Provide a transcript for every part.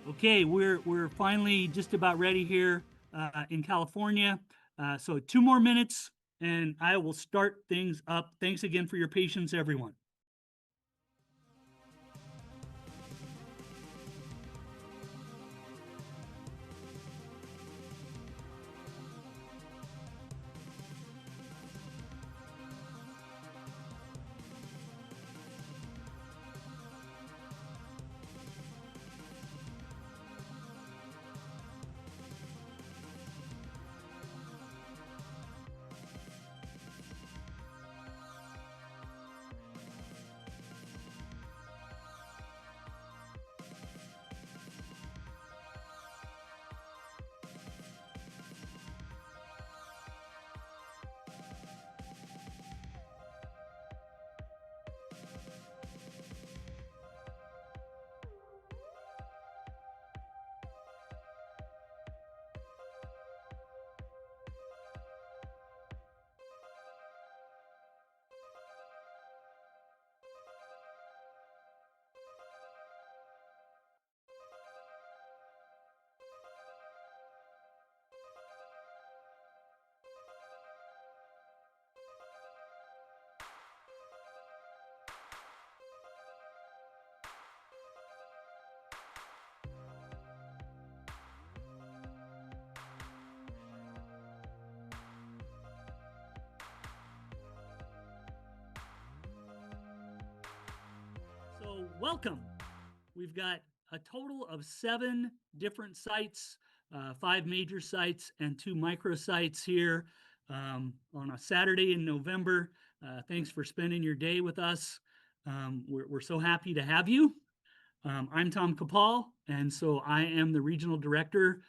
Okay, we're finally just about ready here in California. So 2 more minutes and I will start things up. Thanks again for your patience, everyone. So welcome. We've got a total of 7 different sites, 5 major sites and 2 microsites here on a Saturday in November. Thanks for spending your day with us. We're so happy to have you. I'm Tom Kapal, and so I am the Regional Director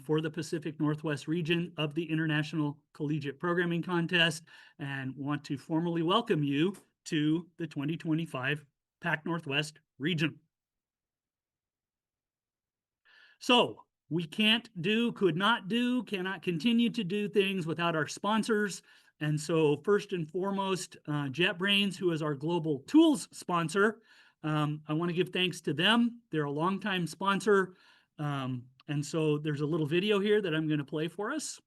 for the Pacific Northwest region of the International Collegiate Programming Contest, and want to formally welcome you to the 2025 Pac Northwest region. So we could not do, cannot continue to do things without our sponsors. And so first and foremost, JetBrains, who is our global tools sponsor. I want to give thanks to them. They're a longtime sponsor. And so there's a little video here that I'm going to play for us.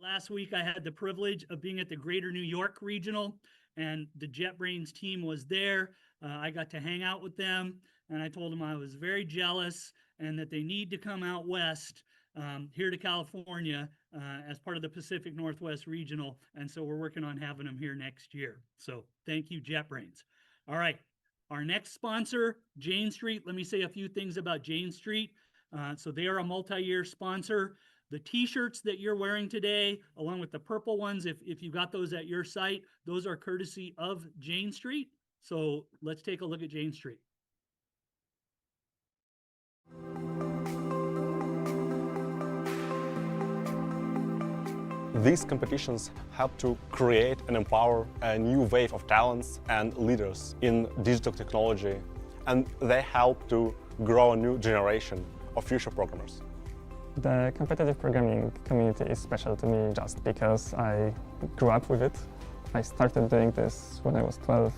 Last week, I had the privilege of being at the Greater New York Regional, and the JetBrains team was there. I got to hang out with them, and I told them I was very jealous and that they need to come out west here to California as part of the Pacific Northwest Regional. And so we're working on having them here next year. So thank you, JetBrains. All right. Our next sponsor, Jane Street. Let me say a few things about Jane Street. So they are a multi-year sponsor. The t-shirts that you're wearing today, along with the purple ones, if you got those at your site, those are courtesy of Jane Street. So let's take a look at Jane Street. These competitions help to create and empower a new wave of talents and leaders in digital technology, and they help to grow a new generation of future programmers. The competitive programming community is special to me just because I grew up with it. I started doing this when I was 12,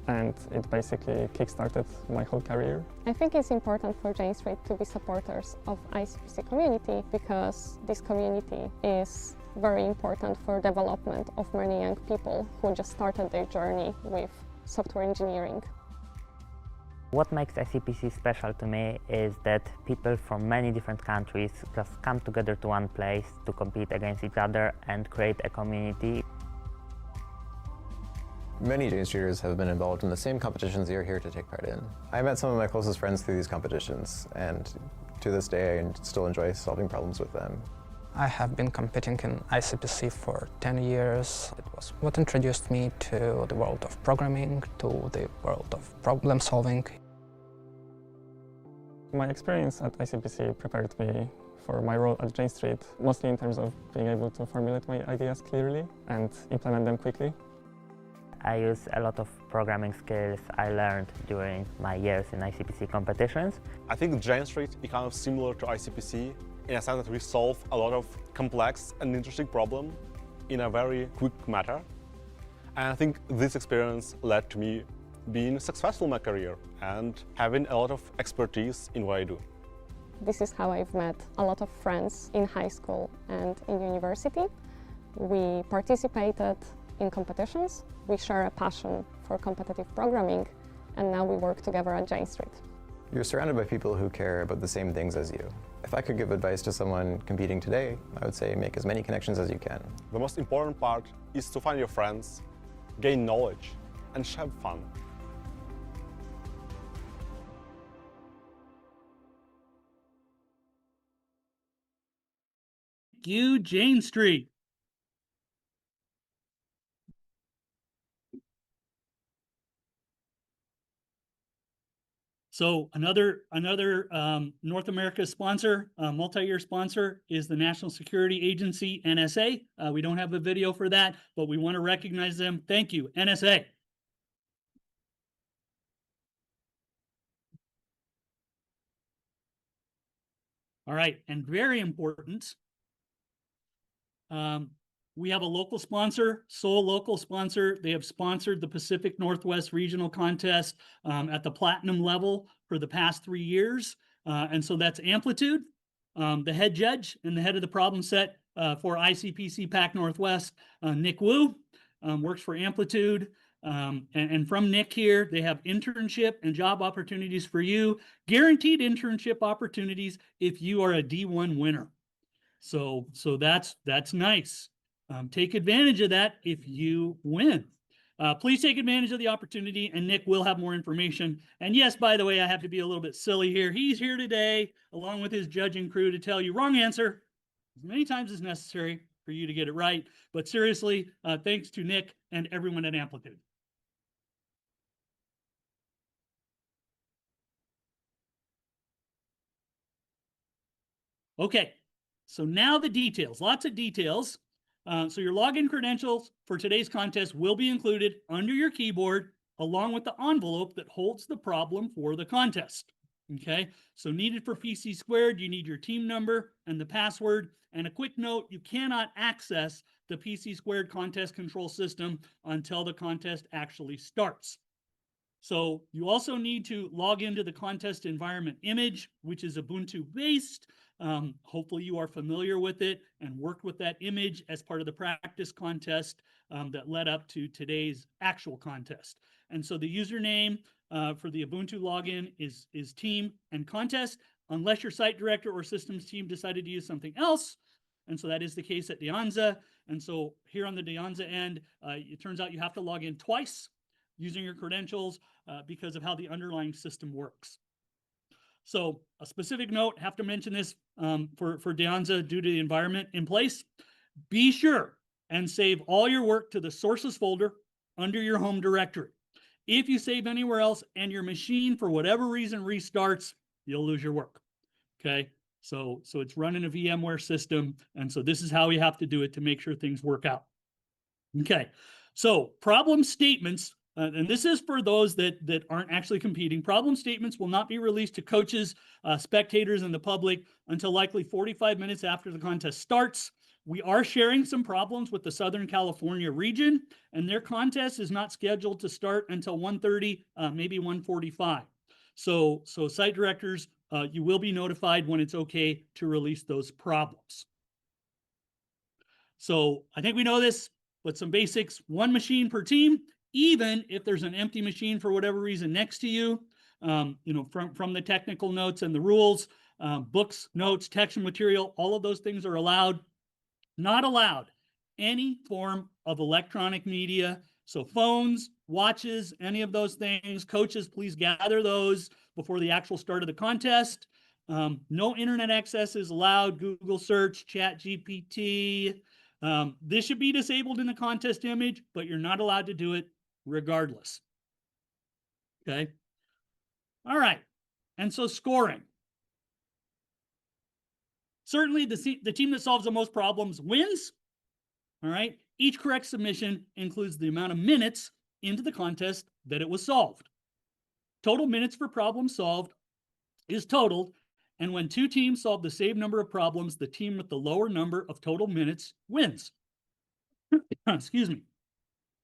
and it basically kickstarted my whole career. I think it's important for Jane Street to be supporters of ICPC community because this community is very important for development of many young people who just started their journey with software engineering. What makes ICPC special to me is that people from many different countries just come together to one place to compete against each other and create a community. Many Jane Streeters have been involved in the same competitions you're here to take part in. I met some of my closest friends through these competitions, and to this day I still enjoy solving problems with them. I have been competing in ICPC for 10 years. It was what introduced me to the world of programming, to the world of problem solving. My experience at ICPC prepared me for my role at Jane Street, mostly in terms of being able to formulate my ideas clearly and implement them quickly. I use a lot of programming skills I learned during my years in ICPC competitions. I think Jane Street is kind of similar to ICPC in a sense that we solve a lot of complex and interesting problems in a very quick matter. And I think this experience led to me being successful in my career and having a lot of expertise in what I do. This is how I've met a lot of friends in high school and in university. We participated in competitions, we share a passion for competitive programming, and now we work together at Jane Street. You're surrounded by people who care about the same things as you. If I could give advice to someone competing today, I would say make as many connections as you can. The most important part is to find your friends, gain knowledge, and have fun. Thank you, Jane Street. So another North America sponsor, multi-year sponsor, is the National Security Agency, NSA. We don't have a video for that, but we want to recognize them. Thank you, NSA. All right, and very important, we have a local sponsor, sole local sponsor. They have sponsored the Pacific Northwest Regional Contest at the platinum level for the past 3 years. And so that's Amplitude, the head judge and the head of the problem set for ICPC PAC Northwest, Nick Wu, works for Amplitude. And from Nick here, they have internship and job opportunities for you, guaranteed internship opportunities if you are a D1 winner. So that's nice. Take advantage of that if you win. Please take advantage of the opportunity, and Nick will have more information. And yes, by the way, I have to be a little bit silly here. He's here today, along with his judging crew, to tell you wrong answer as many times as necessary for you to get it right. But seriously, thanks to Nick and everyone at Amplitude. Okay, so now the details, lots of details. So your login credentials for today's contest will be included under your keyboard along with the envelope that holds the problem for the contest. Okay, so needed for PC Squared, you need your team number and the password. And a quick note, you cannot access the PC Squared contest control system until the contest actually starts. So you also need to log into the contest environment image, which is Ubuntu based. Hopefully you are familiar with it and worked with that image as part of the practice contest that led up to today's actual contest. And so the username for the Ubuntu login is team and contest, unless your site director or systems team decided to use something else. And so that is the case at De Anza. And so here on the De Anza end, it turns out you have to log in twice using your credentials because of how the underlying system works. So a specific note, have to mention this for De Anza due to the environment in place. Be sure and save all your work to the sources folder under your home directory. If you save anywhere else and your machine for whatever reason restarts, you'll lose your work. Okay, So it's running a VMware system. And so this is how we have to do it to make sure things work out. Okay, so problem statements, and this is for those that aren't actually competing. Problem statements will not be released to coaches, spectators, and the public until likely 45 minutes after the contest starts. We are sharing some problems with the Southern California region, and their contest is not scheduled to start until 1:30, maybe 1:45. So site directors, you will be notified when it's okay to release those problems. So I think we know this, but some basics: one machine per team, even if there's an empty machine for whatever reason next to you. From the technical notes and the rules, books, notes, textual material, all of those things are allowed. Not allowed any form of electronic media. So phones, watches, any of those things. Coaches, please gather those before the actual start of the contest. No internet access is allowed. Google search, ChatGPT. This should be disabled in the contest image, but you're not allowed to do it regardless. Okay. All right. And so scoring. Certainly, the team that solves the most problems wins. All right. Each correct submission includes the amount of minutes into the contest that it was solved. Total minutes for problem solved is totaled, and when two teams solve the same number of problems, the team with the lower number of total minutes wins. Excuse me.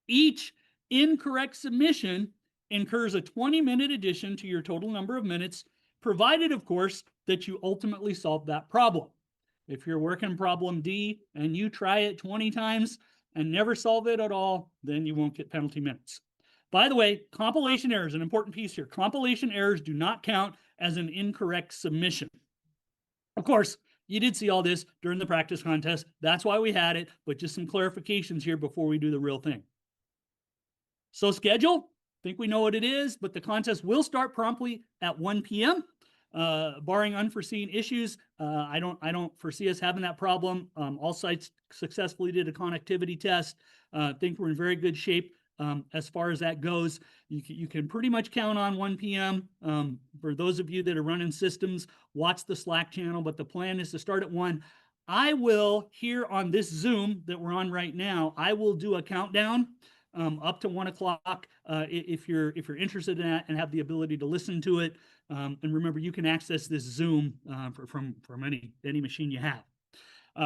Each incorrect submission incurs a 20-minute addition to your total number of minutes, provided, of course, that you ultimately solve that problem. If you're working problem D and you try it 20 times and never solve it at all, then you won't get penalty minutes. By the way, compilation errors, an important piece here. Compilation errors do not count as an incorrect submission. Of course, you did see all this during the practice contest. That's why we had it, but just some clarifications here before we do the real thing. So schedule, I think we know what it is, but the contest will start promptly at 1 p.m. Barring unforeseen issues, I don't foresee us having that problem. All sites successfully did a connectivity test. I think we're in very good shape as far as that goes. You can pretty much count on 1 p.m. For those of you that are running systems, watch the Slack channel, but the plan is to start at 1. I will, here on this Zoom that we're on right now, I will do a countdown up to 1 o'clock if you're interested in that and have the ability to listen to it. And remember, you can access this Zoom from any machine you have.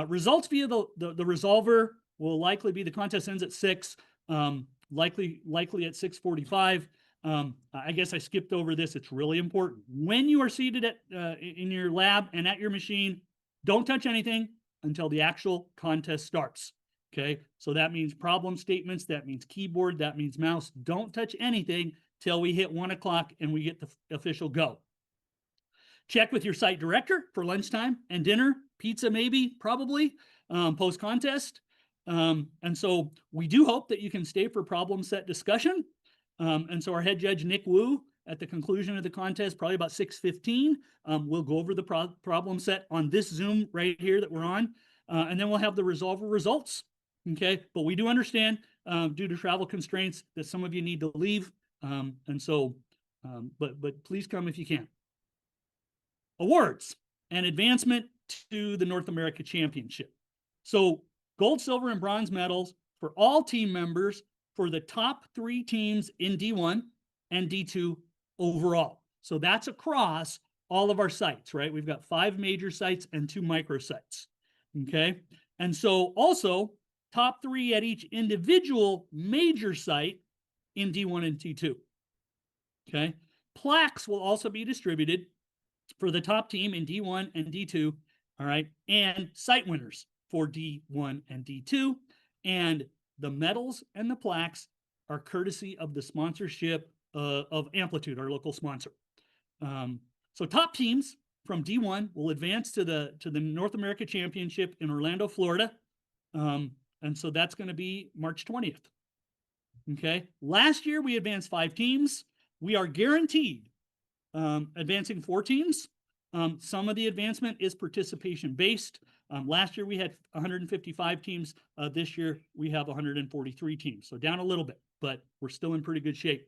Results via the resolver will likely be, the contest ends at 6, likely at 6:45. I guess I skipped over this. It's really important. When you are seated in your lab and at your machine, don't touch anything until the actual contest starts. Okay, so that means problem statements, that means keyboard, that means mouse. Don't touch anything till we hit 1 o'clock and we get the official go. Check with your site director for lunchtime and dinner, pizza maybe, probably, post-contest. And so we do hope that you can stay for problem set discussion. And so our head judge, Nick Wu, at the conclusion of the contest, probably about 6:15, we'll go over the problem set on this Zoom right here that we're on. And then we'll have the resolver results. Okay, but we do understand due to travel constraints that some of you need to leave. And so, but please come if you can. Awards and advancement to the North America Championship. So gold, silver, and bronze medals for all team members for the top 3 teams in D1 and D2 overall. So that's across all of our sites, right? We've got 5 major sites and 2 micro sites. Okay, and so also top 3 at each individual major site in D1 and D2. Okay, plaques will also be distributed for the top team in D1 and D2, all right, and site winners for D1 and D2. And the medals and the plaques are courtesy of the sponsorship of Amplitude, our local sponsor. So top teams from D1 will advance to the North America Championship in Orlando, Florida. And so that's going to be March 20th. Okay. Last year, we advanced 5 teams. We are guaranteed advancing 4 teams. Some of the advancement is participation based. Last year, we had 155 teams. This year, we have 143 teams. So down a little bit, but we're still in pretty good shape.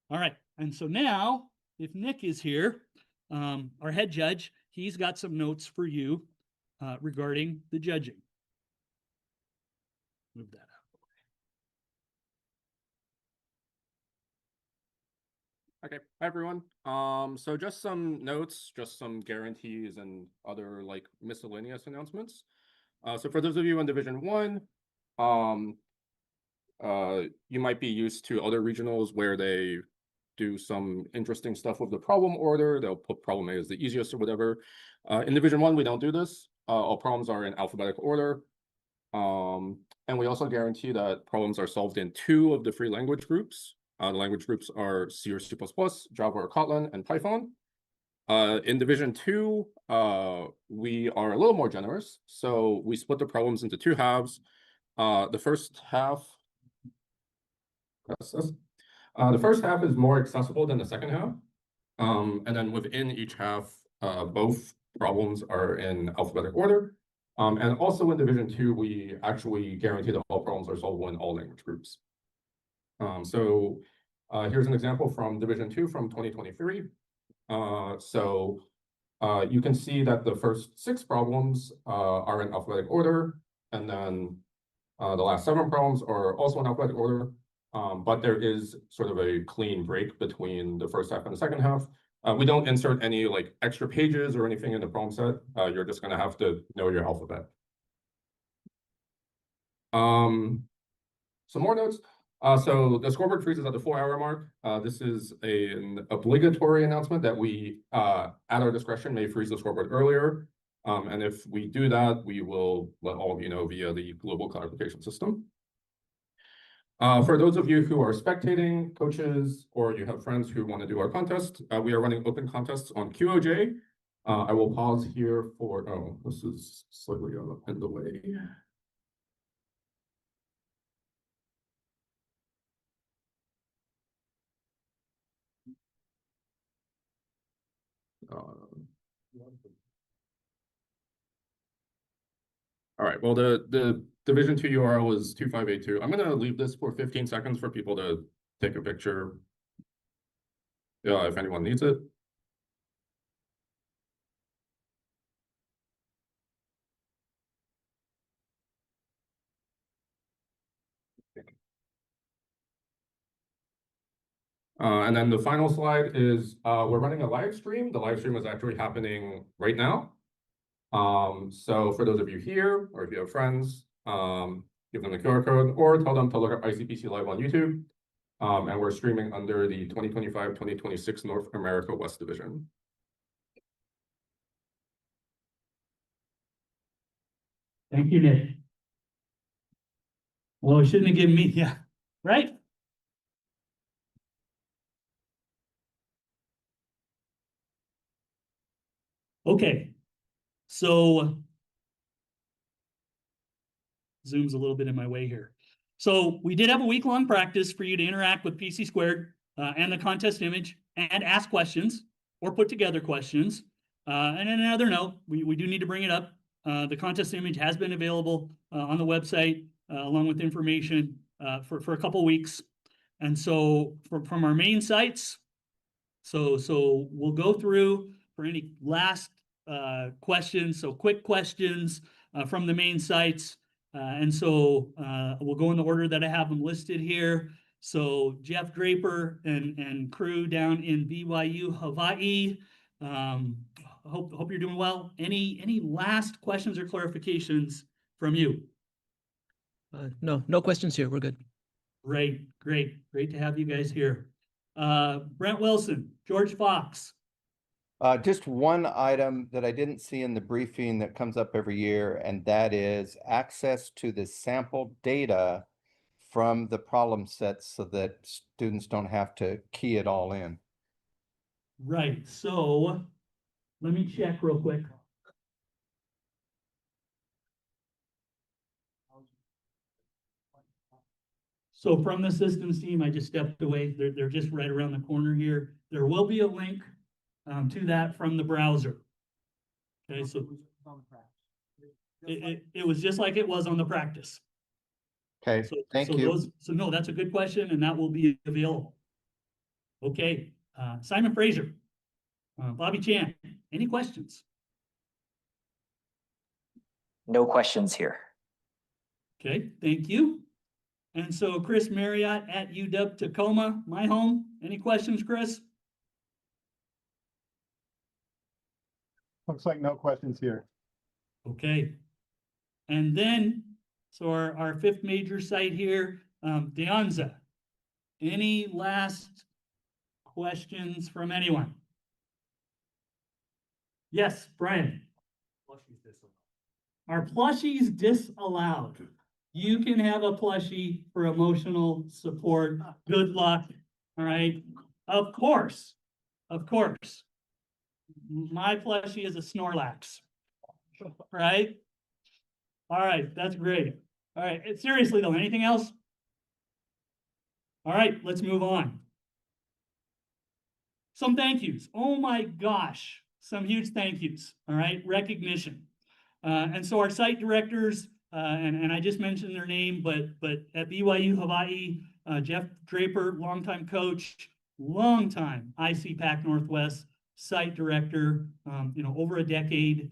All right. And so now, if Nick is here, our head judge, he's got some notes for you regarding the judging. Move that out. Okay, hi everyone. So just some notes, just some guarantees and other like miscellaneous announcements. So for those of you in Division 1, you might be used to other regionals where they do some interesting stuff with the problem order. They'll put problem A as the easiest or whatever. In Division 1, we don't do this. All problems are in alphabetic order. And we also guarantee that problems are solved in 2 of the 3 language groups. The language groups are C or C++, Java or Kotlin, and Python. In Division 2, we are a little more generous. So we split the problems into 2 halves. The first half, the first half is more accessible than the second half. And then within each half, both problems are in alphabetic order. And also in Division 2, we actually guarantee that all problems are solvable in all language groups. So here's an example from Division 2 from 2023. You can see that the first 6 problems are in alphabetic order, and then the last 7 problems are also in alphabetic order, but there is sort of a clean break between the first half and the second half. We don't insert any like extra pages or anything in the problem set. You're just going to have to know your alphabet. Some more notes. So the scoreboard freezes at the 4-hour mark. This is an obligatory announcement that we, at our discretion, may freeze the scoreboard earlier. And if we do that, we will let all of you know via the global clarification system. For those of you who are spectating, coaches, or you have friends who want to do our contest, we are running open contests on QOJ. I will pause here for, oh, this is slightly in the way. All right, well, the Division 2 URL is 2582. I'm going to leave this for 15 seconds for people to take a picture. Yeah, if anyone needs it. And then the final slide is we're running a live stream. The live stream is actually happening right now. So for those of you here, or if you have friends, give them the QR code or tell them to look up ICPC Live on YouTube. And we're streaming under the 2025-2026 North America West Division. Thank you, Nick. Well, it shouldn't have given me, yeah, right? Okay, so Zoom's a little bit in my way here. So we did have a week-long practice for you to interact with PC Squared and the contest image and ask questions or put together questions. And then another note, we do need to bring it up. The contest image has been available on the website along with information for a couple weeks. And so from our main sites, so we'll go through for any last questions, so quick questions from the main sites. And so we'll go in the order that I have them listed here. So Jeff Draper and crew down in BYU, Hawaii. Hope you're doing well. Any last questions or clarifications from you? No questions here. We're good. Great to have you guys here. Brent Wilson, George Fox. Just one item that I didn't see in the briefing that comes up every year, and that is access to the sample data from the problem sets so that students don't have to key it all in. Right, so let me check real quick. So from the systems team, I just stepped away. They're just right around the corner here. There will be a link to that from the browser. Okay, so it was just like it was on the practice. Okay, thank you. So no, that's a good question, and that will be available. Okay, Simon Fraser. Bobby Chan, any questions? No questions here. Okay, thank you. And so Chris Marriott at UW Tacoma, my home. Any questions, Chris? Looks like no questions here. Okay. And then, so our fifth major site here, De Anza. Any last questions from anyone? Yes, Brian. Are plushies disallowed? You can have a plushie for emotional support. Good luck. All right. Of course. Of course. My plushie is a Snorlax. Right? All right. That's great. All right. Seriously though, anything else? All right. Let's move on. Some thank yous. Oh my gosh. Some huge thank yous. All right. Recognition. And so our site directors, and I just mentioned their name, but at BYU Hawaii, Jeff Draper, longtime coach, longtime ICPAC Northwest site director, over a decade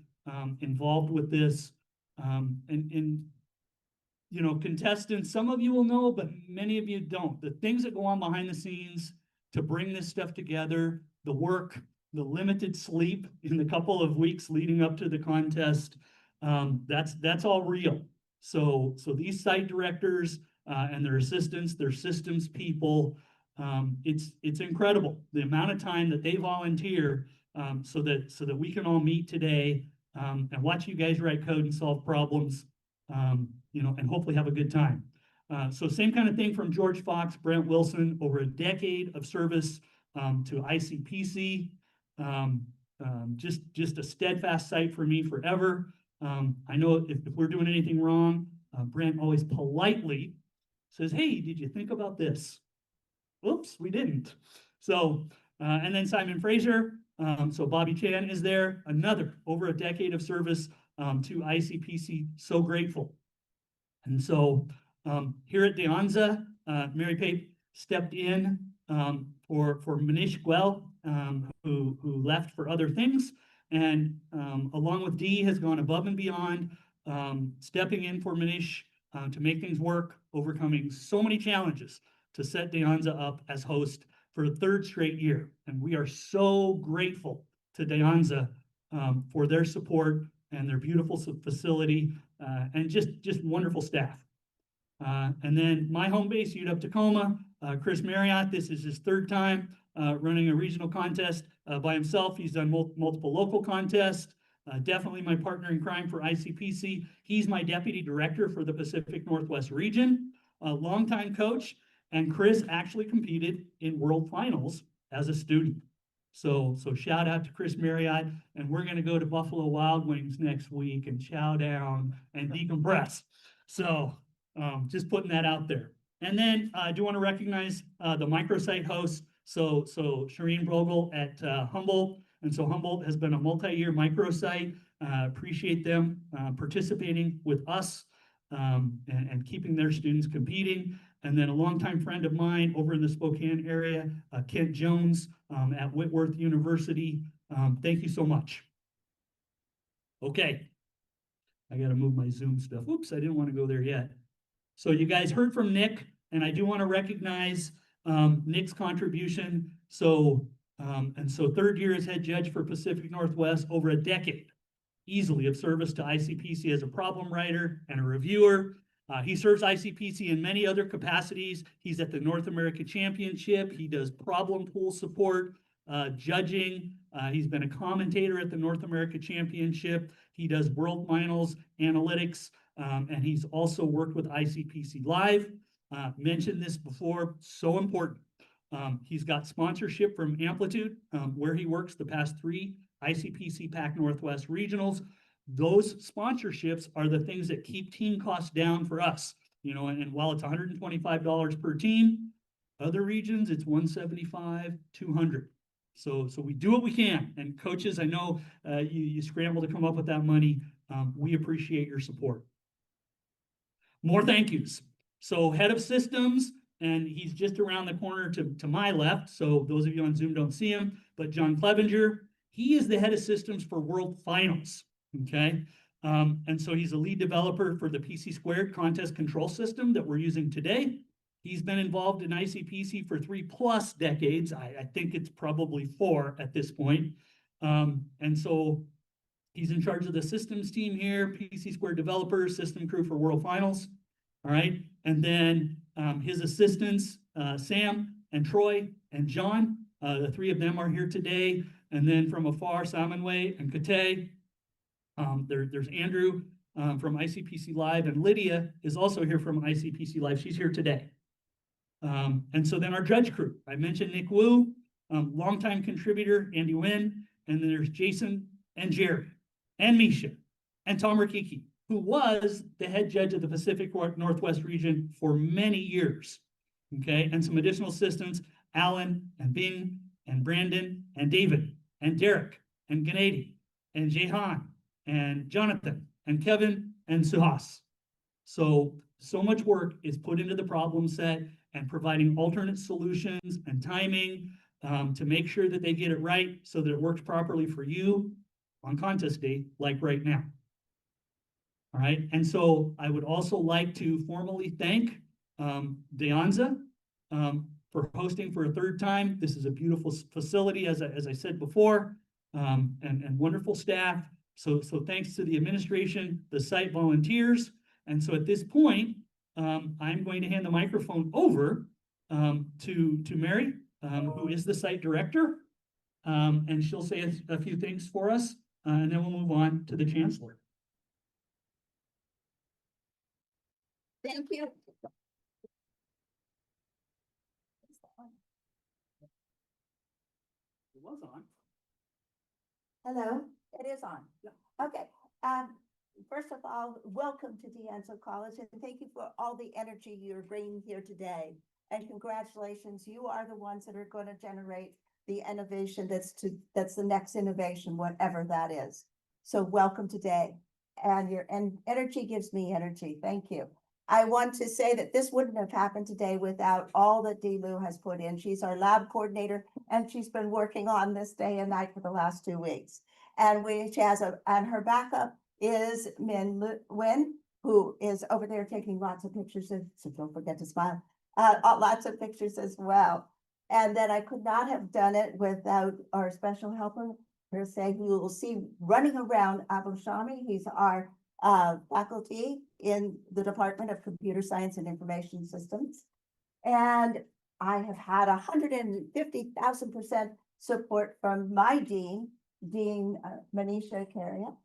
involved with this. And contestants, some of you will know, but many of you don't. The things that go on behind the scenes to bring this stuff together, the work, the limited sleep in the couple of weeks leading up to the contest, that's all real. So these site directors and their assistants, their systems people, it's incredible the amount of time that they volunteer so that we can all meet today and watch you guys write code and solve problems, and hopefully have a good time. So same kind of thing from George Fox, Brent Wilson, over a decade of service to ICPC. Just a steadfast site for me forever. I know if we're doing anything wrong, Brent always politely says, hey, did you think about this? Oops, we didn't. So, and then Simon Fraser. So Bobby Chan is there, another over a decade of service to ICPC, so grateful. And so here at De Anza, Mary Pape stepped in for Manish Gwell, who left for other things. And along with Dee has gone above and beyond, stepping in for Manish to make things work, overcoming so many challenges to set De Anza up as host for the third straight year. And we are so grateful to De Anza for their support and their beautiful facility and just wonderful staff. And then my home base, UW Tacoma, Chris Marriott, this is his third time running a regional contest by himself. He's done multiple local contests, definitely my partner in crime for ICPC. He's my deputy director for the Pacific Northwest region, a longtime coach, and Chris actually competed in world finals as a student. So shout out to Chris Marriott, and we're gonna go to Buffalo Wild Wings next week and chow down and decompress. So just putting that out there. And then I do want to recognize the microsite hosts. So Shireen Brogel at Humboldt. And so Humboldt has been a multi-year microsite. Appreciate them participating with us and keeping their students competing. And then a longtime friend of mine over in the Spokane area, Kent Jones at Whitworth University. Thank you so much. Okay. I got to move my Zoom stuff. Oops, I didn't want to go there yet. So you guys heard from Nick, and I do want to recognize Nick's contribution. So third year as head judge for Pacific Northwest, over a decade, easily of service to ICPC as a problem writer and a reviewer. He serves ICPC in many other capacities. He's at the North America Championship. He does problem pool support, judging. He's been a commentator at the North America Championship. He does world finals, analytics, and he's also worked with ICPC Live. Mentioned this before, so important. He's got sponsorship from Amplitude, where he works the past 3 ICPC PAC Northwest regionals. Those sponsorships are the things that keep team costs down for us. And while it's $125 per team, other regions it's $175, $200. So we do what we can. And coaches, I know you scramble to come up with that money. We appreciate your support. More thank yous. So head of systems, and he's just around the corner to my left. So those of you on Zoom don't see him, but John Clevenger, He is the head of systems for World Finals, okay? And so he's a lead developer for the PC Squared contest control system that we're using today. He's been involved in ICPC for 3+ decades. I think it's probably 4 at this point. And so he's in charge of the systems team here, PC Squared developer, system crew for World Finals. All right. And then his assistants, Sam and Troy and John, the 3 of them are here today. And then from afar, Samanway and Kate. There's Andrew from ICPC Live, and Lydia is also here from ICPC Live. She's here today. And so then our judge crew, I mentioned Nick Wu, longtime contributor, Andy Wynn, and then there's Jason and Jerry and Misha and Tom Rikiki, who was the head judge of the Pacific Northwest region for many years. Okay, and some additional assistants, Alan and Bing and Brandon and David and Derek and Gennady and Jehan and Jonathan and Kevin and Suhas. So much work is put into the problem set and providing alternate solutions and timing to make sure that they get it right so that it works properly for you on contest day, like right now. All right, and so I would also like to formally thank De Anza for hosting for a 3rd time. This is a beautiful facility, as I said before, and wonderful staff. So thanks to the administration, the site volunteers. And so at this point, I'm going to hand the microphone over to Mary, who is the site director, and she'll say a few things for us, and then we'll move on to the chancellor. Thank you. It was on. Hello, it is on. Okay. First of all, welcome to De Anza College, and thank you for all the energy you're bringing here today. And congratulations, you are the ones that are going to generate the innovation that's the next innovation, whatever that is. So welcome today. And your energy gives me energy. Thank you. I want to say that this wouldn't have happened today without all that Delu has put in. She's our lab coordinator, and she's been working on this day and night for the last 2 weeks. And and her backup is Min Wen, who is over there taking lots of pictures. So don't forget to smile. Lots of pictures as well. And then I could not have done it without our special helper, per se, who you will see running around, Abu Shami. He's our faculty in the Department of Computer Science and Information Systems. And I have had 150,000% support from my dean, Manisha Karia.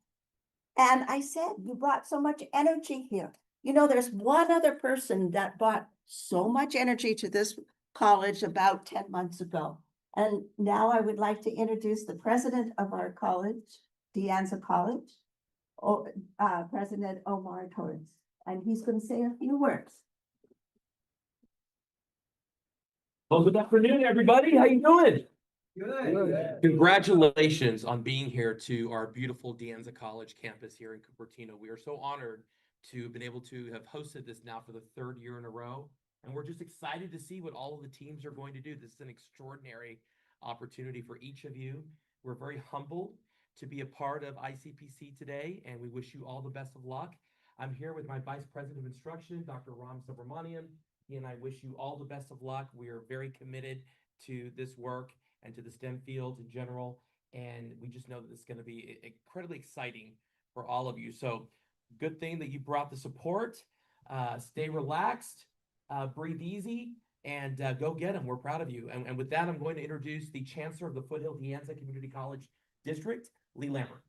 And I said, you brought so much energy here. You know, there's one other person that brought so much energy to this college about 10 months ago. And now I would like to introduce the president of our college, De Anza College, President Omar Torres, and he's going to say a few words. Well, good afternoon, everybody. How you doing? Good. Congratulations on being here to our beautiful De Anza College campus here in Cupertino. We are so honored to have been able to have hosted this now for the 3rd year in a row. And we're just excited to see what all of the teams are going to do. This is an extraordinary opportunity for each of you. We're very humbled to be a part of ICPC today, and we wish you all the best of luck. I'm here with my Vice President of Instruction, Dr. Ram Subramanian. He and I wish you all the best of luck. We are very committed to this work and to the STEM field in general, and we just know that it's going to be incredibly exciting for all of you. So good thing that you brought the support. Stay relaxed, breathe easy, and go get them. We're proud of you. And with that, I'm going to introduce the Chancellor of the Foothill De Anza Community College District, Lee Lambert.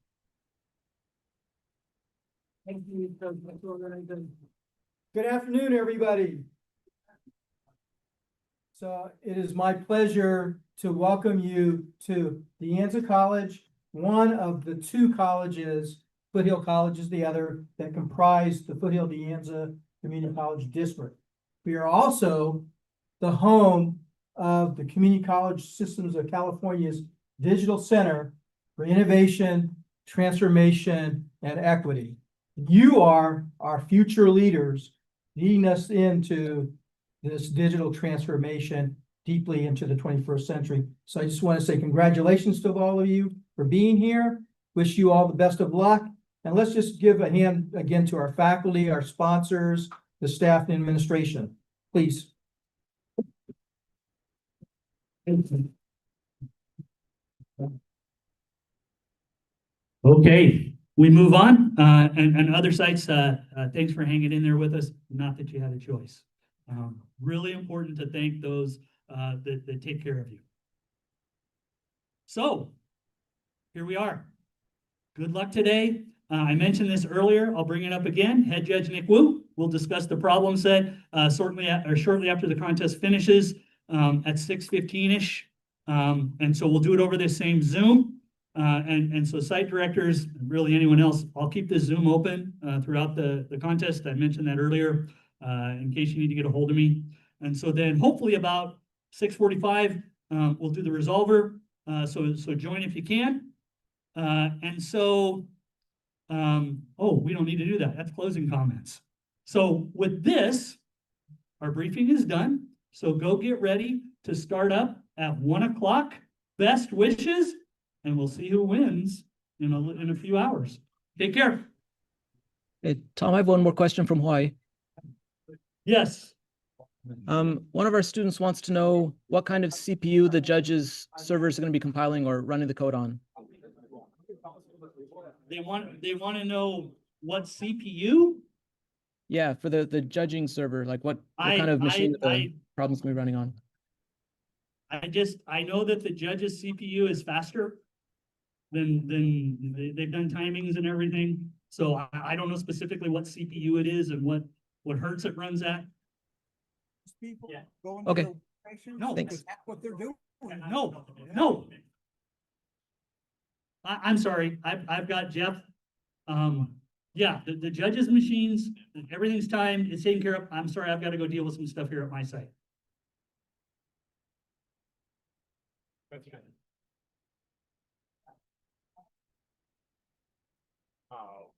Thank you. Good afternoon, everybody. So it is my pleasure to welcome you to De Anza College, one of the 2 colleges, Foothill College is the other, that comprise the Foothill De Anza Community College District. We are also the home of the Community College Systems of California's Digital Center for Innovation, Transformation, and Equity. You are our future leaders, leading us into this digital transformation deeply into the 21st century. So I just want to say congratulations to all of you. for being here. Wish you all the best of luck. And let's just give a hand again to our faculty, our sponsors, the staff and administration, please. Okay, we move on. And other sites, thanks for hanging in there with us. Not that you had a choice. Really important to thank those that take care of you. So here we are. Good luck today. I mentioned this earlier. I'll bring it up again. Head Judge Nick Wu will discuss the problem set shortly after the contest finishes at 6:15-ish. And so we'll do it over this same Zoom. And so site directors, really anyone else, I'll keep this Zoom open throughout the contest. I mentioned that earlier in case you need to get a hold of me. And so then hopefully about 6:45, we'll do the resolver. So join if you can. And so, we don't need to do that. That's closing comments. So with this, our briefing is done. So go get ready to start up at 1 o'clock. Best wishes, and we'll see who wins in a few hours. Take care. Hey, Tom, I have one more question from Hawaii. Yes. One of our students wants to know what kind of CPU the judge's servers are going to be compiling or running the code on. They want to know what CPU? Yeah, for the judging server, like what kind of machine the problem's going to be running on. I know that the judge's CPU is faster than they've done timings and everything. So I don't know specifically what CPU it is and what hertz it runs at. People Yeah. going Okay. to their locations, No. because that's what they're doing. No. I'm sorry. I've got Jeff. Yeah, the judge's machines, everything's timed, it's taken care of. I'm sorry, I've got to go deal with some stuff here at my site. That's good. Oh.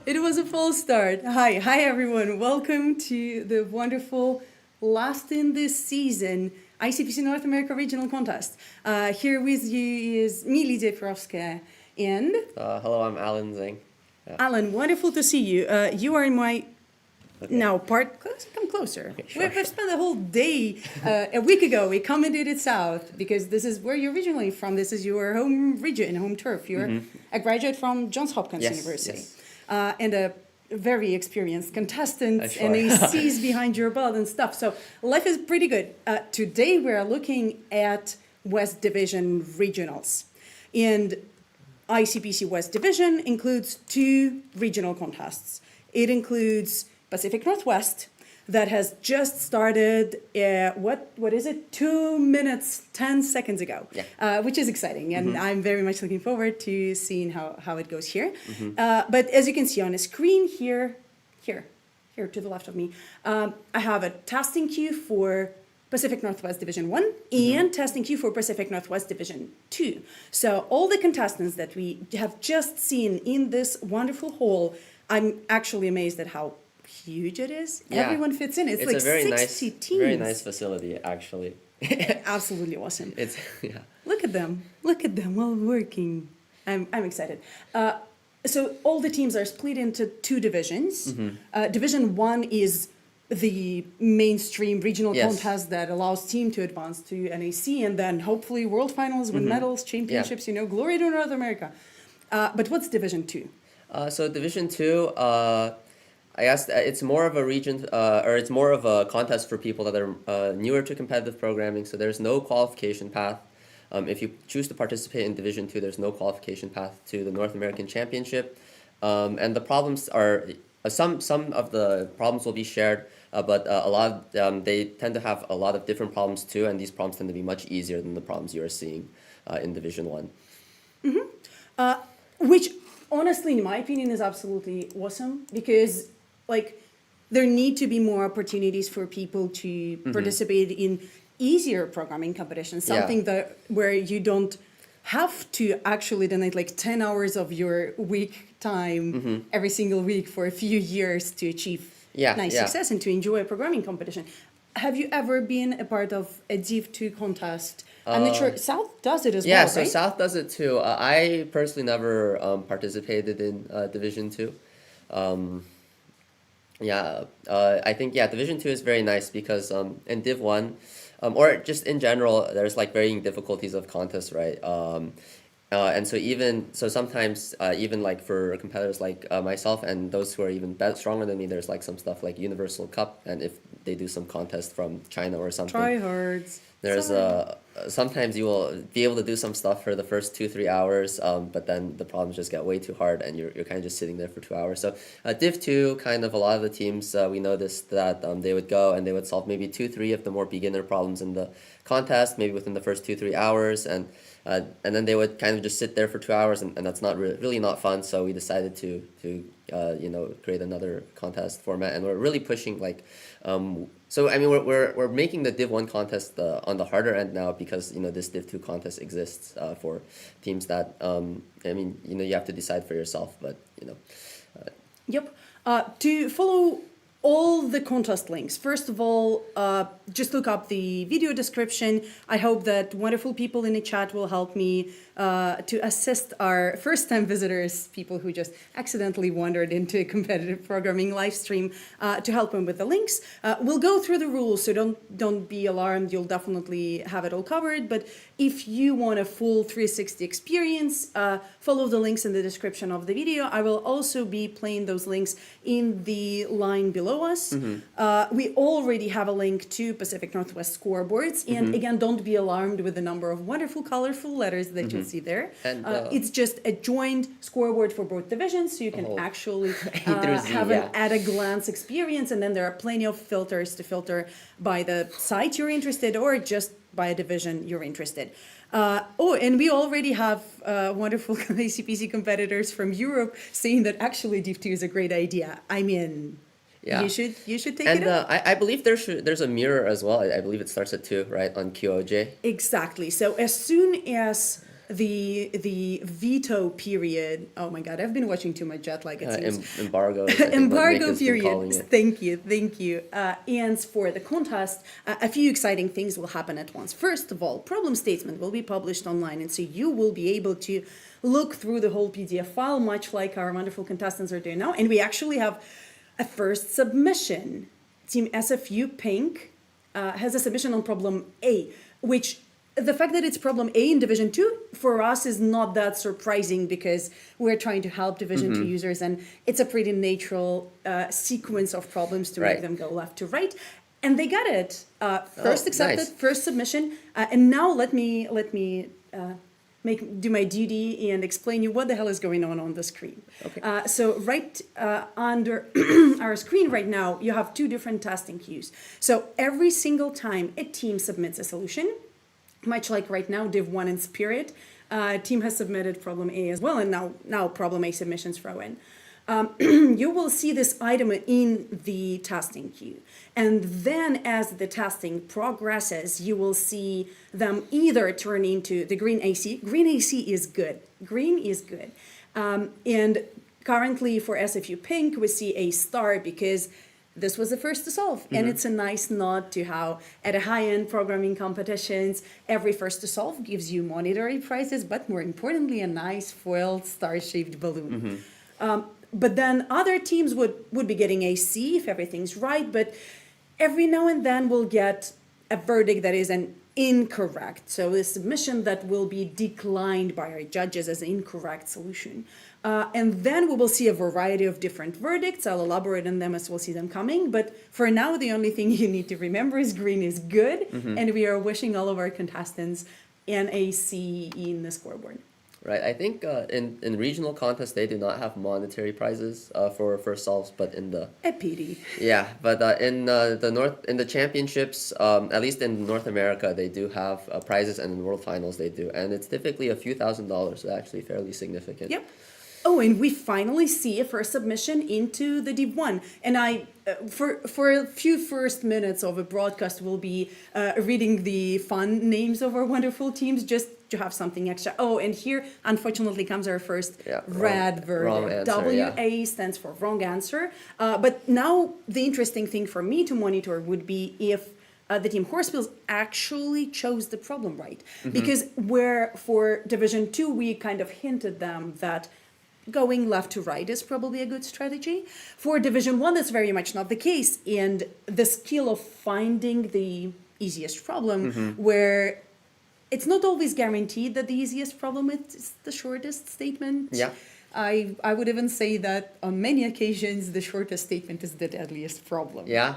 It was a false start. Hi everyone. Welcome to the wonderful last in this season ICPC North America Regional Contest. Here with you is Mili Zeprowska and... hello, I'm Alan Zhang. Yeah. Alan, wonderful to see you. You are in my... Okay. Now, come closer. Okay, sure, We've spent the whole day, a week ago, we commented south because this is where you're originally from. This is your home region, home turf. You're a graduate from Johns Hopkins University. Yes. And a very experienced contestant Sure. and ACs behind your belt and stuff. So life is pretty good. Today we're looking at West Division regionals. And ICPC West Division includes 2 regional contests. It includes Pacific Northwest that has just started, what is it, 2 minutes, 10 seconds ago, which is exciting. And I'm very much looking forward to seeing how it goes here. But as you can see on the screen here to the left of me, I have a testing queue for Pacific Northwest Division 1 and testing queue for Pacific Northwest Division 2. So all the contestants that we have just seen in this wonderful hall, I'm actually amazed at how huge it is. Yeah. Everyone fits in. It's like a very 60 teams. Very nice facility, actually. Absolutely awesome. It's Look at them all working. I'm excited. So all the teams are split into 2 divisions. Division 1 is the mainstream regional contest that allows team to advance to NAC and then hopefully world finals, win medals, championships, glory to North America. But what's Division 2? So Division 2, I guess it's more of a region, or it's more of a contest for people that are newer to competitive programming. So there's no qualification path. If you choose to participate in Division 2, there's no qualification path to the North American Championship. And the problems are, some of the problems will be shared, but a lot, they tend to have a lot of different problems too, and these problems tend to be much easier than the problems you're seeing in Division 1. Which, honestly, in my opinion, is absolutely awesome because, there need to be more opportunities for people to participate in easier programming competitions, something where you don't have to actually donate 10 hours of your week time every single week for a few years to achieve nice success and to enjoy a programming competition. Have you ever been a part of a Div 2 contest? I'm not sure. South does it as well, Yeah, right? so South does it too. I personally never participated in Division 2. I think, Division 2 is very nice because in Div 1, or just in general, there's varying difficulties of contests, right? And so sometimes even for competitors like myself and those who are even stronger than me, there's some stuff like Universal Cup, and if they do some contest from China or something, tryhards. There's sometimes you will be able to do some stuff for the first 2-3 hours, but then the problems just get way too hard and you're kind of just sitting there for 2 hours. So Div 2, kind of a lot of the teams, we noticed that they would go and they would solve maybe 2-3 of the more beginner problems in the contest, maybe within the first 2-3 hours, and then they would kind of just sit there for 2 hours, and that's not really not fun. So we decided to create another contest format, and we're really pushing so I mean we're making the Div 1 contest on the harder end now because this Div 2 contest exists for teams that you have to decide for yourself, but Yep. To follow all the contest links, first of all, just look up the video description. I hope that wonderful people in the chat will help me to assist our first-time visitors, people who just accidentally wandered into competitive programming live stream, to help them with the links. We'll go through the rules, so don't be alarmed. You'll definitely have it all covered. But if you want a full 360 experience, follow the links in the description of the video. I will also be playing those links in the line below us. We already have a link to Pacific Northwest scoreboards. And again, don't be alarmed with the number of wonderful, colorful letters that you'll see there. And, it's just a joined scoreboard for both divisions, so you can actually have an at-a-glance experience. And then there are plenty of filters to filter by the site you're interested or just by a division you're interested. And we already have wonderful ICPC competitors from Europe saying that actually Div 2 is a great idea. I mean, you should take it up. I believe there's a mirror as well. I believe it starts at 2, right, on QOJ. Exactly. So as soon as the veto period. Oh my God, I've been watching too much jet lag. It seems. Embargo. I think what Nick Embargo has been calling period. it. Thank you. Ends for the contest. A few exciting things will happen at once. First of all, problem statement will be published online, and so you will be able to look through the whole PDF file, much like our wonderful contestants are doing now. And we actually have a first submission. Team SFU Pink has a submission on problem A, which the fact that it's problem A in Division 2 for us is not that surprising because we're trying to help Division 2 users, and it's a pretty natural sequence of problems to make them go left to right. And they got it. First accepted, nice. First submission. And now let me do my duty and explain you what the hell is going on the screen. Okay. So right under our screen right now, you have two different testing queues. So every single time a team submits a solution, much like right now, Div 1 in Spirit, team has submitted problem A as well, and now problem A submissions throw in. You will see this item in the testing queue. And then as the testing progresses, you will see them either turn into the green AC. Green AC is good. Green is good. And currently for SFU Pink, we see a star because this was the first to solve. And it's a nice nod to how at a high-end programming competitions, every first to solve gives you monetary prizes, but more importantly, a nice foiled star-shaped balloon. But then other teams would be getting a C if everything's right, but every now and then we'll get a verdict that is an incorrect. So a submission that will be declined by our judges as an incorrect solution. And then we will see a variety of different verdicts. I'll elaborate on them as we'll see them coming. But for now, the only thing you need to remember is green is good. And we are wishing all of our contestants an AC in the scoreboard. Right. I think in regional contests they do not have monetary prizes for first solves, but in the A pity. yeah, but in the championships, at least in North America, they do have prizes, and in World Finals they do, and it's typically a few $1,000s, so actually fairly significant. Yep. Oh, and we finally see a first submission into the Div 1. And I, for a few first minutes of a broadcast, will be reading the fun names of our wonderful teams just to have something extra. Oh, and here, unfortunately, comes our first red verdict. WA stands for wrong answer. But now the interesting thing for me to monitor would be if the team Horsewheels actually chose the problem right. Because where for Division 2, we kind of hinted them that going left to right is probably a good strategy. For Division 1, that's very much not the case. And the skill of finding the easiest problem, where it's not always guaranteed that the easiest problem is the shortest statement. Yeah. I would even say that on many occasions, the shortest statement is the deadliest problem. Yeah.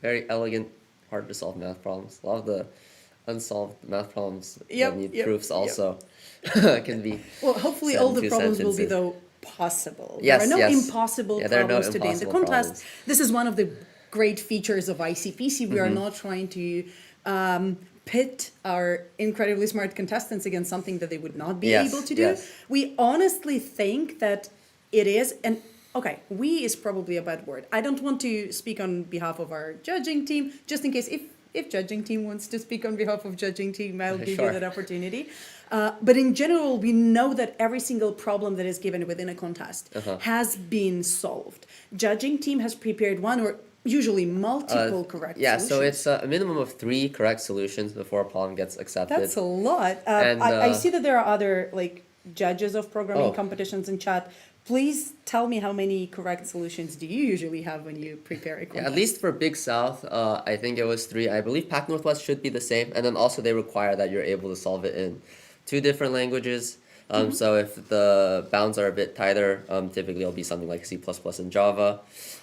Very elegant, hard to solve math problems. A lot of the unsolved math problems that need proofs also can be. Well, hopefully all the problems will be though possible. Yes, there are no impossible problems today in the contest. Problems. This is one of the great features of ICPC. We are not trying to pit our incredibly smart contestants against something that they would not be able to do. We honestly think that it is, and okay, we is probably a bad word. I don't want to speak on behalf of our judging team, just in case if judging team wants to speak on behalf of judging team, I'll give you that opportunity. But in general, we know that every single problem that is given within a contest has been solved. Judging team has prepared one or usually multiple correct solutions. So it's a minimum of 3 correct solutions before a problem gets accepted. That's a lot. I see that there are other judges of programming competitions in chat. Please tell me how many correct solutions do you usually have when you prepare a contest? At least for Big South, I think it was 3. I believe Pac Northwest should be the same. And then also they require that you're able to solve it in 2 different languages. So if the bounds are a bit tighter, typically it'll be something like C++ and Java.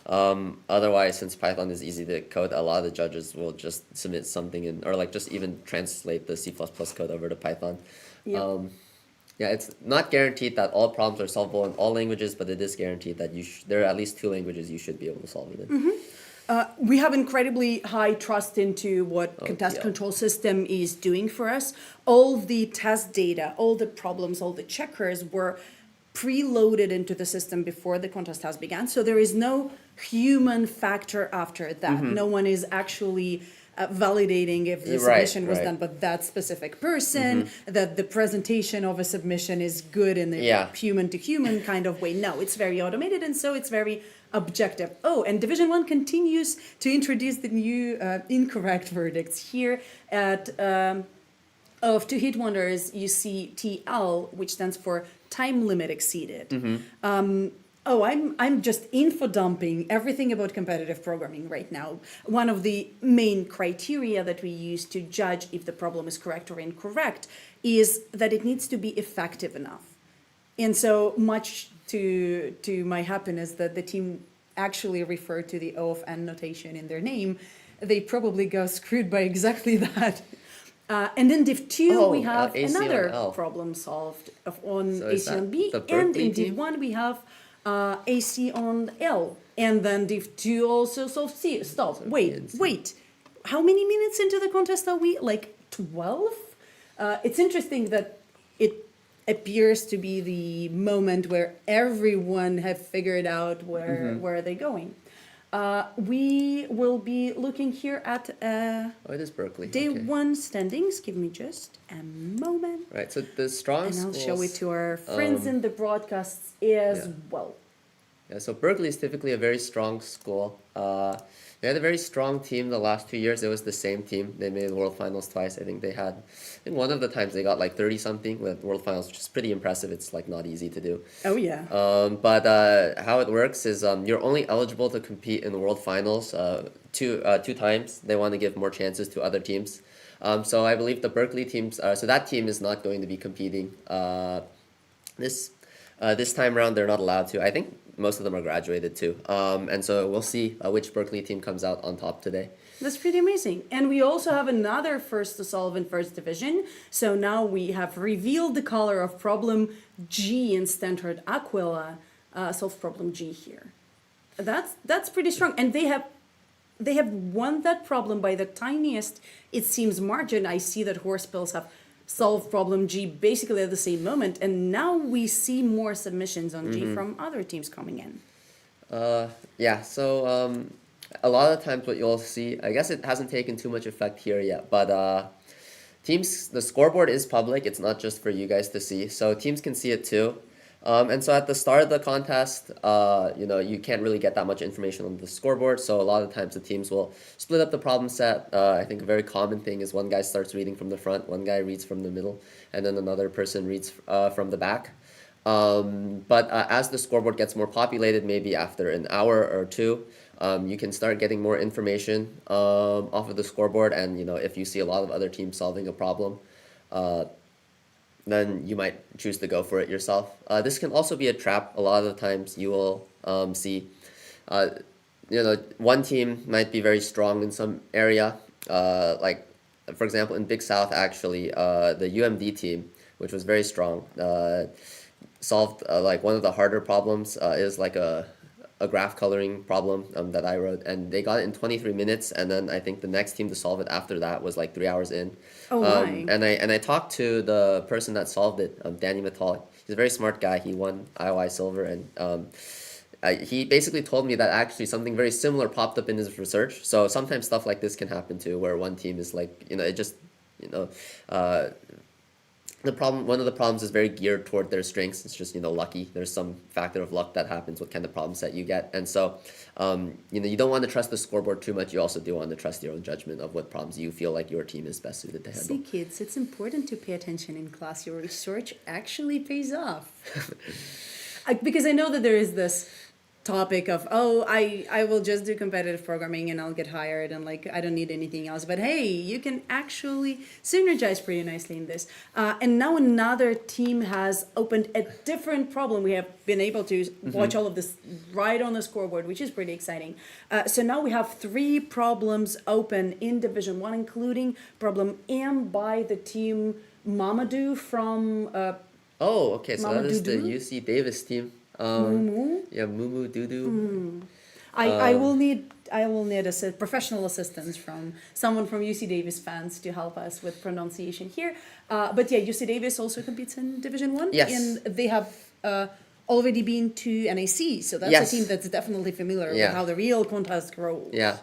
Otherwise, since Python is easy to code, a lot of the judges will just submit something in, or just even translate the C++ code over to Python. Yeah, it's not guaranteed that all problems are solvable in all languages, but it is guaranteed that there are at least 2 languages you should be able to solve it in. We have incredibly high trust into what contest control system is doing for us. All the test data, all the problems, all the checkers were preloaded into the system before the contest has begun. So there is no human factor after that. No one is actually validating if the Right, submission was right. done by that specific person, that the presentation of a submission is good in a Yeah. human to human kind of way. No, it's very automated, and so it's very objective. Oh, and Division 1 continues to introduce the new incorrect verdicts here at of two hit wonders. You see TL, which stands for time limit exceeded. Oh, I'm just info dumping everything about competitive programming right now. One of the main criteria that we use to judge if the problem is correct or incorrect is that it needs to be effective enough. And so much to my happiness that the team actually referred to the O of N notation in their name, they probably got screwed by exactly that. And in Div 2, we have AC on another L. problem solved on So is AC on that B, the and Berkeley in Div team? 1 we have AC on L, and then Div 2 also solved C. Stop, wait, how many minutes into the contest are we? Like 12? It's interesting that it appears to be the moment where everyone have figured out where they're going. We will be looking here at Oh, it is Berkeley. Day okay. 1 standings. Give me just a moment. Right, so the strong And I'll schools, show it to our friends in the broadcasts as well. Yeah, so Berkeley is typically a very strong school. They had a very strong team the last 2 years. It was the same team. They made the World Finals twice. I think one of the times they got like 30 something with World Finals, which is pretty impressive. It's like not easy to do. Oh yeah. But how it works is you're only eligible to compete in the World Finals two times. They want to give more chances to other teams. So I believe the Berkeley teams, so that team is not going to be competing this time around. They're not allowed to. I think most of them are graduated too. And so we'll see which Berkeley team comes out on top today. That's pretty amazing. And we also have another first to solve in first division. So now we have revealed the color of problem G in Stanford Aquila, solve problem G here. That's pretty strong. And they have won that problem by the tiniest, it seems, margin. I see that Horsepills have solved problem G basically at the same moment. And now we see more submissions on G from other teams coming in. Yeah, so a lot of the times what you'll see, I guess it hasn't taken too much effect here yet, but teams, the scoreboard is public. It's not just for you guys to see, so teams can see it too. And so at the start of the contest, you can't really get that much information on the scoreboard, so a lot of times the teams will split up the problem set. I think a very common thing is one guy starts reading from the front, one guy reads from the middle, and then another person reads from the back. But as the scoreboard gets more populated, maybe after an hour or two, you can start getting more information off of the scoreboard, and if you see a lot of other teams solving a problem, then you might choose to go for it yourself. This can also be a trap. A lot of the times you will see, one team might be very strong in some area, like for example in Big South actually, the UMD team, which was very strong, solved like one of the harder problems is like a graph coloring problem that I wrote, and they got it in 23 minutes, and then I think the next team to solve it after that was like 3 hours in. Oh my. And I talked to the person that solved it, Danny Mattal. He's a very smart guy. He won IOI silver, and he basically told me that actually something very similar popped up in his research. So sometimes stuff like this can happen too, where one team is like, it just, one of the problems is very geared toward their strengths. It's just, lucky. There's some factor of luck that happens what kind of problem set you get. And so, you don't want to trust the scoreboard too much. You also do want to trust your own judgment of what problems you feel like your team is best suited to handle. See, kids, it's important to pay attention in class. Your research actually pays off. Because I know that there is this topic of, I will just do competitive programming and I'll get hired and I don't need anything else. But hey, you can actually synergize pretty nicely in this. And now another team has opened a different problem. We have been able to watch all of this right on the scoreboard, which is pretty exciting. So now we have 3 problems open in Division 1, including problem M by the team Mamadou from... okay, so Mamadou that is the Doo? UC Davis team. Mumu? Yeah, Mumu Dudu. I will need professional assistance from someone from UC Davis fans to help us with pronunciation here. But yeah, UC Davis also competes in Division 1. Yes. And they have already been to NAC, so that's Yes. a team that's definitely familiar Yeah. with how the real contest rolls. Yeah.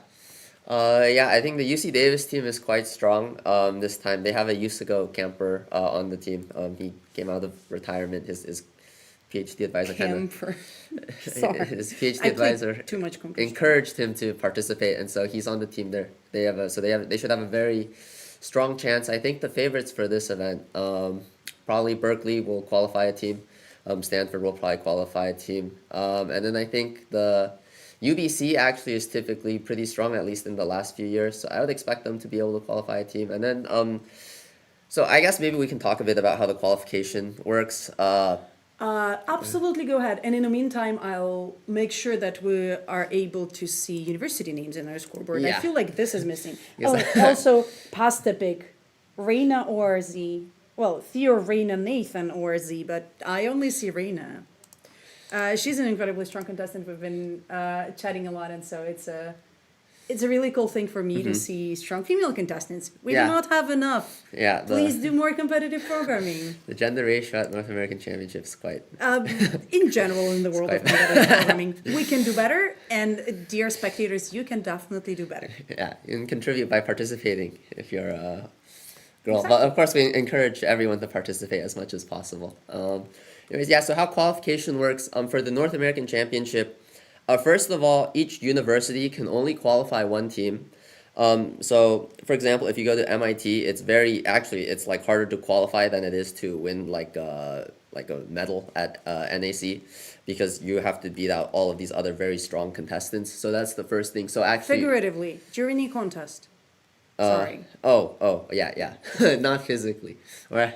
Yeah, I think the UC Davis team is quite strong this time. They have a USAGO camper on the team. He came out of retirement. His PhD advisor Camper. his PhD I played advisor too much computer. encouraged him to participate, and so he's on the team there. They should have a very strong chance. I think the favorites for this event, probably Berkeley will qualify a team. Stanford will probably qualify a team. And then I think the UBC actually is typically pretty strong, at least in the last few years. So I would expect them to be able to qualify a team. And then, so I guess maybe we can talk a bit about how the qualification works. Absolutely, go ahead. And in the meantime, I'll make sure that we are able to see university names in our scoreboard. I Yeah. feel like this is missing. Yes. Oh, also, past epic, Reina Orzi. Well, Theo, Reina, Nathan Orzi, but I only see Reina. She's an incredibly strong contestant. We've been chatting a lot, and so it's a really cool thing for me to see strong female contestants. We Yeah. do not have enough. Yeah, Please do more competitive programming. The gender ratio at North American Championships quite. In general, in the world of competitive programming, we can do better. And dear spectators, you can definitely do better. Yeah, you can contribute by participating if you're a girl. But of course, we encourage everyone to participate as much as possible. Anyways, yeah, so how qualification works for the North American Championship. First of all, each university can only qualify one team. So, for example, if you go to MIT, it's like harder to qualify than it is to win like a medal at NAC, because you have to beat out all of these other very strong contestants. So that's the first thing. So actually, Figuratively, during the contest. Sorry. Yeah, not physically. All right.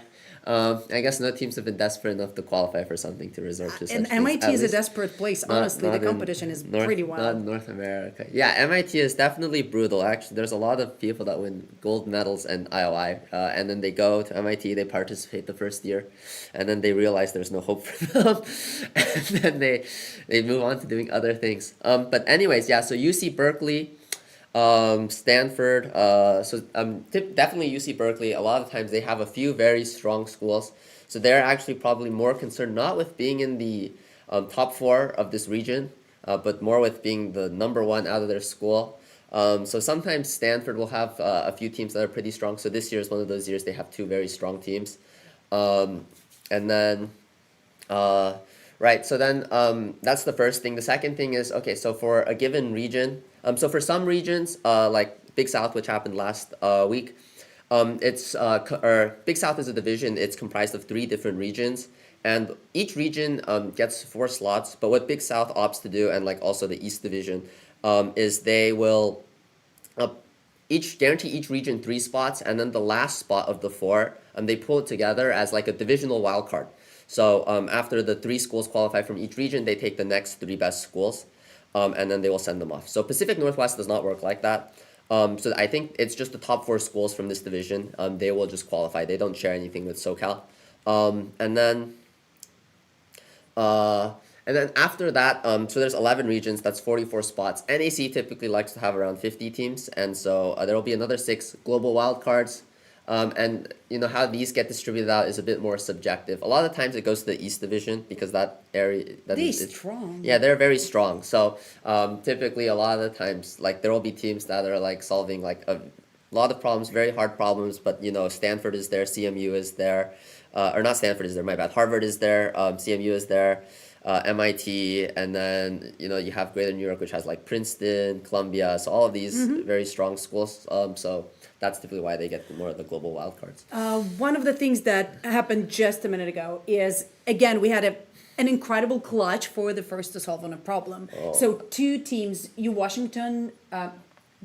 I guess no teams have been desperate enough to qualify for something to resort to such And things, MIT at is a least desperate place. Honestly, the competition is pretty wild. Not in North America. Yeah, MIT is definitely brutal. Actually, there's a lot of people that win gold medals and IOI, and then they go to MIT, they participate the first year, and then they realize there's no hope for them, and then they move on to doing other things. But anyways, yeah. So UC Berkeley. Stanford, definitely UC Berkeley. A lot of times they have a few very strong schools, so they're actually probably more concerned not with being in the top 4 of this region, but more with being the number 1 out of their school. So sometimes Stanford will have a few teams that are pretty strong. So this year is one of those years they have 2 very strong teams, and then. Right, so then that's the first thing. The second thing is, okay, so for a given region, so for some regions, like Big South, which happened last week, Big South is a division. It's comprised of 3 different regions, and each region gets 4 slots. But what Big South opts to do, and like also the East Division, is they will guarantee each region 3 spots, and then the last spot of the 4, they pull it together as like a divisional wildcard. So after the 3 schools qualify from each region, they take the next 3 best schools, and then they will send them off. So Pacific Northwest does not work like that. So I think it's just the top 4 schools from this division. They will just qualify. They don't share anything with SoCal. And then after that, so there's 11 regions. That's 44 spots. NAC typically likes to have around 50 teams, and so there will be another 6 global wildcards. And you know how these get distributed out is a bit more subjective. A lot of times it goes to the East Division because that area They're strong. Yeah, they're very strong. So typically a lot of the times, like there will be teams that are like solving like a lot of problems, very hard problems. But you know, Stanford is there, CMU is there, or not Stanford is there. My bad. Harvard is there, CMU is there. MIT, and then you know you have Greater New York, which has like Princeton, Columbia, so all of these very strong schools. So that's typically why they get more of the global wildcards. One of the things that happened just a minute ago is, again, we had an incredible clutch for the first to solve on a problem. Oh. So 2 teams, Washington,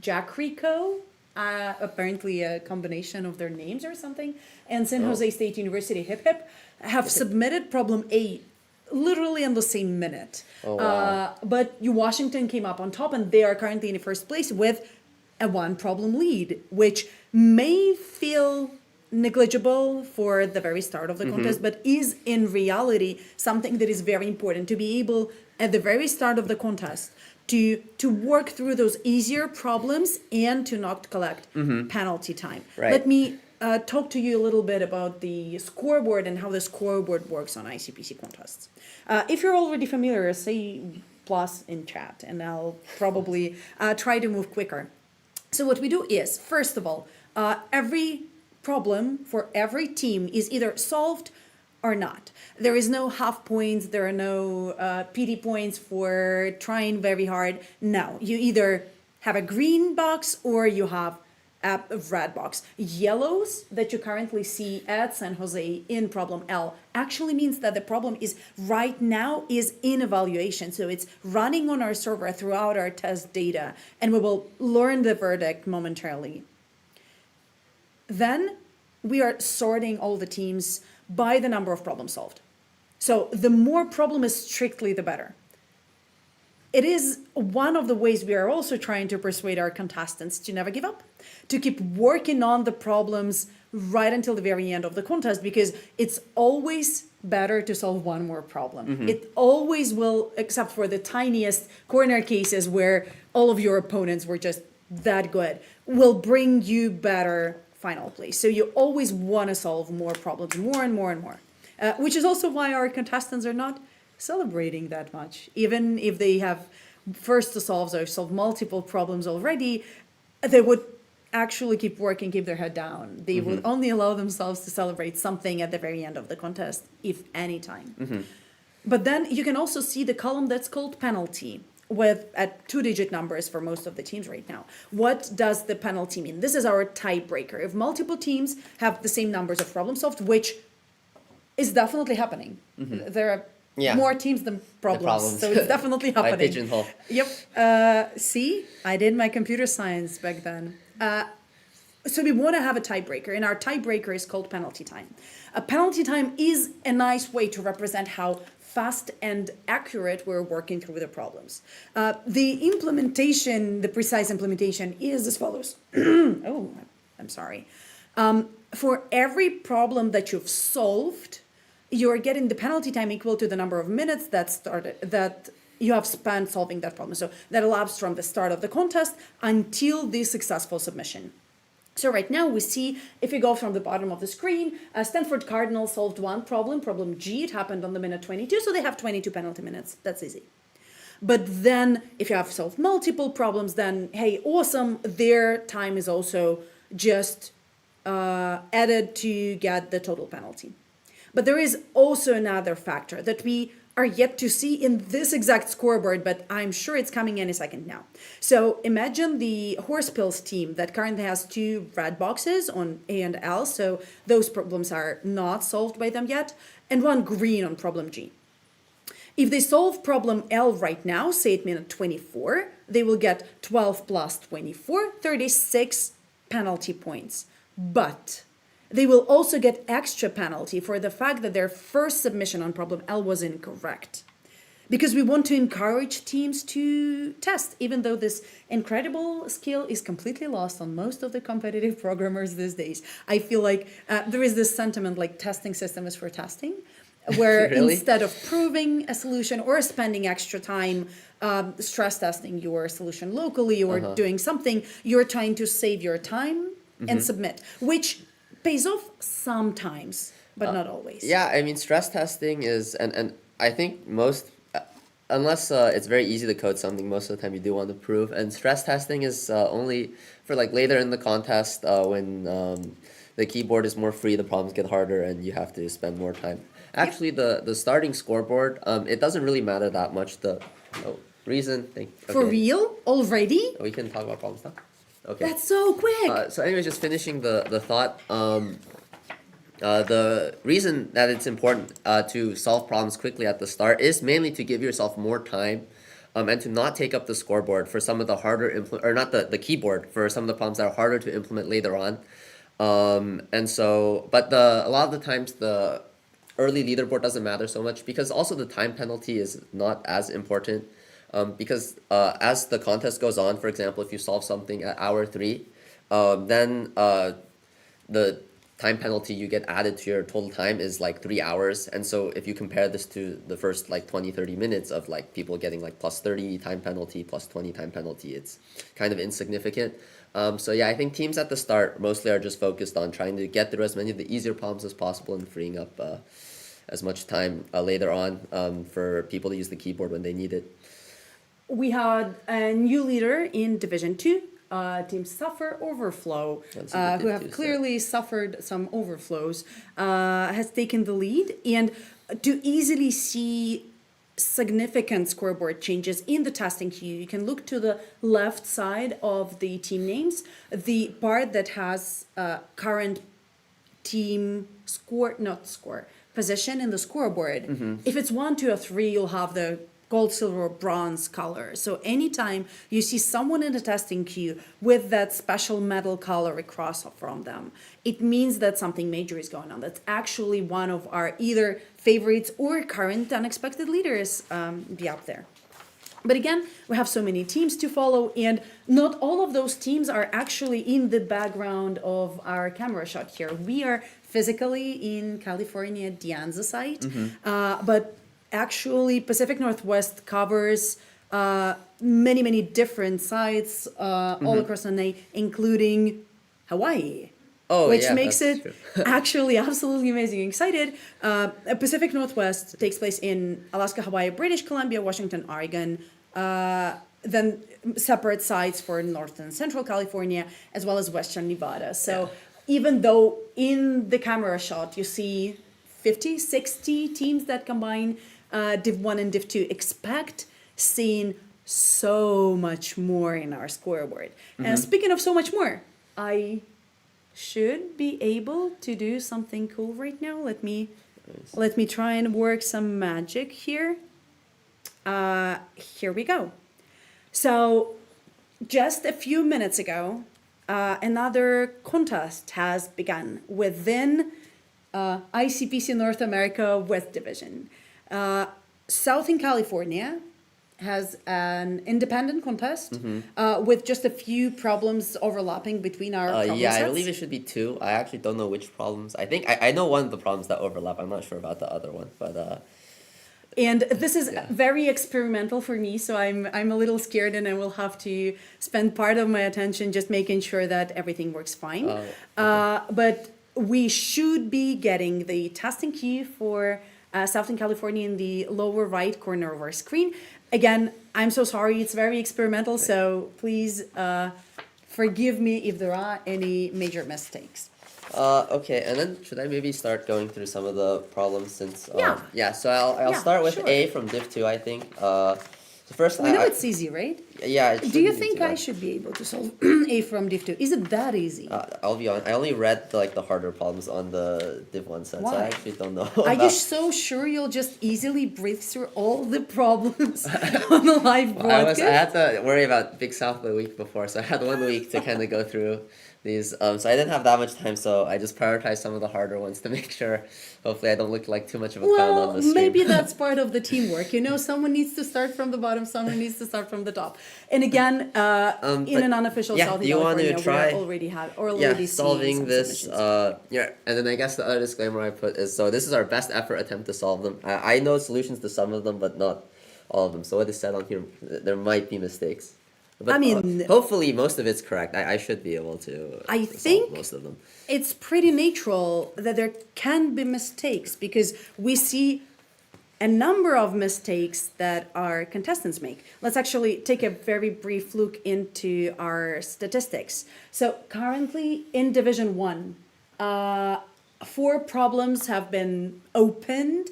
Jack Rico, apparently a combination of their names or something, and San Jose State University, Hip Hip, have submitted problem A literally in the same minute. Oh, wow. But Washington came up on top, and they are currently in the first place with a 1 problem lead, which may feel negligible for the very start of the contest, but is in reality something that is very important to be able at the very start of the contest to work through those easier problems and to not collect penalty time. Right. Let me talk to you a little bit about the scoreboard and how the scoreboard works on ICPC contests. If you're already familiar, say plus in chat, and I'll probably try to move quicker. So what we do is, first of all, every problem for every team is either solved or not. There is no half points, there are no PD points for trying very hard. No, you either have a green box or you have a red box. Yellows that you currently see at San Jose in problem L actually means that the problem is right now is in evaluation. So it's running on our server throughout our test data, and we will learn the verdict momentarily. Then we are sorting all the teams by the number of problems solved. So the more problem is strictly the better. It is one of the ways we are also trying to persuade our contestants to never give up, to keep working on the problems right until the very end of the contest, because it's always better to solve one more problem. It always will, except for the tiniest corner cases where all of your opponents were just that good, will bring you better final place. So you always want to solve more problems, more and more and more, which is also why our contestants are not celebrating that much. Even if they have first to solve or solve multiple problems already, they would actually keep working, keep their head down. They would only allow themselves to celebrate something at the very end of the contest, if any time. But then you can also see the column that's called penalty, with at 2-digit numbers for most of the teams right now. What does the penalty mean? This is our tiebreaker. If multiple teams have the same numbers of problems solved, which is definitely happening. There are more teams than problems, so it's definitely happening. Pigeonhole. Yep. See, I did my computer science back then. So we want to have a tiebreaker, and our tiebreaker is called penalty time. A penalty time is a nice way to represent how fast and accurate we're working through the problems. The implementation, the precise implementation is as follows. Oh, I'm sorry. For every problem that you've solved, you're getting the penalty time equal to the number of minutes that you have spent solving that problem. So that elapsed from the start of the contest until the successful submission. So right now we see, if you go from the bottom of the screen, Stanford Cardinals solved one problem, problem G. It happened on the minute 22, so they have 22 penalty minutes. That's easy. But then if you have solved multiple problems, then hey, awesome, their time is also just added to get the total penalty. But there is also another factor that we are yet to see in this exact scoreboard, but I'm sure it's coming any second now. So imagine the horse pills team that currently has 2 red boxes on A and L, so those problems are not solved by them yet, and 1 green on problem G. If they solve problem L right now, say at minute 24, they will get 12 plus 24, 36 penalty points. But they will also get extra penalty for the fact that their first submission on problem L was incorrect. Because we want to encourage teams to test, even though this incredible skill is completely lost on most of the competitive programmers these days. I feel like there is this sentiment like testing system is for testing, where Really? instead of proving a solution or spending extra time stress testing your solution locally or doing something, you're trying to save your time and submit, which pays off sometimes, but not always. Yeah, I mean, stress testing is, and I think most, unless it's very easy to code something, most of the time you do want to prove. And stress testing is only for like later in the contest when the keyboard is more free, the problems get harder, and you have to spend more time. Actually, the starting scoreboard, it doesn't really matter that much. The reason. For real? Already? We can talk about problems now. Okay. That's so quick. So anyways, just finishing the thought. The reason that it's important to solve problems quickly at the start is mainly to give yourself more time and to not take up the scoreboard for some of the harder or not the keyboard for some of the problems that are harder to implement later on. And so, but a lot of the times the early leaderboard doesn't matter so much because also the time penalty is not as important. Because as the contest goes on, for example, if you solve something at hour 3, then the time penalty you get added to your total time is like 3 hours. And so if you compare this to the first like 20-30 minutes of like people getting like plus 30 time penalty, plus 20 time penalty, it's kind of insignificant. So yeah, I think teams at the start mostly are just focused on trying to get through as many of the easier problems as possible and freeing up as much time later on for people to use the keyboard when they need it. We had a new leader in Division 2, teams suffer overflow, Let's see the who Div have 2 set. clearly suffered some overflows, has taken the lead. And to easily see significant scoreboard changes in the testing queue, you can look to the left side of the team names, the part that has current team position in the scoreboard. If it's 1, 2, or 3, you'll have the gold, silver, or bronze color. So anytime you see someone in the testing queue with that special metal color across from them, it means that something major is going on. That's actually one of our either favorites or current unexpected leaders be up there. But again, we have so many teams to follow, and not all of those teams are actually in the background of our camera shot here. We are physically in California at the Anza site, but actually Pacific Northwest covers many, many different sites all across the nation, including Hawaii. Which makes it actually absolutely amazing. Excited. Pacific Northwest takes place in Alaska, Hawaii, British Columbia, Washington, Oregon. Then separate sites for North and Central California, as well as Western Nevada. So even though in the camera shot you see 50, 60 teams that combine Div 1 and Div 2, expect seeing so much more in our scoreboard. And speaking of so much more, I should be able to do something cool right now. Let me try and work some magic here. Here we go. So just a few minutes ago, another contest has begun within ICPC North America West Division. Southern California has an independent contest with just a few problems overlapping between our problem yeah, sets. I believe it should be 2. I actually don't know which problems. I think I know one of the problems that overlap. I'm not sure about the other one, but and this is very experimental for me, so I'm a little scared, and I will have to spend part of my attention just making sure that everything works fine. But we should be getting the testing queue for Southern California in the lower right corner of our screen. Again, I'm so sorry, it's very experimental, so please forgive me if there are any major mistakes. Okay, and then should I maybe start going through some of the problems since so I'll start with A from Div 2, I think. So first we know it's easy, right? Yeah. Do you think I should be able to solve A from Div 2? Is it that easy? I'll be honest, I only read the harder problems on the Div 1 set, so I actually don't know. Are you so sure you'll just easily breathe through all the problems on the live broadcast? I had to worry about Big South the week before, so I had 1 week to kind of go through these. So I didn't have that much time, so I just prioritized some of the harder ones to make sure, hopefully I don't look like too much of a clown on the stream. Maybe that's part of the teamwork. You know, someone needs to start from the bottom, someone needs to start from the top. And again, in an unofficial Southern California, we already solving this. And then I guess the other disclaimer I put is, so this is our best effort attempt to solve them. I know solutions to some of them, but not all of them. So what is said on here, there might be mistakes. But hopefully most of it's correct. I should be able to think solve most of them. It's pretty natural that there can be mistakes, because we see a number of mistakes that our contestants make. Let's actually take a very brief look into our statistics. So currently in Division 1, 4 problems have been opened,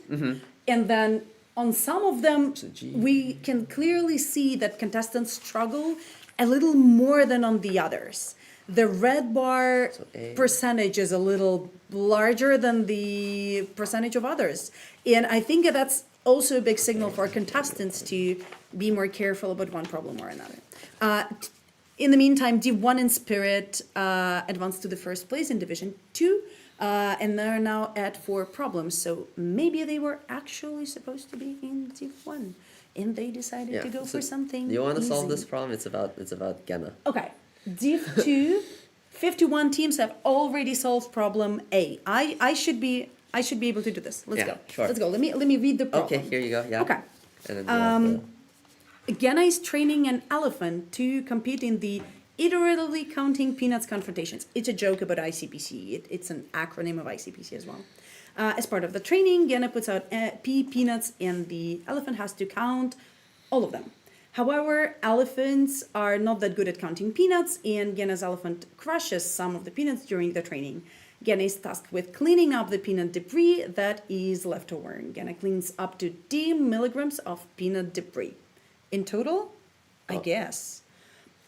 and then on some of them, we can clearly see that contestants struggle a little more than on the others. The red bar percentage is a little larger than the percentage of others. And I think that's also a big signal for contestants to be more careful about one problem or another. In the meantime, Div 1 in Spirit advanced to the first place in Division 2. And they're now at 4 problems, so maybe they were actually supposed to be in Div 1, and they decided to go for something You want to solve easy. this problem? It's about Genna. Okay, Div 2, 51 teams have already solved problem A. I should be able to do this. Let's go. Sure. Let's go. Let me read the problem. Okay, here you go. Yeah. Okay. And then Genna is training an elephant to compete in the iteratively counting peanuts confrontations. It's a joke about ICPC. It's an acronym of ICPC as well. As part of the training, Genna puts out peanuts, and the elephant has to count all of them. However, elephants are not that good at counting peanuts, and Gena's elephant crushes some of the peanuts during the training. Gena is tasked with cleaning up the peanut debris that is left over. Gena cleans up to 10 milligrams of peanut debris. In total, I guess.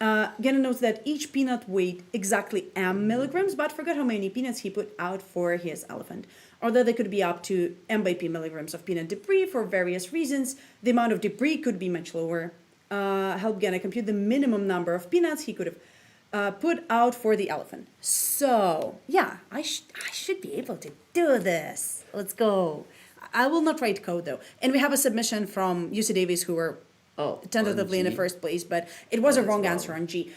Gena knows that each peanut weighed exactly m milligrams, but forgot how many peanuts he put out for his elephant. Or that there could be up to m by p milligrams of peanut debris for various reasons. The amount of debris could be much lower. Help Gena compute the minimum number of peanuts he could have put out for the elephant. So, yeah, I should be able to do this. Let's go. I will not write code, though. And we have a submission from UC Davis who were tentatively in the first place, but it was a wrong answer on G.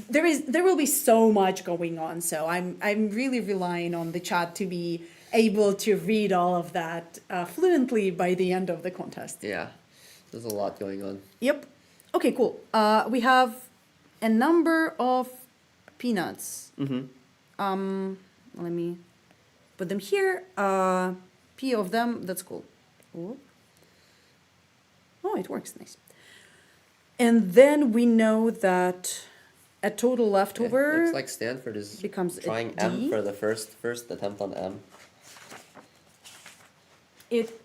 There will be so much going on, so I'm really relying on the chat to be able to read all of that fluently by the end of the contest. Yeah, there's a lot going on. Yep. Okay, cool. We have a number of peanuts. Let me put them here. P of them, that's cool. Ooh. Oh, it works, nice. And then we know that a total leftover looks like Stanford is becomes trying a D. M for the first attempt on M. It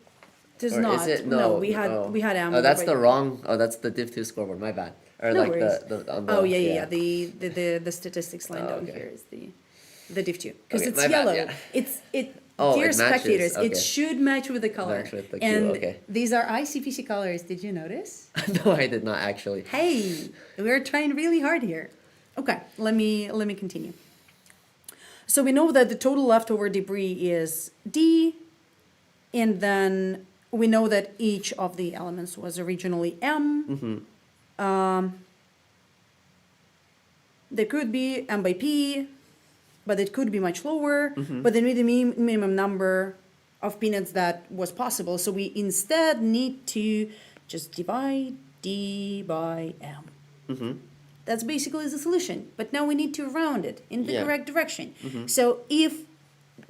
does Or not. is it? No, No, we had M. Oh, that's right the there. wrong. Oh, that's the div2 scoreboard. My bad. Or No like worries. on the Oh yeah. The statistics line down okay. here is the div2 because Okay, it's my bad, yellow. yeah. Dear it matches, spectators, okay. it should match with the color. Match with the Q, and okay. these are ICPC colors. Did you notice? No, I did not actually. Hey, we're trying really hard here. Okay, let me continue. So we know that the total leftover debris is D, and then we know that each of the elements was originally M. There could be M by P, but it could be much lower. But they need the minimum number of peanuts that was possible. So we instead need to just divide D by M. That's basically the solution. But now we need to round it in the correct direction. So if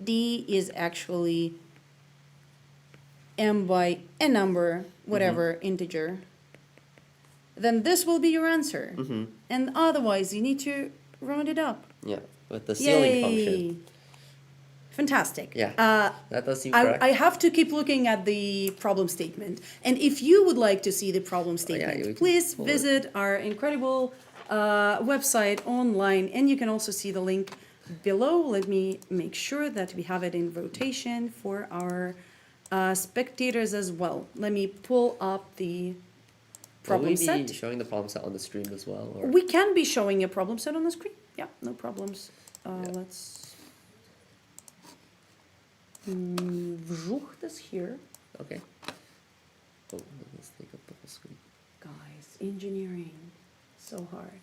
D is actually M by a number, whatever integer, then this will be your answer. And otherwise, you need to round it up. Yeah, with the ceiling Yay. function. Fantastic. Yeah, that does seem correct. I have to keep looking at the problem statement. And if you would like to see the problem statement, we can please pull it. visit our incredible website online. And you can also see the link below. Let me make sure that we have it in rotation for our spectators as well. Let me pull up the problem Will we be set. showing the problem set on the stream as well? Or? We can be showing a problem set on the screen. Yeah, no problems. Let's vžuch this here. Okay. Oh, let's take up the whole screen. Guys, engineering, so hard.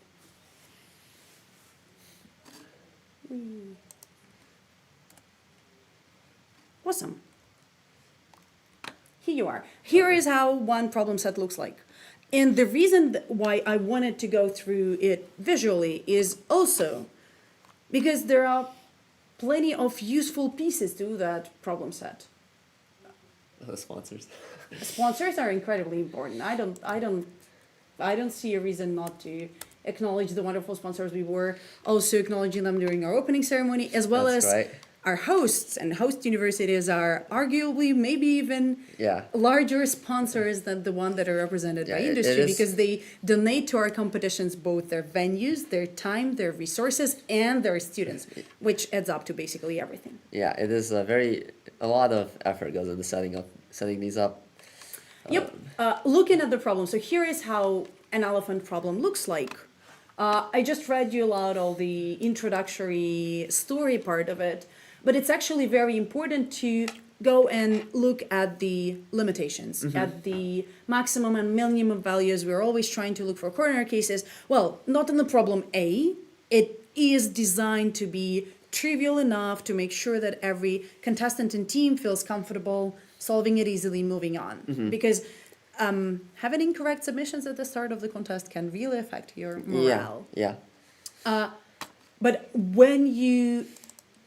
Awesome. Here you are. Here is how one problem set looks like. And the reason why I wanted to go through it visually is also because there are plenty of useful pieces to that problem set. The sponsors. Sponsors are incredibly important. I don't see a reason not to acknowledge the wonderful sponsors. We were also acknowledging them during our opening ceremony, as well That's as right. our hosts. And host universities are arguably maybe even Yeah. larger sponsors than the one that are represented by Yeah, it industry, is- because they donate to our competitions both their venues, their time, their resources, and their students, which adds up to basically everything. Yeah, it is a lot of effort goes into setting these up. Yep. Looking at the problem. So here is how an elephant problem looks like. I just read you aloud all the introductory story part of it, but it's actually very important to go and look at the limitations, at the maximum and minimum values. We're always trying to look for corner cases. Well, not in the problem A. It is designed to be trivial enough to make sure that every contestant and team feels comfortable solving it easily, moving on. Because having incorrect submissions at the start of the contest can really affect your morale. Yeah. But when you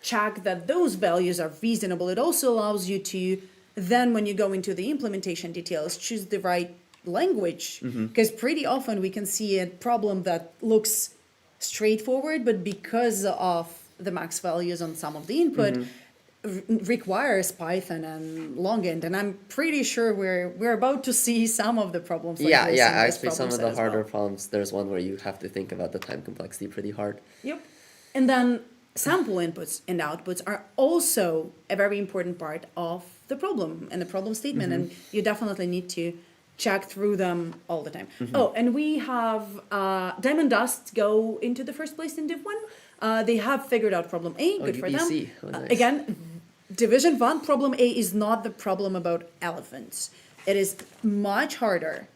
check that those values are reasonable, it also allows you to then, when you go into the implementation details, choose the right language, Mhm. because pretty often we can see a problem that looks straightforward, but because of the max values on some of the input, requires Python and Longend, and I'm pretty sure we're about to see some of the problems like Yeah, this yeah. in this Actually, some problem of set the as well. harder problems. There's one where you have to think about the time complexity pretty hard. Yep. And then sample inputs and outputs are also a very important part of the problem and the problem statement, and you definitely need to check through them all the time. Oh, and we have Diamond Dust go into the first place in Div 1. They have figured out problem A, good for them. UBC. Oh, nice. Again, Division 1, problem A is not the problem about elephants. It is much harder.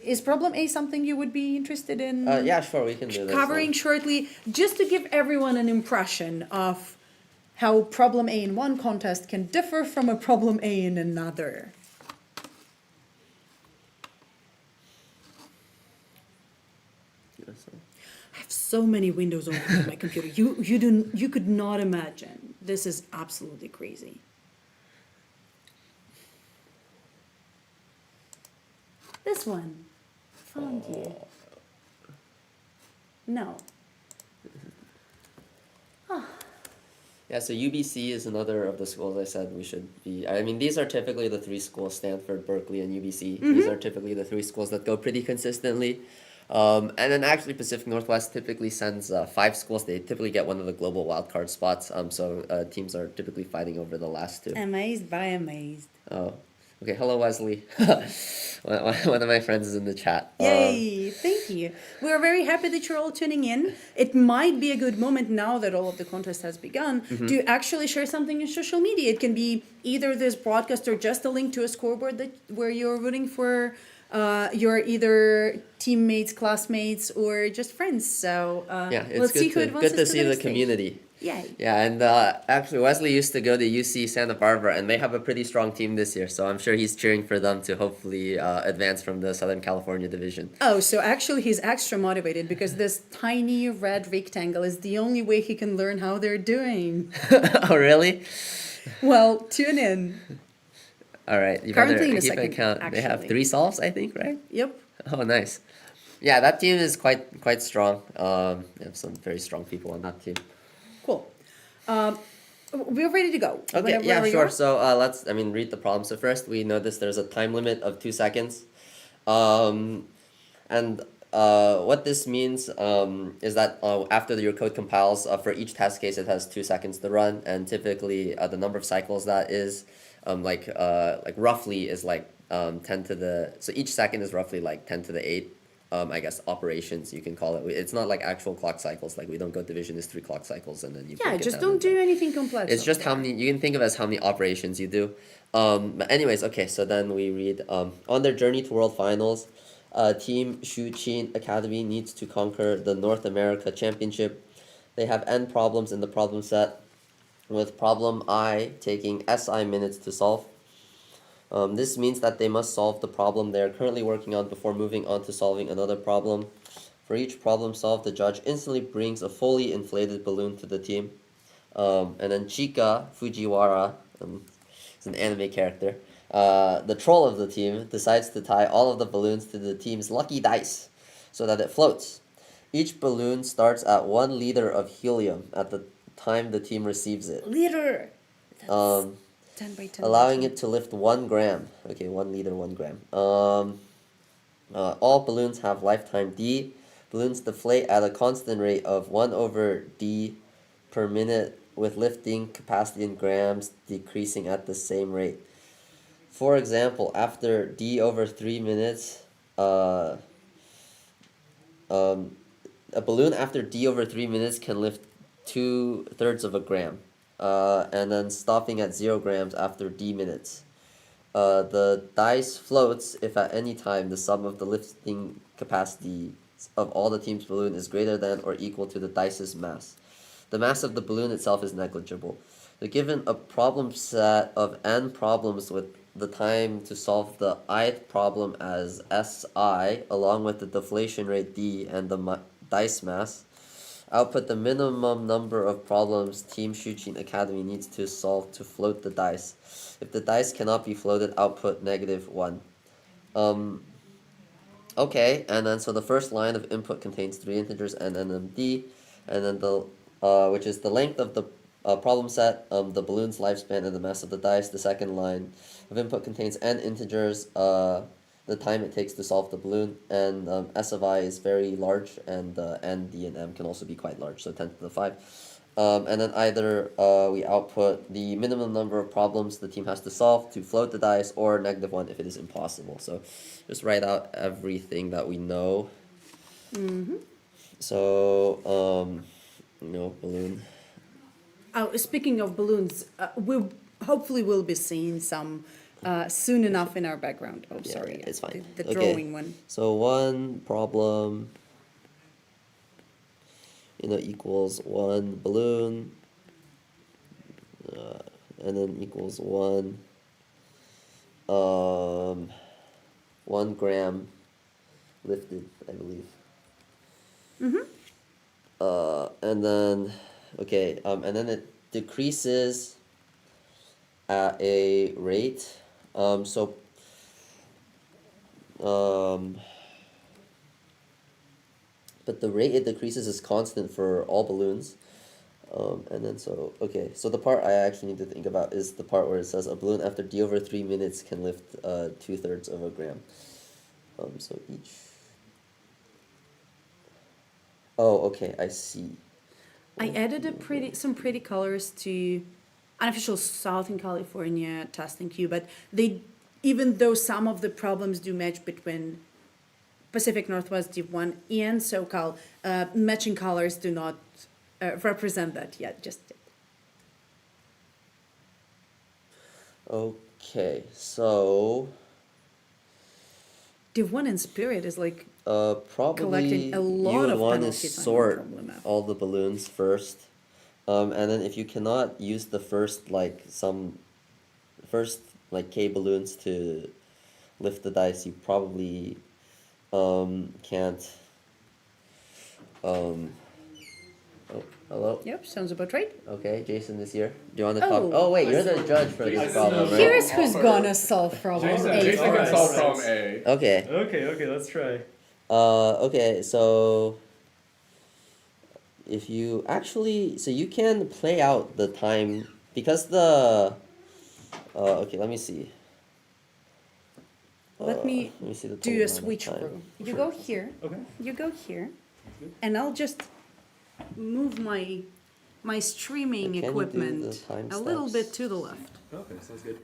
Is problem A something you would be interested in Yeah, sure, we can do this. covering shortly, just to give everyone an impression of how problem A in one contest can differ from a problem A in another? I have so many windows open on my computer. You could not imagine. This is absolutely crazy. This one. Found you. No. Yeah, so UBC is another of the schools I said we should be. I mean, these are typically the three schools, Stanford, Berkeley, and UBC. These are typically the three schools that go pretty consistently. And then actually Pacific Northwest typically sends 5 schools. They typically get one of the global wildcard spots. So teams are typically fighting over the last 2. Amazed by amazed. Oh, okay. Hello, Wesley. One of my friends is in the chat. Yay, thank you. We're very happy that you're all tuning in. It might be a good moment now that all of the contest has begun to actually share something in social media. It can be either this broadcast or just a link to a scoreboard where you're rooting for your either teammates, classmates, or just friends. So Yeah, it's let's see who good advances to see the the next community. stage. Yay. Yeah, and actually Wesley used to go to UC Santa Barbara, and they have a pretty strong team this year, so I'm sure he's cheering for them to hopefully advance from the Southern California division. Oh, so actually he's extra motivated because this tiny red rectangle is the only way he can learn how they're doing. Oh, really? Well, tune in. All right, you Currently better in a keep second, account. They have actually. 3 solves, I think, right? Yep. Oh, nice. Yeah, that team is quite strong. They have some very strong people on that team. Cool. We're ready to go. Okay, Whenever yeah, you sure. are. So let's, read the problem. So first, we notice there's a time limit of 2 seconds. And what this means is that after your code compiles, for each test case, it has 2 seconds to run. And typically, the number of cycles that is, roughly is 10 to the, so each second is roughly 10 to the 8. I guess operations you can call it. It's not like actual clock cycles. Like we don't go division is 3 clock cycles and then you Yeah, break it just down don't do anything complex. It's just how many you can think of as how many operations you do. But anyways, okay. So then we read on their journey to World Finals, Team Shuqin Academy needs to conquer the North America Championship. They have n problems in the problem set, with problem I taking SI minutes to solve. This means that they must solve the problem they are currently working on before moving on to solving another problem. For each problem solved, the judge instantly brings a fully inflated balloon to the team. And then Chika Fujiwara, it's an anime character, the troll of the team, decides to tie all of the balloons to the team's lucky dice so that it floats. Each balloon starts at 1 liter of helium at the time the team receives it. Liter. That's 10 by 10. Allowing it to lift 1 gram. Okay, 1 liter, 1 gram. All balloons have lifetime D. Balloons deflate at a constant rate of 1/d per minute, with lifting capacity in grams decreasing at the same rate. For example, after D over 3 minutes, a balloon after D over 3 minutes can lift 2/3 of a gram. And then stopping at 0 grams after D minutes. The dice floats if at any time the sum of the lifting capacity of all the team's balloon is greater than or equal to the dice's mass. The mass of the balloon itself is negligible. So given a problem set of n problems with the time to solve the ith problem as SI, along with the deflation rate D and the dice mass, output the minimum number of problems Team Shuqin Academy needs to solve to float the dice. If the dice cannot be floated, output -1. Okay, and then so the first line of input contains 3 integers and NMD, and then the which is the length of the problem set, the balloon's lifespan, and the mass of the dice. The second line of input contains n integers, the time it takes to solve the balloon, and S of I is very large, and N, D, and M can also be quite large, so 10 to the 5. And then either we output the minimum number of problems the team has to solve to float the dice, or -1 if it is impossible. So just write out everything that we know. So, balloon. Oh, speaking of balloons, we hopefully will be seeing some soon enough in our background. Oh, Yeah, sorry. it's fine. The Okay. drawing one. So one problem, equals one balloon, and then equals 1 gram lifted, I believe. And then, okay, and then it decreases at a rate. But the rate it decreases is constant for all balloons. And then okay, so the part I actually need to think about is the part where it says a balloon after d over 3 minutes can lift 2/3 of a gram. So each. Oh, okay, I see. I added some pretty colors to unofficial Southern California testing queue, but even though some of the problems do match between Pacific Northwest Div 1 and SoCal, matching colors do not represent that yet, just yet. Okay, so Div 1 in Spirit is like probably collecting a lot you would of want to penalties on your sort problem map. all the balloons first, and then if you cannot use the first K balloons to lift the dice, you probably can't. Oh, hello. Yep, sounds about right. Okay, Jason is here. Do you want to talk? Oh wait, you're the judge for this problem, right? Here's who's gonna solve problem A for can us. solve problem A. Okay. Okay, let's try. Okay, so if you so you can play out the time because okay, let me see. Let me see the do total a amount of switch time. through. You go here. Okay. You go here, and I'll just move my streaming Can you do the equipment time a little steps? bit to the left. Okay, sounds good.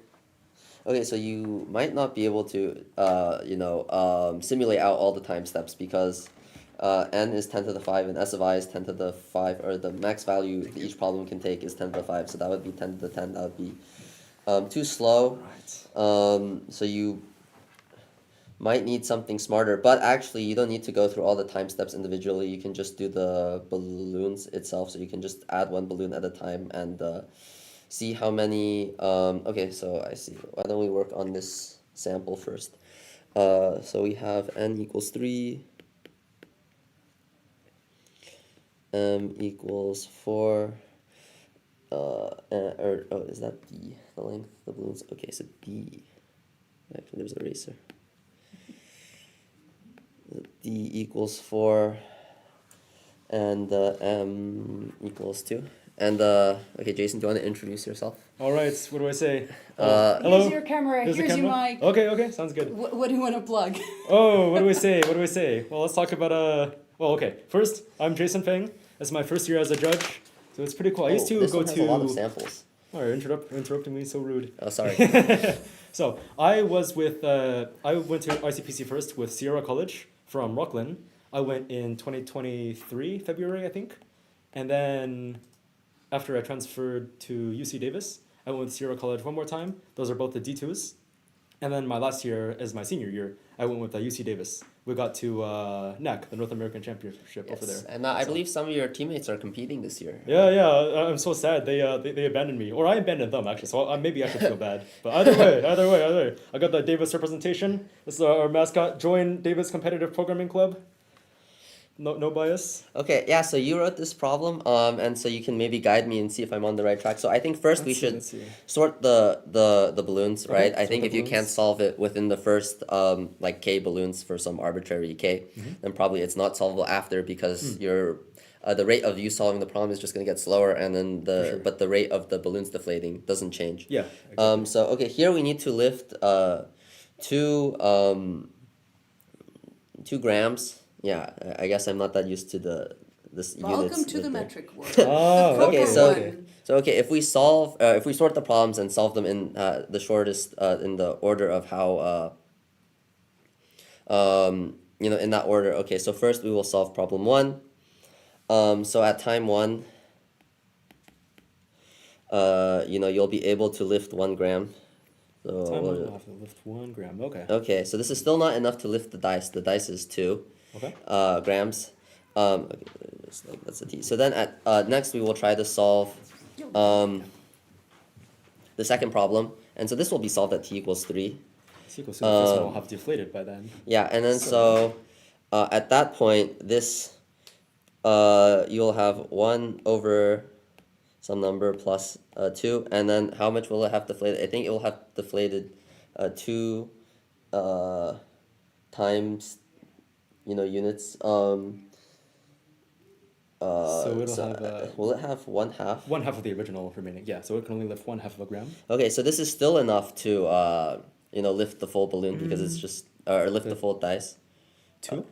Okay, so you might not be able to, simulate out all the time steps because n is 10 to the 5 and s of I is 10 to the 5, or the max value that each problem can take is 10 to the 5, so that would be 10 to the 10. That would be too slow. So you might need something smarter, but actually you don't need to go through all the time steps individually. You can just do the balloons itself, so you can just add one balloon at a time and see how many. Okay, so I see. Why don't we work on this sample first? So we have n equals 3, m equals 4, is that d, the length of the balloons? Okay, so d, actually there's a eraser. D equals 4, and m equals 2. And okay, Jason, do you want to introduce yourself? All right, what do I say? Hello. Here's your camera, Here's the here's your camera? mic. Okay, sounds good. What do you want to plug? Oh, what do we say? Well, let's talk about well, okay. First, I'm Jason Feng. It's my first year as a judge, so it's pretty cool. I used to this go one has to a lot of samples. Oh, you're interrupting me, so rude. Oh, sorry. So I was with I went to ICPC first with Sierra College from Rockland. I went in 2023 February, I think, and then after I transferred to UC Davis, I went with Sierra College one more time. Those are both the D2s. And then my last year, as my senior year, I went with UC Davis. We got to NAC, the North American Championship over there. And I believe some of your teammates are competing this year. Yeah. I'm so sad. They abandoned me, or I abandoned them actually. So maybe I should feel bad. But either way. I got the Davis representation. This is our mascot. Join Davis Competitive Programming Club. no bias. Okay, yeah, so you wrote this problem, and so you can maybe guide me and see if I'm on the right track. So I think first we should Let's see. sort the balloons, Okay, right? I sort think the if you can't balloons. solve it within the first like k balloons for some arbitrary k, then probably it's not solvable after because you're the rate of you solving the problem is just going to get slower, and then but the rate of the balloons deflating doesn't change. Yeah. Exactly. So okay, here we need to lift 2 grams. Yeah, I guess I'm not that used to this Welcome units to the with metric world. Oh, The okay, proper so one. okay, if we solve if we sort the problems and solve them in the shortest in the order of how in that order. Okay, so first we will solve problem 1. So at time 1, you'll be able to lift 1 gram. So We'll have to lift 1 gram. Okay. okay, so this is still not enough to lift the dice. The dice is 2 Okay. grams. Okay, just like that's a t. So then at next we will try to solve the second problem, and so this will be solved at t equals 3. T equals 3. This one will have deflated by then. Yeah, and then so at that point this you'll have 1 over some number plus 2, and then how much will it have deflated? I think it will have deflated 2 times units. So it'll have will it have 1/2? 1/2 of the original remaining. Yeah, so it can only lift 1/2 of a gram. Okay, so this is still enough to lift the full balloon because it's just or lift the full dice. 2.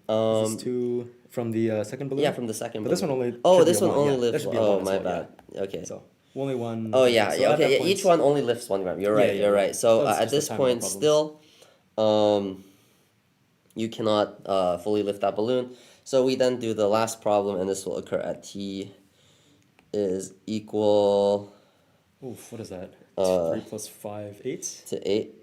This is 2 from the second balloon. Yeah, from the second. But this one only. Oh, should this be a one 1. only Yeah, that lifts. should be a Oh, 1 as my well, bad. Okay. So only 1. Oh yeah, so yeah. at Okay, that yeah. point- Each one only lifts 1 gram. You're Yeah, right. yeah, You're yeah. right. So That's at just the this timing point, problems. still, you cannot fully lift that balloon. So we then do the last problem, and this will occur at t is equal. Oof, what is that? 3 plus 5, 8? To 8.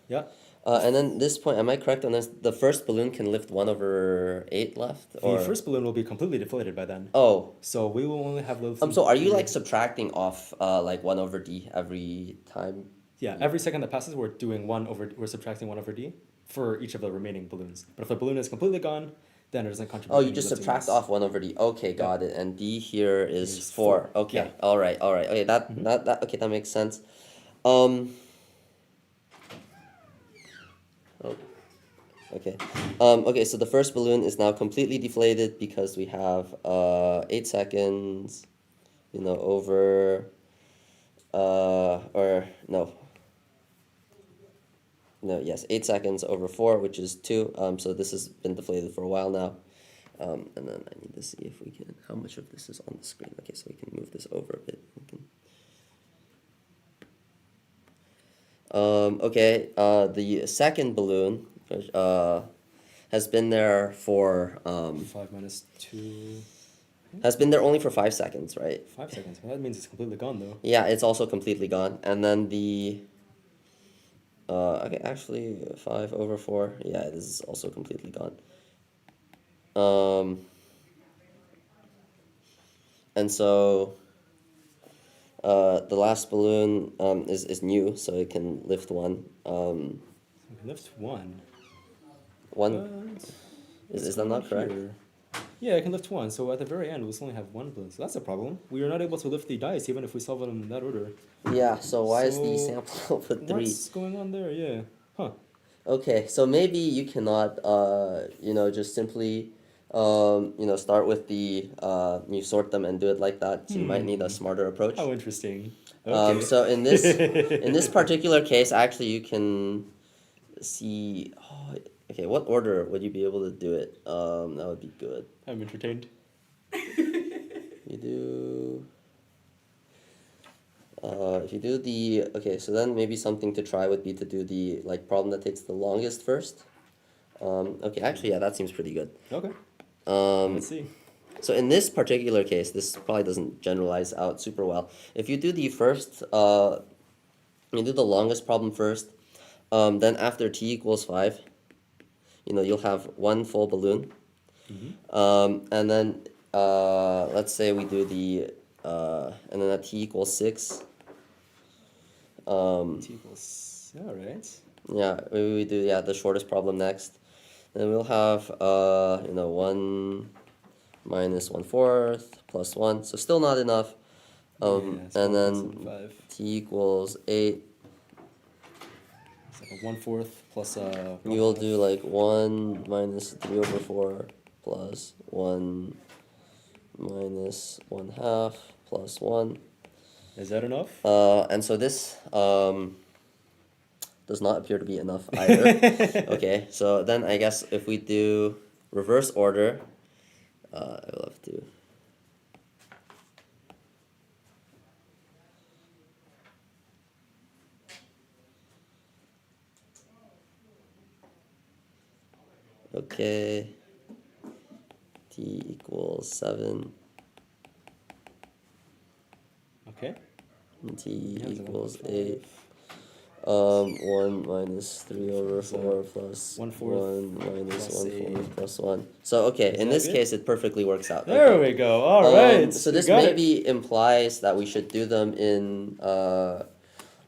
Yeah. And then this point, am I correct on this? The first balloon can lift 1 over 8 left? The first balloon will be completely deflated by then. Oh. So we will only have lifted. So are you like subtracting off like 1 over d every time? Yeah, every second that passes, we're subtracting 1 over d for each of the remaining balloons. But if the balloon is completely gone, then it doesn't contribute. Oh, you just subtract off 1 over d. Okay, got it. And d here is 4. Okay. Yeah. All right. Okay, that makes sense. Okay. Okay, so the first balloon is now completely deflated because we have 8 seconds, over or no. No, yes, 8 seconds over 4, which is 2. So this has been deflated for a while now. And then I need to see if we can, how much of this is on the screen. Okay, so we can move this over a bit. Okay, the second balloon has been there for 5 minus 2. has been there only for 5 seconds, right? 5 seconds. Well, that means it's completely gone though. Yeah, it's also completely gone. And then the okay, actually 5 over 4. Yeah, this is also completely gone. And so the last balloon is new, so it can lift 1. We can lift 1. 1. Is that not correct? Here. Yeah, I can lift 1. So at the very end, we'll only have 1 balloon. So that's a problem. We are not able to lift the dice even if we solve them in that order. Yeah. So why is the sample output 3? What's going on there? Yeah. Huh. Okay, so maybe you cannot, just simply, start with the, you sort them and do it like that. So you might need a smarter approach. How interesting. Okay. So in this particular case, actually, you can see. Oh, okay, what order would you be able to do it? That would be good. I'm entertained. You do. If you do the so then maybe something to try would be to do the problem that takes the longest first. Okay, actually, yeah, that seems pretty good. Okay. Let's see. So in this particular case, this probably doesn't generalize out super well. If you do the first, you do the longest problem first, then after t equals 5, you'll have 1 full balloon. And then let's say we do the and then at t equals 6. T equals, all right. Yeah, maybe we do the shortest problem next. Then we'll have, 1 minus 1/4 plus 1. So still not enough. And then t equals 8. It's like a 1/4 plus We will do like 1 minus 3/4 plus 1 minus 1/2 plus 1. Is that enough? And so this does not appear to be enough either. Okay, so then I guess if we do reverse order, I will have to. Okay, t equals 7. Okay. And t equals 8. 1 minus 3/4 plus 1 minus 1/4 plus 1. So, okay, in this case, it perfectly works out. There Okay. we go. All right. So this maybe implies that we should do them in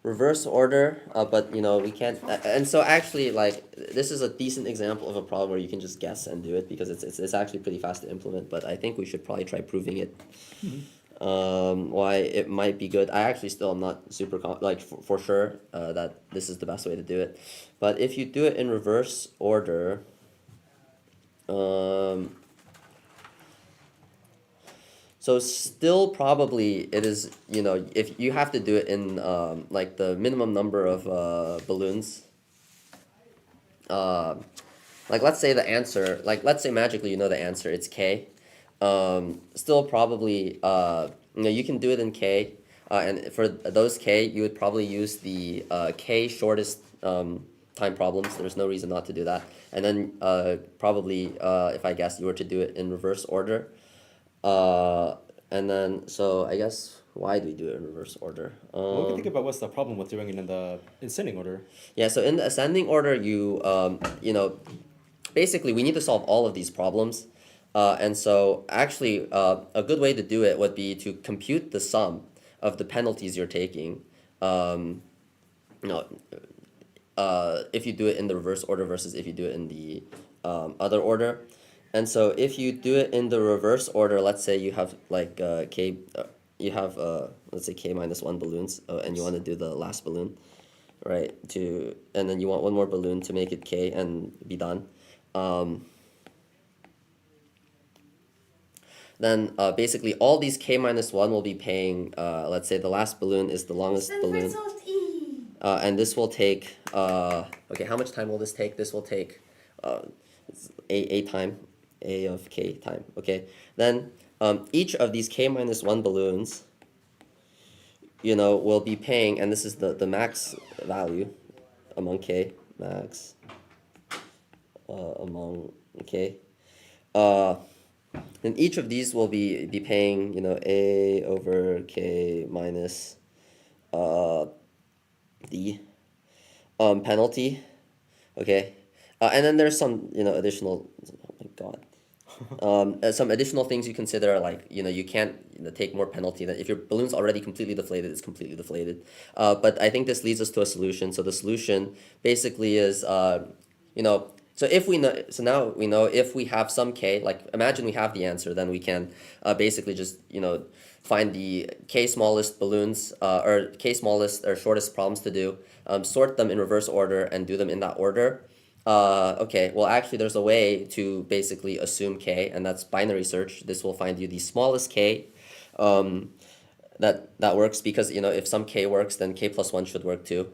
reverse order, but we can't. And so actually, like, this is a decent example of a problem where you can just guess and do it because it's actually pretty fast to implement. But I think we should probably try proving it. Why it might be good. I actually still am not super for sure that this is the best way to do it. But if you do it in reverse order, so still probably it is, if you have to do it in like the minimum number of balloons. Like let's say the answer, let's say magically the answer, it's K. Still probably, you can do it in K, and for those K, you would probably use the K shortest time problems. There's no reason not to do that. And then probably, if I guess you were to do it in reverse order, and then, so I guess, why do we do it in reverse order? What do you think about what's the problem with doing it in the ascending order? Yeah, so in the ascending order, basically we need to solve all of these problems. And so actually, a good way to do it would be to compute the sum of the penalties you're taking. If you do it in the reverse order versus if you do it in the other order. And so if you do it in the reverse order, let's say you have like K, you have let's say K minus 1 balloons, and you want to do the last balloon, right? And then you want one more balloon to make it K and be done. Then basically all these K minus 1 will be paying, let's say the last balloon is the longest balloon. And this will take, okay, how much time will this take? This will take A time, A of K time, okay? Then each of these K minus 1 balloons, will be paying, and this is the max value among K, max among K. And each of these will be paying, A over K minus D penalty, okay? And then there's some, additional, oh my God. Some additional things you consider, like, you can't take more penalty than if your balloon's already completely deflated, it's completely deflated. But I think this leads us to a solution. So the solution basically is, so if we know, so now we know if we have some K, like imagine we have the answer, then we can basically just, find the K smallest balloons, or K smallest or shortest problems to do, sort them in reverse order and do them in that order. Okay, well actually there's a way to basically assume K, and that's binary search. This will find you the smallest K. That works because, if some K works, then K plus 1 should work too.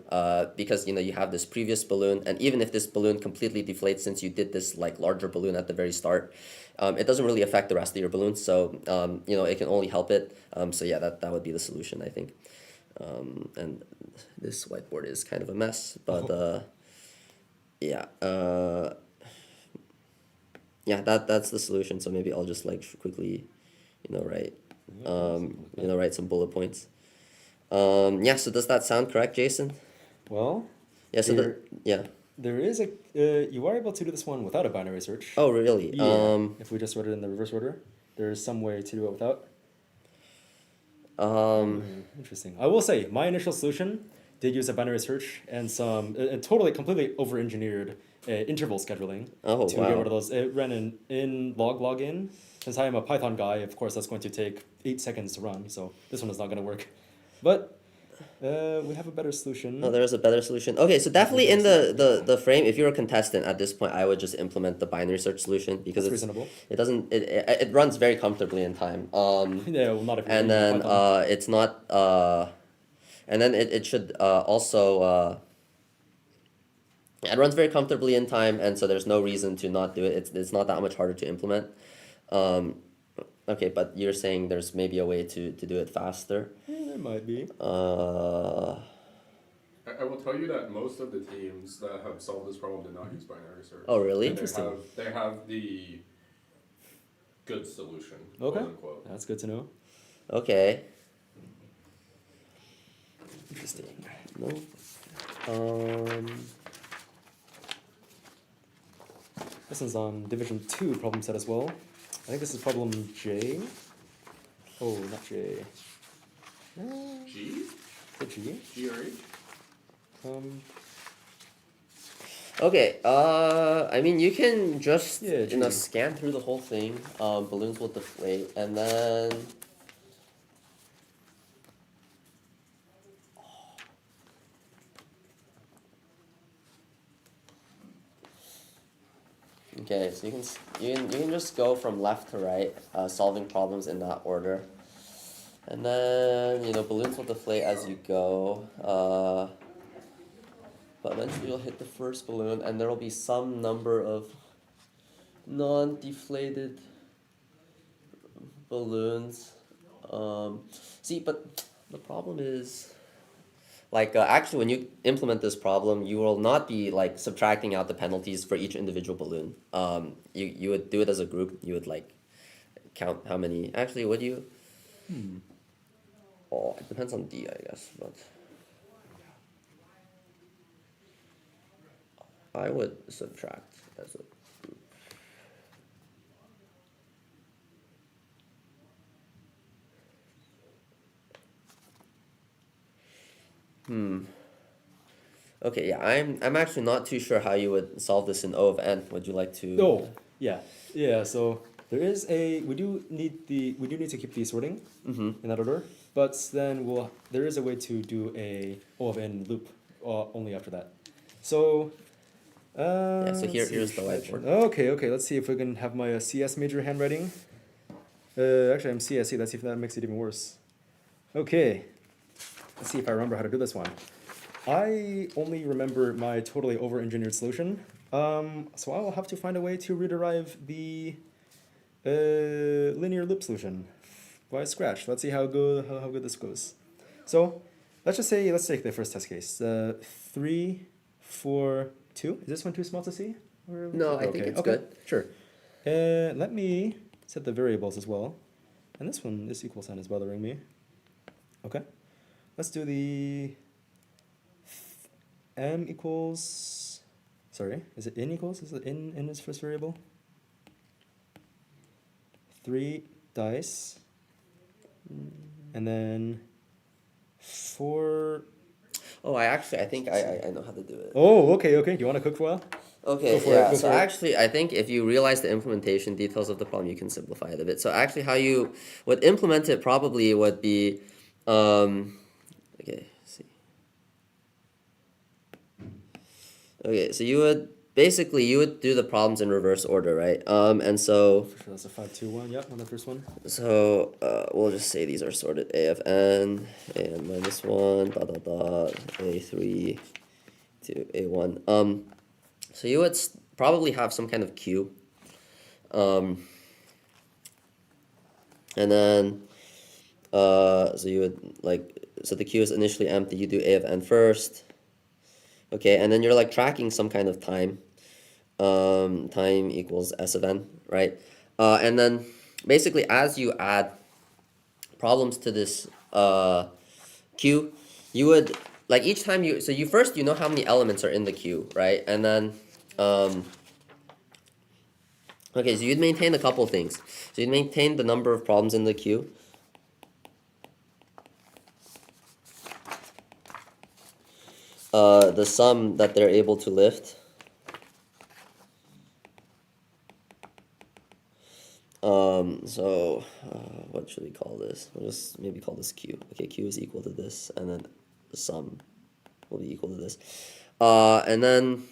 Because, you have this previous balloon, and even if this balloon completely deflates since you did this like larger balloon at the very start, it doesn't really affect the rest of your balloons. So, it can only help it. So yeah, that would be the solution, I think. And this whiteboard is kind of a mess, but yeah. Yeah, that's the solution. So maybe I'll just like quickly, write. Write some bullet points. Yeah, so does that sound correct, Jason? Well, yeah, so yeah. There is you are able to do this one without a binary search. Oh, really? Yeah. If we just wrote it in the reverse order, there is some way to do it without. Interesting. I will say, my initial solution did use a binary search and some totally completely over-engineered interval scheduling Oh, to wow. get rid of those. It ran in login. Since I am a Python guy, of course that's going to take 8 seconds to run. So this one is not going to work. But we have a better solution. Oh, there's a better solution. Okay, so definitely in the frame, if you're a contestant at this point, I would just implement the binary search solution because That's it's reasonable. It doesn't it runs very comfortably in time. Yeah, well, not if you're and reading then Python. it's not and then it should also it runs very comfortably in time, and so there's no reason to not do it. It's not that much harder to implement. Okay, but you're saying there's maybe a way to do it faster. Yeah, there might be. I will tell you that most of the teams that have solved this problem did not use binary search. Oh, really? And Interesting. They have the good solution. Okay, quote unquote. that's good to know. Okay. Interesting. No. This one's on Division 2 problem set as well. I think this is problem J. Oh, not J. G? The G? G or H? Okay, I mean, you can just, Yeah, you know, G. scan through the whole thing. Balloons will deflate, and then... Okay, so you can just go from left to right, solving problems in that order. And then, you know, balloons will deflate as you go. But eventually you'll hit the first balloon, and there will be some number of non-deflated balloons. See, but the problem is, like, actually, when you implement this problem, you will not be like subtracting out the penalties for each individual balloon. You would do it as a group. You would like count how many. Actually, would you? Oh, it depends on D, I guess, but. I would subtract as a group. Okay, yeah, I'm actually not too sure how you would solve this in O of n. Would you like to? Oh, yeah. So there is we do need to keep the sorting in that order, but then there is a way to do a O of n loop only after that. So. Yeah, so here's the whiteboard. Okay, let's see if we can have my CS major handwriting. Actually, I'm CSE, let's see if that makes it even worse. Okay, let's see if I remember how to do this one. I only remember my totally over-engineered solution, so I will have to find a way to rederive the linear loop solution by scratch. Let's see how good this goes. So, let's take the first test case. 3, 4, 2. Is this one too small to see? No, I think it's good. Sure. Let me set the variables as well. And this equal sign is bothering me. Okay. Let's do the m equals, sorry, is it n equals? Is it in its first variable? 3 dice. And then 4. Oh, I think I know how to do it. Oh, okay. You want to cook for a while? Okay, yeah, so actually, I think if you realize the implementation details of the problem, you can simplify it a bit. So actually, how you would implement it probably would be, okay, let's see. Okay, so you would do the problems in reverse order, right? And so. For sure, that's a 5, 2, 1. Yep, on the first one. So we'll just say these are sorted A of n, and minus 1, A3 to A1. So you would probably have some kind of queue. And then, so you would so the queue is initially empty, you do A of n first. Okay, and then you're like tracking some kind of time. Time equals S of n, right? And then basically as you add problems to this queue, you would, like each time you first know how many elements are in the queue, right? And then, okay, so you'd maintain a couple things. So you'd maintain the number of problems in the queue. the sum that they're able to lift. What should we call this? We'll just maybe call this Q. Okay, Q is equal to this, and then the sum will be equal to this. And then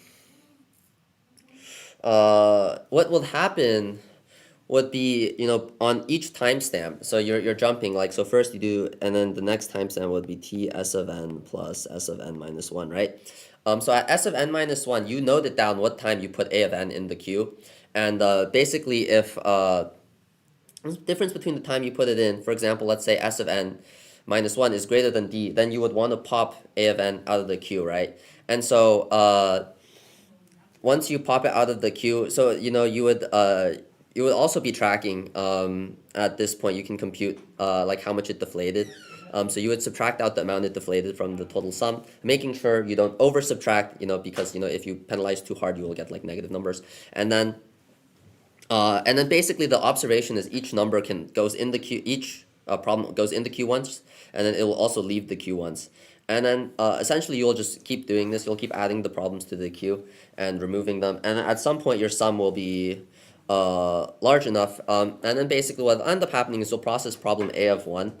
what will happen would be, on each timestamp. So you're jumping, like, so first you do, and then the next timestamp would be t s of n plus s of n minus 1, right? So at s of n minus 1, you noted down what time you put a of n in the queue. And basically, if there's a difference between the time you put it in, for example, let's say s of n minus 1 is greater than d, then you would want to pop a of n out of the queue, right? And so once you pop it out of the queue, so you would also be tracking at this point. You can compute like how much it deflated. So you would subtract out the amount it deflated from the total sum, making sure you don't over subtract, because if you penalize too hard, you will get like negative numbers. And then basically the observation is each number goes in the queue, each problem goes in the queue once, and then it will also leave the queue once. And then essentially you'll just keep doing this. You'll keep adding the problems to the queue and removing them. And at some point your sum will be large enough. And then basically what will end up happening is you'll process problem A of 1.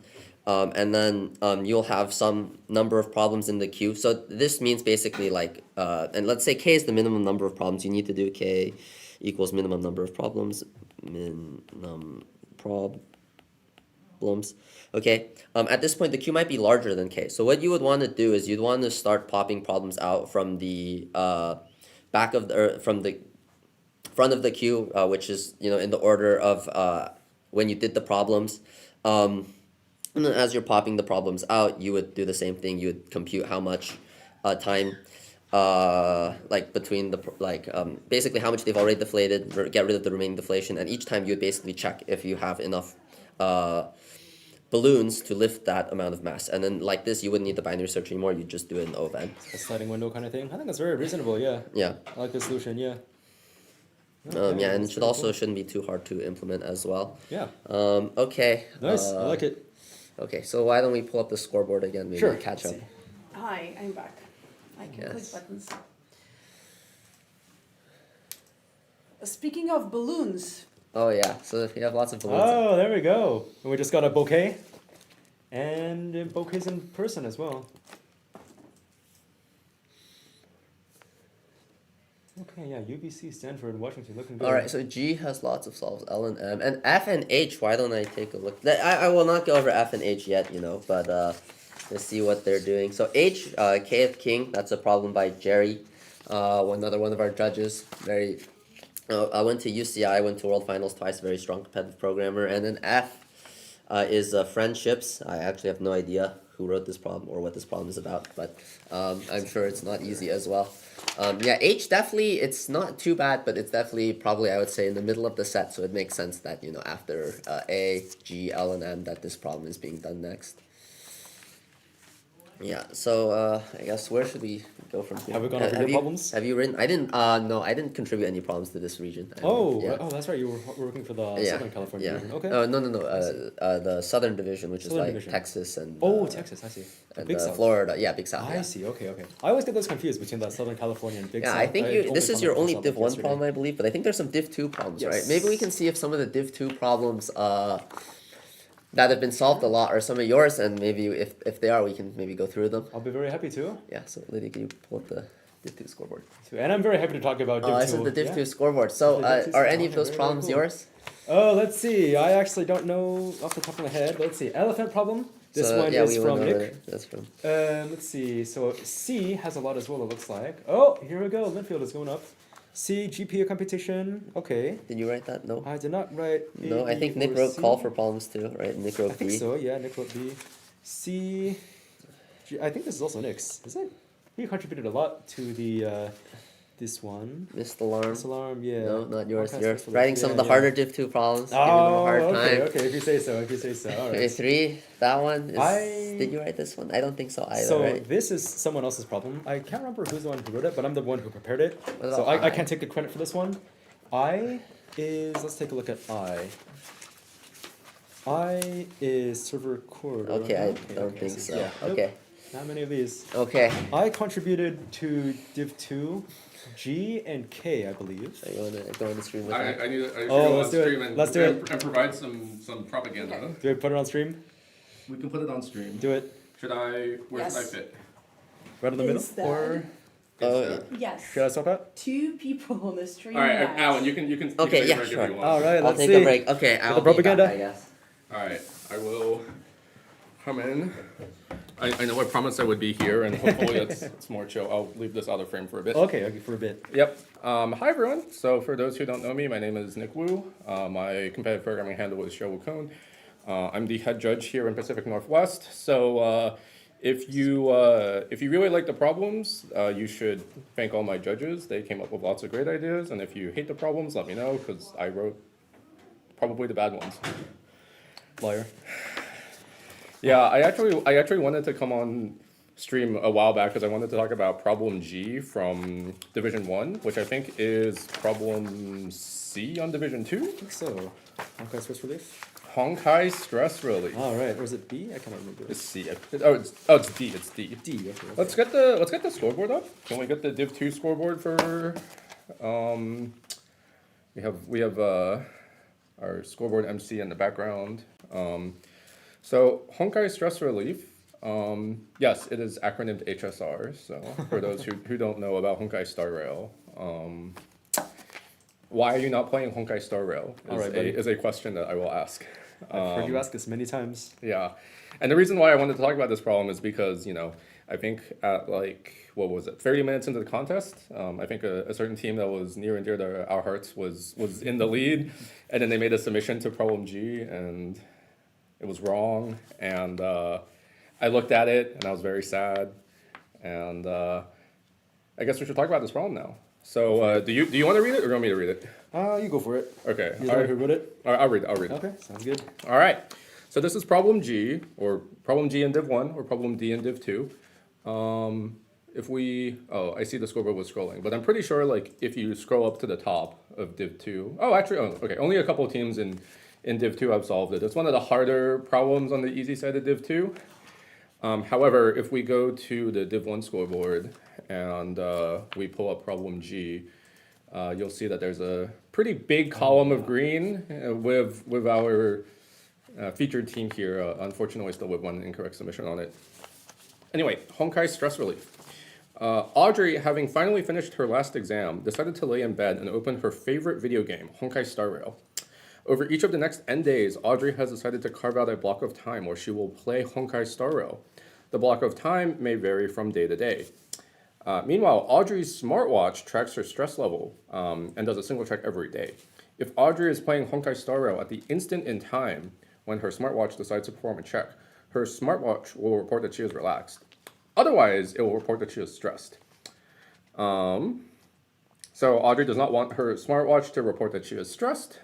And then you'll have some number of problems in the queue. So this means basically like, and let's say K is the minimum number of problems you need to do. K equals minimum number of problems, problems. Okay, at this point the queue might be larger than K. So what you would want to do is you'd want to start popping problems out from the back of from the front of the queue, which is in the order of when you did the problems. And then as you're popping the problems out, you would do the same thing. You would compute how much time like between the basically how much they've already deflated, get rid of the remaining deflation, and each time you would basically check if you have enough balloons to lift that amount of mass. And then like this, you wouldn't need the binary search anymore. You just do it in O of n. A sliding window kind of thing. I think that's very reasonable. Yeah. Yeah. I like the solution. Yeah. Yeah, and it shouldn't be too hard to implement as well. Yeah. Okay. Nice. I like it. Okay, so why don't we pull up the scoreboard again? Maybe sure. Catch up. Hi, I'm back. I can click buttons. Speaking of balloons. Oh yeah, so we have lots of balloons. Oh, there we go. And we just got a bouquet. And bouquets in person as well. Okay, yeah, UBC, Stanford, Washington, looking good. All right, so G has lots of solves, L and M. And F and H, why don't I take a look? I will not go over F and H yet, but let's see what they're doing. So H, K of King, that's a problem by Jerry, another one of our judges. I went to UCI, went to World Finals twice, very strong competitive programmer. And then F is friendships. I actually have no idea who wrote this problem or what this problem is about, but I'm sure it's not easy as well. Yeah, H definitely, it's not too bad, but it's definitely probably, I would say, in the middle of the set, so it makes sense that, after A, G, L, and M, that this problem is being done next. Yeah, so I guess where should we go from here? Have we gone over your problems? Have you written? I didn't. No, I didn't contribute any problems to this region. That's right. You were working for the Southern California region. Okay. No. The Southern Division, which is like division. Texas and. Texas. I see. And Big South. Florida, Big South. I see. Okay. I always get those confused between the Southern California and Big South. Yeah, I think this is your only Div 1 problem, I believe, but I think there's some Div 2 problems, right? Maybe we can see if some of the Div 2 problems that have been solved a lot are some of yours, and maybe if they are, we can maybe go through them. I'll be very happy to. Yeah, so Lydia, can you pull up the Div 2 scoreboard? And I'm very happy to talk about Div 2. This is the Div 2 scoreboard. So are any of those problems yours? Oh, let's see. I actually don't know off the top of my head. Let's see. Elephant problem. This one is from Nick. That's from. Let's see. So C has a lot as well, it looks like. Oh, here we go. Linfield is going up. C, GPU computation. Okay. Did you write that? No. I did not write. No, I think Nick wrote call for problems too, right? Nick wrote B. I think so, yeah. Nick wrote B. C. I think this is also Nick's. Is it? He contributed a lot to the this one. Missed alarm. Missed alarm, yeah. No, not yours. You're writing some of the harder Div 2 problems. Giving them a hard time. Okay, if you say so, All right. Okay, 3, that one is. Did you write this one? I don't think so either. So right? This is someone else's problem. I can't remember who's the one who wrote it, but I'm the one who prepared it. So I can't take the credit for this one. Let's take a look at I. I is server core. Okay, I don't think so. Yeah. Okay. Not many of these. Okay. I contributed to Div 2, G, and K, I believe. So you want to go on the stream with I that? need to Oh, go let's on do it. stream and, Let's do it. and provide some propaganda. Do we put it on stream? We can put it on stream. Do it. Should I? Where should I Yes. fit? Right in the middle? Instead- Or Yes. should I stop that? 2 people on the stream. All right, match. Alan, you can. Okay, take a yeah, break if sure. you want. All right, I'll let's take see. a break. Okay, With I'll the be back, propaganda? I guess. All right, I will come in. I know I promised I would be here, and hopefully it's more chill. I'll leave this out of frame for a bit. Okay, for a bit. Yep. Hi, everyone. So for those who don't know me, my name is Nick Wu. My competitive programming handle is Xiao Cone. I'm the head judge here in Pacific Northwest. So if you really like the problems, you should thank all my judges. They came up with lots of great ideas. And if you hate the problems, let me know, because I wrote probably the bad ones. Liar. Yeah, I actually wanted to come on stream a while back because I wanted to talk about problem G from Division 1, which I think is problem C on Division 2. I think so. Honkai stress relief? Honkai stress relief. All right, or is it B? I can't remember. It's C. It's D. It's D. D, okay. Let's get the scoreboard up. Can we get the Div 2 scoreboard for we have our scoreboard MC in the background. So Honkai stress relief, yes, it is acronymed HSR. So for those who don't know about Honkai Star Rail, why are you not playing Honkai Star Rail? Is a question that I will ask. I've heard you ask this many times. Yeah, and the reason why I wanted to talk about this problem is because I think at 30 minutes into the contest, I think a certain team that was near and dear to our hearts was in the lead, and then they made a submission to problem G, and it was wrong, and I looked at it and I was very sad, and I guess we should talk about this problem now. So do you want to read it or do you want me to read it? You go for it. Okay. You're the one who wrote it? All right, I'll read it. Okay, sounds good. All right. So this is problem G, or problem G in Div 1, or problem D in Div 2. I see the scoreboard was scrolling, but I'm pretty sure if you scroll up to the top of Div 2, only a couple of teams in Div 2 have solved it. It's one of the harder problems on the easy side of Div 2. However, if we go to the Div 1 scoreboard and we pull up problem G, you'll see that there's a pretty big column of green with our featured team here, unfortunately still with one incorrect submission on it. Anyway, Honkai stress relief. Audrey, having finally finished her last exam, decided to lay in bed and open her favorite video game, Honkai Star Rail. Over each of the next N days, Audrey has decided to carve out a block of time where she will play Honkai Star Rail. The block of time may vary from day to day. Meanwhile, Audrey's smartwatch tracks her stress level and does a single check every day. If Audrey is playing Honkai Star Rail at the instant in time when her smartwatch decides to perform a check, her smartwatch will report that she is relaxed. Otherwise, it will report that she is stressed. So Audrey does not want her smartwatch to report that she is stressed,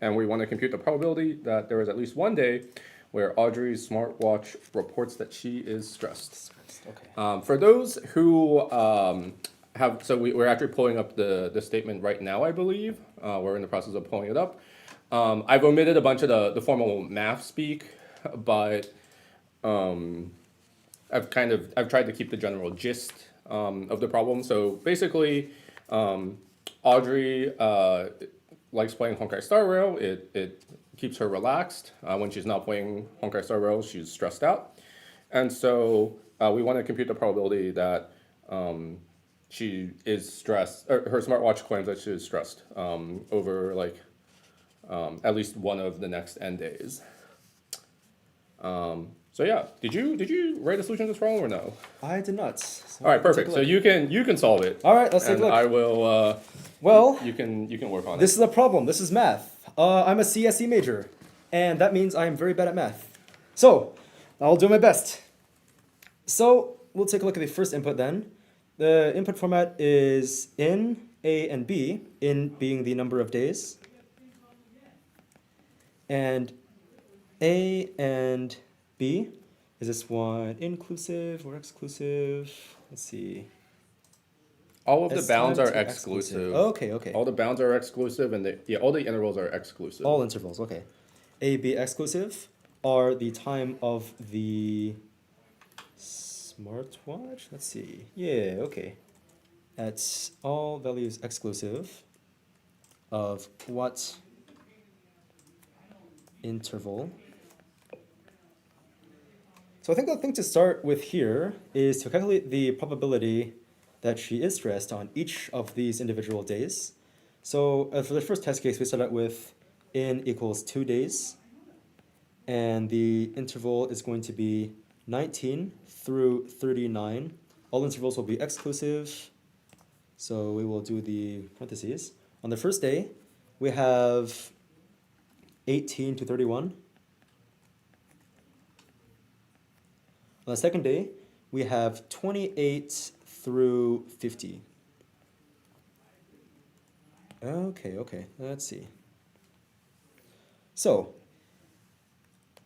and we want to compute the probability that there is at least one day where Audrey's smartwatch reports that she is stressed. Okay. For those who we're actually pulling up the statement right now, I believe. We're in the process of pulling it up. I've omitted a bunch of the formal math speak, but I've tried to keep the general gist of the problem. So basically, Audrey likes playing Honkai Star Rail. It keeps her relaxed. When she's not playing Honkai Star Rail, she's stressed out. And so we want to compute the probability that she is stressed, or her smartwatch claims that she is stressed over at least one of the next N days. So yeah, did you write a solution to this problem or no? I did not. So all right, perfect. So you can solve it. All right, let's take a look. I will. Well, you can work on it. This is a problem. This is math. I'm a CSE major, and that means I am very bad at math. So I'll do my best. So we'll take a look at the first input then. The input format is in, A, and B, in being the number of days, and A and B. Is this one inclusive or exclusive? Let's see. All of the bounds are exclusive. exclusive. Okay. All the bounds are exclusive, and all the intervals are exclusive. All intervals, okay. A, B exclusive are the time of the Smartwatch, let's see. Yeah, okay. At all values exclusive of what interval. So I think the thing to start with here is to calculate the probability that she is stressed on each of these individual days. So for the first test case, we start out with n equals 2 days. And the interval is going to be 19 through 39. All intervals will be exclusive. So we will do the parentheses. On the first day, we have 18 to 31. On the second day, we have 28 through 50. Okay, let's see. So,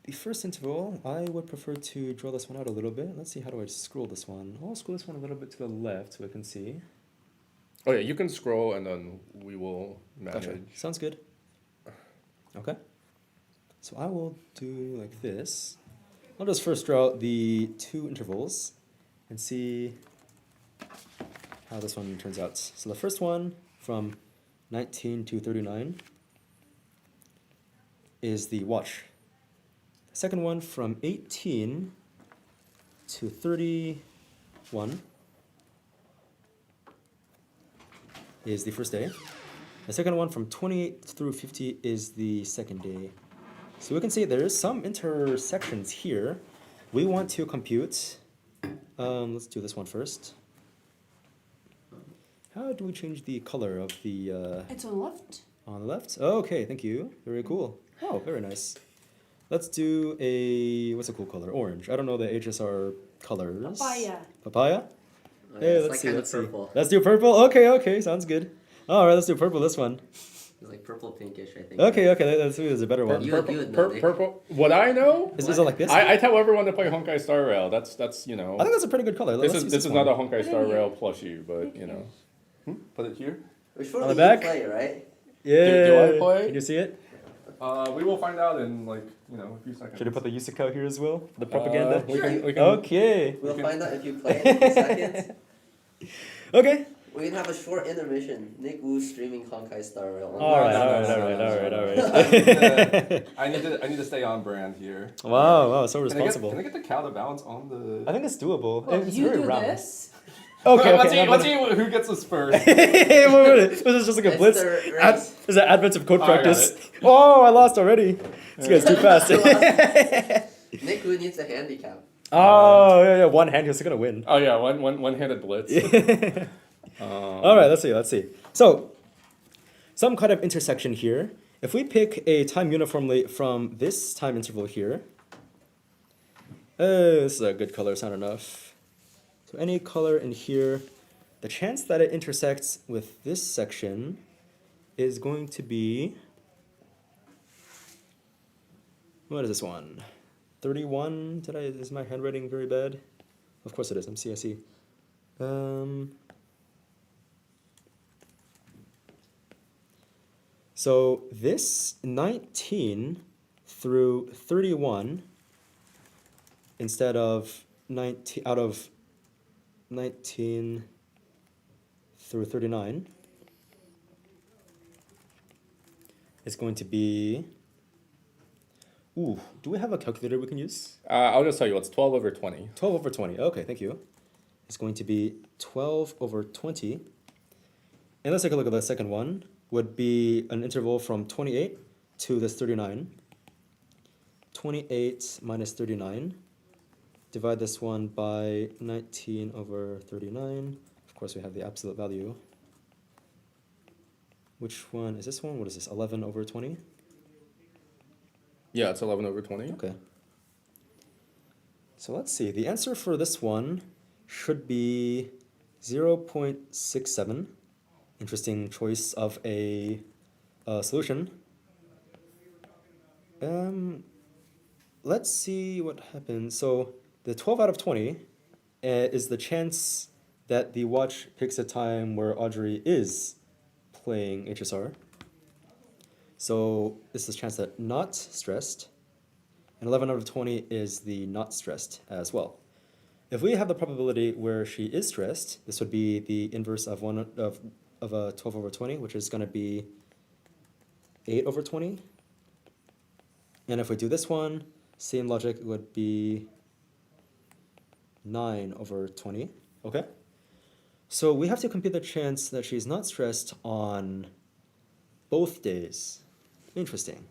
the first interval, I would prefer to draw this one out a little bit. Let's see, how do I scroll this one? I'll scroll this one a little bit to the left so I can see. Oh yeah, you can scroll and then we will manage. Gotcha. Sounds good. Okay. So I will do like this. I'll just first draw out the two intervals and see how this one turns out. So the first one from 19 to 39 is the watch. The second one from 18 to 31 is the first day. The second one from 28 through 50 is the second day. So we can see there is some intersections here. We want to compute. Let's do this one first. How do we change the color of the... It's on the left. On the left? Okay, thank you. Very cool. Oh, very nice. Let's do a... What's a cool color? Orange. I don't know the HSR colors. Papaya. Papaya? Oh, Hey, it's let's like see. purple. Let's do purple. Okay, sounds good. All right, let's do purple this one. It's like purple pinkish, I think. Okay, let's see. There's a better one. You would know, Nick. Purple. What I know? Is it like this? I tell everyone to play Honkai Star Rail. That's you know. I think that's a pretty good color. This Let's is use this is not one. a Honkai Star Rail plushie, but you know. Put it here. On the back? Play, right? Yeah. Do I play? Can you see it? We will find out in like a few seconds. Should I put the Yusuko here as well? The propaganda? we can, Okay. We'll find out if you play in a few seconds. Okay. We can have a short intermission. Nick Wu streaming Honkai Star Rail. All right. I need to stay on brand here. Wow, so responsible. Can I get the cow to balance on the? I think it's doable. Well, it's you very do round. this. Okay, let's see who gets this first. This is just like a It's blitz. the race. There's an advent of code Oh, I got practice. it. Oh, I lost already. This guy's too fast. Nick Wu needs a handicap. Oh, yeah, one hand, he's gonna win. Oh yeah, one-handed blitz. All right, let's see. So, some kind of intersection here. If we pick a time uniformly from this time interval here, this is a good color, it's not enough. So any color in here, the chance that it intersects with this section is going to be, what is this one? 31? Is my handwriting very bad? Of course it is, I'm CSE. So this 19 through 31, instead of 19, out of 19 through 39, is going to be, do we have a calculator we can use? I'll just tell you, it's 12 over 20. 12 over 20, okay, thank you. It's going to be 12 over 20. And let's take a look at the second one. Would be an interval from 28 to this 39. 28 minus 39. Divide this one by 19 over 39. Of course, we have the absolute value. Which one is this one? What is this? 11 over 20? Yeah, it's 11 over 20. Okay. So let's see. The answer for this one should be 0.67. Interesting choice of a solution. Let's see what happens. So the 12 out of 20 is the chance that the watch picks a time where Audrey is playing HSR. So this is a chance that not stressed. And 11 out of 20 is the not stressed as well. If we have the probability where she is stressed, this would be the inverse of a 12 over 20, which is going to be 8 over 20. And if we do this one, same logic would be 9 over 20. Okay? So we have to compute the chance that she's not stressed on both days. Interesting.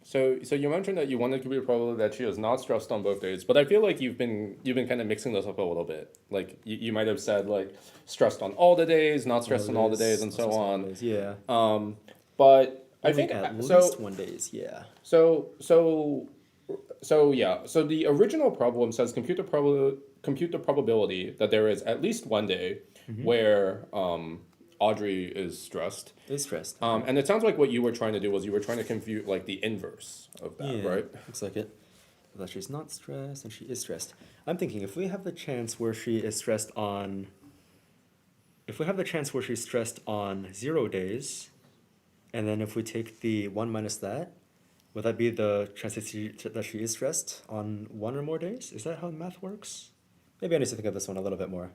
So you mentioned that you wanted to be probability that she is not stressed on both days, but I feel like you've been kind of mixing this up a little bit. Like you might have said like stressed on all the days, not stressed on all the days, and so on. Yeah. But I Only think at so. least 1 days. Yeah. So yeah. So the original problem says compute the probability that there is at least 1 day where Audrey is stressed. And it sounds like what you were trying to do was you were trying to compute like the inverse of that, Yeah, right? looks like it. That she's not stressed and she is stressed. I'm thinking if we have the chance where she is stressed on, if we have the chance where she's stressed on 0 days, and then if we take the 1 minus that, would that be the chance that she is stressed on 1 or more days? Is that how math works? Maybe I need to think of this one a little bit more.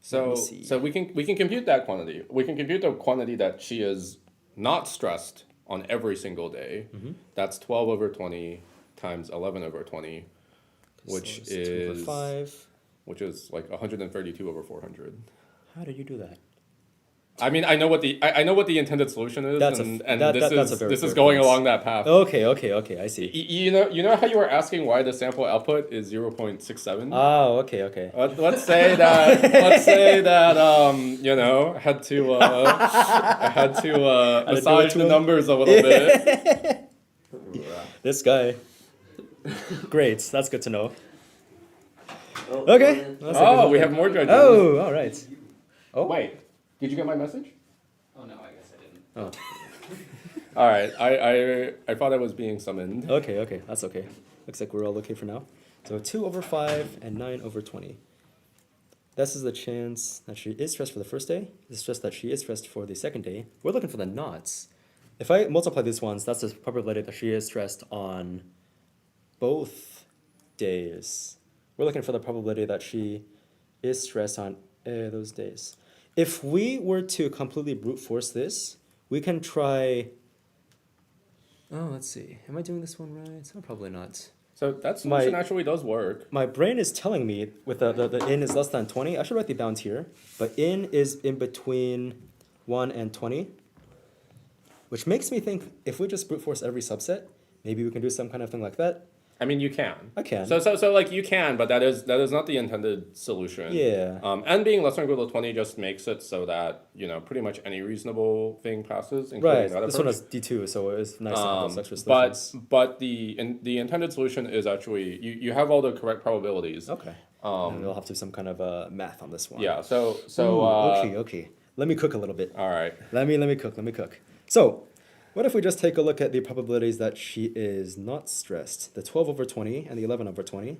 So we can compute that quantity. We can compute the quantity that she is not stressed on every single day. That's 12 over 20 times 11 over 20, which So it's 2 over is 5. which is like 132 over 400. How did you do that? I mean, I know what the intended solution is, That's this is going along that path. Okay, I see. You know how you were asking why the sample output is 0.67? Oh, okay. Let's say that you know, I had to massage the numbers a little bit. This guy. Great, that's good to know. Okay. Oh, we have more judges. Oh, all right. Oh, wait. Did you get my message? Oh no, I guess I didn't. Oh. All right. I thought I was being summoned. Okay, that's okay. Looks like we're all okay for now. So 2 over 5 and 9 over 20. This is the chance that she is stressed for the first day. This is just that she is stressed for the second day. We're looking for the knots. If I multiply these ones, that's the probability that she is stressed on both days. We're looking for the probability that she is stressed on those days. If we were to completely brute force this, we can try. Oh, let's see. Am I doing this one right? Oh, probably not. So that solution actually does work. My brain is telling me with the in is less than 20. I should write the bounds here. But in is in between 1 and 20. Which makes me think if we just brute force every subset, maybe we can do some kind of thing like that. I mean, you can. I can. So like you can, but that is not the intended solution. Yeah. And being less than or equal to 20 just makes it so that, you know, pretty much any reasonable thing passes, including Right. that This approach. one is D2, so it's nice to have those extra solutions. But the intended solution is actually you have all the correct probabilities. Okay. And we'll have to do some kind of math on this one. Yeah. So okay. Let me cook a little bit. All right. Let me cook. So, what if we just take a look at the probabilities that she is not stressed? The 12 over 20 and the 11 over 20.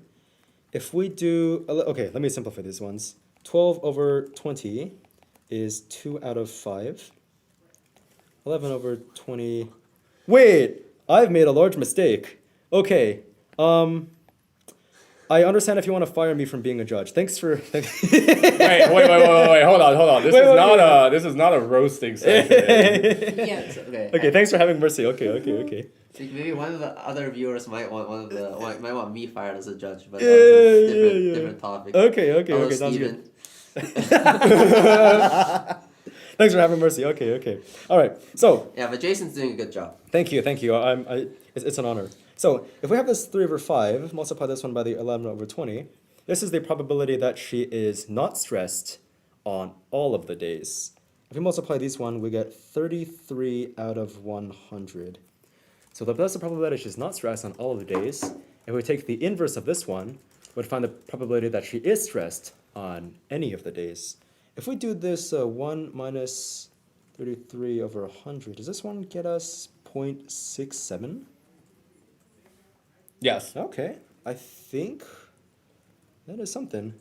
If we do, okay, let me simplify these ones. 12 over 20 is 2 out of 5. 11 over 20. Wait, I've made a large mistake. Okay, I understand if you want to fire me from being a judge. Thanks for. Wait, hold on. This is not a roasting session. Yes, okay. Okay, thanks for having mercy. Okay. So maybe one of the other viewers might want me fired as a judge, but different topic. Okay, Hello, sounds Steven. good. Thanks for having mercy. Okay. All right. So. Yeah, but Jason's doing a good job. Thank you. It's an honor. So if we have this 3 over 5, multiply this one by the 11 over 20, this is the probability that she is not stressed on all of the days. If we multiply these one, we get 33 out of 100. So that's the probability she's not stressed on all of the days. If we take the inverse of this one, we'd find the probability that she is stressed on any of the days. If we do this 1 minus 33 over 100, does this one get us 0.67? Yes. Okay. I think that is something.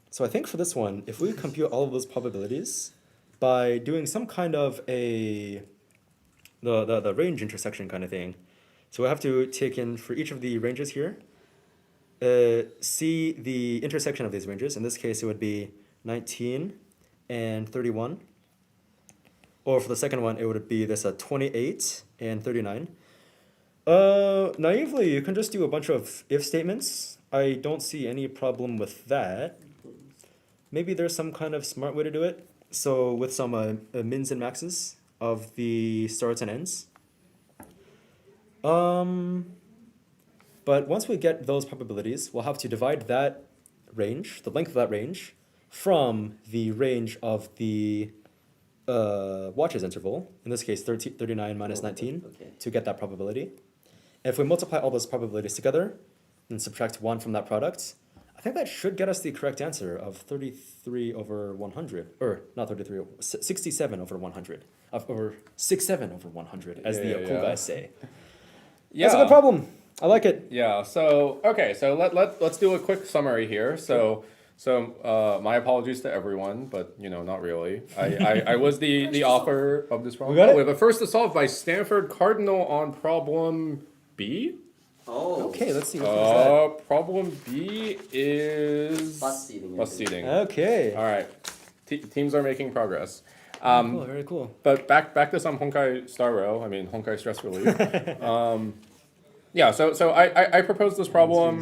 So I think for this one, if we compute all of those probabilities by doing some kind of the range intersection kind of thing, So we have to take in for each of the ranges here, see the intersection of these ranges. In this case, it would be 19 and 31. Or for the second one, it would be this 28 and 39. Naively, you can just do a bunch of if statements. I don't see any problem with that. Maybe there's some kind of smart way to do it. So with some mins and maxes of the starts and ends. But once we get those probabilities, we'll have to divide that range, the length of that range, from the range of the watches interval, in this case 39 minus 19, to get that probability. And if we multiply all those probabilities together and subtract 1 from that product, I think that should get us the correct answer of 33 over 100, or not 33, 67 over 100, or 67 over 100, as the cool guys say. Yeah. That's a good problem. I like it. Yeah. So okay. So let's do a quick summary here. So my apologies to everyone, but not really. I was the author of this problem. We got it? We have a first to solve by Stanford Cardinal on problem B. Oh. Okay, let's see. What is that? Problem B is Bus seating. Bus seating. Okay. All right. Teams are making progress. Cool, very cool. But back to some Honkai Star Rail. I mean Honkai Stress Relief. Yeah. So I proposed this problem.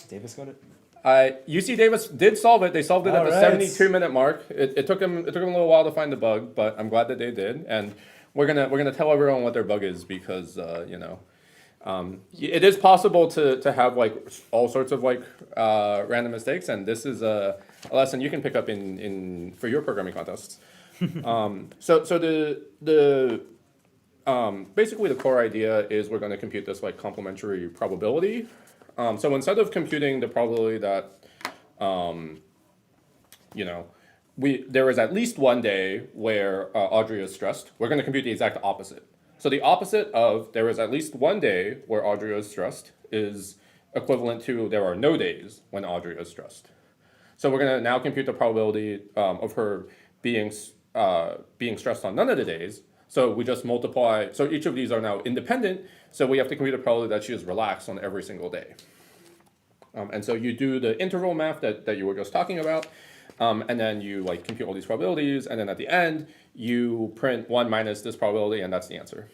Davis got it. UC Davis did solve it. They solved it at the Alright. 72-minute mark. It took them a little while to find the bug, but I'm glad that they did. And we're gonna tell everyone what their bug is because it is possible to have like all sorts of like random mistakes, and this is a lesson you can pick up in for your programming contests. So the basically the core idea is we're going to compute this like complementary probability. So instead of computing the probability that there is at least one day where Audrey is stressed, we're going to compute the exact opposite. So the opposite of there is at least one day where Audrey is stressed is equivalent to there are no days when Audrey is stressed. So we're going to now compute the probability of her being stressed on none of the days. So we just multiply. So each of these are now independent. So we have to compute the probability that she is relaxed on every single day. And so you do the interval math that you were just talking about. And then you like compute all these probabilities, and then at the end you print 1 minus this probability, and that's the answer.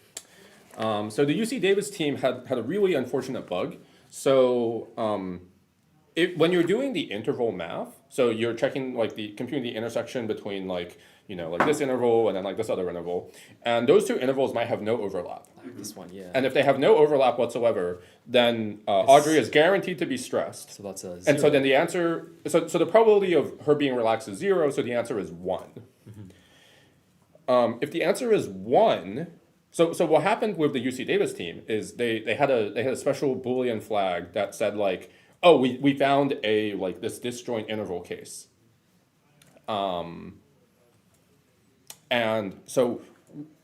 So the UC Davis team had a really unfortunate bug. So when you're doing the interval math, so you're checking like computing the intersection between like this interval and then like this other interval, and those two intervals might have no overlap. This one, yeah. And if they have no overlap whatsoever, then Audrey is guaranteed to be stressed. So that's a 0. And so then the answer, so the probability of her being relaxed is 0, so the answer is 1. Mm-hmm. If the answer is 1, so what happened with the UC Davis team is they had a special Boolean flag that said like, oh, we found a like this disjoint interval case. And so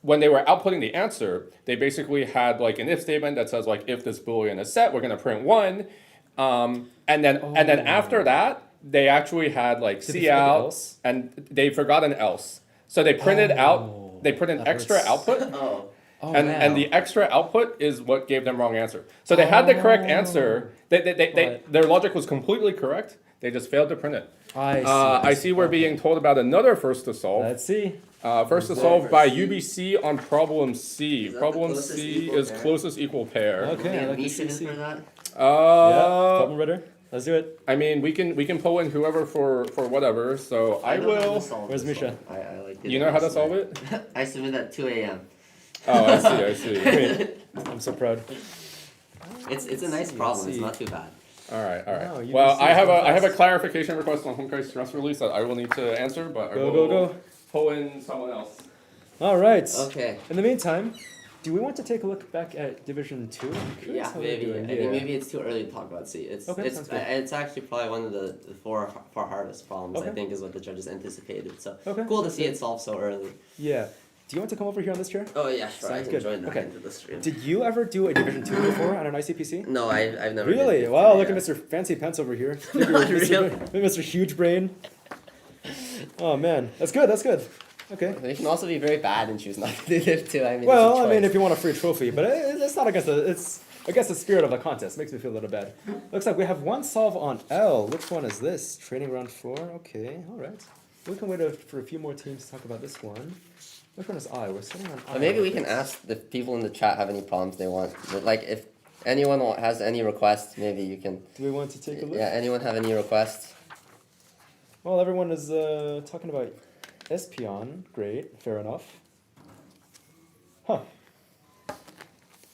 when they were outputting the answer, they basically had like an if statement that says like if this Boolean is set, we're going to print 1. And then after that, they actually had like cout, and they forgot an else. So they printed out, they put an extra output. And the extra output is what gave them wrong answer. So they had the correct answer. Their logic was completely correct. They just failed to print it. I see we're being told about another first to solve. Let's see. First to solve by UBC on problem C. Problem C is closest equal pair. Okay, I like me to see. for that. Yeah, problem writer. Let's do it. I mean, we can pull in whoever for whatever. So I will. Where's Misha? I like it. You know how to solve it? I submit at 2 a.m. Oh, I see. I'm so proud. It's a nice problem. It's not too bad. All right. Wow, you Well, can see I have so a clarification request on Honkai Stress Release that I will need to answer, but I will Go. pull in someone else. All right. Okay. In the meantime, do we want to take a look back at Division 2? Yeah, maybe. I think maybe it's too early to talk about C. It's actually probably one of the four hardest problems. Okay. I think is what the judges anticipated. So Okay. cool to see it solved so early. Yeah. Do you want to come over here on this chair? Oh yeah, sure. I Sounds can good. join that Okay. into the stream. Did you ever do a Division 2 before on an ICPC? No, I've never. Really? did Wow, it, look yeah. at Mr. Fancy Pants over here. Not really. Mr. Huge Brain. Oh man, that's good. Okay. You can also be very bad and choose not to do div 2. I mean, Well, it's a I mean, choice. if you want a free trophy, but it's not against it's against the spirit of the contest. Makes me feel a little bad. Looks like we have one solve on L. Which one is this? Training round 4. Okay, all right. We can wait for a few more teams to talk about this one. Which one is I? We're sitting on I. Or maybe we can ask the people in the chat have any problems they want. Like if anyone has any requests, maybe you can. Do we want to take a look? Yeah, anyone have any requests? Well, everyone is talking about Espion. Great, fair enough. Huh.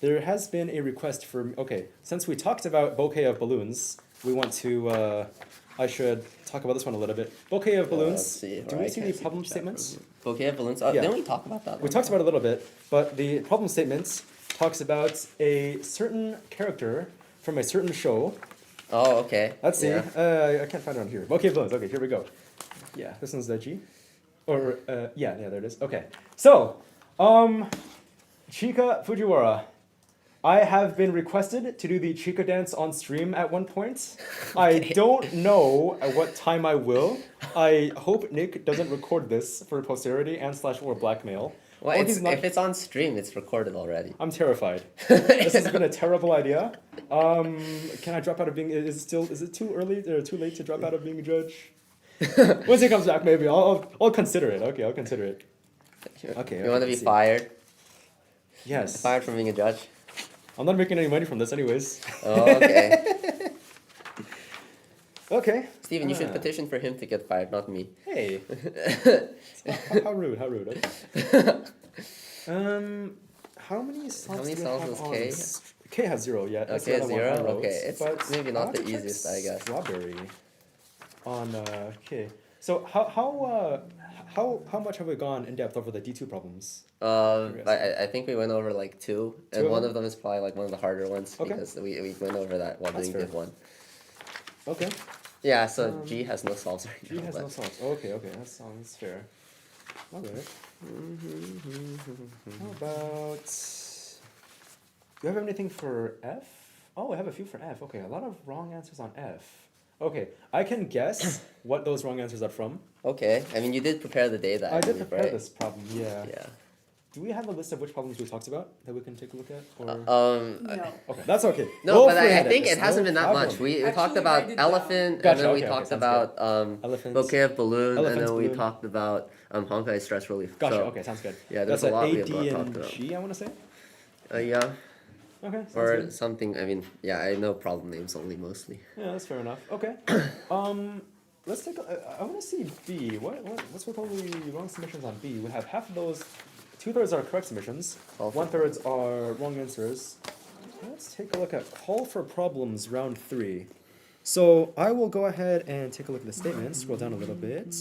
There has been a request for, okay, since we talked about bouquet of balloons, we want to, I should talk about this one a little bit. Bouquet of balloons, Let's see, do or I we see the can't see problem the chat statements? room. Bouquet of balloons? Yeah. Didn't we talk about that We one? talked about it a little bit, but the problem statements talks about a certain character from a certain show. Oh, okay. Let's see, Yeah. I can't find it on here. Bouquet of balloons, okay, here we go. Yeah, this one's the G. Or, yeah, there it is, okay. So, Chika Fujiwara. I have been requested to do the Chica dance on stream at one point. I don't know at what time I will. I hope Nick doesn't record this for posterity and / or blackmail. Well, Or it's, he's not- if it's on stream, it's recorded already. I'm terrified. This has been a terrible idea. Can I drop out of being? Is it too early or too late to drop out of being a judge? Once he comes back, maybe I'll consider it. Okay, I'll consider it. Okay. You want to be let's see. fired? Yes. Fired from being a judge? I'm not making any money from this, anyways. Oh, okay. Okay. Steven, you should petition for him to get fired, not me. Hey. How rude, how rude. Okay. How many solves many do we solves have does on K? K has 0, yeah. That's Okay, the other one 0? I wrote, Okay, it's but maybe I not want the to check easiest, I guess. Strawberry on K. So how much have we gone in depth over the D2 problems? I think we went over like 2, Two and of one them? of them is probably like one of the harder ones Okay. because we went over that while That's doing fair. div 1. Okay. Yeah, so G has no solves right G now. has but- no solves. Okay, that's fair. Okay. How about? Do you have anything for F? Oh, I have a few for F. Okay, a lot of wrong answers on F. Okay, I can guess what those wrong answers are from. Okay, I mean you did prepare the data. I did believe, prepare right? this problem, yeah. Yeah. Do we have a list of which problems we talked about that we can take a look at? Or? No. Okay, that's okay. No, We'll but I freehand think this, it hasn't no been that much. problem. We talked Actually, about write it down. elephant, Gotcha, and then we okay, talked sounds about Elephants. bouquet of balloon, and Elephants, then we balloon. talked about Honkai stress relief. Gotcha, So, okay, sounds good. Yeah, there's That's a lot we A, have D, not and talked about. G, I want to say? Yeah. Okay, sounds Or good. something. I mean, yeah, I know problem names only mostly. Yeah, that's fair enough. Okay. Let's take I want to see B. What's with all the wrong submissions on B? We have half of those, 2/3 are correct submissions, 1/3 are wrong answers. Let's take a look at call for problems round 3. So I will go ahead and take a look at the statements, scroll down a little bit,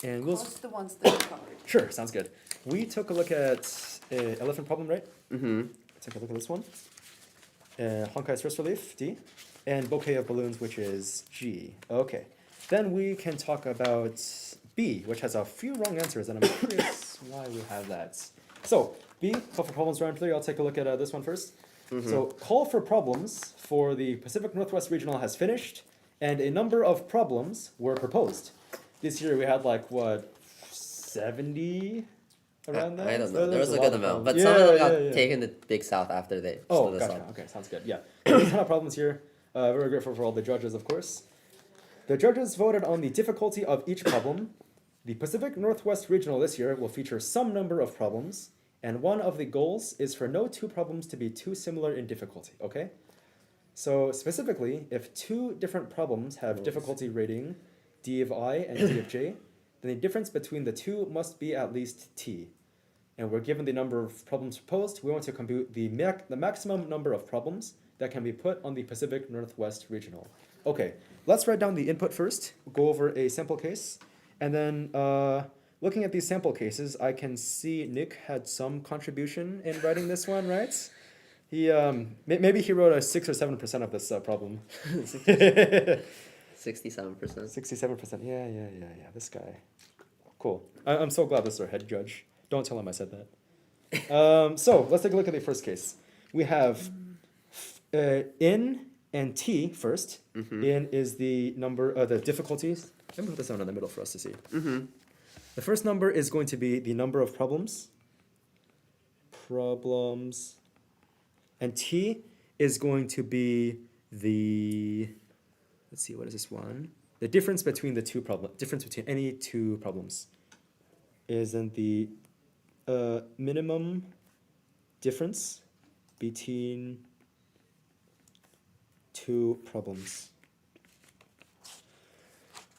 and we'll. Post the ones that we covered. Sure, sounds good. We took a look at elephant problem, right? Mm-hmm. Take a look at this one. Honkai stress relief, D, and bouquet of balloons, which is G. Okay. Then we can talk about B, which has a few wrong answers, and I'm curious why we have that. So, B, call for problems round 3. I'll take a look at this one first. So, call for problems for the Pacific Northwest Regional has finished, and a number of problems were proposed. This year we had like, what, 70 around that? I don't know. There was a lot good of amount, problems. but some of them got yeah. taken to Big South after they Oh, split us gotcha. up. Okay, sounds good. Yeah. There's a ton of problems here. Very grateful for all the judges, of course. The judges voted on the difficulty of each problem. The Pacific Northwest Regional this year will feature some number of problems, and one of the goals is for no 2 problems to be too similar in difficulty, okay? So specifically, if 2 different problems have difficulty rating D of I and D of J, then the difference between the 2 must be at least T. And we're given the number of problems proposed, we want to compute the maximum number of problems that can be put on the Pacific Northwest Regional. Okay, let's write down the input first, go over a sample case, and then looking at these sample cases, I can see Nick had some contribution in writing this one, right? He maybe he wrote a 6 or 7% of this problem. 67%. 67%. Yeah. This guy. Cool. I'm so glad this is our head judge. Don't tell him I said that. So let's take a look at the first case. We have in and T first. In is the number, the difficulties. Let me put this down in the middle for us to see. The first number is going to be the number of problems. And t is going to be the, let's see, what is this one? The difference between the two problems, difference between any two problems is in the minimum difference between two problems.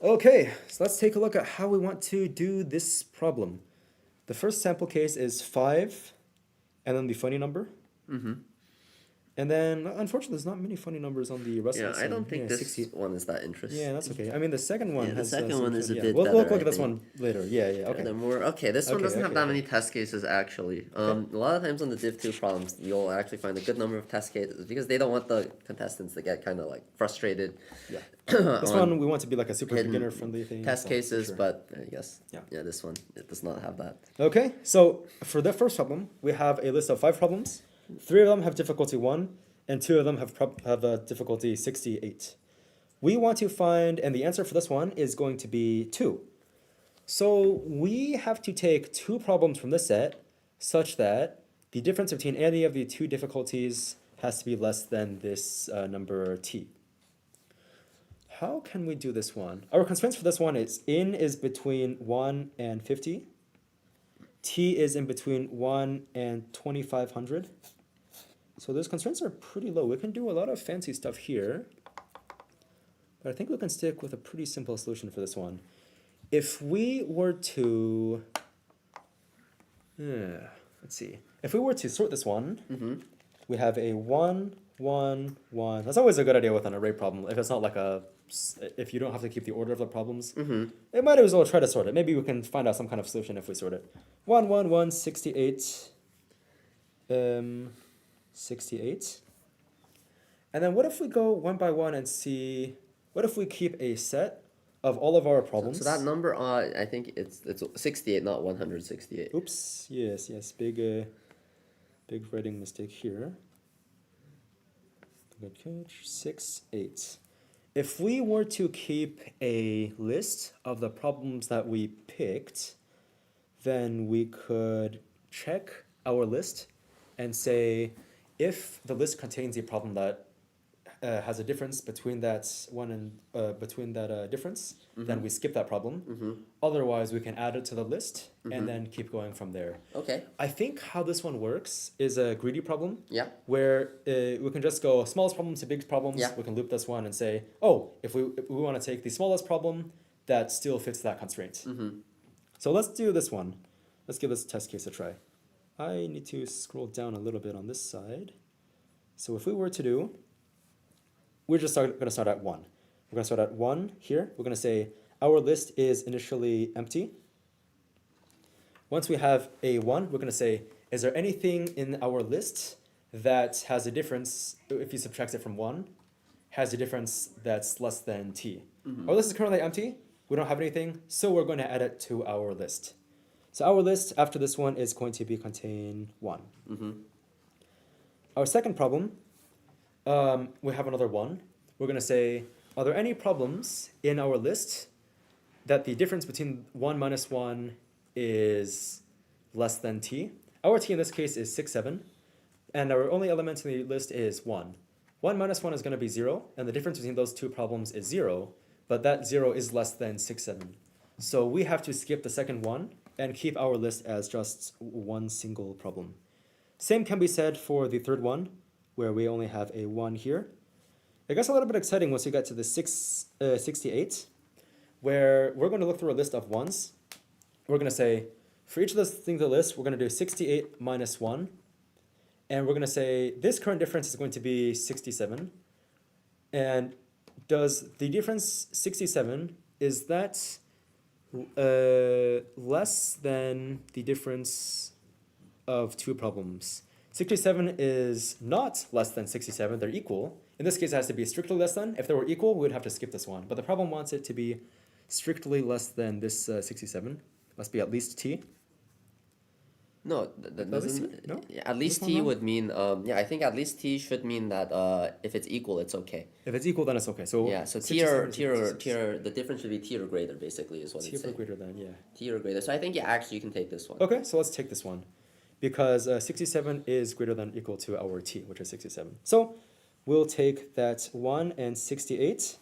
Okay, so let's take a look at how we want to do this problem. The first sample case is 5, and then the funny number. Mm-hmm. And then, unfortunately, there's not many funny numbers on the rest of the I don't think this 60. one is that interesting. Yeah, that's okay. I mean, the second one the has second some one is a yeah. bit We'll better, look I at this think. one later. Yeah, okay. This one Okay, doesn't have okay, that okay. many test cases, actually. A lot of times on the Div 2 problems, you'll actually find a good number of test cases because they don't want the contestants to get kind of like frustrated. Yeah. This one, we want to be like a super hidden beginner-friendly thing. Test so, cases, sure. but I guess, Yeah. this one, it does not have that. Okay, so for the first problem, we have a list of 5 problems. 3 of them have difficulty 1, and 2 of them have difficulty 68. We want to find, and the answer for this one is going to be 2. So we have to take 2 problems from this set such that the difference between any of the 2 difficulties has to be less than this number t. How can we do this one? Our constraints for this one is in is between 1 and 50. T is in between 1 and 2500. So those constraints are pretty low. We can do a lot of fancy stuff here, but I think we can stick with a pretty simple solution for this one. If we were to, let's see. If we were to sort this one, we have a 1, 1, 1. That's always a good idea with an array problem. If it's not like if you don't have to keep the order of the problems, it might as well try to sort it. Maybe we can find out some kind of solution if we sort it. 1, 1, 1, 68. 68. And then what if we go one by one and see, what if we keep a set of all of our problems? So that number, I think it's 68, not 168. Oops, yes, big writing mistake here. Good catch, 6, 8. If we were to keep a list of the problems that we picked, then we could check our list and say, if the list contains a problem that has a difference between that one and between that difference, then we skip that problem. Otherwise, we can add it to the list and then keep going from there. Okay. I think how this one works is a greedy problem. Yeah. Where we can just go smallest problems to big problems. Yeah. We can loop this one and say, oh, if we want to take the smallest problem that still fits that constraint. So let's do this one. Let's give this test case a try. I need to scroll down a little bit on this side. So if we were to do, we're just going to start at 1. We're going to start at 1 here. We're going to say our list is initially empty. Once we have a 1, we're going to say, is there anything in our list that has a difference, if you subtract it from 1, has a difference that's less than t? Our list is currently empty. We don't have anything, so we're going to add it to our list. So our list after this one is going to be contain 1. Our second problem, we have another 1. We're going to say, are there any problems in our list that the difference between 1 minus 1 is less than t? Our t in this case is 6, 7, and our only element in the list is 1. 1 minus 1 is going to be 0, and the difference between those 2 problems is 0, but that 0 is less than 6, 7. So we have to skip the second one and keep our list as just one single problem. Same can be said for the third one, where we only have a 1 here. It gets a little bit exciting once you get to the 68, where we're going to look through a list of 1s. We're going to say, for each of those things on the list, we're going to do 68 minus 1. And we're going to say, this current difference is going to be 67. And does the difference 67, is that less than the difference of 2 problems? 67 is not less than 67, they're equal. In this case, it has to be strictly less than. If they were equal, we would have to skip this one. But the problem wants it to be strictly less than this 67. Must be at least t. No, that At least doesn't. T? No? Yeah, at least This one T wrong? would mean yeah. I think at least T should mean that if it's equal, it's okay. If it's equal, then it's okay. So Yeah. So T 67 or is T equal to or 6. T or the difference should be T or greater. Basically, is what T it's or saying. greater than, yeah. T or greater. So I think yeah, actually you can take this one. Okay, so let's take this one. Because 67 is greater than or equal to our T, which is 67. So we'll take that 1 and 68.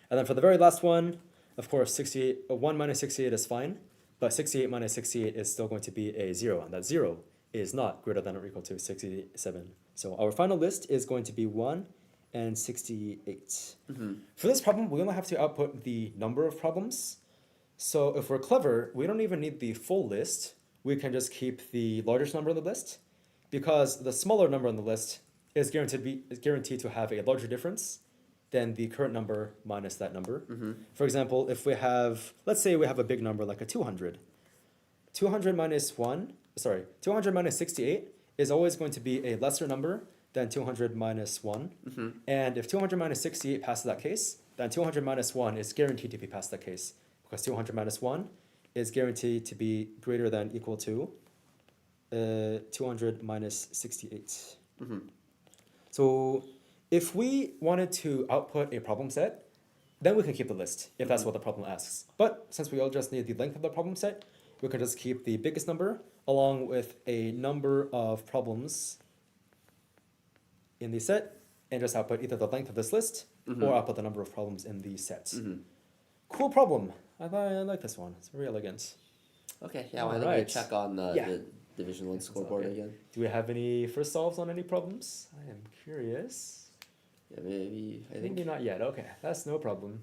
And then for the very last one, of course, 1 minus 68 is fine, but 68 minus 68 is still going to be a 0, and that 0 is not greater than or equal to 67. So our final list is going to be 1 and 68. For this problem, we only have to output the number of problems. So if we're clever, we don't even need the full list. We can just keep the largest number on the list, because the smaller number on the list is guaranteed to have a larger difference than the current number minus that number. For example, if we have, let's say we have a big number like a 200. 200 minus 68 is always going to be a lesser number than 200 minus 1. And if 200 minus 68 passes that case, then 200 minus 1 is guaranteed to be past that case, because 200 minus 1 is guaranteed to be greater than or equal to 200 minus 68. So if we wanted to output a problem set, then we can keep the list if that's what the problem asks. But since we all just need the length of the problem set, we can just keep the biggest number along with a number of problems in the set and just output either the length of this list or output the number of problems in the set. Cool problem. I like this one. It's very elegant. Okay, yeah, why don't we check on the Division 1 scoreboard again? Do we have any first solves on any problems? I am curious. Yeah, maybe. Maybe not yet. Okay, that's no problem.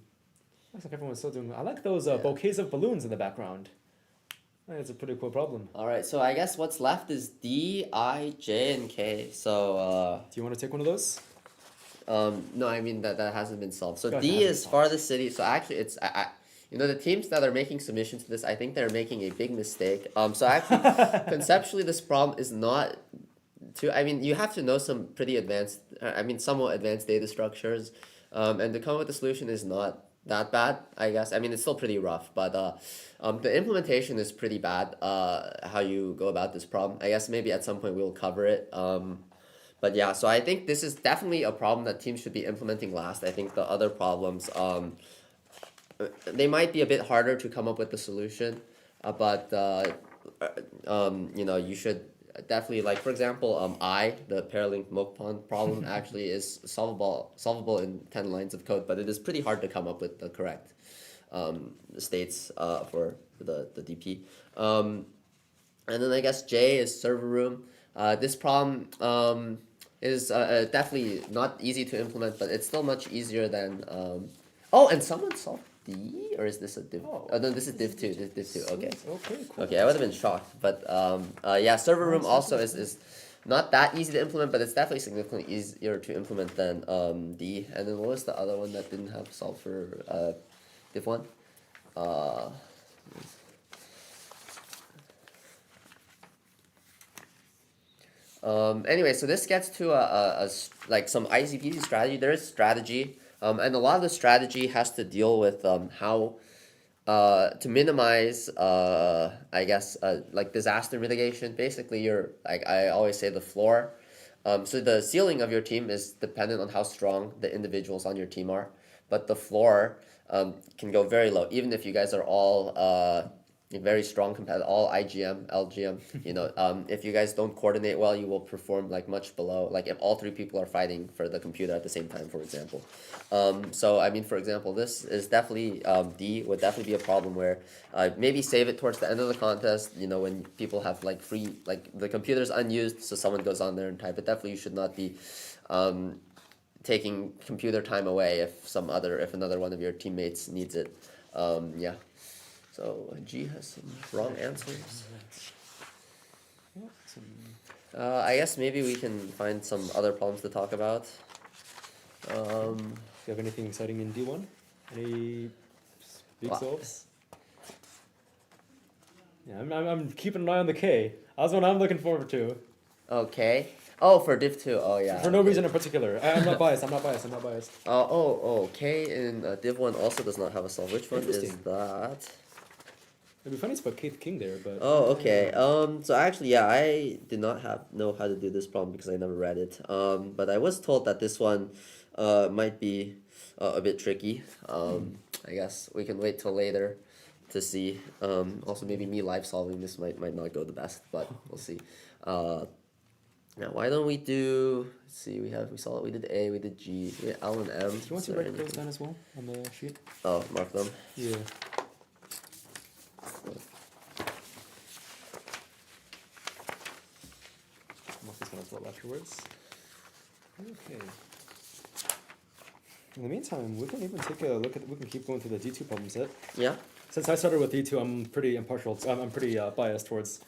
Looks like everyone's still doing. I like those bouquets of balloons in the background. I think it's a pretty cool problem. All right, so I guess what's left is D, I, J, and K. So do you want to take one of those? No, I mean that hasn't been solved. So Gotcha, D is farthest city. So actually, it's you know, the teams that are making submissions to this, I think they're making a big mistake. So actually, conceptually, this problem is not too. I mean, you have to know some pretty advanced. Somewhat advanced data structures, and to come up with a solution is not that bad, I guess. I mean, it's still pretty rough, but the implementation is pretty bad. How you go about this problem, I guess maybe at some point we'll cover it. But yeah, so I think this is definitely a problem that teams should be implementing last. I think the other problems, they might be a bit harder to come up with the solution, but you know, you should definitely, like, for example, the paralink milk pond problem actually is solvable in 10 lines of code, but it is pretty hard to come up with the correct states for the DP. And then I guess J is server room. This problem is definitely not easy to implement, but it's still much easier than oh, and someone solved D, or is this a div? Oh no, this is div 2. This div 2. Okay. Okay, cool. Okay, I would have been shocked, but yeah, server room also is not that easy to implement, but it's definitely significantly easier to implement than D. And then what was the other one that didn't have solve for div 1? Anyway, so this gets to like some ICPC strategy. There is strategy, and a lot of the strategy has to deal with how to minimize, I guess, like disaster mitigation. Basically, like I always say, the floor. So the ceiling of your team is dependent on how strong the individuals on your team are, but the floor can go very low, even if you guys are all very strong competitive, all IGM, LGM, you know, if you guys don't coordinate well, you will perform like much below, like if all three people are fighting for the computer at the same time, for example. So I mean, for example, this is definitely, D would definitely be a problem where maybe save it towards the end of the contest, you know, when people have like free, like the computer's unused, so someone goes on there and type, but definitely you should not be taking computer time away if another one of your teammates needs it. Yeah. So G has some wrong answers. I guess maybe we can find some other problems to talk about. Do you have anything exciting in D1? Any big solves? Yeah, I'm keeping an eye on the K. That's what I'm looking forward to. Okay. Oh, for div 2. Oh, yeah. For no reason in particular. I'm not biased. K in div 1 also does not have a solve. Which one is that? It'd be funny to put Keith King there, but. Oh, okay. So actually, yeah, I did not know how to do this problem because I never read it. But I was told that this one, might be a bit tricky. I guess we can wait till later to see. Also, maybe me live solving this might not go the best, but we'll see. Now, why don't we do? Let's see, we saw it. We did A, we did G, we did L and M. Do you want to write those down as well on the sheet? Oh, mark them. Yeah. Mark this one as well afterwards. Okay. In the meantime, we can even take a look at. We can keep going through the D2 problem set. Yeah. Since I started with D2, I'm pretty impartial. I'm pretty biased towards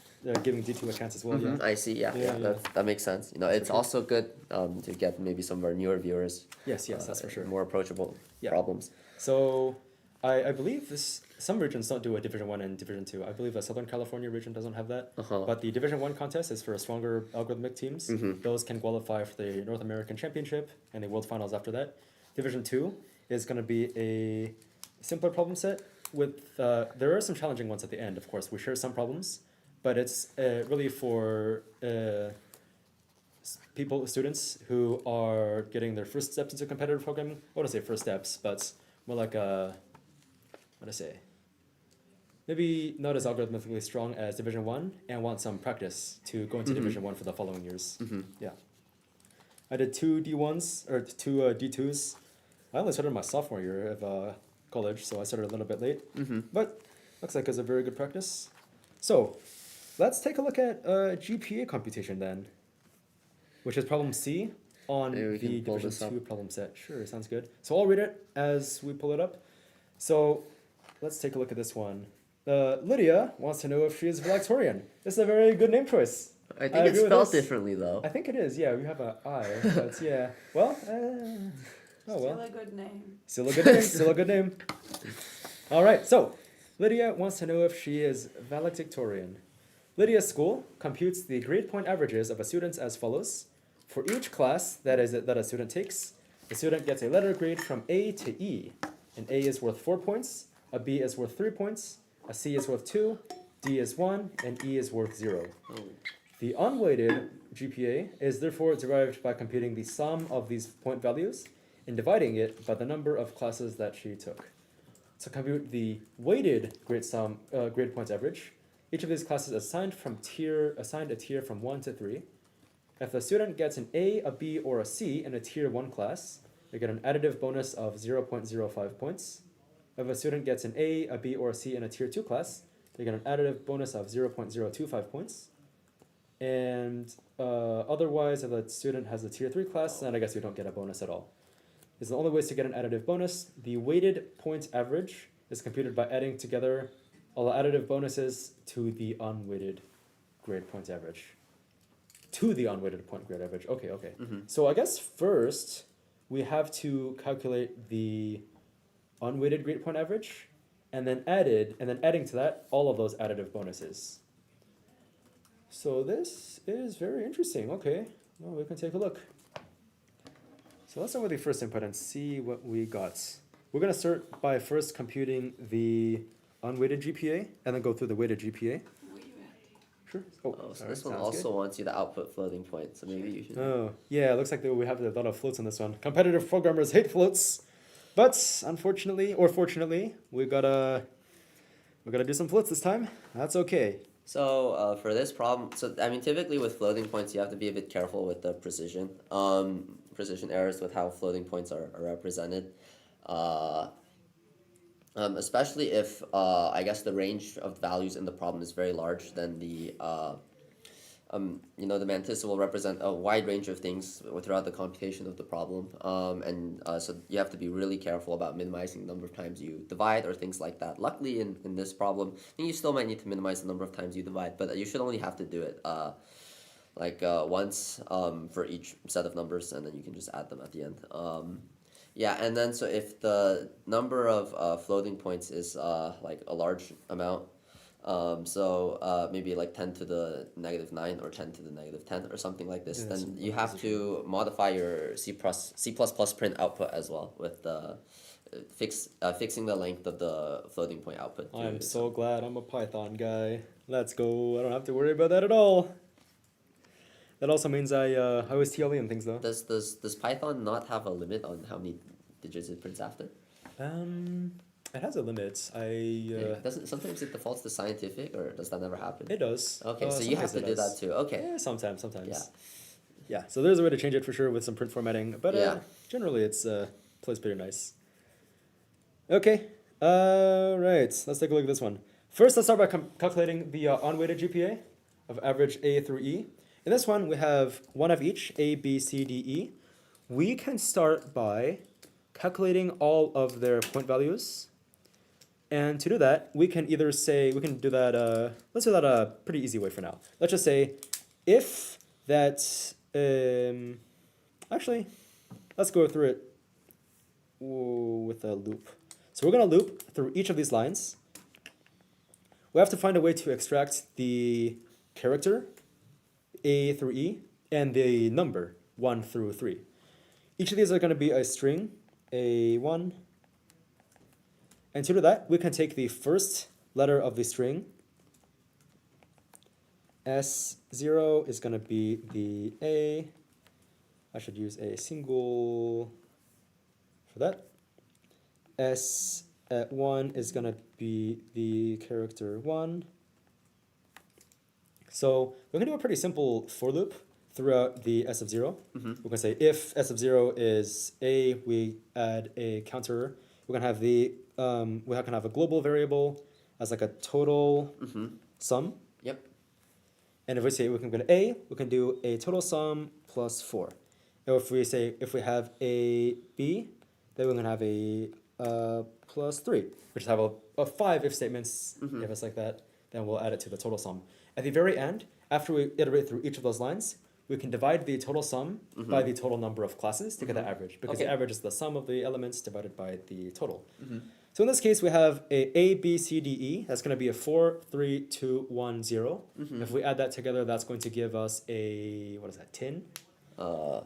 giving D2 a chance as well. Mhm, Yeah. I see. Yeah. That makes sense. You know, it's also good to get maybe some of our newer viewers. Yes, that's for sure. More approachable problems. So, I believe some regions don't do a Division 1 and Division 2. I believe the Southern California region doesn't have that. But the Division 1 contest is for stronger algorithmic teams. Those can qualify for the North American Championship and the World Finals after that. Division 2 is going to be a simpler problem set with, there are some challenging ones at the end, of course. We share some problems, but it's really for students who are getting their first steps into competitive programming. I wouldn't say first steps, but more like maybe not as algorithmically strong as Division 1 and want some practice to go into Division 1 for the following years. Yeah. I did 2 D1s, or 2 D2s. I only started my sophomore year of college, so I started a little bit late. But looks like it's a very good practice. So let's take a look at GPA computation then, which is problem C on the Division 2 problem set. Sure, sounds good. So I'll read it as we pull it up. So let's take a look at this one. Lydia wants to know if she is Valedictorian. This is a very good name choice. I think it's spelled differently though. I think it is, yeah. We have an I, but yeah. Well, Still a good name. Still a good name, still a good name. All right, so Lydia wants to know if she is valedictorian. Lydia's school computes the grade point averages of a student as follows. For each class that a student takes, the student gets a letter grade from A to E. An A is worth 4 points, a B is worth 3 points, a C is worth 2, D is 1, and E is worth 0. The unweighted GPA is therefore derived by computing the sum of these point values and dividing it by the number of classes that she took. To compute the weighted grade points average, each of these classes assigned a tier from 1 to 3. If the student gets an A, a B, or a C in a tier 1 class, they get an additive bonus of 0.05 points. If a student gets an A, a B, or a C in a tier 2 class, they get an additive bonus of 0.025 points. And otherwise, if a student has a tier 3 class, then I guess you don't get a bonus at all. It's the only ways to get an additive bonus. The weighted point average is computed by adding together all the additive bonuses to the unweighted grade point average. To the unweighted point grade average. Okay. So I guess first we have to calculate the unweighted grade point average, and then adding to that all of those additive bonuses. So this is very interesting. Okay, well, we can take a look. So let's start with the first input and see what we got. We're going to start by first computing the unweighted GPA and then go through the weighted GPA. Sure. So this one also wants you to output floating points, so maybe you should. Oh, yeah, it looks like we have a lot of floats on this one. Competitive programmers hate floats, but unfortunately, or fortunately, we gotta do some floats this time. That's okay. So for this problem, typically with floating points, you have to be a bit careful with the precision errors with how floating points are represented. Especially if I guess the range of values in the problem is very large, then the mantissa will represent a wide range of things throughout the computation of the problem, so you have to be really careful about minimizing the number of times you divide or things like that. Luckily, in this problem, I think you still might need to minimize the number of times you divide, but you should only have to do it once for each set of numbers, and then you can just add them at the end. Yeah, and then so if the number of floating points is like a large amount, Maybe like 10 to the -9 or 10 to the -10 or something like this. Yeah, Then some you have to modify your C++ print output as well with the fixing the length of the floating point output. I'm to so glad I'm a Python guy. Let's go. I don't have to worry about that at all. That also means I always TLE and things though. Does Python not have a limit on how many digits it prints after? It has a limit. Doesn't sometimes it defaults to scientific, or does that never happen? It does. Okay, so you have to do that too. Okay. Yeah, sometimes. Yeah. Yeah. So there's a way to change it for sure with some print formatting, but Yeah. generally it's plays pretty nice. Okay. Right. Let's take a look at this one. First, let's start by calculating the unweighted GPA of average A through E. In this one, we have one of each, A, B, C, D, E. We can start by calculating all of their point values. And to do that, we can either say, we can do that, let's do that a pretty easy way for now. Let's just say, if that, actually, let's go through it with a loop. So we're gonna loop through each of these lines. We have to find a way to extract the character, A through E, and the number, 1 through 3. Each of these are gonna be a string, A1. And to do that, we can take the first letter of the string. S0 is going to be the A. I should use a single for that. S1 is going to be the character 1. So we're going to do a pretty simple for loop throughout the S of 0. We can say if S of 0 is A, we add a counter. We're going to have the we can have a global variable as like a total sum. Yep. And if we say we can go to A, we can do a total sum plus 4. And if we say if we have a B, then we're going to have a plus 3, which is have a 5 if statements. If it's like that, then we'll add it to the total sum. At the very end, after we iterate through each of those lines, we can divide the total sum by the total number of classes to get the average, because the average is the sum of the elements divided by the total. So in this case, we have A, B, C, D, E. That's going to be a 4, 3, 2, 1, 0. If we add that together, that's going to give us a, what is that, 10?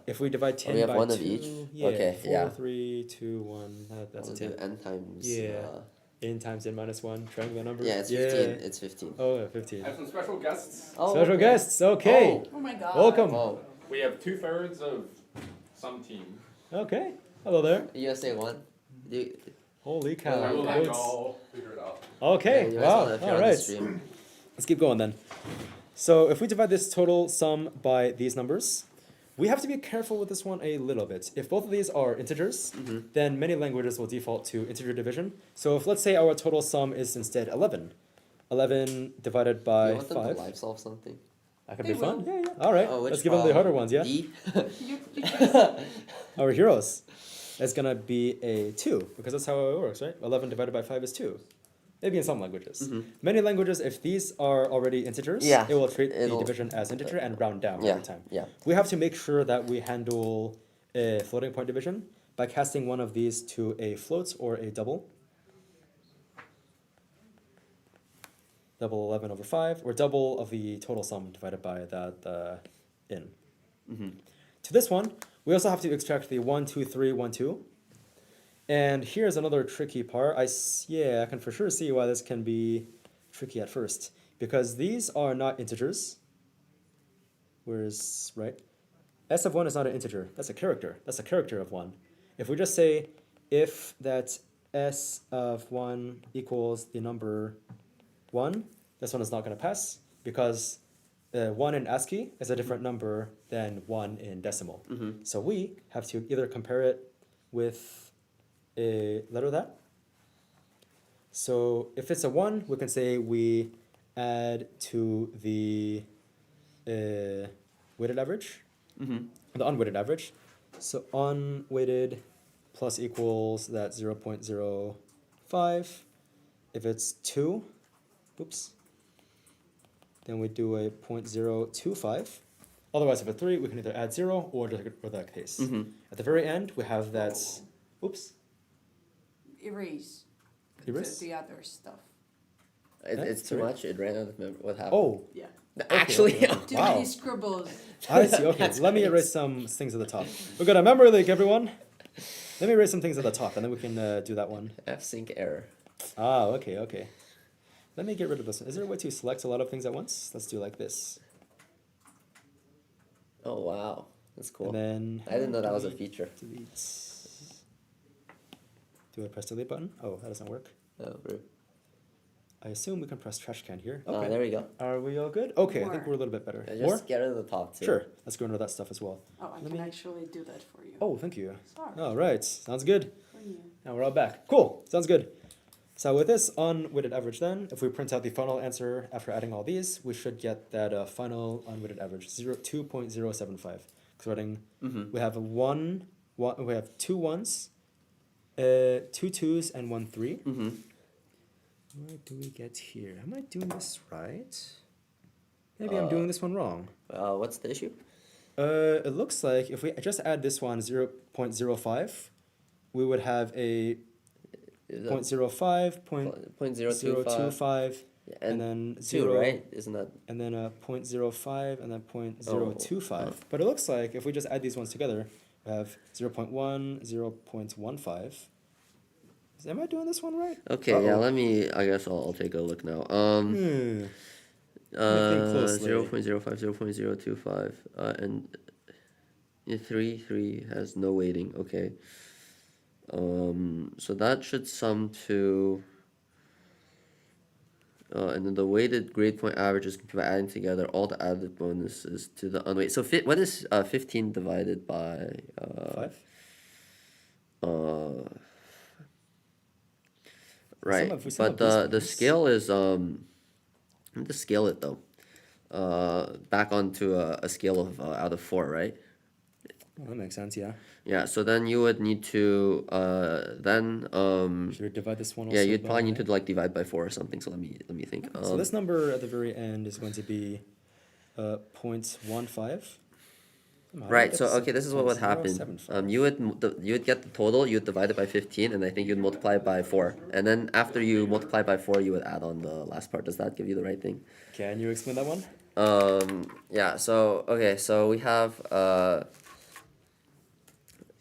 If we divide 10 we have by 1 2, of each? yeah, Okay, 4, 3, 2, 1, that's We'll a 10. do n times, Yeah, n times n minus 1, triangular number. Yeah, it's 15. It's 15. Oh, yeah, 15. I have some special guests. Oh, Special okay. guests, okay. Oh my god. Welcome. Oh, We have 2/3 of some team. Okay, hello there. USA 1. Holy I cow. will let Woods. y'all figure it out. Okay, you guys wow, wanna if you're all on the right. stream. Let's keep going then. So if we divide this total sum by these numbers, we have to be careful with this one a little bit. If both of these are integers, then many languages will default to integer division. So if let's say our total sum is instead 11. 11 divided by Do you want them 5. to live solve something? That could They be fun. will. Yeah, yeah. All right, Oh, which let's give them the harder ones, yeah? D? Our heroes. It's gonna be a 2, because that's how it works, right? 11 divided by 5 is 2. Maybe in some languages. Many languages, if these are already integers, Yeah, it will treat the it'll- division as integer and round down Yeah, every time. yeah. We have to make sure that we handle a floating point division by casting one of these to a float or a double. Double 11 over 5, or double of the total sum divided by that in. To this one, we also have to extract the 1, 2, 3, 1, 2. And here's another tricky part. I can for sure see why this can be tricky at first, because these are not integers. Whereas, right? S of 1 is not an integer. That's a character. That's a character of 1. If we just say if that S of 1 equals the number 1, this one is not going to pass, because 1 in ASCII is a different number than 1 in decimal. So we have to either compare it with a letter of that. So if it's a 1, we can say we add to the weighted average, the unweighted average. So unweighted plus equals that 0.05. If it's 2, oops, then we do a 0.025. Otherwise, if it's 3, we can either add 0 or just for that case. At the very end, we have that, oops. Erase. Erase? The other stuff. It's too Sorry? much. It ran out of memory. What happened? Oh. Yeah. Actually, okay. Too Wow. many scribbles. I see. Okay, let me erase some things at the top. We've got a memory leak, everyone. Let me erase some things at the top, and then we can do that one. F-sync error. Ah, okay. Let me get rid of this. Is there a way to select a lot of things at once? Let's do like this. Oh wow, that's cool. And then I didn't know that was a feature. Delete. Do I press delete button? Oh, that doesn't work. Oh, rude. I assume we can press trash can here. Oh, Okay. there we go. Are we all good? Okay, I More. think we're a little bit better. Yeah, More? just get rid of the top too. Sure. Let's go into that stuff as well. Oh, I can actually do that for you. Oh, thank you. Sorry. All right. Sounds good. For you. Now we're all back. Cool. Sounds good. So with this unweighted average then, if we print out the final answer after adding all these, we should get that final unweighted average, 2.075. Because we have we have 2 1s, 2 2s, and 1 3. Where do we get here? Am I doing this right? Maybe I'm doing this one wrong. What's the issue? It looks like if we just add this one 0.05, we would have a 0.05, 0.025, and then 2, 0, right? Isn't that? and then a 0.05, and then 0.025. But it looks like if we just add these ones together, we have 0.1, 0.15. Am I doing this one right? Okay, yeah. Let me. I guess I'll take a look now. 0.05, 0.025, and 3 has no weighting. Okay. So that should sum to. And then the weighted grade point average is by adding together all the added bonuses to the unweighted. So what is 15 divided by 5? Right, but the scale is I'm gonna scale it though. Back onto a scale of out of 4, right? Oh, that makes sense. Yeah. Yeah. So then you would need to Should we divide this one? Yeah, Also you'd probably by- need to like divide by 4 or something. So let me think. So this number at the very end is going to be 0.15. Right. So okay, this is what would happen. You would get the total. You would divide it by 15, and I think you'd multiply it by 4. And then after you multiply by 4, you would add on the last part. Does that give you the right thing? Can you explain that one? Yeah. So okay. So we have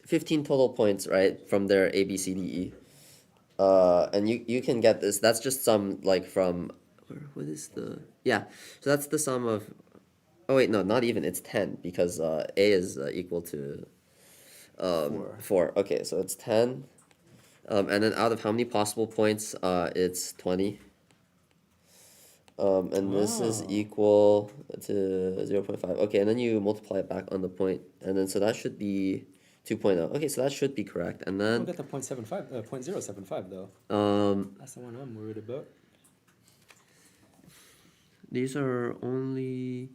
15 total points, right, from their A, B, C, D, E. And you can get this. That's just some like from. What is the? Yeah. So that's the sum of. Oh wait, no, not even. It's 10 because A is equal to 4. Okay, so it's 10. And then out of how many possible points? It's 20. And this is equal to 0.5. Okay, and then you multiply it back on the point, and then so that should be 2.0. Okay, so that should be correct. And then We'll get the 0.075 though. That's the one I'm worried about. These are only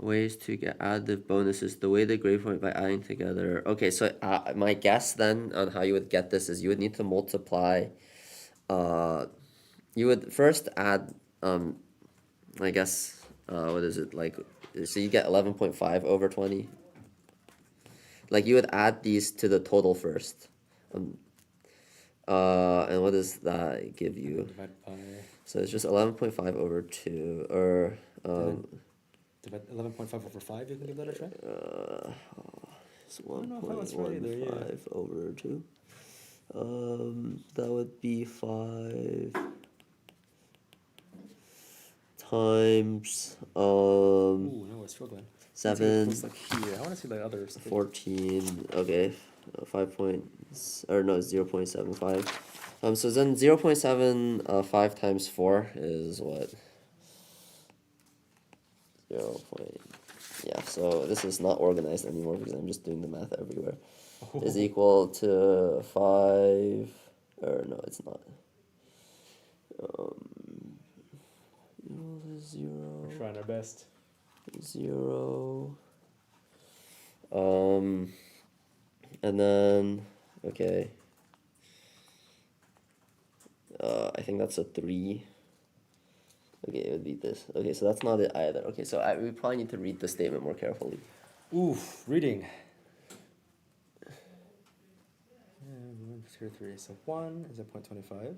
ways to get additive bonuses. The way the grade point by adding together. Okay, so my guess then on how you would get this is you would need to multiply. You would first add. I guess what is it like? So you get 11.5 over 20. Like you would add these to the total first. And what does that give you? So it's just 11.5 over 2, or Divide 11.5 over 5. You can give that a try. It's 1.15 over 2. That would be 5 times Ooh, no, we're struggling. 7. Like here. I want to see the others. 14. Okay, 5 points, or no, 0.75. So then 0.75 times 4 is what? 0. Yeah. So this is not organized anymore because I'm just doing the math everywhere. Is equal to 5, or no, it's not. 0. We're trying our best. 0. And then okay. I think that's a 3. Okay, it would be this. Okay, so that's not it either. Okay, so we probably need to read the statement more carefully. Oof, reading. 1, 2, 3. So 1 is a 0.25.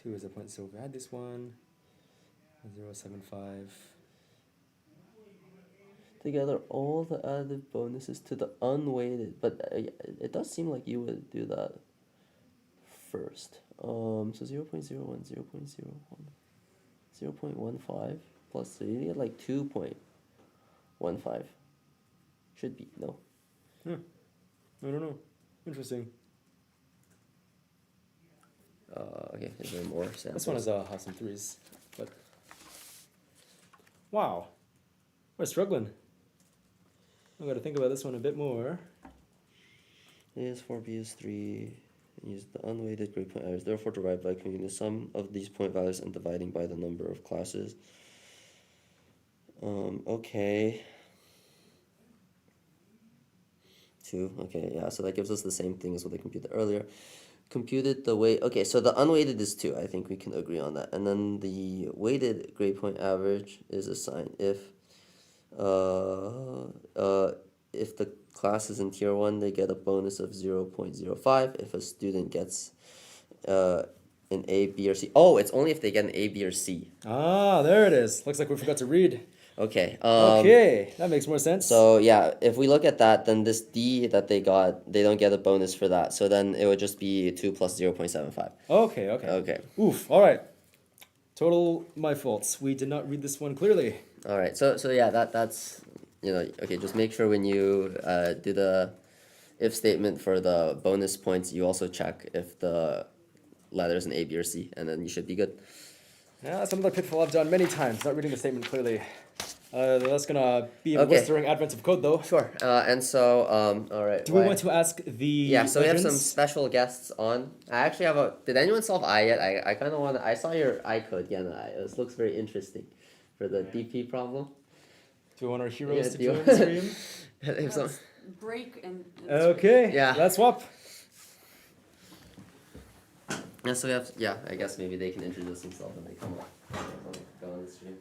2 is a point, so we add this one. 0.75. Together all the added bonuses to the unweighted, but it does seem like you would do that first. So 0.01, 0.01, 0.15 plus 3, you get like 2.15. Should be, no. I don't know. Interesting. Okay, is there more samples? This one has some 3s, but wow, we're struggling. I've got to think about this one a bit more. A is 4, B is 3. Use the unweighted grade point average, therefore derived by computing the sum of these point values and dividing by the number of classes. Okay. 2, okay, yeah, so that gives us the same thing as what they computed earlier. Computed the weight, okay, so the unweighted is 2, I think we can agree on that. And then the weighted grade point average is assigned if the class is in tier 1, they get a bonus of 0.05. If a student gets an A, B, or C. Oh, it's only if they get an A, B, or C. Ah, there it is. Looks like we forgot to read. Okay. Okay, that makes more sense. So yeah, if we look at that, then this D that they got, they don't get a bonus for that. So then it would just be 2 plus 0.75. Okay. Okay. Oof, all right. Total my faults. We did not read this one clearly. All right. So yeah, that's, okay, just make sure when you do the if statement for the bonus points, you also check if the letter is an A, B, or C, and then you should be good. Yeah, that's another pitfall I've done many times, not reading the statement clearly. That's gonna be a blistering advent of code, though. Sure. And so, all right. Do we want to ask the Yeah, so we have some legends? special guests on. I actually have did anyone solve I yet? I kind of want to, I saw your I code, This looks very interesting for the DP problem. Do we want our heroes to do you- join the stream? If some- Break and. Okay, Yeah. let's swap. Yeah, so we have, I guess maybe they can introduce themselves when they come up. Go on the stream.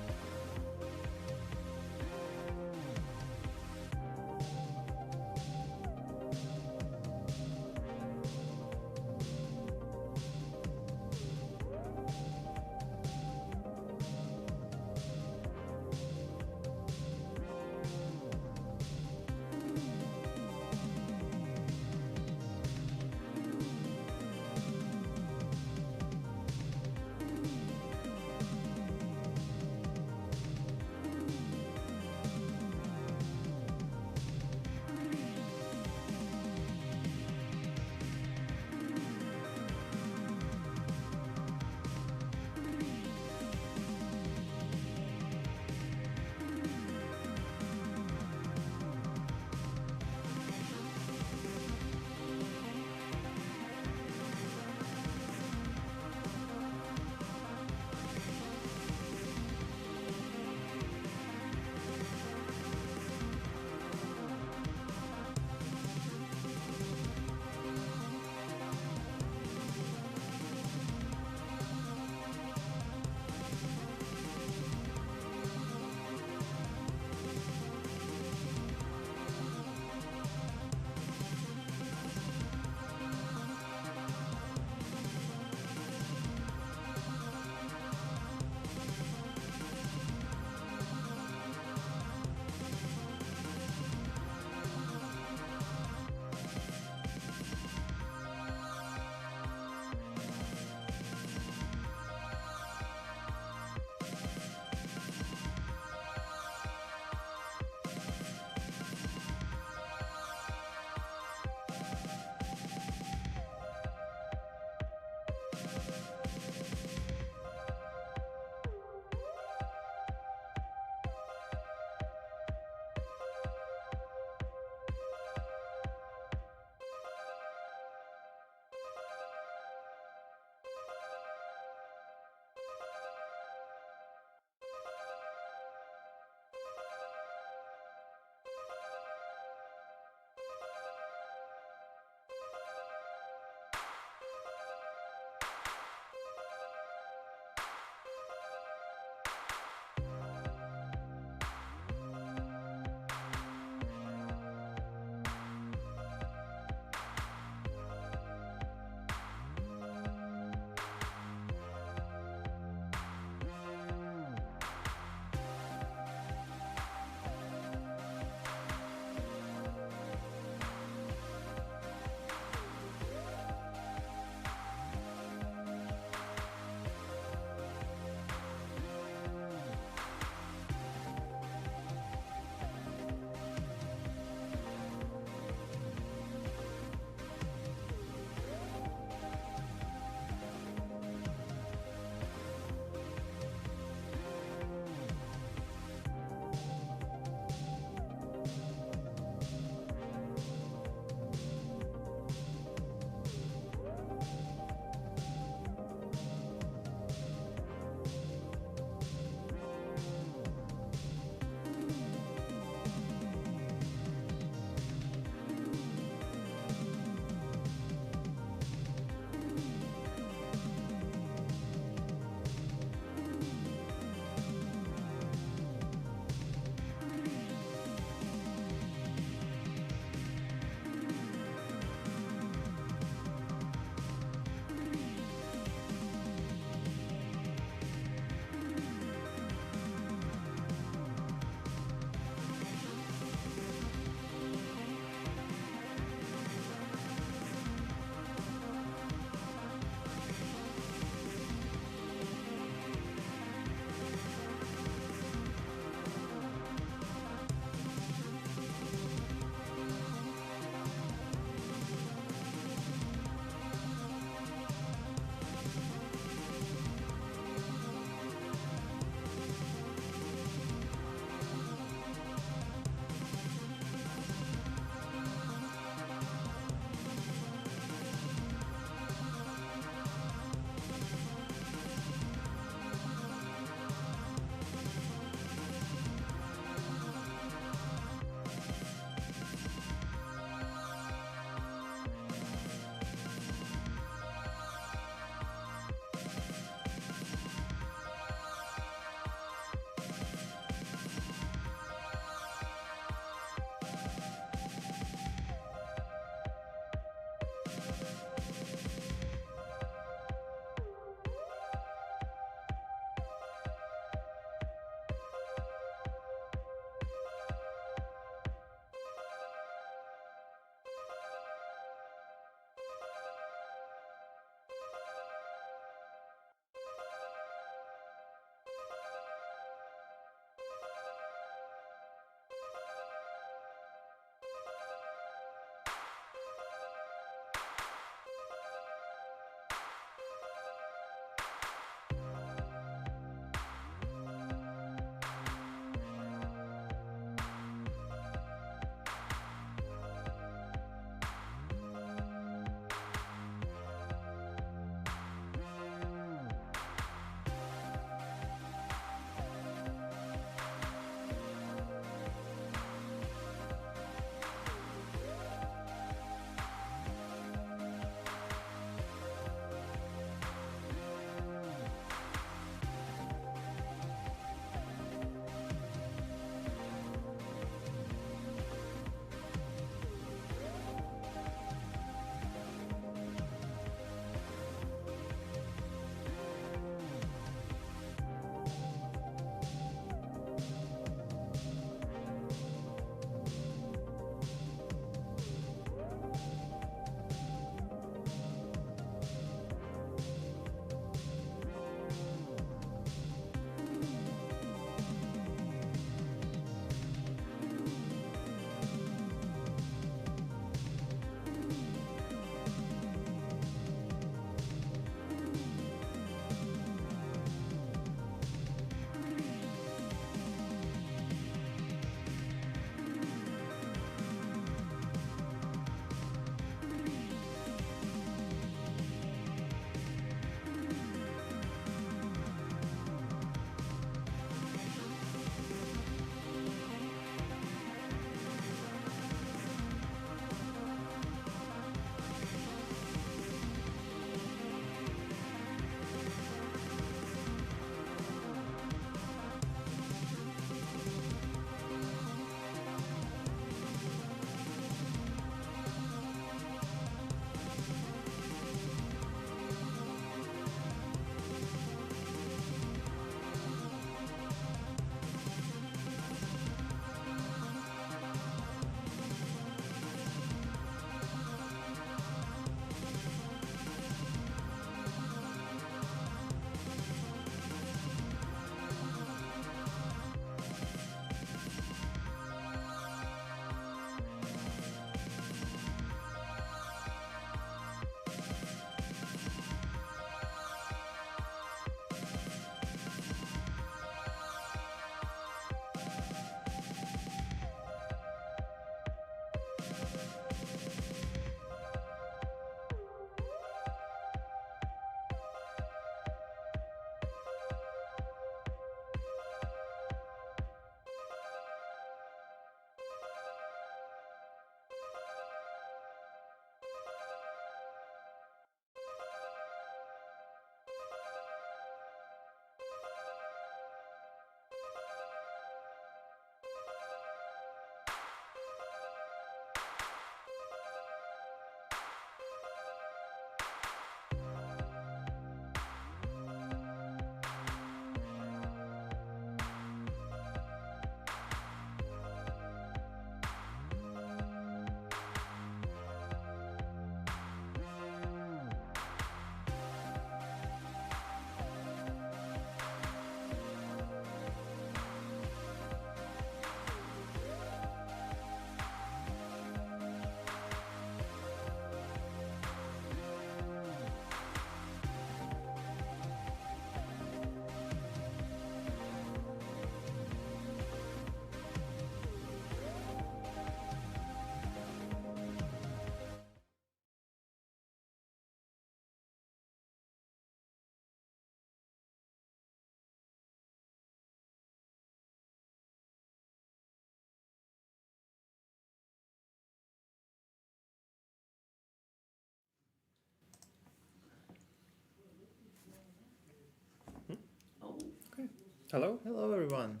Hello. Hello, everyone.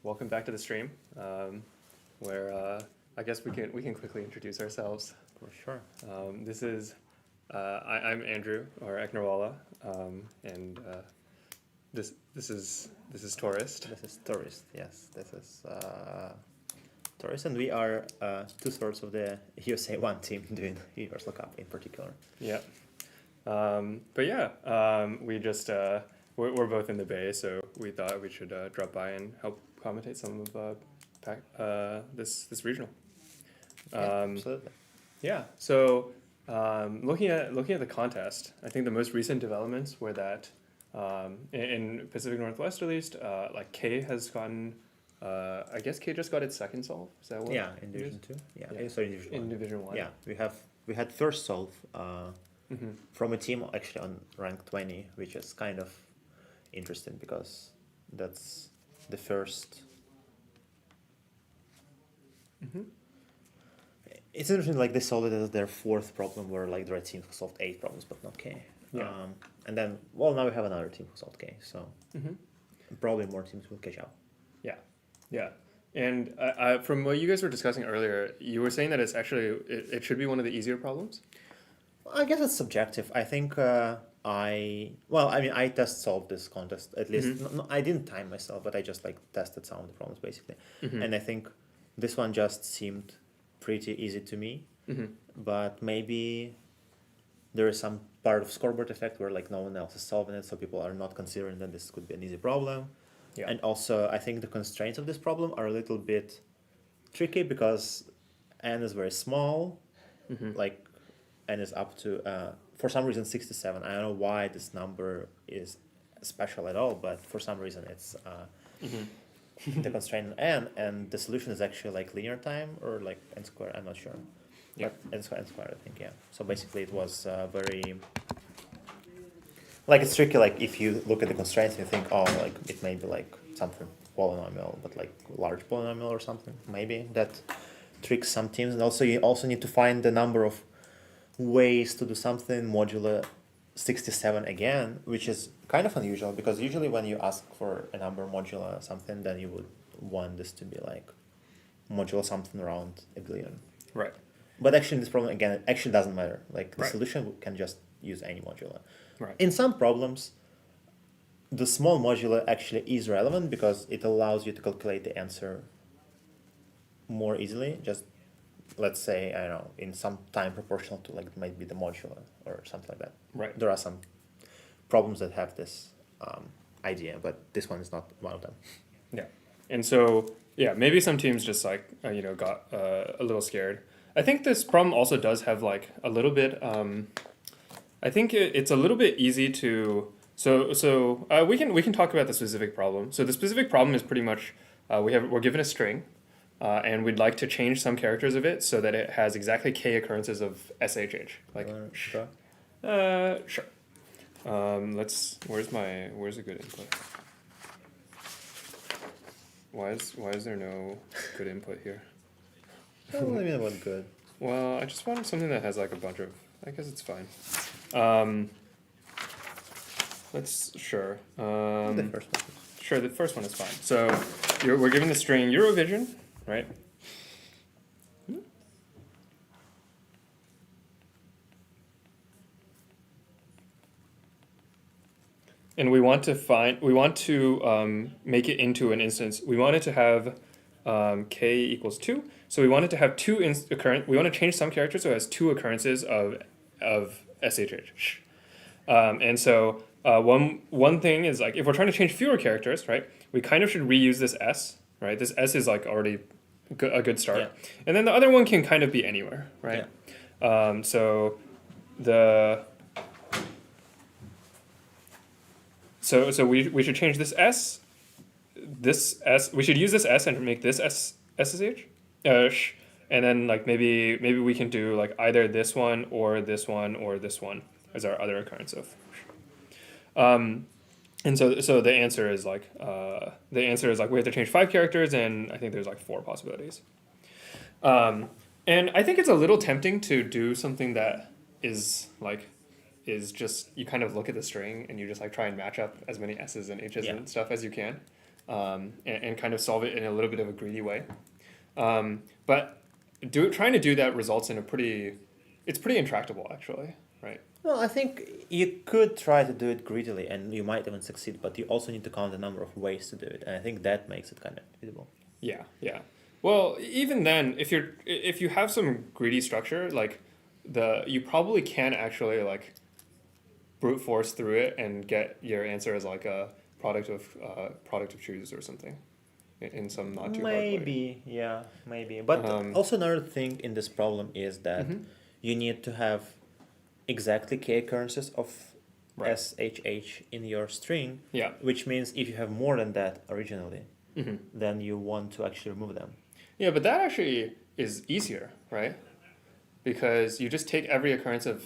Welcome back to the stream, where I guess we can quickly introduce ourselves. For sure. This is I'm Andrew or Eknerwala, and this is Tourist. This is Tourist. Yes, this is Tourist, and we are 2/3 of the USA 1 team doing Universal Cup in particular. Yeah. But yeah, we just we're both in the Bay, so we thought we should drop by and help commentate some of this regional. Absolutely. Yeah. So looking at the contest, I think the most recent developments were that in Pacific Northwest, at least, like K has gotten. I guess K just got its second solve. Is that what? Yeah, in Division 2. Yeah, sorry, in Division 1. In Division 1. Yeah, we had first solve from a team actually on rank 20, which is kind of interesting because that's the first. It's interesting, like they solved it as their fourth problem, where like the red team solved 8 problems, but not K. Yeah. And then, well, now we have another team who solved K, so probably more teams will catch up. Yeah, yeah. And from what you guys were discussing earlier, you were saying that it's actually it should be one of the easier problems. I guess it's subjective. I think I test solved this contest at least. No, I didn't time myself, but I just like tested some of the problems basically, and I think this one just seemed pretty easy to me. But maybe there is some part of scoreboard effect where like no one else is solving it, so people are not considering that this could be an easy problem. Yeah. And also, I think the constraints of this problem are a little bit tricky because n is very small, like n is up to, for some reason, 67. I don't know why this number is special at all, but for some reason it's the constraint n, and the solution is actually like linear time or like n squared, I'm not sure. Yeah. But n squared, I think, yeah. So basically it was very... Like it's tricky, like if you look at the constraints, you think, oh, like it may be like something polynomial, but like large polynomial or something. Maybe that tricks some teams. And also you also need to find the number of ways to do something modulo 67 again, which is kind of unusual because usually when you ask for a number modulo something, then you would want this to be like modulo something around a billion. Right. But actually this problem, again, it actually doesn't matter. Like the Right. solution can just use any modulo. Right. In some problems, the small modulo actually is relevant because it allows you to calculate the answer more easily. Just let's say, I don't know, in some time proportional to like it might be the modulo or something like that. Right. There are some problems that have this idea, but this one is not one of them. Yeah. And so, yeah, maybe some teams just like, got a little scared. I think this problem also does have like a little bit, I think it's a little bit easy to, we can talk about the specific problem. So the specific problem is pretty much, we're given a string, and we'd like to change some characters of it so that it has exactly k occurrences of SHH. Like, Sure. Sure. Where's a good input? Why is there no good input here? What do you mean about good? Well, I just wanted something that has like a bunch of, I guess it's fine. Sure. The first one. Sure, the first one is fine. So we're given the string Eurovision, right? And we want to make it into an instance. We want it to have k equals 2. So we want it to have we want to change some character so it has 2 occurrences of SHH. And so one thing is like if we're trying to change fewer characters, right? We kind of should reuse this S, right? This S is like already a good start. Yeah. And then the other one can kind of be anywhere, right? Yeah. So we should change this S. We should use this S and make this SSH. And then like maybe we can do like either this one or this one or this one as our other occurrence of. And so the answer is like we have to change 5 characters, and I think there's like 4 possibilities. And I think it's a little tempting to do something that is like is just you kind of look at the string and you just like try and match up as many S's and H's and stuff as you can, and kind of solve it in a little bit of a greedy way. But trying to do that results in it's pretty intractable actually, right? Well, I think you could try to do it greedily and you might even succeed, but you also need to count the number of ways to do it, and I think that makes it kind of feasible. Yeah, yeah. Well, even then, if you have some greedy structure, like you probably can actually like brute force through it and get your answer as like a product of choose or something, in some not too hard way. Maybe, yeah, maybe. But also another thing in this problem is that you need to have exactly k occurrences of SHH in your string, which means if you have more than that originally, then you want to actually remove them. Yeah, but that actually is easier, right? Because you just take every occurrence of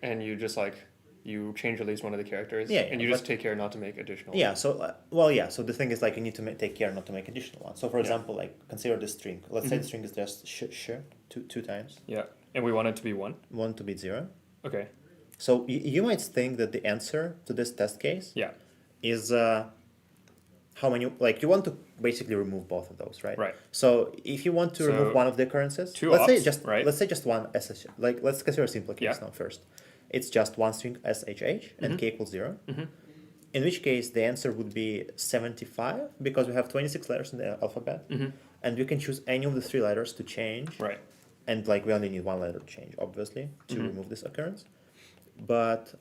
and you just like you change at least one of the characters, and you just take care not to make additional. Yeah. So so the thing is like you need to take care not to make additional ones. So for example, like consider this string. Let's say the string is just two times. Yeah, and we want it to be 1. Want to be 0. Okay. So you might think that the answer to this test case is how many, like you want to basically remove both of those, right? Right. So if you want to remove one of the occurrences, let's say just one SH, like let's consider a simple case now first. It's just one string SHH and k equals 0. In which case the answer would be 75 because we have 26 letters in the alphabet, and we can choose any of the 3 letters to change. Right. And like we only need 1 letter to change, obviously, to remove this occurrence. But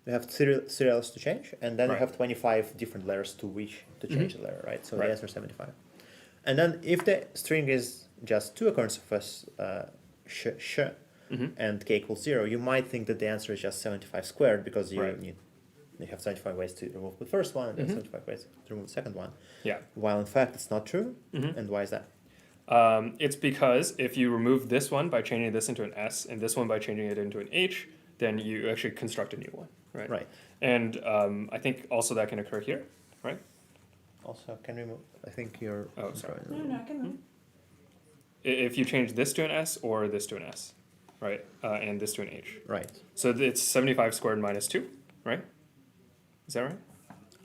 we have 3 letters to change, and then we have 25 different letters to which to change the letter, right? So the answer is 75. And then if the string is just 2 occurrences of and k equals 0, you might think that the answer is just 75 squared because you have 75 ways to remove the first one and then 75 ways to remove the second one. Yeah. While in fact it's not true. And why is that? It's because if you remove this one by changing this into an S and this one by changing it into an H, then you actually construct a new one, right? Right. And I think also that can occur here, right? Also, can we move? I think you're... Oh, sorry. No, I can move. If you change this to an S or this to an S, right? And this to an H. Right. So it's 75 squared minus 2, right? Is that right?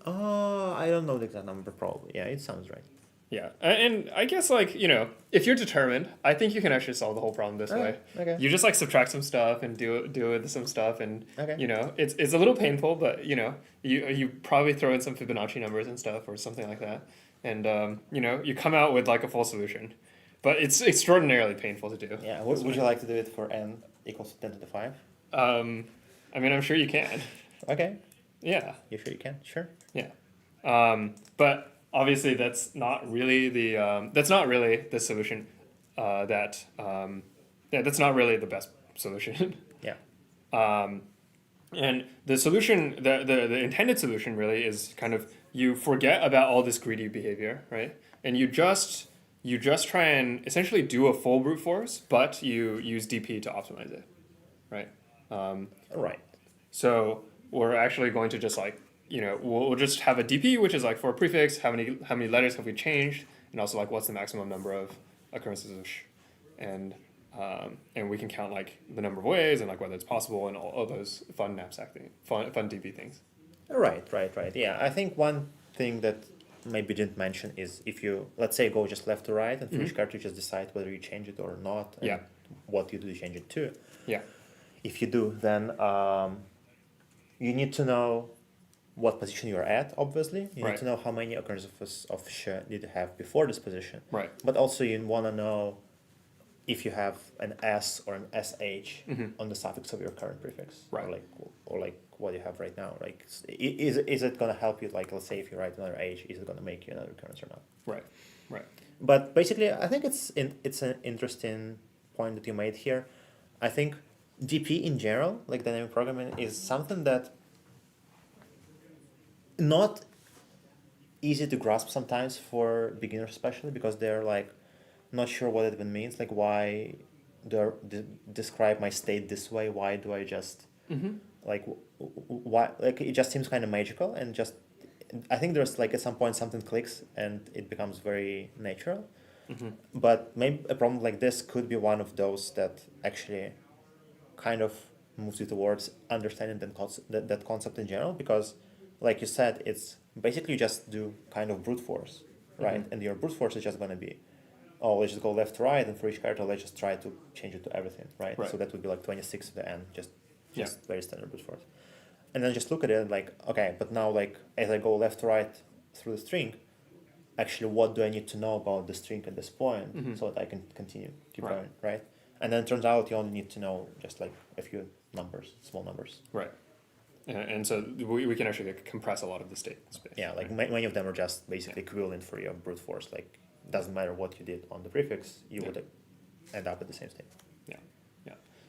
I don't know the exact number, probably. Yeah, it sounds right. Yeah, and I guess like, you know, if you're determined, I think you can actually solve the whole problem this way. Okay. You just like subtract some stuff and do it with some stuff, and you know, it's a little painful, but you know, you probably throw in some Fibonacci numbers and stuff or something like that, and you know, you come out with like a full solution, but it's extraordinarily painful to do. Yeah. Would you like to do it for n equals 10 to the 5? I mean, I'm sure you can. Okay. Yeah. You sure you can? Sure. Yeah. But obviously, that's not really the solution. That's not really the best solution. Yeah. And the solution, the intended solution, really is kind of you forget about all this greedy behavior, right? And you just try and essentially do a full brute force, but you use DP to optimize it, right? Right. So we're actually going to just like, you know, we'll just have a DP, which is like for a prefix, how many letters have we changed, and also like what's the maximum number of occurrences of sh, and we can count like the number of ways and like whether it's possible and all those fun knapsack things, fun DP things. Right. Yeah, I think one thing that maybe didn't mention is if you, let's say, go just left to right and for each character just decide whether you change it or not, and what you do to change it to. Yeah. If you do, then you need to know what position you're at, obviously. You need to know how many occurrences of sh did you have before this position. Right. But also you want to know if you have an S or an SH on the suffix of your current prefix. Right. Or like what you have right now. Like, is it going to help you, like, let's say if you write another H, is it going to make you another occurrence or not? Right. But basically, I think it's an interesting point that you made here. I think DP in general, like dynamic programming, is something that not easy to grasp sometimes for beginners, especially because they're like not sure what it even means. Like, why do I describe my state this way? Why do I just like why? Like, it just seems kind of magical, and just I think there's like at some point something clicks and it becomes very natural. But maybe a problem like this could be one of those that actually kind of moves you towards understanding that concept in general, because like you said, it's basically you just do kind of brute force, right? And your brute force is just going to be, oh, let's just go left to right, and for each character, let's just try to change it to everything, right? So that would be like 26 at the end, just very standard brute force. And then just look at it and like, okay, but now like as I go left to right through the string, actually what do I need to know about the string at this point so that I can keep going, right? And then it turns out you only need to know just like a few numbers, small numbers. Right. And so we can actually compress a lot of the state space. Yeah, like many of them are just basically equivalent for your brute force. Like, doesn't matter what you did on the prefix, you would end up at the same state. Yeah.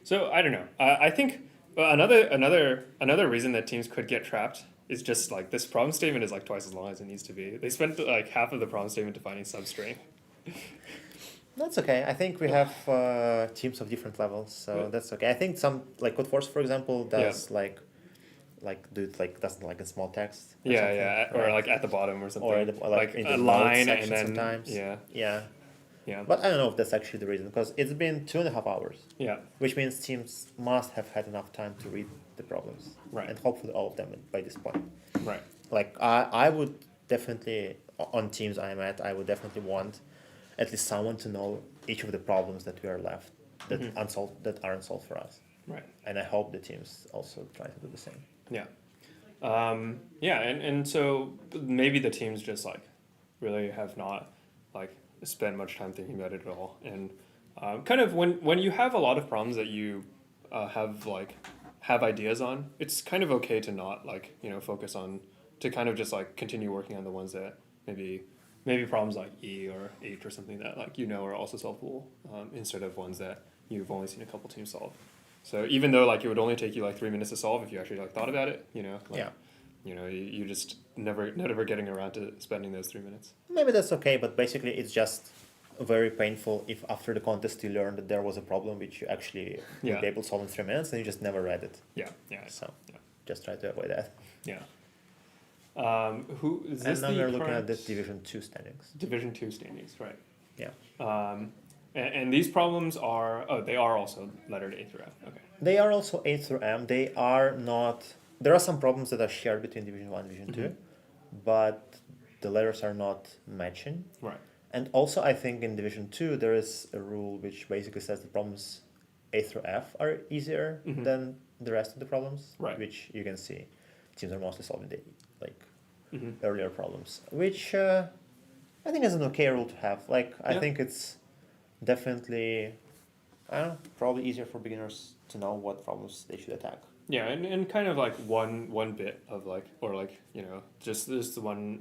So I don't know. I think another reason that teams could get trapped is just like this problem statement is like twice as long as it needs to be. They spent like half of the problem statement defining substring. That's okay. I think we have teams of different levels, so that's okay. I think some like Code Force, for example, does doesn't like a small text. Or like at the bottom or something. Or like in a the line section and then sometimes. Yeah. But I don't know if that's actually the reason, because it's been 2.5 hours. Yeah. Which means teams must have had enough time to read the problems. Right. And hopefully all of them by this point. Right. Like I would definitely, on teams I'm at, I would definitely want at least someone to know each of the problems that we are left, that unsolved, that aren't solved for us. Right. And I hope the teams also try to do the same. Yeah. And so maybe the teams just like really have not like spent much time thinking about it at all. And kind of when you have a lot of problems that you have ideas on, it's kind of okay to not like, focus on, to kind of just like continue working on the ones that maybe problems like E or H or something that like are also solvable, instead of ones that you've only seen a couple teams solve. So even though like it would only take you like 3 minutes to solve if you actually like thought about it, you just never getting around to spending those 3 minutes. Maybe that's okay, but basically it's just very painful if after the contest you learn that there was a problem which you actually would be able to solve in 3 minutes and you just never read it. So just try to avoid that. Yeah. Who is this? And now we're looking at the Division 2 standings. Division 2 standings, right? Yeah. And these problems are they are also lettered A through F. Okay. They are also A through M. They are not. There are some problems that are shared between Division 1 and Division 2, but the letters are not matching. Right. And also, I think in Division 2 there is a rule which basically says the problems A through F are easier than the rest of the problems, which you can see teams are mostly solving the earlier problems, which I think is an okay rule to have. Like I think it's definitely, probably easier for beginners to know what problems they should attack. Yeah, and kind of like one bit of like, or like, just knowing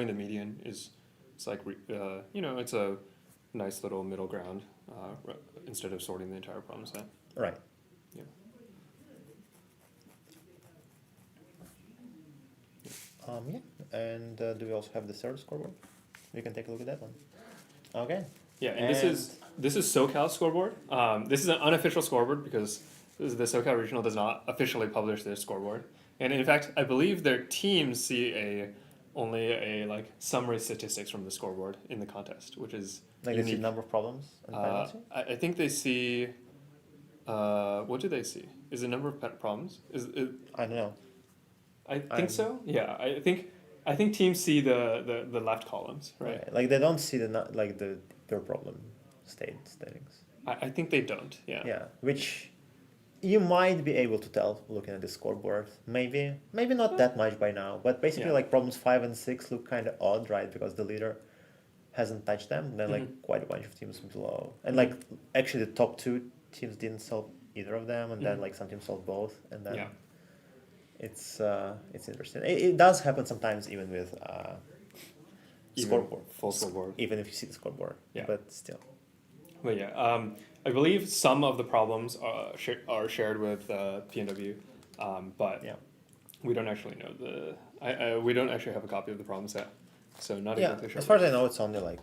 the median it's like, it's a nice little middle ground, instead of sorting the entire problem set. Right. Yeah. And do we also have the third scoreboard? We can take a look at that one. Okay. Yeah, and this is SoCal scoreboard. This is an unofficial scoreboard because the SoCal Regional does not officially publish their scoreboard. And in fact, I believe their teams see only a like summary statistics from the scoreboard in the contest, which is like they see number of problems and penalty? I think they see what do they see? Is it number of problems? I don't know. I think so. Yeah, I think teams see the left columns, right? Like they don't see the per problem settings. I think they don't. Yeah. Yeah, which you might be able to tell looking at the scoreboard. Maybe not that much by now, but basically like problems 5 and 6 look kind of odd, right? Because the leader hasn't touched them. Then like quite a bunch of teams below, and like actually the top 2 teams didn't solve either of them, and then like some teams solved both, and then. It's interesting. It does happen sometimes even with scoreboard. Full scoreboard. Even if you see the scoreboard. Yeah. But still. But I believe some of the problems are shared with PNW, but we don't actually know we don't actually have a copy of the problem set, so not exactly sure. As far as I know, it's only like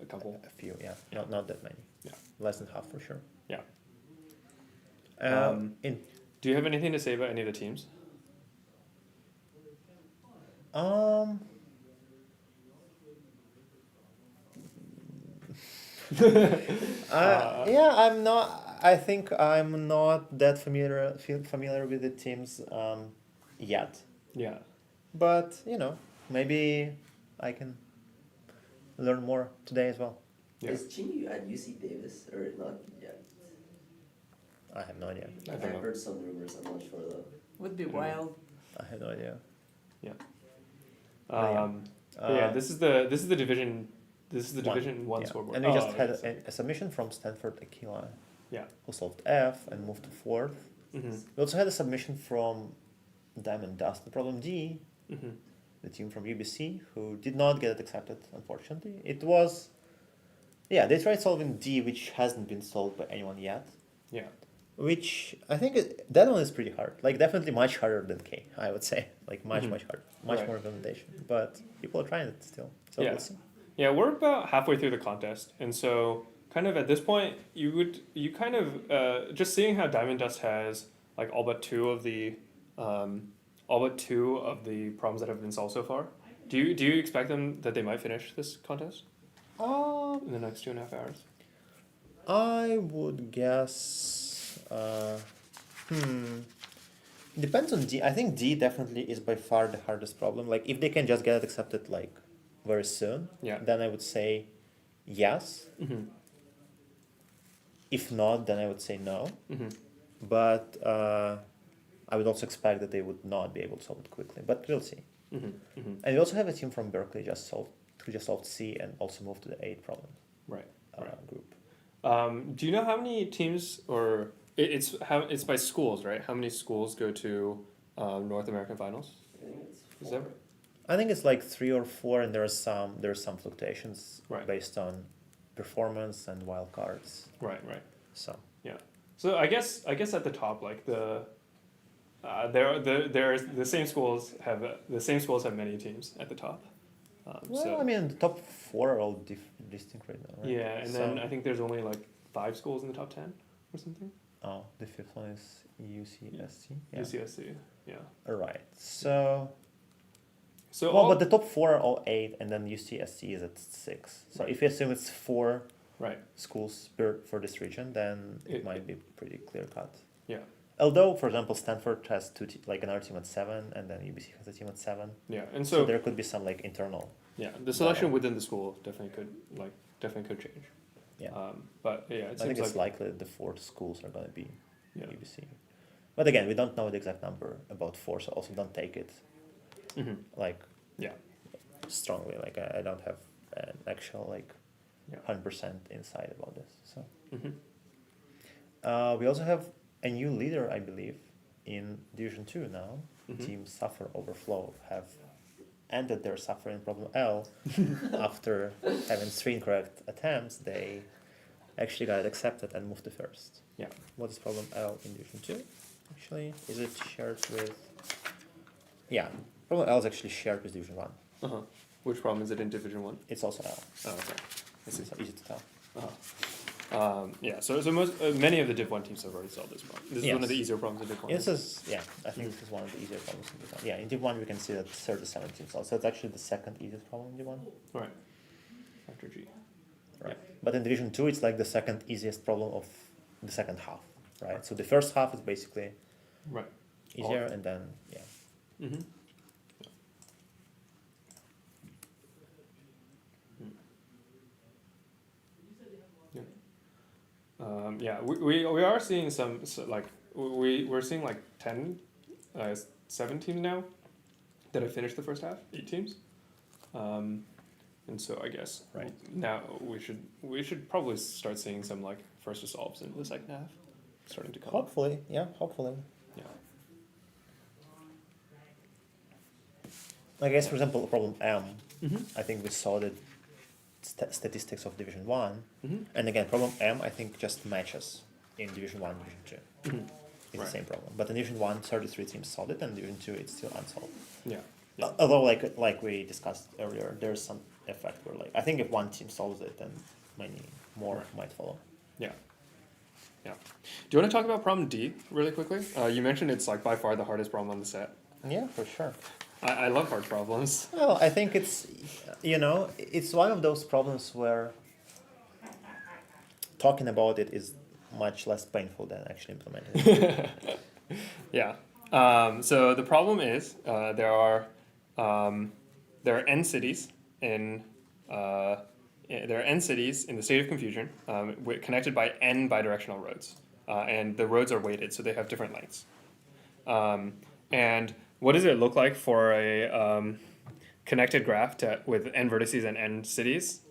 a couple, a few. Not that many. Less than half for sure. Yeah. Do you have anything to say about any of the teams? I think I'm not that familiar with the teams yet. Yeah. But maybe I can learn more today as well. Yeah. Is Chinyu at UC Davis or not yet? I have no idea. I don't I've know. heard some rumors. I'm not sure though. Would be wild. I have no idea. Yeah. But yeah, this is the division. This is the Division 1 yeah. scoreboard. And we just had okay, a submission from Stanford Aquila. Yeah. Who solved F and moved to 4th. Mhm. We also had a submission from Diamond Dust, the problem D, Mhm. the team from UBC, who did not get it accepted, unfortunately. It was, yeah, they tried solving D, which hasn't been solved by anyone yet. Yeah. Which I think that one is pretty hard. Like definitely much harder than K, I would say. Like much harder, much Right. more implementation. But people are trying it still. So Yeah. we'll see. Yeah, we're about halfway through the contest, and so kind of at this point, you kind of just seeing how Diamond Dust has like all but two of the problems that have been solved so far. Do you expect them that they might finish this contest in the next 2.5 hours? I would guess. Depends on D. I think D definitely is by far the hardest problem. Like if they can just get it accepted like very soon, Yeah. then I would say yes. Mhm. If not, then I would say no. Mhm. But I would also expect that they would not be able to solve it quickly. But we'll see. Mhm. Mhm. And we also have a team from Berkeley who just solved C and also moved to the 8 problem. Right. Group. Do you know how many teams, or it's by schools, right? How many schools go to North American finals? Is that right? I think it's like 3 or 4, and there's some fluctuations Right. based on performance and wild cards. Right. So yeah. So I guess at the top, like there's the same schools have many teams at the top. I mean, the top 4 are all distinct right now, right? Yeah, and then I think there's only like 5 schools in the top 10 or something. Oh, the 5th one is UCSC. Yeah. UCSC, yeah. All right. So all- but the top 4 are all 8, and then UCSC is at 6. So Right. if you assume it's 4 Right. schools for this region, then it might be pretty clear cut. Yeah. Although, for example, Stanford has like another team at 7, and then UBC has a team at 7. Yeah, and so so there could be some like internal. Yeah, the selection within the school definitely could change. Yeah. But yeah, I think seems it's likely that the 4 schools are going to be Yeah. UBC. But again, we don't know the exact number about 4, so also don't take it Mhm. like Yeah. strongly. Like I don't have an actual like Yeah. 100% insight about this. So Mhm. we also have a new leader, I believe, in Division 2 now. Mhm. Team Suffer Overflow have ended their suffering problem L after having 3 incorrect attempts. They actually got it accepted and moved to 1st. Yeah. What is problem L in Division 2? Actually, is it shared with? Yeah, problem L is actually shared with Division 1. Uh-huh. Which problem is it in Division 1? It's also L. Oh, okay. This is easy to tell. Yeah, so many of the Div 1 teams have already solved this problem. This is one of the easier problems in Div 1. This is, I think this is one of the easier problems in Div 1. Yeah, in Div 1 we can see that 37 teams solved. So it's actually the second easiest problem in Div 1. Right. After G. Right. But in Division 2 it's like the second easiest problem of the second half. Right. So the first half is basically right easier, and then Mm-hmm. Yeah, we are seeing we're seeing like 7 teams now that have finished the first half, 8 teams, and so I guess now we should probably start seeing some like first resolves in the second half starting to come. Hopefully, yeah, hopefully. Yeah. I guess, for example, problem M, Mhm. I think we saw the statistics of Division 1. Mhm. And again, problem M, I think, just matches in Division 1 and Division 2. Mhm. It's Right. the same problem. But in Division 1, 33 teams solved it, and in Division 2, it's still unsolved. Yeah. Although, like we discussed earlier, there's some effect where, like, I think if one team solves it, then many more might follow. Yeah. Yeah. Do you want to talk about problem D really quickly? You mentioned it's like by far the hardest problem on the set. Yeah, for sure. I love hard problems. Well, I think it's, it's one of those problems where talking about it is much less painful than actually implementing it. Yeah. So the problem is there are n cities in the state of confusion connected by n bidirectional roads, and the roads are weighted, so they have different lengths. And what does it look like for a connected graph with n vertices and n cities?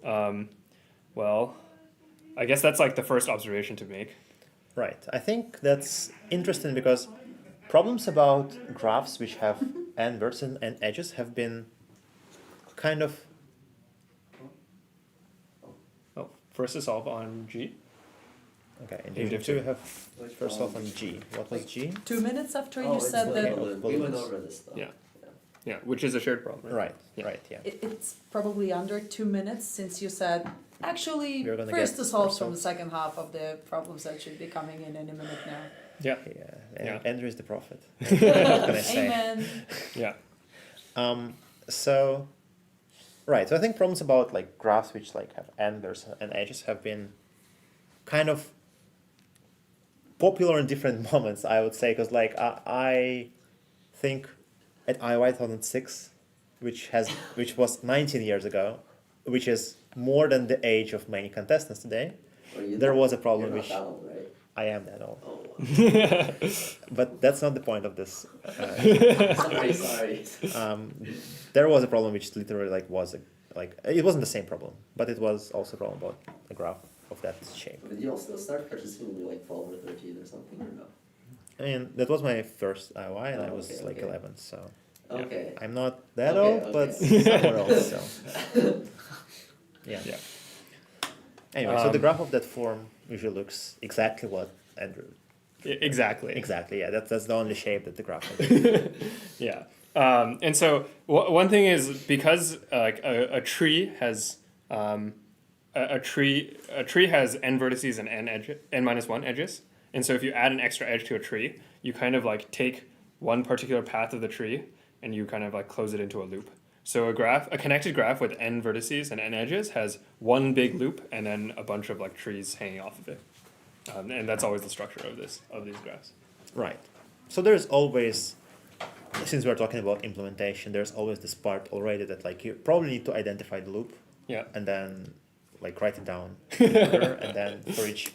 Well, I guess that's like the first observation to make. Right. I think that's interesting because problems about graphs which have n vertices and edges have been kind of... Oh, first to solve on G. Okay, in Div 2 we have first solve on G. What was G? 2 minutes after you said that. We went over this stuff. Yeah, which is a shared problem. Right, right, yeah. It's probably under 2 minutes since you said, actually, We're gonna first get to solve first from the solve. second half of the problems that should be coming in any minute now. Yeah. Andrew is the prophet. What can I say? Amen. Yeah. So, right. So I think problems about like graphs which like have n vertices and edges have been kind of popular in different moments, I would say, because like I think at IOI 2006, which was 19 years ago, which is more than the age of many contestants today, there was a problem You're not which that old, right? I am that old. Oh. But that's not the point of this. Sorry. There was a problem which literally like was it wasn't the same problem, but it was also a problem about a graph of that shape. But you'll still start participating when you're like 12 or 13 or something, or no? I mean, that was my first IOI, and I was okay, like okay. 11, so Okay. I'm not that Okay, old, but okay. somewhere else. So yeah. Anyway, so the graph of that form usually looks exactly what Andrew. Exactly. Exactly. Yeah, that's the only shape that the graph has. Yeah. And so one thing is because like a tree has a tree has n vertices and n-1 edges, and so if you add an extra edge to a tree, you kind of like take one particular path of the tree and you kind of like close it into a loop. So a connected graph with n vertices and n edges has one big loop and then a bunch of like trees hanging off of it, and that's always the structure of these graphs. Right. So there's always, since we're talking about implementation, there's always this part already that like you probably need to identify the loop. Yeah. And then like write it down further, and then for each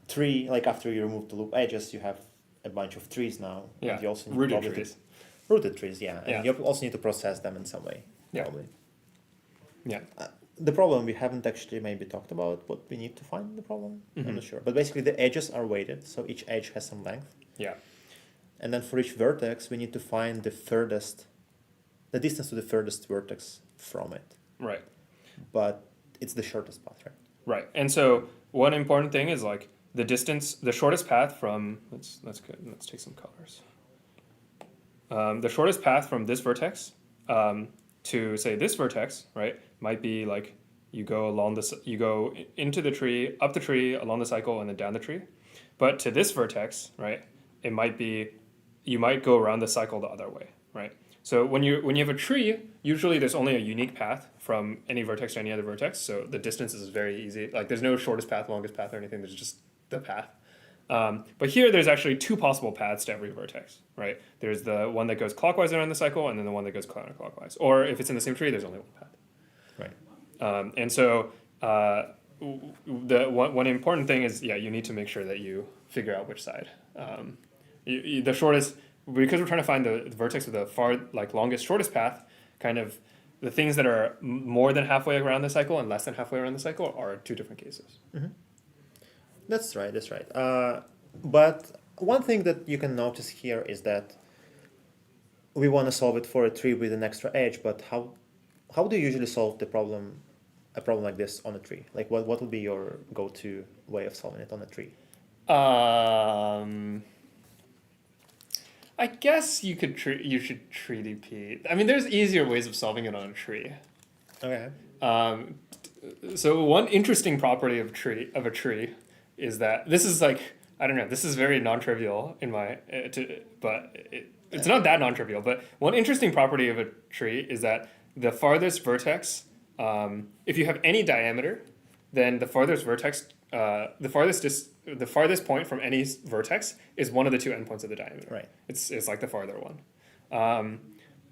tree, like after you remove the loop edges, you have a bunch of trees now. Yeah. And you also need Rooted probably trees. Rooted trees, yeah. Yeah. And you also need to process them in some way. Yeah. Probably. Yeah. The problem we haven't actually maybe talked about what we need to find the problem. I'm not sure. But basically the edges are weighted, so each edge has some length. Yeah. And then for each vertex, we need to find the distance to the furthest vertex from it. Right. But it's the shortest path, right? Right. And so one important thing is like the distance, the shortest path from, let's take some colors. The shortest path from this vertex to say this vertex, right, might be like you go into the tree, up the tree, along the cycle, and then down the tree. But to this vertex, right, it might be, you might go around the cycle the other way, right? So when you have a tree, usually there's only a unique path from any vertex to any other vertex. So the distance is very easy. Like there's no shortest path, longest path, or anything. There's just the path. But here there's actually two possible paths to every vertex, right? There's the one that goes clockwise around the cycle, and then the one that goes counterclockwise. Or if it's in the same tree, there's only one path. Right. And so the one important thing is, yeah, you need to make sure that you figure out which side. The shortest, because we're trying to find the vertex with the far, like longest, shortest path, kind of the things that are more than halfway around the cycle and less than halfway around the cycle are two different cases. Mm-hmm. That's right, that's right. But one thing that you can notice here is that we want to solve it for a tree with an extra edge, but how do you usually solve a problem like this on a tree? Like what would be your go-to way of solving it on a tree? I guess you should tree DP. I mean, there's easier ways of solving it on a tree. Okay. So one interesting property of a tree is that this is like, I don't know, this is very non-trivial in my, but it's not that non-trivial, but one interesting property of a tree is that the farthest vertex, if you have any diameter, then the farthest vertex, the farthest point from any vertex is one of the two endpoints of the diameter. Right. It's like the farther one.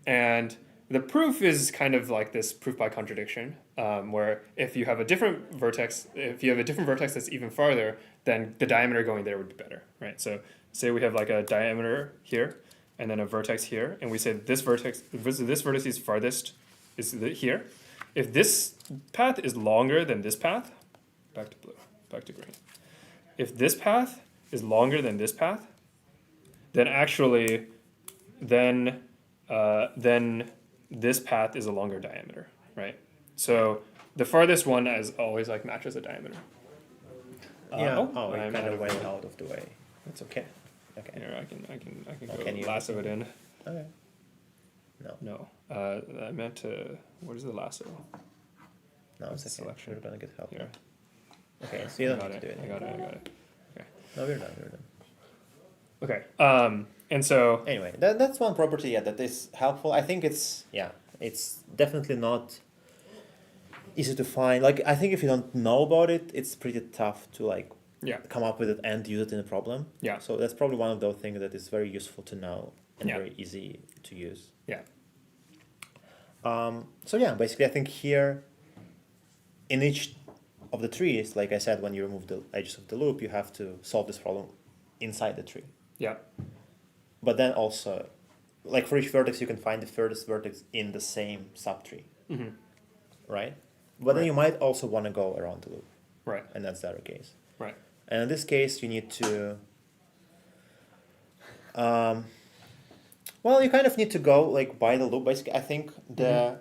And the proof is kind of like this proof by contradiction, where if you have a different vertex, that's even farther, then the diameter going there would be better, right? So say we have like a diameter here, and then a vertex here, and we say this vertex is farthest is here. If this path is longer than this path, back to blue, back to green. If this path is longer than this path, then actually, then this path is a longer diameter, right? So the farthest one is always like matches the diameter. Yeah. Oh, Oh, I'm it kind out of of went order. out of the way. That's okay. Okay. Here, I can Oh, go can you- lasso it in. Okay. No. No. I meant to. What is the lasso? No, What's it's the okay. selection? We're gonna get help. Here. Okay, so you don't got need to do it. it. I got it. Okay. No, we're done. We're done. Okay. And so anyway, that's one property, yeah, that is helpful. I think it's definitely not easy to find. Like, I think if you don't know about it, it's pretty tough to like come up with it and use it in a problem. Yeah. So that's probably one of those things that is very useful to know and Yeah. very easy to use. Yeah. So yeah, basically I think here in each of the trees, like I said, when you remove the edges of the loop, you have to solve this problem inside the tree. Yeah. But then also, like for each vertex, you can find the furthest vertex in the same subtree, right? But then you might also want to go around the loop, right? And that's the other case, right? And in this case, you need to, well, you kind of need to go like by the loop. Basically, I think the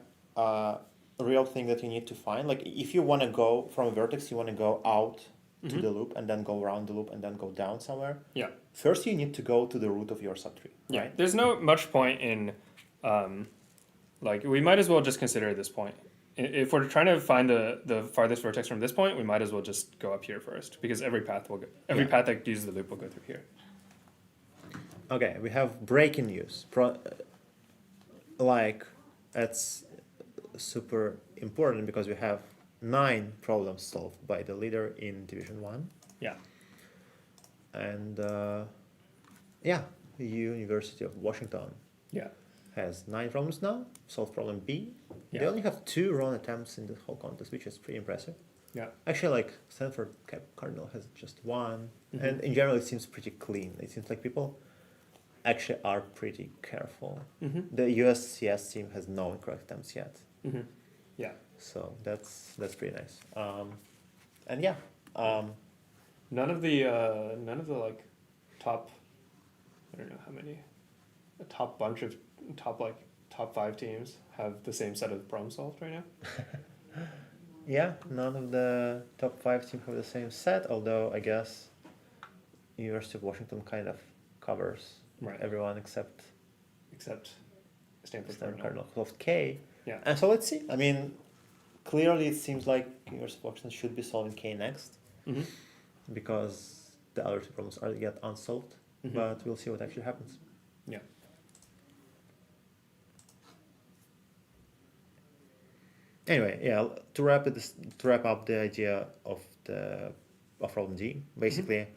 real thing that you need to find, like if you want to go from a vertex, you want to go out to the loop and then go around the loop and then go down somewhere. Yeah. First, you need to go to the root of your subtree. Yeah. Right? There's no much point in, like we might as well just consider this point. If we're trying to find the farthest vertex from this point, we might as well just go up here first because every path that uses the loop will go through here. Okay, we have breaking news. Like, that's super important because we have 9 problems solved by the leader in Division 1. Yeah. And yeah, the University of Washington has 9 problems now, solved problem B. Yeah. They only have 2 wrong attempts in the whole contest, which is pretty impressive. Yeah. Actually, like Stanford Cardinal has just 1, and in general it seems pretty clean. It seems like people actually are pretty careful. The USCS team has no incorrect attempts yet. Yeah. So that's pretty nice. And yeah. None of the like top, I don't know how many, a top bunch of top 5 teams have the same set of problems solved right now. Yeah, none of the top 5 teams have the same set, although I guess University of Washington kind of covers everyone except Stanford Cardinal solved K. Yeah. And so let's see. I mean, clearly it seems like University of Washington should be solving K next because the other 2 problems are yet unsolved. But we'll see what actually happens. Yeah. Anyway, yeah. To wrap up the idea of problem D, basically,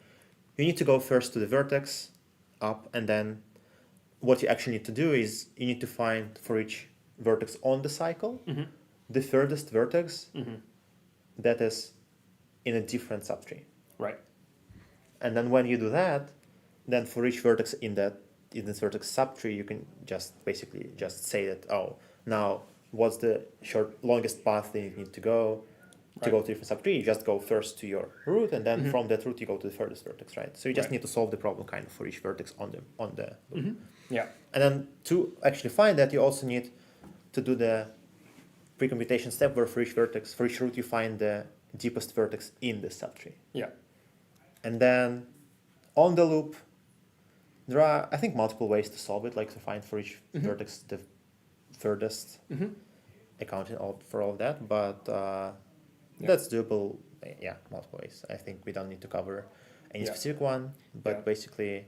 you need to go first to the vertex, up, and then what you actually need to do is you need to find for each vertex on the cycle the furthest vertex that is in a different subtree. Right. And then when you do that, then for each vertex in this vertex subtree, you can just basically just say that, oh, now what's the longest path that you need to go to different subtree? You just go first to your root, and then from that root you go to the furthest vertex, right? So you just need to solve the problem kind of for each vertex on the loop. Yeah. And then to actually find that, you also need to do the pre-computation step where for each vertex, for each root, you find the deepest vertex in the subtree. Yeah. And then on the loop, there are, I think, multiple ways to solve it, like to find for each vertex the furthest, accounting for all of that. But that's doable, multiple ways. I think we don't need to cover any specific one, but basically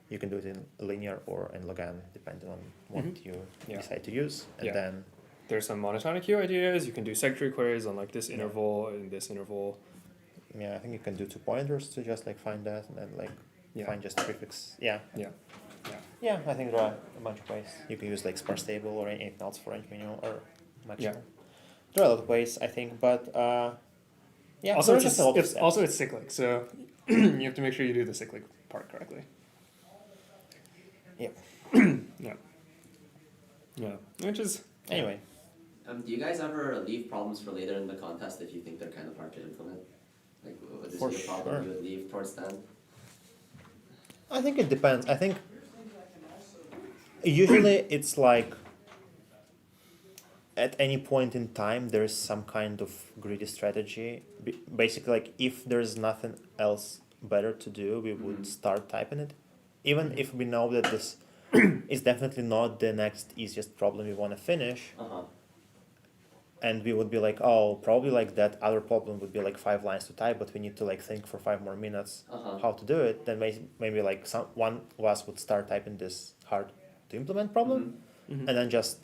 you can do it in linear or in Logan, depending on what you decide to use. And then there's some monotonic queue ideas. You can do secretary queries on like this interval and this interval. Yeah, I think you can do 2 pointers to just like find that and then like find just prefix. Yeah. Yeah. Yeah, I think there are a bunch of ways. You can use like sparse table or anything else for range manual or much more. There are a lot of ways, I think, but yeah. Also, it's it's cyclic, so you have to make sure you do the cyclic part correctly. Yep. Yeah. Which is anyway. Do you guys ever leave problems for later in the contest if you think they're kind of hard to implement? Like, would this be a problem you would leave towards the end? I think it depends. I think usually it's like at any point in time there is some kind of greedy strategy. Basically, like if there's nothing else better to do, we would start typing it, even if we know that this is definitely not the next easiest problem we want to finish. And we would be like, oh, probably like that other problem would be like 5 lines to type, but we need to like think for 5 more minutes how to do it. Then maybe like one of us would start typing this hard to implement problem, and then just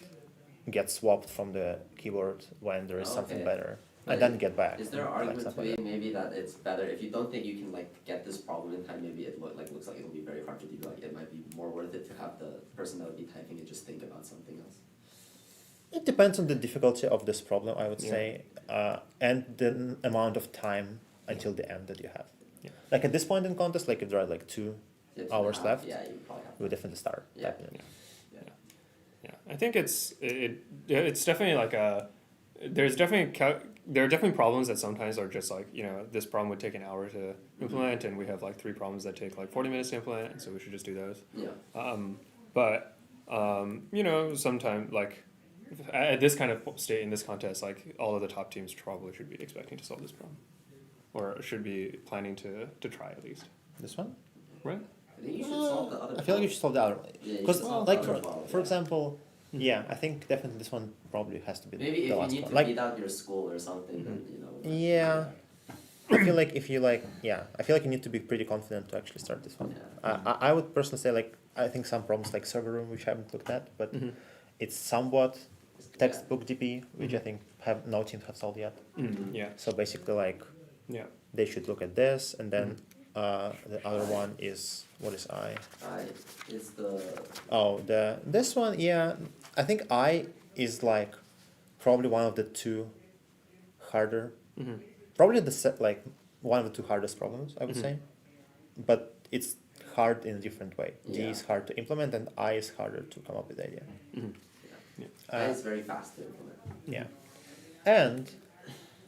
get swapped from the keyboard when there is something better, and then get back. Is there an argument to be maybe that it's better if you don't think you can like get this problem in time? Maybe it looks like it'll be very hard to do. Like it might be more worth it to have the person that would be typing it just think about something else. It depends on the difficulty of this problem, I would say, and the amount of time until the end that you have. Like at this point in contest, like if there are like 2 hours left, you probably have we would definitely start typing it. I think it's definitely like there are definitely problems that sometimes are just like, this problem would take an hour to implement, and we have like 3 problems that take like 40 minutes to implement, and so we should just do those. Sometimes like at this kind of state in this contest, like all of the top teams probably should be expecting to solve this problem, or should be planning to try at least. This one, right? I think you should solve the other. I feel like you should solve the other, because like for yeah. example, I think definitely this one probably has to be Maybe the if last you need one. to Like, beat out your school or something, then yeah. I feel like if you I feel like you need to be pretty confident to actually start this one. I would personally say like I think some problems like server room, which I haven't looked at, but it's somewhat textbook DP, which I think no teams have solved yet. So basically like they should look at this, and then the other one is, what is I? I is the This one, I think I is like probably one of the 2 harder. Probably like one of the 2 hardest problems, I would say, but it's hard in a different way. D is hard to implement, and I is harder to come up with the idea. I is very fast to implement. Yeah, and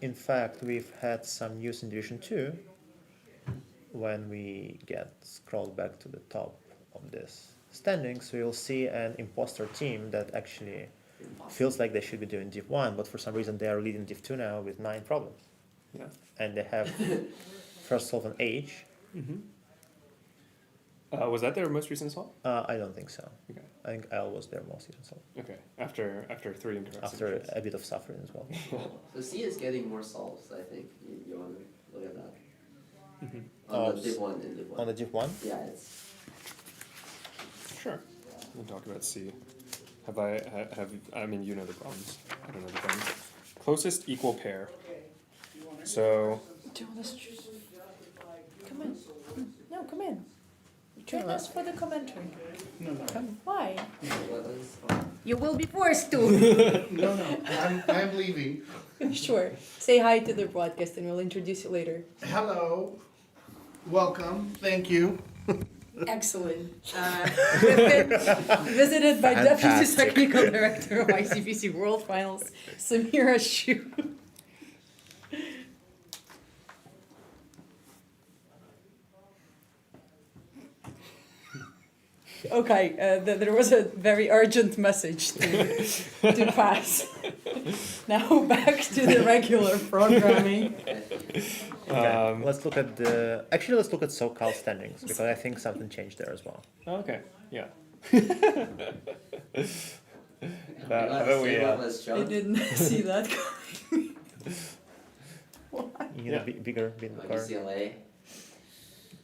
in fact, we've had some news in Division 2 when we get scrolled back to the top of this standings. We'll see an imposter team that actually feels like they should be doing Div 1, but for some reason they are leading Div 2 now with 9 problems. And they have first solve an H. Was that their most recent solve? I don't think so. Okay. I think L was their most recent solve. Okay. After 3 incorrect. After a bit of suffering as well. So C is getting more solves, I think. You want to look at that? On the Div 1 and Div 1. On the Div 1? Yeah, it's... Sure. We'll talk about C. I mean, you know the problems. I don't know the problems. Closest equal pair. So... Do you want us to... Come in. No, come in. Join us for the commentary. No. Come. Why? You will be forced to. No, I'm leaving. Sure. Say hi to the broadcast and we'll introduce you later. Hello. Welcome. Thank you. Excellent. We've been visited by Deputy Technical Director of ICPC World Finals, Samira Shu. Okay, there was a very urgent message to pass. Now back to the regular programming. Okay, let's look at let's look at SoCal standings, because I think something changed there as well. Okay, yeah. I didn't see that coming. You need a bigger car. UCLA.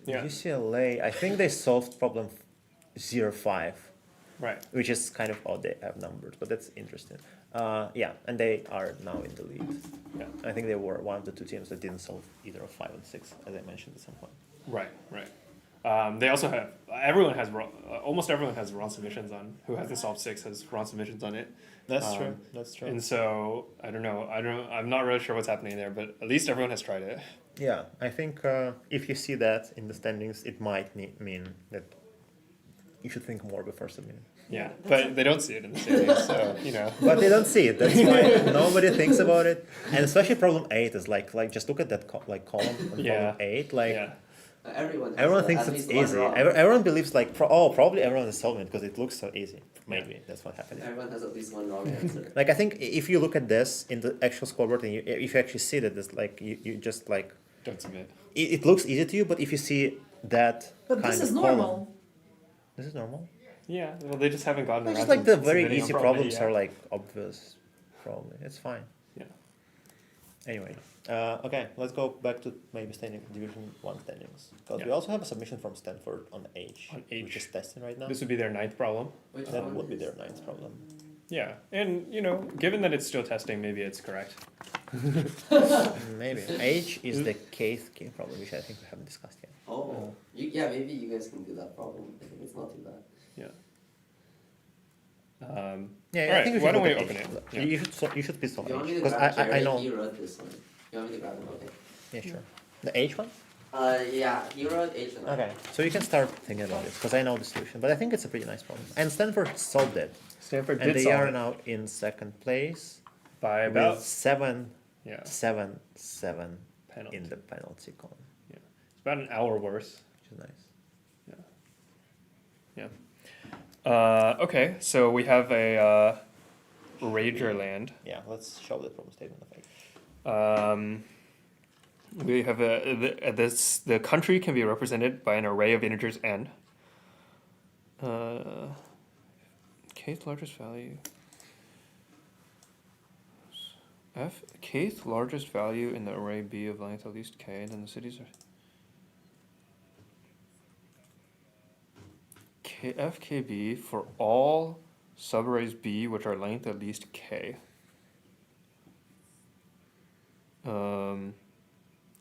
Yeah. UCLA, I think they solved problem 0-5. Right. Which is kind of odd they have numbers, but that's interesting. Yeah, and they are now in the lead. Yeah. I think they were one of the two teams that didn't solve either of 5 and 6, as I mentioned at some point. Right, right. They also have, almost everyone has wrong submissions on, who hasn't solved 6 has wrong submissions on it. That's true, that's true. And so, I don't know, I'm not really sure what's happening there, but at least everyone has tried it. Yeah, I think if you see that in the standings, it might mean that you should think more before submitting. Yeah, but they don't see it in the standings, so, you know. But they don't see it, that's why nobody thinks about it. And especially problem 8 is like just look at that column on problem 8, like... Yeah. Everyone thinks it's easy. Everyone believes like, probably everyone is solving it because it looks so easy. Maybe that's what happened. Everyone has at least one wrong answer. Like I think if you look at this in the actual scoreboard and if you actually see that, it's like you just like don't submit. It looks easy to you, but if you see that but kind this of is normal. column, this is normal. Yeah, well, they just haven't gotten around. It's like the very submitting easy on problems problem, are like obvious. Probably it's fine. Yeah. Anyway, okay, let's go back to maybe Division 1 standings. Because we also have a submission from Stanford on H, which is testing right now. This would be their 9th problem. That would be their 9th problem. Yeah, and you know, given that it's still testing, maybe it's correct. Maybe. H is the Kth key problem, which I think we haven't discussed yet. Oh, yeah, maybe you guys can do that problem. I think it's not too bad. Yeah. Yeah, all I think right, why don't we look at open H. it? Yeah. You should pistol You want H me to because grab Jerry? I know. He wrote this one. You want me to grab him? Okay. Yeah, sure. The H one. Yeah, he wrote H and I. Okay, so you can start thinking about it because I know the solution, but I think it's a pretty nice problem. And Stanford solved it. Stanford and did they solve are it. now in 2nd place by about with 7 penalty. in the penalty column. Yeah, it's about an hour worse. Which is nice. Yeah. Okay, so we have a Rager land. Yeah, let's show the problem statement of H. We have the country can be represented by an array of integers n. Kth largest value. Kth largest value in the array B of length at least k, then the cities are FKB for all subarrays B which are length at least k. And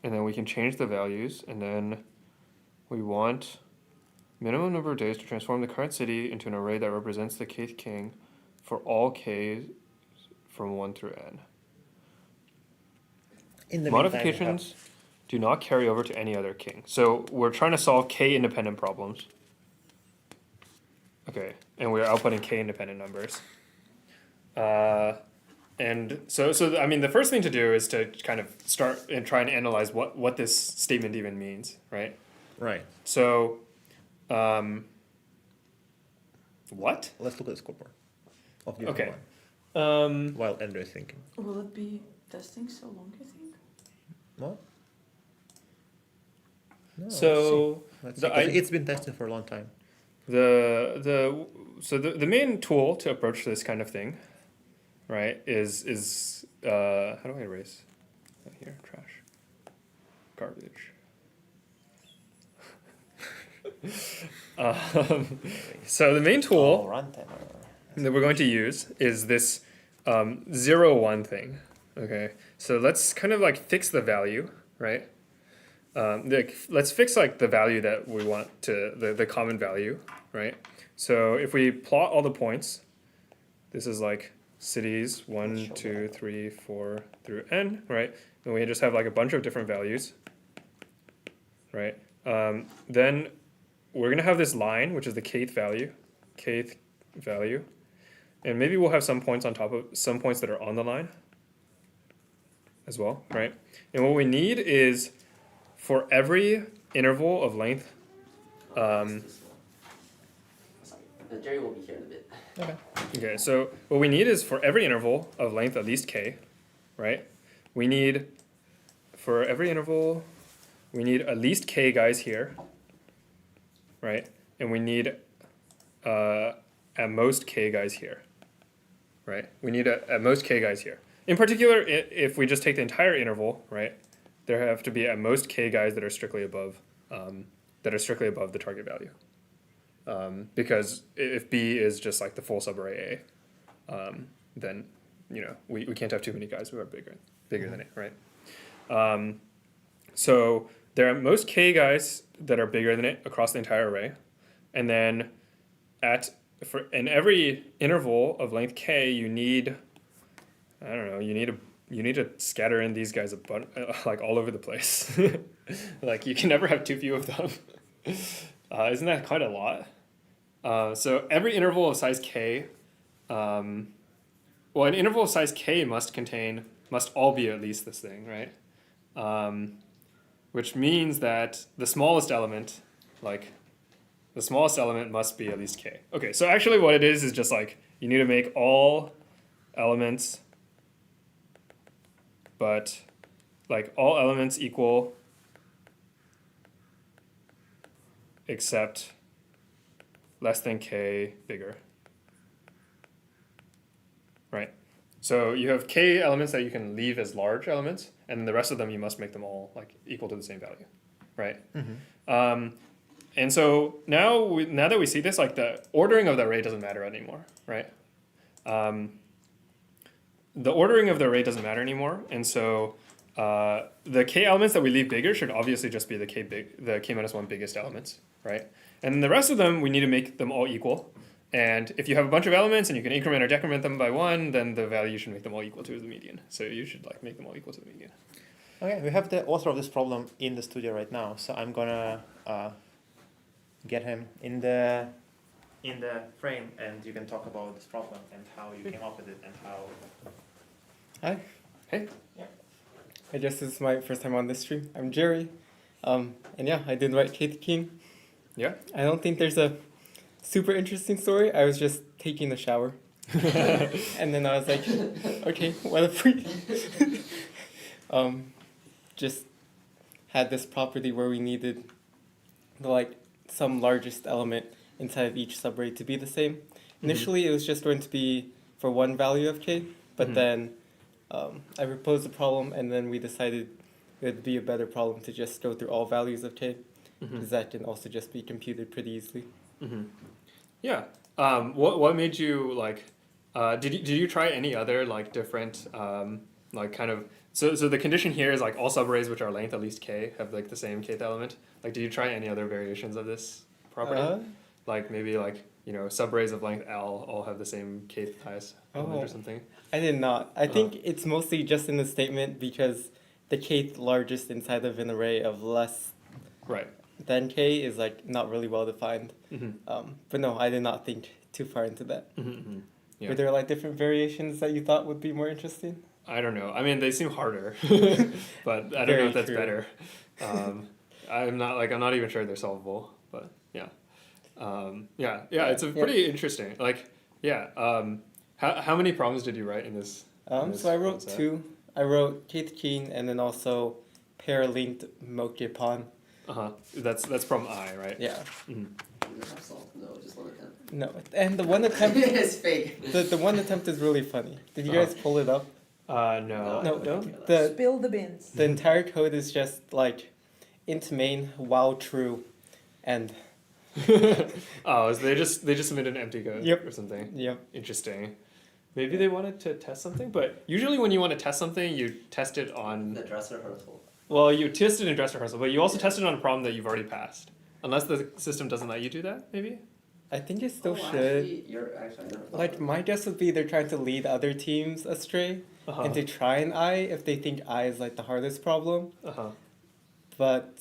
then we can change the values, and then we want minimum number of days to transform the current city into an array that represents the kth king for all k from 1 through n. In the modifications do not carry over to any other king. So we're trying to solve k independent problems. Okay, and we're outputting k independent numbers. And so I mean, the first thing to do is to kind of start and try and analyze what this statement even means, right? Right. So, what? Let's look at the scoreboard. Of the Okay. While Andrew is thinking. Will it be testing so long, you think? What? No, So let's see. 'Cause it's been tested for a long time. So the main tool to approach this kind of thing, right, is how do I erase that here? Trash. Garbage. So the main tool that we're going to use is this 0, 1 thing. Okay, so let's kind of like fix the value, right? Let's fix like the value that we want to the common value, right? So if we plot all the points, this is like cities 1, 2, 3, 4 through n, right? And we just have like a bunch of different values, right? Then we're gonna have this line, which is the kth value, and maybe we'll have some points on top of some points that are on the line as well, right? And what we need is for every interval of length. Jerry will be here in a bit. Okay, so what we need is for every interval of length at least k, right? We need, for every interval, we need at least k guys here, right? And we need at most k guys here, right? We need at most k guys here. In particular, if we just take the entire interval, right, there have to be at most k guys that are strictly above the target value. Because if B is just like the full subarray A, then we can't have too many guys who are bigger than it, right? So there are most k guys that are bigger than it across the entire array, and then in every interval of length k, you need to scatter in these guys like all over the place. Like you can never have too few of them. Isn't that quite a lot? So every interval of size k, an interval of size k must all be at least this thing, right? Which means that the smallest element must be at least k. Okay, so actually what it is just like you need to make all elements, but like all elements equal except less than k bigger. Right. So you have k elements that you can leave as large elements, and the rest of them you must make them all like equal to the same value, right? And so now that we see this, like the ordering of the array doesn't matter anymore, right? The ordering of the array doesn't matter anymore, and so the k elements that we leave bigger should obviously just be the k minus 1 biggest elements, right? And then the rest of them, we need to make them all equal. And if you have a bunch of elements and you can increment or decrement them by 1, then the value you should make them all equal to is the median. So you should like make them all equal to the median. Okay, we have the author of this problem in the studio right now, so I'm gonna get him in the frame, and you can talk about this problem and how you came up with it and how. Hi. Hey. Yeah. I guess this is my first time on this stream. I'm Jerry, and yeah, I did write Kate King. Yeah. I don't think there's a super interesting story. I was just taking a shower, and then I was like, okay, what if we just had this property where we needed some largest element inside of each subarray to be the same. Initially, it was just going to be for one value of k, but then I proposed a problem, and then we decided it would be a better problem to just go through all values of k, because that can also just be computed pretty easily. Yeah. What made you like? Did you try any other like different like kind of? So the condition here is like all subarrays which are length at least k have like the same kth element. Like, did you try any other variations of this property? Like maybe like subarrays of length L all have the same kth highest element or something. I did not. I think it's mostly just in the statement because the kth largest inside of an array of less than k is like not really well defined. But no, I did not think too far into that. Yeah. Were there like different variations that you thought would be more interesting? I don't know. I mean, they seem harder, but I don't know if that's better. I'm not even sure they're solvable, but yeah. It's pretty interesting. Like, how many problems did you write in this? So I wrote two. I wrote Kate Keen and then also pair linked Mokepan. That's problem I, right? Yeah. No, just one attempt. No, and the one attempt It's fake. The one attempt is really funny. Did you guys pull it up? No. No. Spill the beans. The entire code is just like int main while true, and. So they just submitted an empty code or something. Yep. Interesting. Maybe they wanted to test something, but usually when you want to test something, you test it on the dress rehearsal. Well, you test it in dress rehearsal, but you also test it on a problem that you've already passed. Unless the system doesn't let you do that, maybe? I think it still should. Actually, like, my guess would be they're trying to lead other teams astray and to try an I if they think I is like the hardest problem. But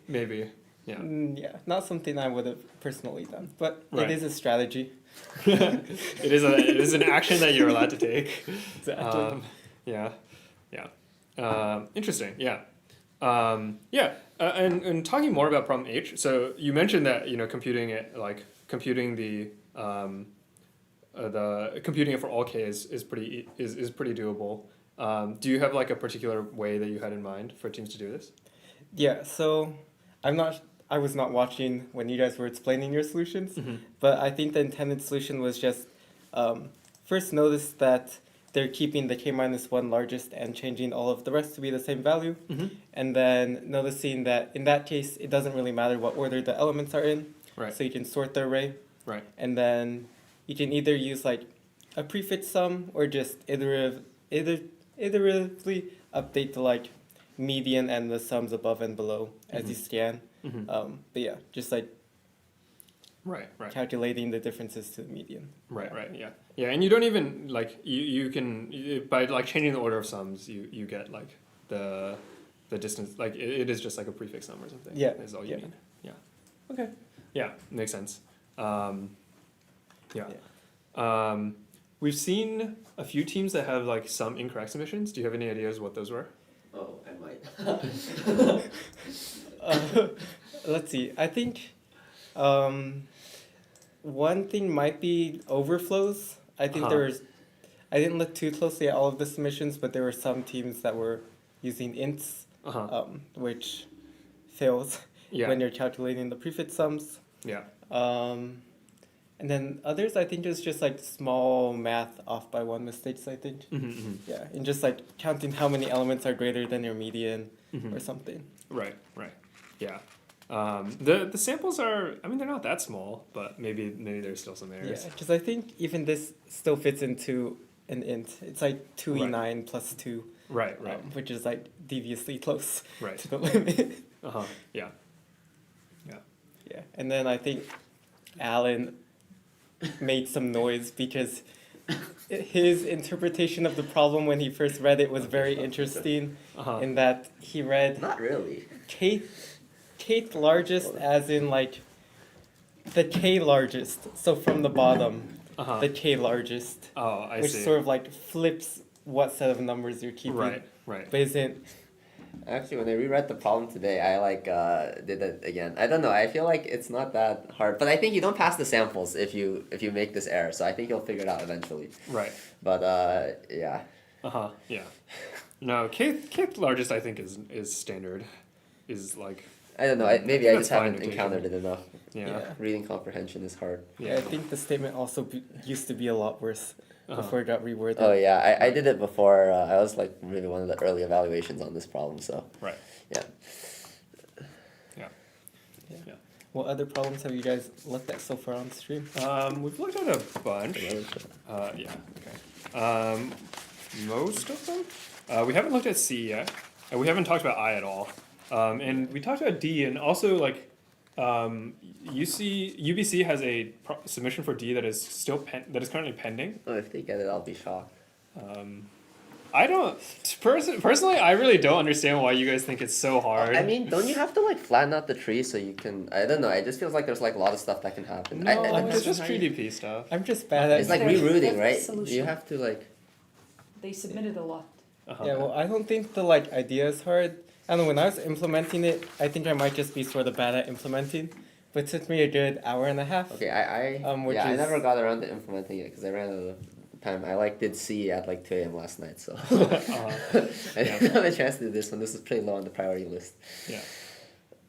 maybe, yeah. Yeah, not something I would have personally done, but it is a strategy. It is an action that you're allowed to take. Exactly. Interesting. And talking more about problem H. So you mentioned that computing it computing it for all k is pretty doable. Do you have like a particular way that you had in mind for teams to do this? Yeah. So I was not watching when you guys were explaining your solutions, but I think the intended solution was just first notice that they're keeping the k-1 largest and changing all of the rest to be the same value. And then noticing that in that case, it doesn't really matter what order the elements are in. Right. So you can sort the array. Right. And then you can either use like a prefix sum or just iteratively update the like median and the sums above and below as you scan. But yeah, just like Right. calculating the differences to the median. Right. Yeah, and you don't even like you can by like changing the order of sums, you get like the distance, like it is just like a prefix sum or something. Yeah. Is all you need. Yeah. Okay. Yeah, makes sense. We've seen a few teams that have like some incorrect submissions. Do you have any ideas what those were? Oh, I might. Let's see. I think one thing might be overflows. I think I didn't look too closely at all of the submissions, but there were some teams that were using ints, which fails when you're calculating the prefix sums. Yeah. And then others, I think it's just like small math off by one mistakes, I think. Yeah, and just like counting how many elements are greater than your median or something. Right. Yeah. The samples are, I mean, they're not that small, but maybe there's still some errors. Yeah, because I think even this still fits into an int. It's like 2e9 plus 2. Right. Which is like deviously close to the limit. Yeah. Yeah, and then I think Alan made some noise because his interpretation of the problem when he first read it was very interesting in that he read Not really. kth largest as in like the k largest, so from the bottom the k largest, which see. sort of like flips what set of numbers you're keeping, Right. but isn't. Actually, when I reread the problem today, I like did it again. I don't know. I feel like it's not that hard, but I think you don't pass the samples if you make this error. So I think you'll figure it out eventually. Right. But yeah. Yeah. No, kth largest I think is standard. Is like. I don't know. Maybe I just haven't notation. encountered it enough. Yeah. Reading comprehension is hard. Yeah, I think the statement also used to be a lot worse before it got reworded. Oh yeah, I did it before. I was like maybe one of the early evaluations on this problem. So. Right. Yeah. Yeah. What other problems have you guys looked at so far on stream? We've looked at a bunch. Yeah. Okay. Most of them. We haven't looked at C yet. We haven't talked about I at all. And we talked about D, and also like UBC has a submission for D that is still currently pending. Oh, if they get it, I'll be shocked. I don't personally. I really don't understand why you guys think it's so hard. I mean, don't you have to like flatten out the tree so you can? I don't know. It just feels like there's like a lot of stuff that can happen. No, it's just TDP stuff. I'm just bad at. It's like rerouting, right? You have to like. They submitted a lot. Yeah, well, I don't think the like idea is hard. I don't know, when I was implementing it, I think I might just be sort of bad at implementing, but it took me a good hour and a half. Okay, I never got around to implementing it because I ran out of time. I like did C at like 2 a.m. last night, so I didn't have a chance to do this one. This is pretty low on the priority list. Yeah.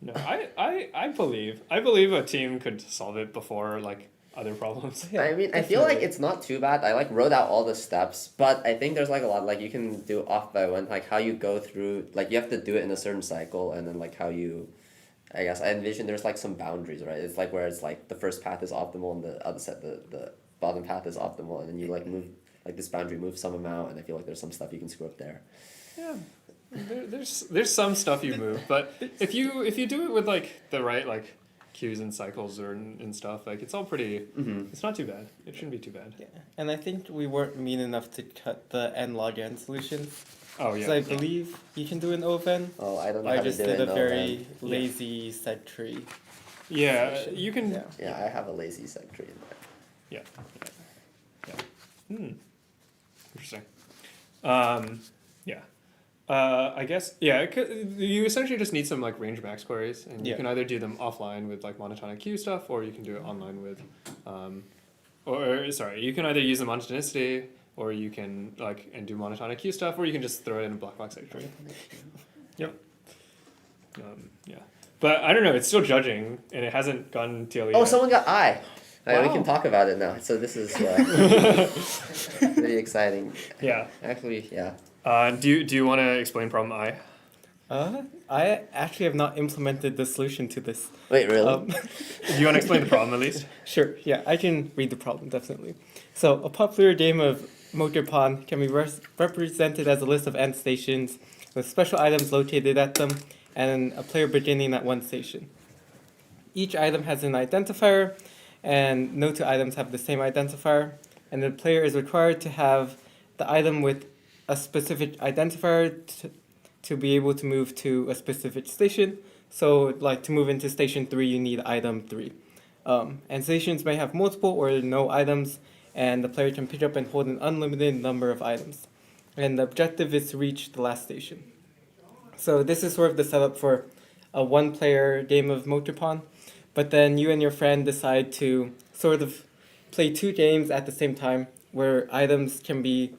No, I believe a team could solve it before like other problems. Yeah, I mean, I feel like it's not too bad. I like wrote out all the steps, but I think there's like a lot, like you can do off by one, like how you go through, like you have to do it in a certain cycle, and then like how you, I guess I envision there's like some boundaries, right? It's like where it's like the first path is optimal and the other set, the bottom path is optimal, and then you like move, like this boundary moves some amount, and I feel like there's some stuff you can screw up there. Yeah. There's some stuff you move, but if you do it with like the right like queues and cycles and stuff, like it's all pretty. It's not too bad. It shouldn't be too bad. Yeah, and I think we weren't mean enough to cut the n log n solutions. Oh yeah. So I believe you can do an oven. Oh, I don't know. I how just to do did it a in very OVEN. lazy set tree. Yeah, solution. you can. Yeah, I have a lazy set tree in there. Yeah. Interesting. Yeah. I guess you essentially just need some like range max queries, and you can either do them offline with like monotonic queue stuff, or you can do it online with, you can either use the monotonicity, or you can like and do monotonic queue stuff, or you can just throw it in a black box tree. Yep. Yeah. But I don't know. It's still judging, and it hasn't gone TL yet. Oh, someone got I. Wow. We can talk about it now. So this is pretty exciting. Yeah. Actually, yeah. Do you want to explain problem I? I actually have not implemented the solution to this. Wait, really? Do you want to explain the problem at least? Sure, yeah, I can read the problem, definitely. So, a popular game of Motor Pawn can be represented as a list of end stations with special items located at them and a player beginning at one station. Each item has an identifier, and no two items have the same identifier, and the player is required to have the item with a specific identifier to be able to move to a specific station. So, like to move into station 3, you need item 3. And stations may have multiple or no items, and the player can pick up and hold an unlimited number of items. And the objective is to reach the last station. So this is sort of the setup for a one-player game of Motor Pawn, but then you and your friend decide to sort of play 2 games at the same time, where items can be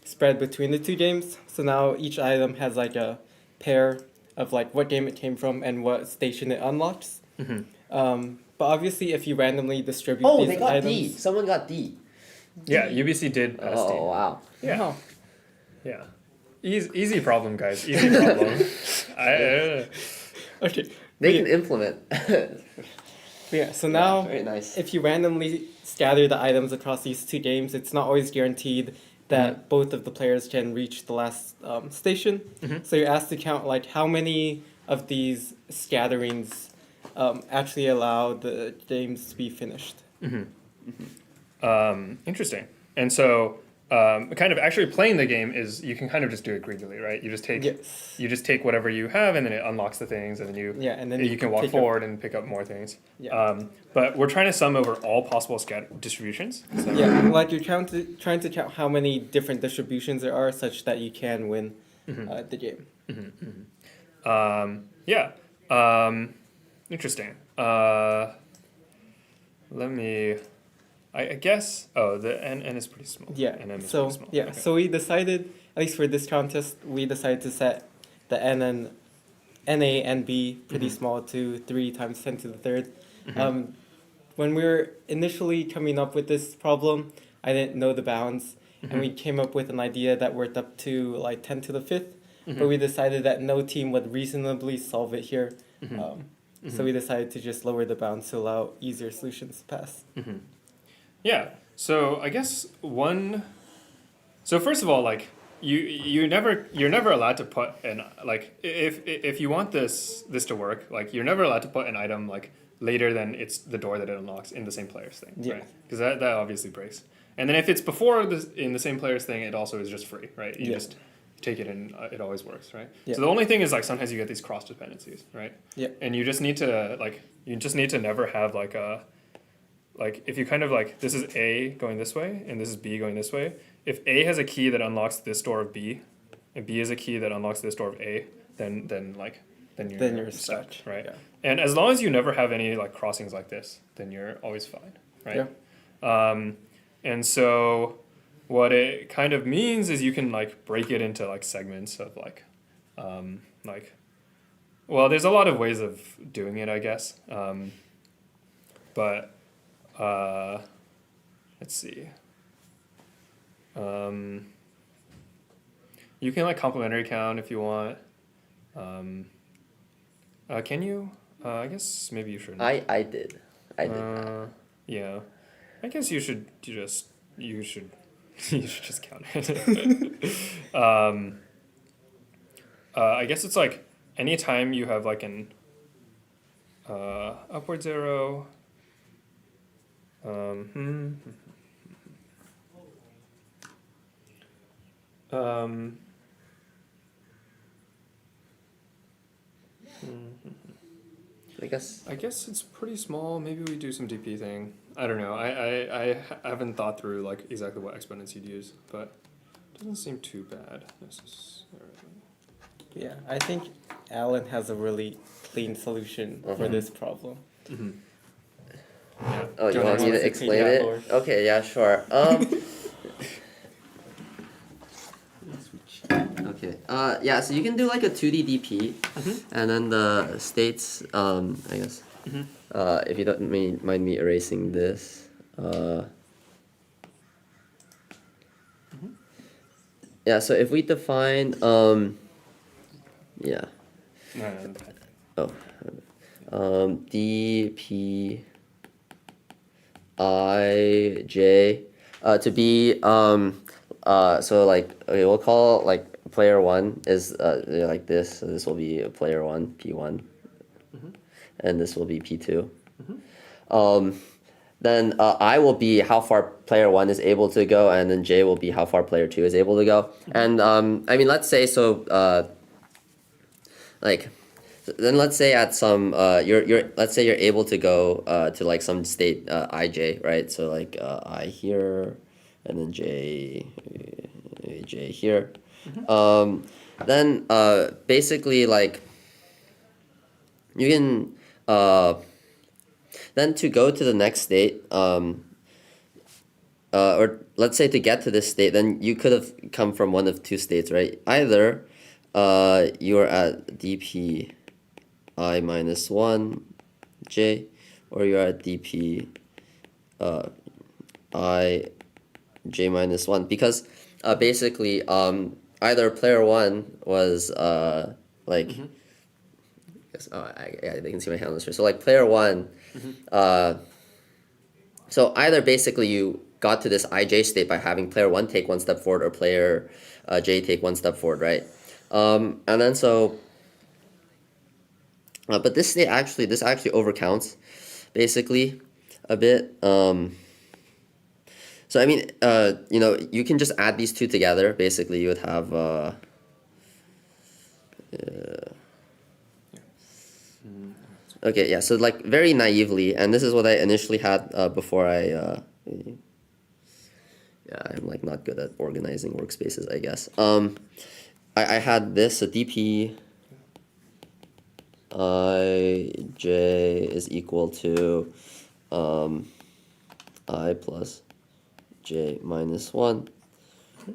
spread between the 2 games. So now each item has like a pair of like what game it came from and what station it unlocks. But obviously, if you randomly distribute these they got items, D. Someone got D. Yeah, UBC did pass D. Oh, wow. Yeah. Wow. Yeah. Easy problem, guys. Easy problem. Okay. They can implement. Yeah, so now very nice. if you randomly scatter the items across these 2 games, it's not always guaranteed that both of the players can reach the last station. So you're asked to count like how many of these scatterings actually allow the games to be finished. Interesting. And so kind of actually playing the game is you can kind of just do it greedily, right? You just take whatever you have, and then it unlocks the things, and then you can walk forward and pick up more things. But we're trying to sum over all possible distributions. Like you're trying to count how many different distributions there are, such that you can win the game. Interesting. Let me. I guess. Oh, the N is pretty small. Yeah. NM is So pretty small. yeah. Okay. So we decided, at least for this contest, we decided to set the N and NA and B pretty small to 3 times 10 to the third. When we were initially coming up with this problem, I didn't know the bounds, and we came up with an idea that worked up to like 10 to the fifth. But we decided that no team would reasonably solve it here. So we decided to just lower the bounds to allow easier solutions to pass. Yeah. So I guess So first of all, like you're never allowed to put an like if you want this to work, like you're never allowed to put an item like later than it's the door that it unlocks in the same player's thing, right? Because that obviously breaks. And then if it's before in the same player's thing, it also is just free, right? You just take it and it always works, right? So the only thing is like sometimes you get these cross dependencies, right? And you just need to never have like a if you kind of like this is A going this way and this is B going this way. If A has a key that unlocks this door of B, and B has a key that unlocks this door of A, then you're stuck, right? And as long as you never have any like crossings like this, then you're always fine, right? And so what it kind of means is you can like break it into like segments of well, there's a lot of ways of doing it, I guess. But let's see. You can like complementary count if you want. Can you? I guess maybe you shouldn't. I did that. Yeah. I guess you should just count it. I guess it's like anytime you have like an upwards arrow. I guess it's pretty small. Maybe we do some DP thing. I don't know. I haven't thought through like exactly what exponents you'd use, but it doesn't seem too bad necessarily. Yeah, I think Alan has a really clean solution for this problem. Yeah. Oh, you want me to explain it? Okay, yeah, sure. Okay. Yeah. So you can do like a 2D DP, and then the states. I guess. If you don't mind me erasing this. Yeah. So if we define. Yeah. dp ij to be so like okay, we'll call like player one is like this. So this will be player one, p1, and this will be p2. Then I will be how far player one is able to go, and then j will be how far player two is able to go. And I mean, let's say so. Like, then let's say at some let's say you're able to go to like some state ij, right? So like I here, and then j here. Then basically like you can then to go to the next state, or let's say to get to this state, then you could have come from one of two states, right? Either you're at dp I minus 1 j, or you're at dp I j minus 1, because basically either player 1 was like yeah, they can see my hand on this. So like player 1 so either basically you got to this ij state by having player 1 take one step forward, or player j take one step forward, right? And then so but this actually overcounts basically a bit. So I mean, you know, you can just add these two together. Basically, you would have okay, yeah. So like very naively, and this is what I initially had before I yeah, I'm like not good at organizing workspaces, I guess. I had this, a dp ij is equal to I plus j minus 1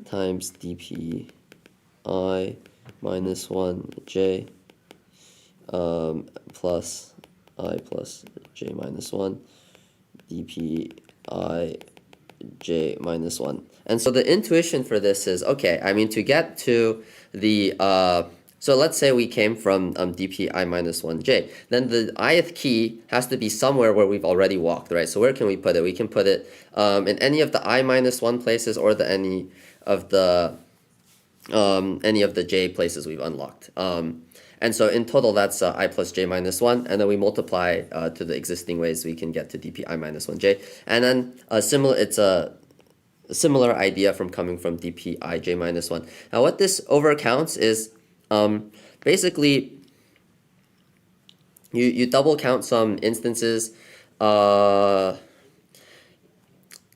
times dp I minus 1 j plus I plus j minus 1 dp I j minus 1. And so the intuition for this is, okay, I mean, to get to the so let's say we came from dp I minus 1j. Then the ith key has to be somewhere where we've already walked, right? So where can we put it? We can put it in any of the I minus 1 places, or any of the j places we've unlocked. And so in total, that's I plus j minus 1, and then we multiply to the existing ways we can get to dp I minus 1j. And then it's a similar idea from coming from dp I j minus 1. Now what this overcounts is basically you double count some instances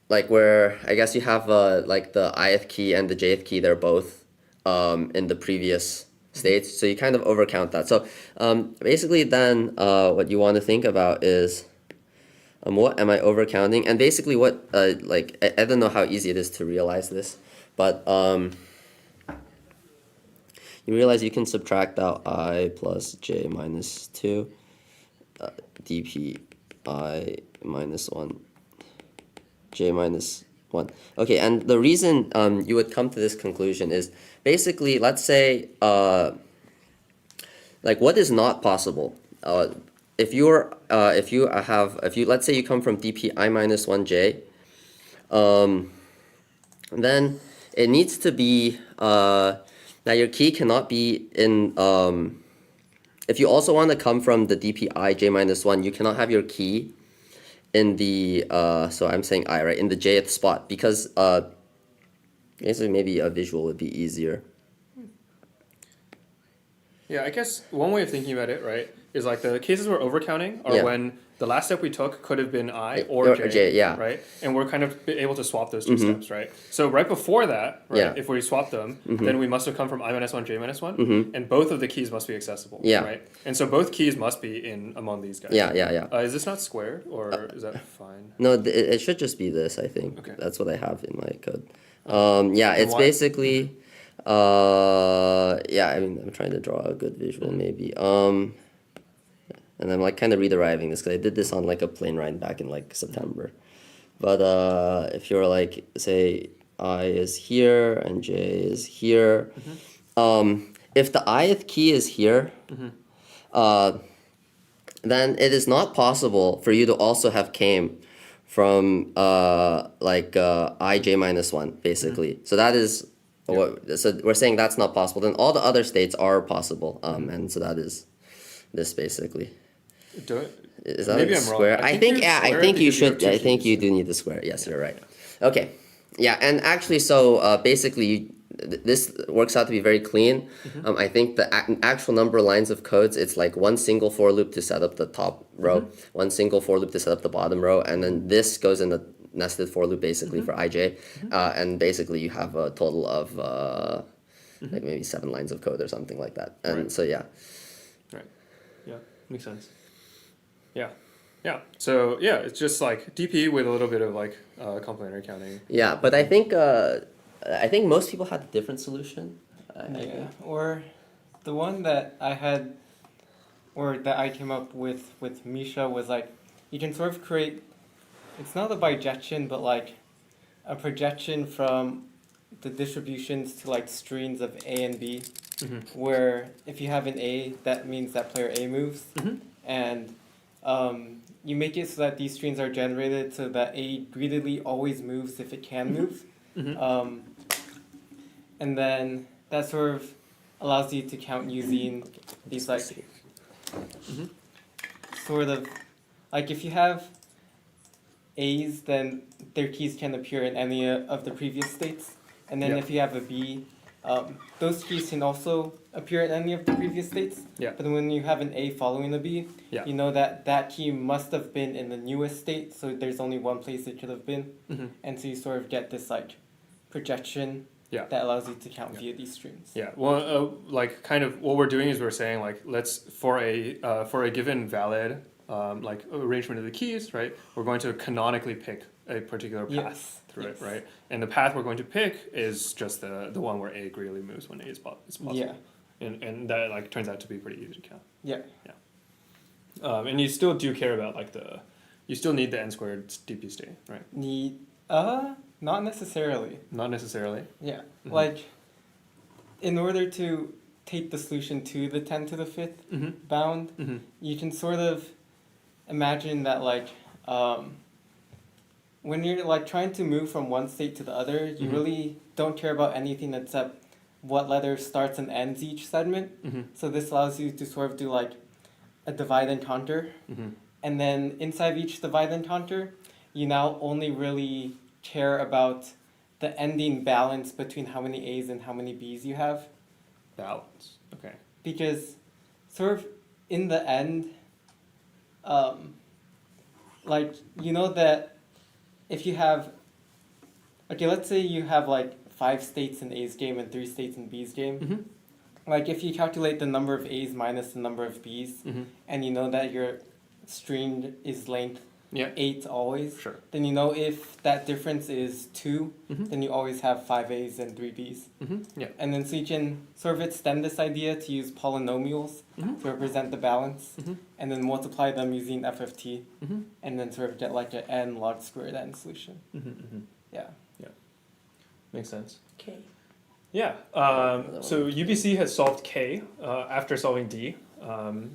like where I guess you have like the ith key and the jth key, they're both in the previous states, so you kind of overcount that. So basically then what you want to think about is what am I overcounting, and basically what like I don't know how easy it is to realize this, but you realize you can subtract out I plus j minus 2 dp I minus 1 j minus 1. Okay, and the reason you would come to this conclusion is basically, let's say like what is not possible. If you let's say you come from dp I minus 1j, then it needs to be now your key cannot be in if you also want to come from the dp I j minus 1, you cannot have your key in the so I'm saying I, right, in the jth spot, because basically maybe a visual would be easier. Yeah, I guess one way of thinking about it, right, is like the cases we're overcounting are when the last step we took could have been I or j, yeah, right? And we're kind of able to swap those two steps, right? So right before that, right, if we swap them, then we must have come from I minus 1, j minus 1, and both of the keys must be accessible, right? And so both keys must be in among these guys. Yeah. Is this not squared, or is that fine? No, it should just be this, I think. Okay. That's what I have in my code. Yeah, it's basically yeah, I mean, I'm trying to draw a good visual maybe. And I'm like kind of re-deriving this because I did this on like a plane ride back in like September. But if you're like, say I is here and j is here, if the ith key is here, then it is not possible for you to also have came from ij minus 1, basically. So that is so we're saying that's not possible. Then all the other states are possible, and so that is this basically. Is that Maybe a I'm wrong. square? I think you I square think because you have should. two I think keys. you do need the square. Yes, you're right. Okay, yeah, and actually, so basically, this works out to be very clean. I think the actual number of lines of codes, it's like one single for loop to set up the top row, one single for loop to set up the bottom row, and then this goes in the nested for loop basically for ij, and basically you have a total of like maybe 7 lines of code or something like that, and Right. so yeah. Right. Yeah, makes sense. Yeah. Yeah. So yeah, it's just like DP with a little bit of like complementary counting. Yeah, but I think most people had a different solution. I think. Or the one that I had, or that I came up with Misha was like, you can sort of create, it's not a bijection, but like a projection from the distributions to like strings of A and B, where if you have an A, that means that player A moves, and you make it so that these strings are generated so that A greedily always moves if it can move. And then that sort of allows you to count using these like sort of like if you have A's, then their keys can appear in any of the previous states. And then Yeah. if you have a B, those keys can also appear in any of the previous states. Yeah. But when you have an A following a B, Yeah. you know that that key must have been in the newest state, so there's only one place it could have been. And so you sort of get this like projection Yeah. that allows you to count via these strings. Yeah. Well, like kind of what we're doing is we're saying like let's for a given valid like arrangement of the keys, right? We're going to canonically pick a particular path through it, right? And the path we're going to pick is just the one where A greedily moves when A is possible. Yeah. And that like turns out to be pretty easy to count. Yeah. Yeah. And you still do care about like you still need the n squared DP state, right? Not necessarily. Not necessarily. Yeah. Like, in order to take the solution to the 10 to the 5th bound, you can sort of imagine that like when you're like trying to move from one state to the other, you really don't care about anything except what letter starts and ends each segment. So this allows you to sort of do like a divide and conquer. And then inside each divide and conquer, you now only really care about the ending balance between how many A's and how many B's you have. Balance. Okay. Because sort of in the end, like, you know that if you have, okay, let's say you have like 5 states in A's game and 3 states in B's game. Like if you calculate the number of A's minus the number of B's, and you know that your string is length 8 always, then you know if that difference is 2, then you always have 5 A's and 3 B's. Yeah. And then so you can sort of extend this idea to use polynomials to represent the balance, and then multiply them using f of t, and then sort of get like an n log squared n solution. Yeah. Yeah. Makes sense. Okay. Yeah. So UBC has solved K after solving D.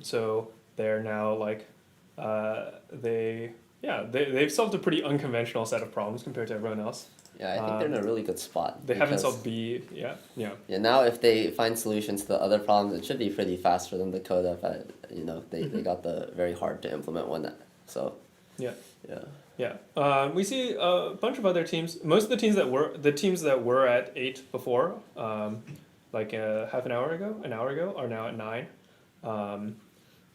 So they're now like they've solved a pretty unconventional set of problems compared to everyone else. Yeah, I think they're in a really good spot. They haven't solved B. Yeah. Yeah. Now, if they find solutions to the other problems, it should be pretty fast for them to code up. They got the very hard to implement one. So. Yeah. Yeah. Yeah. We see a bunch of other teams. Most of the teams that were at 8 before, like half an hour ago, are now at 9.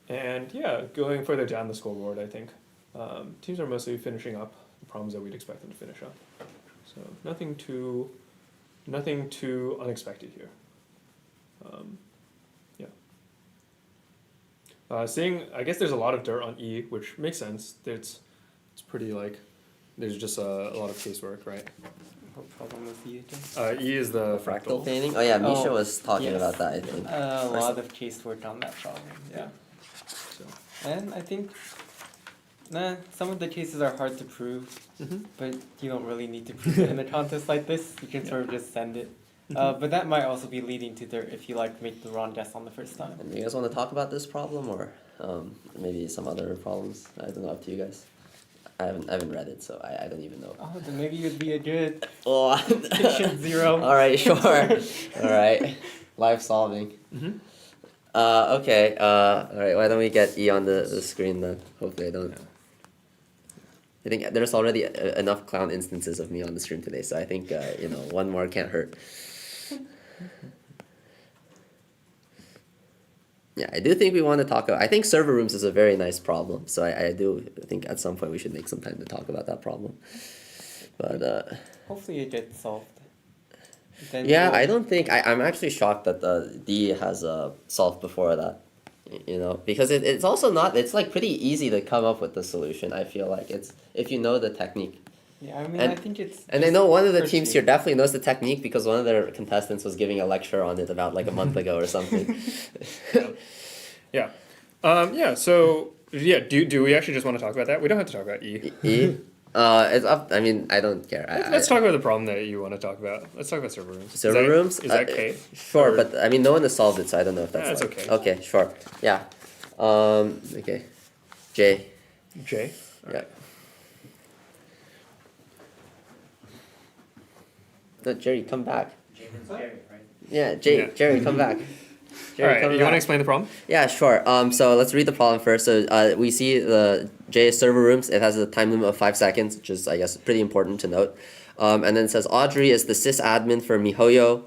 And yeah, going further down the scoreboard, I think teams are mostly finishing up the problems that we'd expect them to finish up. So nothing too unexpected here. Seeing, I guess there's a lot of dirt on E, which makes sense. It's pretty like there's just a lot of casework, right? What problem with E again? E is the fractal painting. Oh yeah, Misha was talking about that, I think. A lot of casework on that problem. Yeah. So. And I think some of the cases are hard to prove, but you don't really need to prove it in a contest like this. You can sort of just send it. But that might also be leading to if you like make the wrong guess on the first time. And you guys want to talk about this problem or maybe some other problems? I don't know, up to you guys. I haven't read it, so I don't even know. Oh, then maybe you'd be a good Oh, patient 0. All right, sure. All right, live solving. Okay. All right. Why don't we get E on the screen then? Hopefully, I don't. I think there's already enough clown instances of me on the stream today, so I think one more can't hurt. Yeah, I do think we want to talk about. I think server rooms is a very nice problem, so I do think at some point we should make some time to talk about that problem. But hopefully it gets solved. Then yeah, I don't think I'm actually shocked that D has solved before that. Because it's also not. It's like pretty easy to come up with the solution. I feel like it's if you know the technique. Yeah, I mean, I think it's. And I know one of the teams here definitely knows the technique because one of their contestants was giving a lecture on it about like a month ago or something. Yeah. So do we actually just want to talk about that? We don't have to talk about E. E. It's up. I mean, I don't care. Let's talk about the problem that you want to talk about. Let's talk about server rooms. Server rooms? Is that K? Sure, but I mean, no one has solved it, so I don't know if that's. That's okay. okay. Okay, sure. Yeah. Okay. J. J. Yeah. Right. No, Jerry, come back. Jerry, right? Yeah, Jerry, come back. Jerry, all right, you want to explain the problem? Yeah, sure. So let's read the problem first. So we see the J server rooms. It has a time limit of 5 seconds, which is, I guess, pretty important to note. And then it says Audrey is the sysadmin for MiHoYo.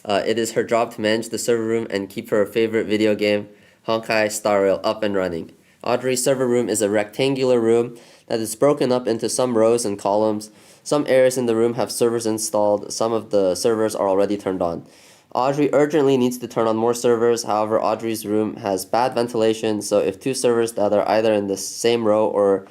It is her job to manage the server room and keep her favorite video game, Honkai Star Rail, up and running. Audrey's server room is a rectangular room that is broken up into some rows and columns. Some areas in the room have servers installed. Some of the servers are already turned on. Audrey urgently needs to turn on more servers. However, Audrey's room has bad ventilation, so if 2 servers that are either in the same row or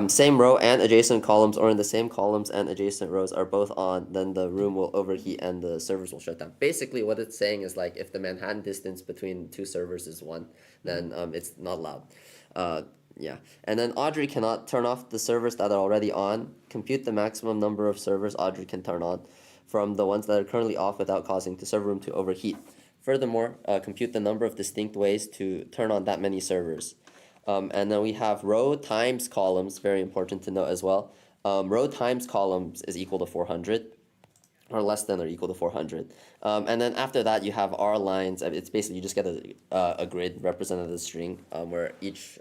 same row and adjacent columns or in the same columns and adjacent rows are both on, then the room will overheat and the servers will shut down. Basically, what it's saying is like if the Manhattan distance between 2 servers is 1, then it's not allowed. Yeah, and then Audrey cannot turn off the servers that are already on. Compute the maximum number of servers Audrey can turn on from the ones that are currently off without causing the server room to overheat. Furthermore, compute the number of distinct ways to turn on that many servers. And then we have row times columns, very important to note as well. Row times columns is equal to 400, or less than or equal to 400. And then after that, you have R lines. It's basically, you just get a grid represented as a string, where each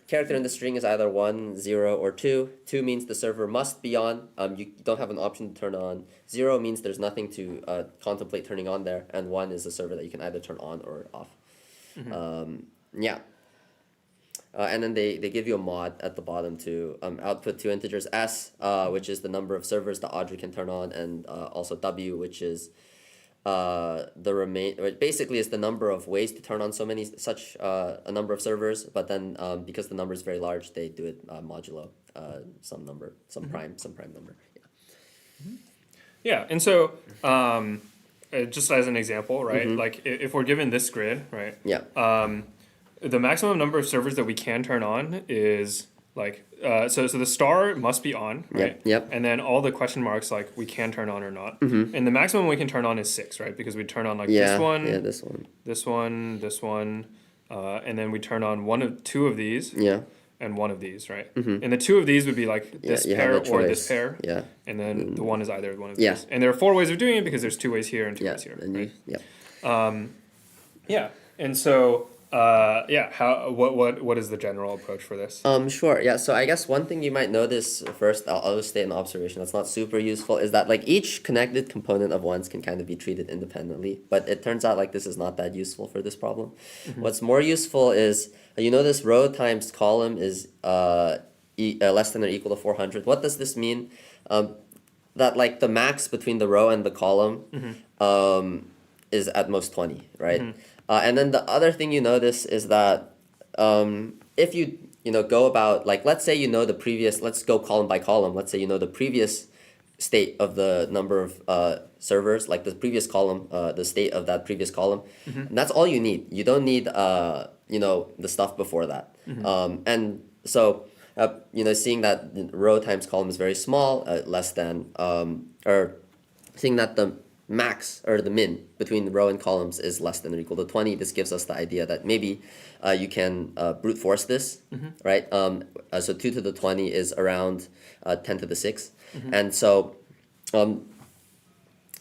character in the string is either 1, 0, or 2. 2 means the server must be on. You don't have an option to turn on. 0 means there's nothing to contemplate turning on there. And 1 is a server that you can either turn on or off. Yeah. And then they give you a mod at the bottom to output 2 integers, S, which is the number of servers that Audrey can turn on, and also W, which is basically is the number of ways to turn on a number of servers, but then because the number is very large, they do it modulo some number, some prime number. Yeah, and so just as an example, right? Like if we're given this grid, right? Yeah. The maximum number of servers that we can turn on is like so the star must be on, right? Yep. And then all the question marks like we can turn on or not. And the maximum we can turn on is 6, right? Because we turn on like this one, this one, and then we turn on 2 of these. Yeah. And 1 of these, right? And the 2 of these would be like this pair or this pair. Yeah. And then the 1 is either one of these. And there are 4 ways of doing it because there's 2 ways here and 2 ways here. And right? Yeah. And so what is the general approach for this? Sure. Yeah. So I guess one thing you might notice first, I'll just state an observation that's not super useful, is that like each connected component of ones can kind of be treated independently, but it turns out like this is not that useful for this problem. What's more useful is this row times column is less than or equal to 400. What does this mean? That like the max between the row and the column is at most 20, right? And then the other thing you notice is that if you go about, like, let's say the previous, let's go column by column. Let's say the previous state of the number of servers, like the previous column, the state of that previous column. And that's all you need. You don't need, the stuff before that. And so, seeing that row times column is very small, less than, or seeing that the max or the min between the row and columns is less than or equal to 20, this gives us the idea that maybe you can brute force this, right? So 2 to the 20 is around 10 to the 6. And so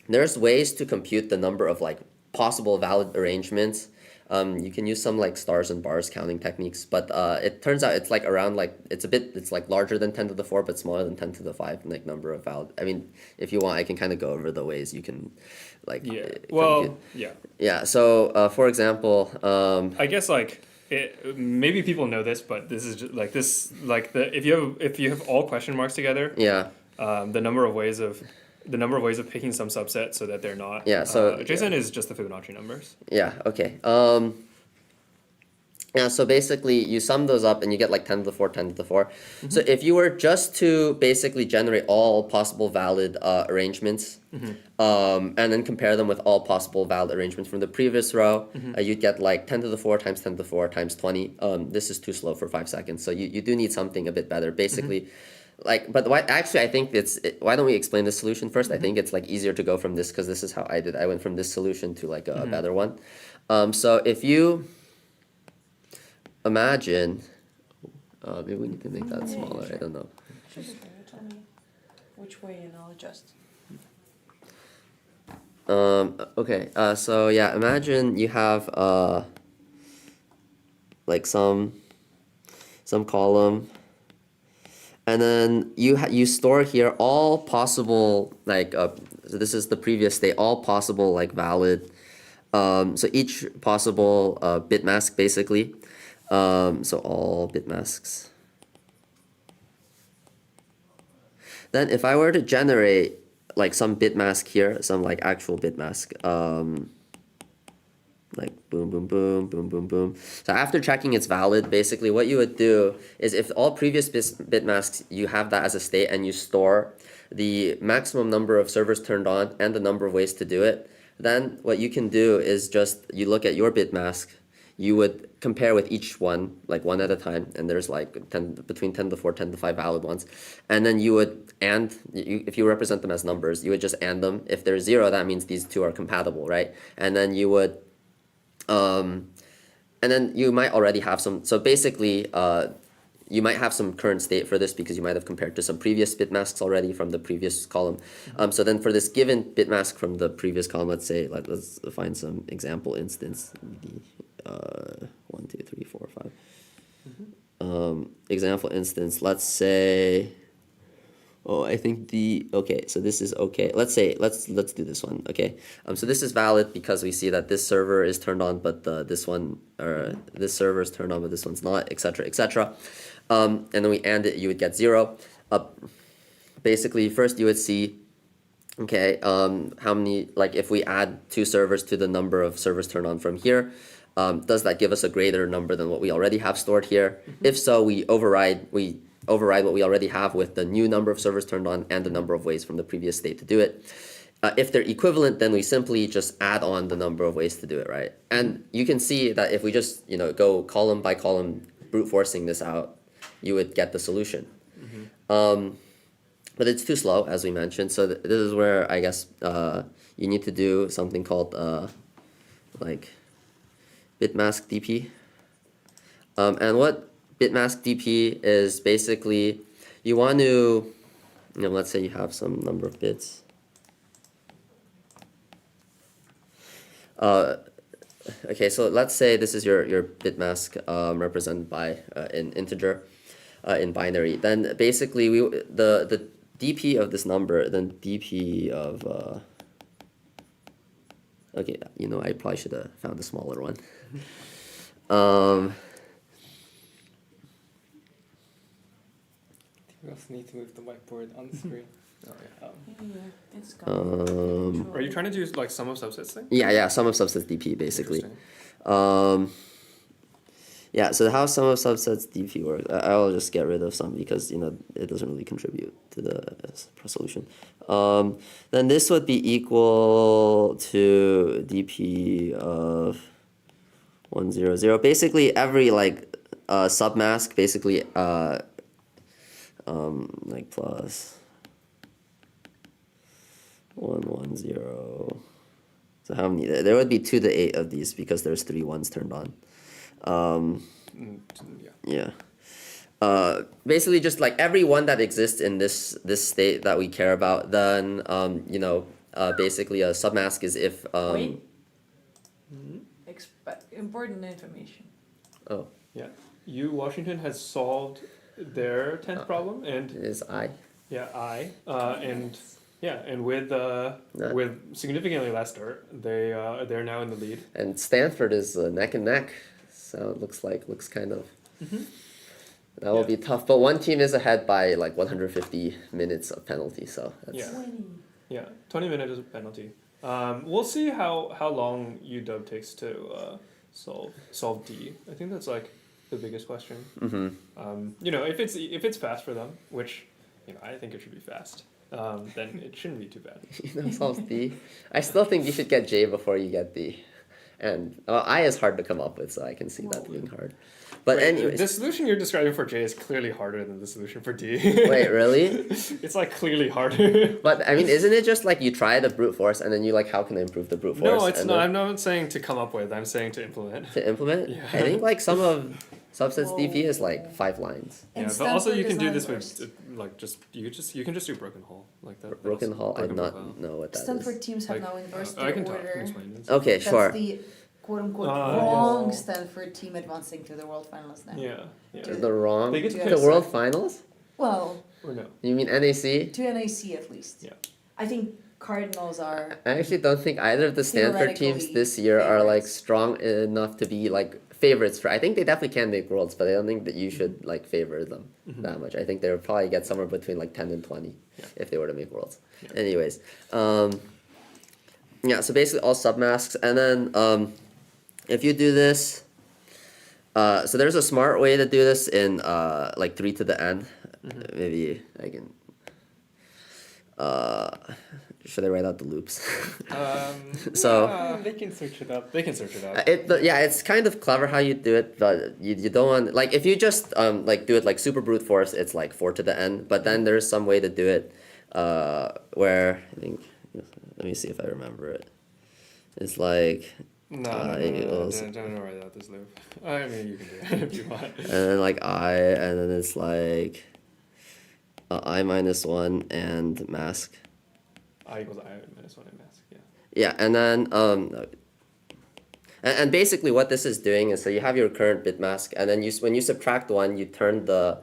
there's ways to compute the number of like possible valid arrangements. You can use some like stars and bars counting techniques, but it turns out it's like around like it's like larger than 10 to the 4, but smaller than 10 to the 5 like number of valid. I mean, if you want, I can kind of go over the ways you can like yeah. So for example, I guess like maybe people know this, but this is just like this like the if you have all question marks together, the number of ways of picking some subset so that they're not. So JSON is just the Fibonacci numbers. Yeah. Okay. Yeah. So basically, you sum those up and you get like 10 to the 4, 10 to the 4. So if you were just to basically generate all possible valid arrangements, and then compare them with all possible valid arrangements from the previous row, you'd get like 10 to the 4 times 10 to the 4 times 20. This is too slow for 5 seconds. So you do need something a bit better. Basically. Like, but actually, I think why don't we explain the solution first? I think it's like easier to go from this because this is how I did. I went from this solution to like a better one. So if you imagine, maybe we need to make that smaller. I don't know. Tell me which way and I'll adjust. Okay. So yeah, imagine you have like some column. And then you store here all possible like so this is the previous state, all possible like valid. So each possible bit mask basically. So all bit masks. Then if I were to generate like some bit mask here, some like actual bit mask. Like boom, boom, boom, boom, boom, boom. So after checking it's valid, basically what you would do is if all previous bit masks, you have that as a state and you store the maximum number of servers turned on and the number of ways to do it, then what you can do is just you look at your bit mask, you would compare with each one, like one at a time, and there's like between 10 to 4, 10 to 5 valid ones. And then you would if you represent them as numbers, you would just AND them. If they're 0, that means these two are compatible, right? And then you would and then you might already have some, so basically you might have some current state for this because you might have compared to some previous bit masks already from the previous column. So then for this given bit mask from the previous column, let's say, let's find some example instance, 1, 2, 3, 4, 5. Example instance, let's say, I think okay, so this is okay. Let's say, let's do this one, okay? So this is valid because we see that this server is turned on, but this server is turned on, but this one's not, etc., etc. And then we AND it, you would get 0. Basically, first you would see, okay, how many, like if we add 2 servers to the number of servers turned on from here, does that give us a greater number than what we already have stored here? If so, we override what we already have with the new number of servers turned on and the number of ways from the previous state to do it. If they're equivalent, then we simply just add on the number of ways to do it, right? And you can see that if we just go column by column brute forcing this out, you would get the solution. But it's too slow, as we mentioned. So this is where I guess you need to do something called like bitmask DP. And what bitmask DP is basically, you want to, let's say you have some number of bits. Okay, so let's say this is your bitmask represented by an integer in binary. Then basically the DP of this number, then DP of okay, I probably should have found a smaller one. We also need to move the whiteboard on the screen. It's gone. Are you trying to do like sum of subsets thing? Yeah, sum of subsets DP basically. Yeah, so how sum of subsets DP works, I'll just get rid of some because it doesn't really contribute to the solution. Then this would be equal to DP of 1, 0, 0. Basically every submask basically like plus 1, 1, 0. So how many? There would be 2 to 8 of these because there's 3 ones turned on. Yeah. Basically, just like every one that exists in this state that we care about, then basically a submask is if. Wait. Important information. Oh. Yeah. Washington has solved their 10th problem, and it is I. Yeah, I. And with significantly less dirt, they're now in the lead. And Stanford is neck and neck, so it looks kind of. That will be tough, but one team is ahead by like 150 minutes of penalty, so that's. Yeah, 20 minutes is a penalty. We'll see how long UW takes to solve D. I think that's like the biggest question. If it's fast for them, which I think it should be fast, then it shouldn't be too bad. Solves D. I still think you should get J before you get D, and I is hard to come up with, so I can see that being hard. But anyways, the solution you're describing for J is clearly harder than the solution for D. Wait, really? It's like clearly harder. But I mean, isn't it just like you try the brute force and then you like, how can I improve the brute force? No, it's not. I'm not saying to come up with. I'm saying to implement. To implement? Yeah. I think like some of Subsets DP is like 5 lines. Yeah, but also you can do this with like you can just do broken hull like that. Broken hull, I do not know what that is. Stanford teams have now inversed their I can order. explain this. Okay, sure. That's the quote-unquote wrong Stanford team advancing to the World Finals now. Yeah. The wrong? They get to the World Finals? Well. Or no. You mean NAC? To NAC at least. Yeah. I think Cardinals are. I actually don't think either of the Stanford teams this year are like strong enough to be like favorites for. I think they definitely can make Worlds, but I don't think that you should like favor them that much. I think they would probably get somewhere between like 10 and 20 if they were to make Worlds. Yeah. Anyways, yeah. So basically all submasks, and then if you do this, so there's a smart way to do this in like 3 to the n. Maybe I can. Should I write out the loops? They can search it up. It's kind of clever how you do it, but you don't want, like, if you just like do it like super brute force, it's like 4 to the n. But then there's some way to do it where I think, let me see if I remember it. It's like don't write out this loop. I mean, you can do it if you want. And then like I, and then it's like I minus 1 and mask. I equals I minus 1 and mask, yeah. Yeah, and then and basically what this is doing is, so you have your current bit mask, and then when you subtract 1, you turn the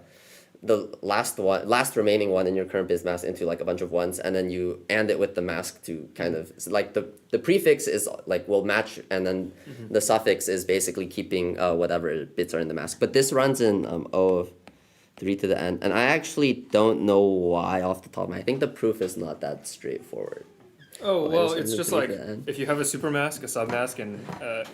last remaining one in your current bit mask into like a bunch of 1s, and then you AND it with the mask to kind of, so like the prefix is like will match, and then the suffix is basically keeping whatever bits are in the mask. But this runs in O of 3 to the n, and I actually don't know why off the top of my head. I think the proof is not that straightforward. Oh, well, it's just like if you have a supermask, a submask, and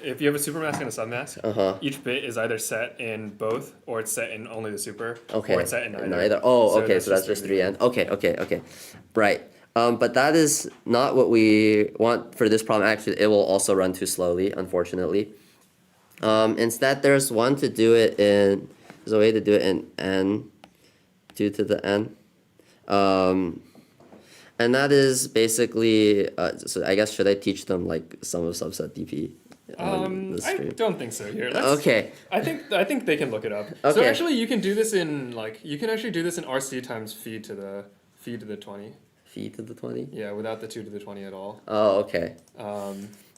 if you have a supermask and a submask, each bit is either set in both, or it's set in only the super, or it's set in neither. Oh, okay, so that's just 3n. Okay. Right. But that is not what we want for this problem. Actually, it will also run too slowly, unfortunately. Instead, there's a way to do it in n, 2 to the n. And that is basically, so I guess, should I teach them like some of subset DP on the stream? I don't think so here. Okay. I think they can look it up. Okay. So actually you can do this in RC times feed to the 20. Feed to the 20? Yeah, without the 2 to the 20 at all. Oh, okay.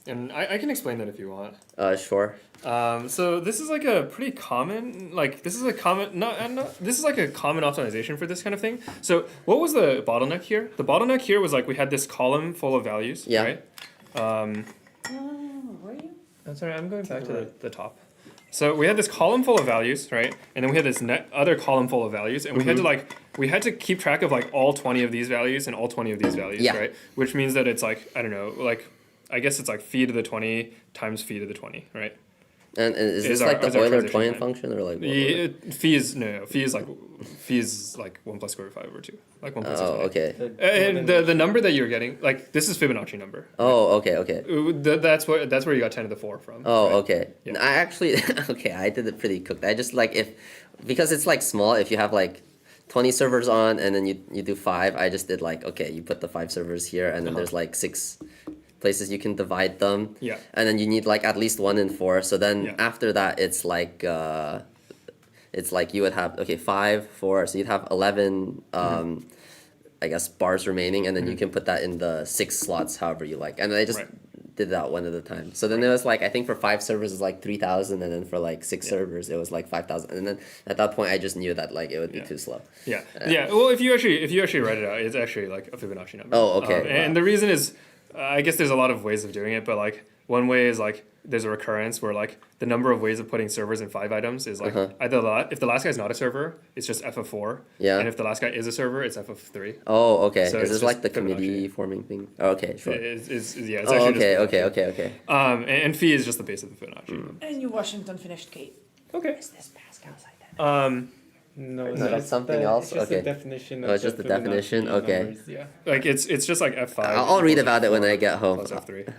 And I can explain that if you want. Sure. So this is like a pretty common, this is like a common optimization for this kind of thing. So what was the bottleneck here? The bottleneck here was like we had this column full of values, right? Where are you? I'm sorry, I'm going back to the top. So we had this column full of values, right? And then we had this other column full of values, and we had to keep track of like all 20 of these values and all 20 of these values, right? Which means that it's like, I don't know, like I guess it's like phi to the 20 times phi to the 20, right? And is this like the Euler-Toyen function, or like? Phi is like 1 plus square root of 5 over 2, like 1 plus. Oh, okay. And the number that you're getting, like this is Fibonacci number. Oh, okay. That's where you got 10 to the 4 from. Oh, right? okay. Yeah. I actually I did it pretty cooked. I just like because it's like small. If you have like 20 servers on, and then you do 5. I just did like, okay, you put the 5 servers here, and then there's like 6 places you can divide them. Yeah. And then you need like at least 1 in 4. So then Yeah. after that, it's like you would have, okay, 5, 4. So you'd have 11, I guess, bars remaining, and then you can put that in the 6 slots, however you like. And I just did that one at a time. So then it was like, I think for 5 servers it's like 3,000, and then for like 6 servers it was like 5,000. And then at that point I just knew that like it would be too slow. Yeah. Yeah. Well, if you actually write it out, it's actually like a Fibonacci number. Oh, okay. And the reason is, I guess there's a lot of ways of doing it, but like one way is like there's a recurrence where like the number of ways of putting servers in 5 items is like either if the last guy's not a server, it's just f of 4. Yeah. And if the last guy is a server, it's f of 3. Oh, okay. So is it's this like the Fibonacci. committee forming thing? Oh, okay, sure. It's oh, actually okay. And phi is just the base of the Fibonacci. And you Washington finished Kate. Okay. Is this Pascal's identity? No, it's something else. It's just Okay. the definition. Oh, it's just the definition. Okay. Numbers, yeah. Like it's just like f5. I'll read about it when I get home. Plus f3.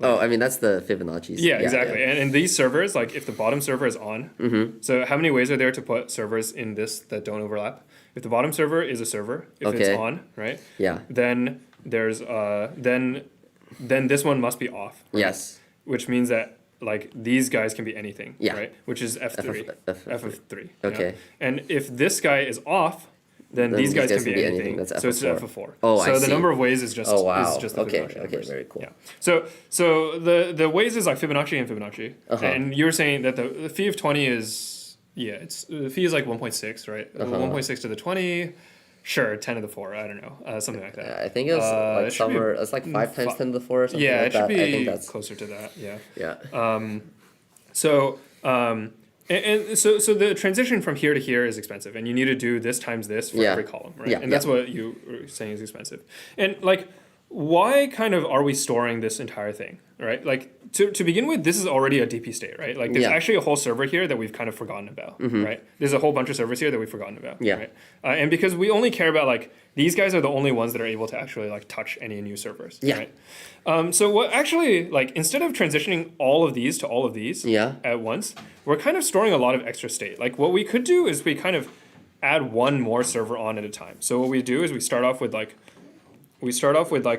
Oh, I mean that's the Fibonacci. Yeah, exactly. And in these servers, like if the bottom server is on, so how many ways are there to put servers in this that don't overlap? If the bottom server is a server, if it's on, right? Yeah. Then there's then this one must be off. Right? Yes. Which means that like these guys can be anything. Yeah. Right. Which is f3. F of 3. Okay. Yeah? And if this guy is off, then these guys can be anything. That's so it's f of 4. Oh, so I the see. number of ways is just Oh, wow. is just the Okay, Fibonacci okay, numbers. very cool. Yeah. So the ways is like Fibonacci and Fibonacci. And you're saying that the phi of 20 is it's the phi is like 1.6, right? 1.6 to the 20. Sure, 10 to the 4. I don't know, something like that. I think it was like somewhere. It's like 5 times 10 to the 4 or something. Yeah, like it should that. be I think that's closer to that. Yeah. Yeah. So the transition from here to here is expensive, and you need to do this times this for every column, right? Yeah, And that's what you were saying is expensive. And like, why kind of are we storing this entire thing, right? Like to begin with, this is already a DP state, right? Like there's actually a whole server here that we've kind of forgotten about, right? There's a whole bunch of servers here that we've forgotten about, right? And because we only care about like, these guys are the only ones that are able to actually like touch any new servers, right? So what actually, like instead of transitioning all of these to all of these at once, we're kind of storing a lot of extra state. Like what we could do is we kind of add one more server on at a time. So what we do is we start off with like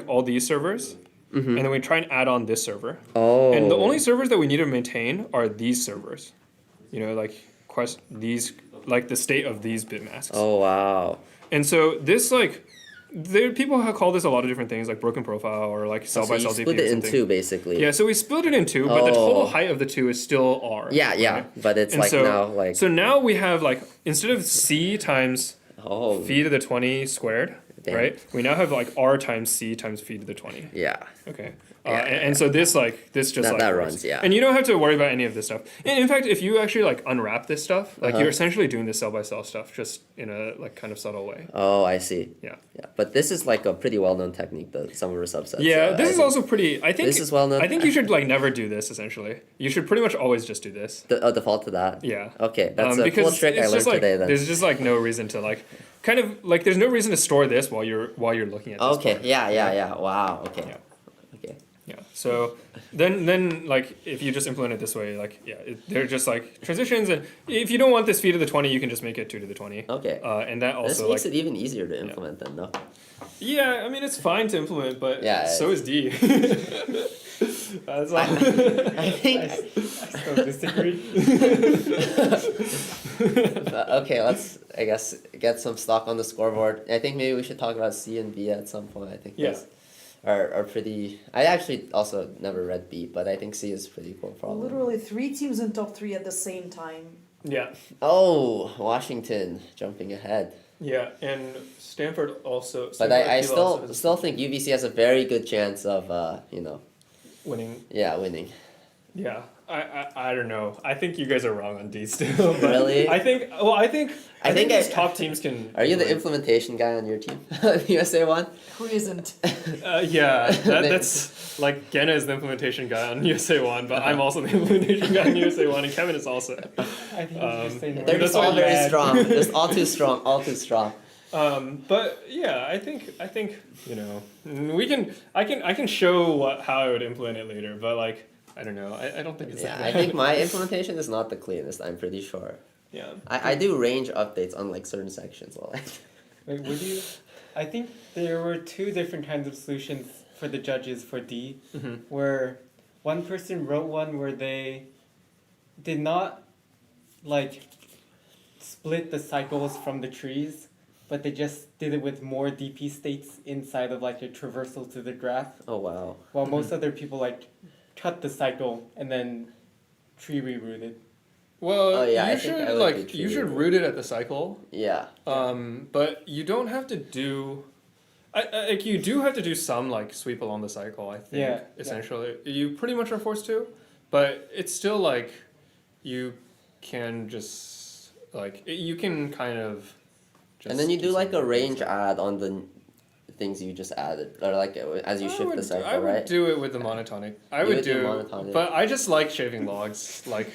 all these servers, and then we try and add on this server. Oh. And the only servers that we need to maintain are these servers. You know, like these, like the state of these bit masks. Oh, wow. And so this people have called this a lot of different things, like broken profile or like cell by cell DP. Split it in 2 basically. Yeah, so we split it in 2, but the total height of the 2 is still R. Yeah, right? but it's And like so, now like. So now we have like, instead of C times phi to the 20 squared, right? We now have like R times C times phi to the 20. Yeah. Okay. And so this just that works. runs, yeah. And you don't have to worry about any of this stuff. And in fact, if you actually like unwrap this stuff, like you're essentially doing this cell by cell stuff just in a like kind of subtle way. Oh, I see. Yeah. Yeah, but this is like a pretty well-known technique, the sum over subsets. Yeah, this is also pretty. I think this is well known. I think you should like never do this. Essentially, you should pretty much always just do this. Default to that. Yeah. Okay, that's a cool trick I learned today. Then there's just like no reason to like, kind of like there's no reason to store this while you're looking at this. Okay. part. Yeah. Wow. Okay. Yeah. Okay. Yeah. So then like if you just implement it this way, like they're just like transitions, and if you don't want this phi to the 20, you can just make it 2 to the 20. Okay. And that also this makes like it even easier to implement then, no? Yeah, I mean it's fine to implement, but so is D. That's all. I think I still disagree. Okay, let's I guess get some stock on the scoreboard. I think maybe we should talk about C and B at some point. I think those are pretty. I actually also never read B, but I think C is pretty cool problem. Literally 3 teams in top 3 at the same time. Yeah. Oh, Washington jumping ahead. Yeah, and Stanford also. But I still think UBC has a very good chance of winning. Yeah, winning. Yeah, I don't know. I think you guys are wrong on D still. Really? I think these top teams can. Are you the implementation guy on your team? USA one? Who isn't? Yeah, that's like Genna is the implementation guy on USA one, but I'm also the implementation guy on USA one, and Kevin is also. I think they're just all very strong. Just all too strong. All too strong. But yeah, I think I can show how I would implement it later, but like I don't know. I don't think it's that bad. I think my implementation is not the cleanest. I'm pretty sure. Yeah. I do range updates on like certain sections. Wait, would you? I think there were two different kinds of solutions for the judges for D, where one person wrote one where they did not like split the cycles from the trees, but they just did it with more DP states inside of like a traversal to the graph. Oh wow. While most other people like cut the cycle and then tree rerouted. Well, Oh, yeah, I you think I should would do you should tree root it at the cycle. Yeah. But you don't have to do. Like you do have to do some like sweep along the cycle. I think Yeah, essentially you pretty much are forced to, but it's still like you can just like you can kind of. Just And then you do like a range add on the things you just added, or like as you shift the cycle, I would right? do it with the monotonic. I You would would do do, monotonic. but I just like shaving logs, like,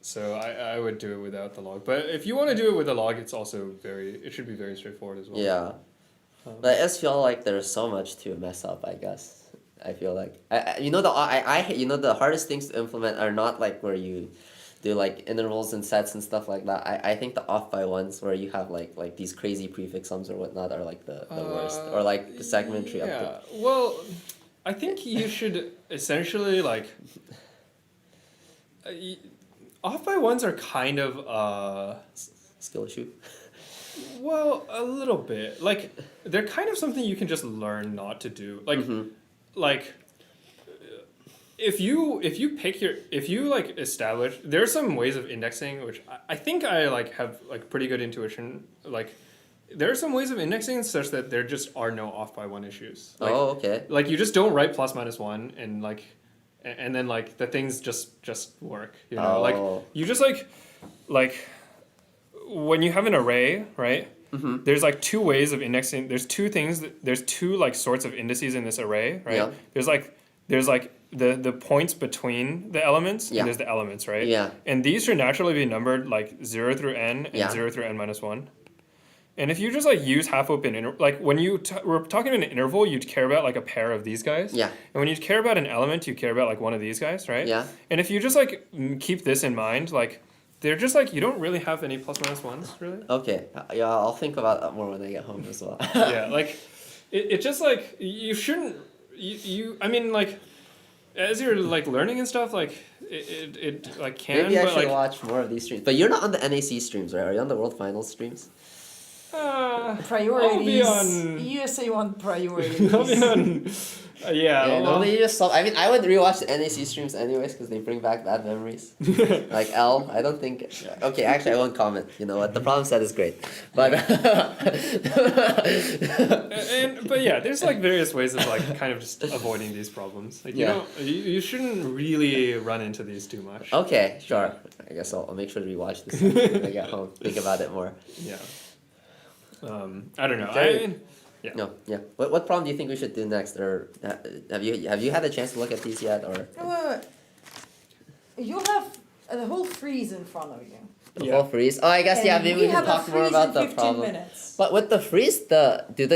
so I would do it without the log. But if you want to do it with the log, it's also it should be very straightforward as well. Yeah. But I just feel like there's so much to mess up, I guess. I feel like you know the hardest things to implement are not like where you do like intervals and sets and stuff like that. I think the off by ones where you have like these crazy prefix sums or whatnot are like the worst. Or like the segment tree Yeah. update. Well, I think you should essentially like. Off by ones are kind of skill issue. Well, a little bit. Like they're kind of something you can just learn not to do. Like like if you like establish, there are some ways of indexing which I think I like have like pretty good intuition. Like there are some ways of indexing such that there just are no off by one issues. Like, Oh, okay. Like you just don't write plus minus one and like and then like the things just work. You know, Oh. like you just like when you have an array, right? There's like two ways of indexing. There's two things. There's two like sorts of indices in this array, right? Yeah. There's like the points between the elements, Yeah. and there's the elements, right? Yeah. And these should naturally be numbered like 0 through n and Yeah. 0 through n minus 1. And if you just like use half open like when we're talking in an interval, you'd care about like a pair of these guys. Yeah. And when you care about an element, you care about like one of these guys, right? Yeah. And if you just like keep this in mind, like they're just like you don't really have any plus minus ones, really. Okay. Yeah, I'll think about that more when I get home as well. Yeah, like it just like you shouldn't you I mean like as you're like learning and stuff like it like can Maybe I but should like watch more of these streams. But you're not on the NAC streams, right? Are you on the World Finals streams? Priorities. I'll be on- USA one priorities. I'll be on yeah, Yeah, well, no, they just I mean, I would rewatch the NAC streams anyways because they bring back bad memories. Like L, I don't think. Okay, actually, I won't comment. You know what? The problem set is great, but but yeah, there's like various ways of like kind of just avoiding these problems. Like Yeah. you shouldn't really run into these too much. Okay, sure. I guess I'll make sure to rewatch this when I get home. Think about it more. Yeah. I don't know. Jerry- I mean, yeah. No, yeah. What problem do you think we should do next, or have you had a chance to look at these yet, or You'll have the whole freeze in front of you. the whole freeze? Oh, I guess And yeah. Maybe we we can have a talk more freeze about in the 15 problem. minutes. But with the freeze,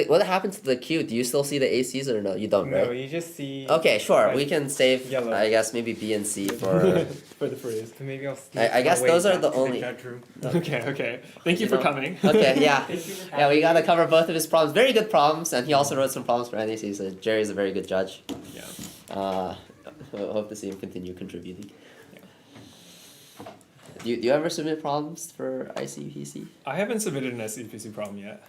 what happens to the queue? Do you still see the ACs or no? You don't, No, right? you just see. Okay, sure. like, We can save. yellow. I guess maybe B and C for. For the freeze. So maybe I'll. I guess wait those are the back to only. judge room. Okay. Thank you for know. coming. Okay, yeah. Thank you for Yeah, we gotta cover both of his problems. Very good problems, and he also wrote some problems for NAC, so Jerry's a very good judge. Yeah. Hope to see him continue contributing. Do you ever submit problems for ICPC? I haven't submitted an SCPC problem yet.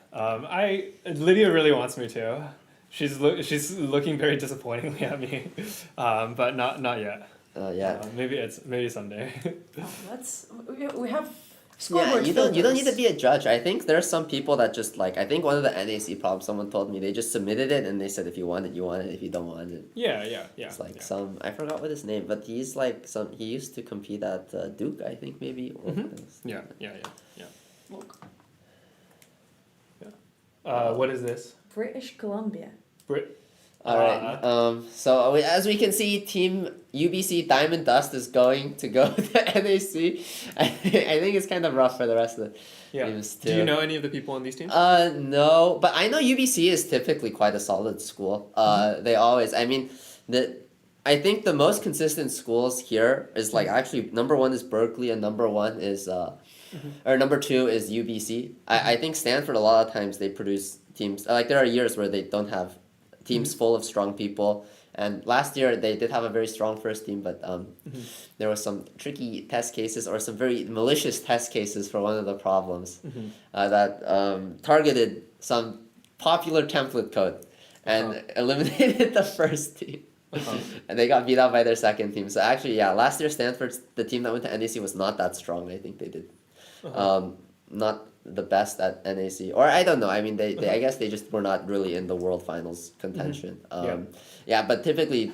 Lydia really wants me to. She's looking very disappointingly at me, but not yet. Yeah. Maybe someday. We have Yeah, scoreboard you don't need filters. to be a judge. I think there are some people that just like I think one of the NAC problems someone told me they just submitted it and they said if you want it you want it, if you don't want it. Yeah. It's like some I forgot what his name, but he's like he used to compete at Duke, I think maybe. Or Yeah. Look. Yeah. What is this? British Columbia. All right. So as we can see, Team UBC Diamond Dust is going to go to NAC. I think it's kind of rough for the rest of the teams too. Do you know any of the people on these teams? No, but I know UBC is typically quite a solid school. They always. I mean, I think the most consistent schools here is like actually number 1 is Berkeley and number 1 is or number 2 is UBC. I think Stanford a lot of times they produce teams like there are years where they don't have teams full of strong people. And last year they did have a very strong first team, but there was some tricky test cases or some very malicious test cases for one of the problems that targeted some popular template code and eliminated the first team. And they got beat out by their second team. So actually, yeah, last year Stanford's the team that went to NAC was not that strong. I think they did not the best at NAC, or I don't know. I mean, they I guess they just were not really in the world finals contention. Yeah, but typically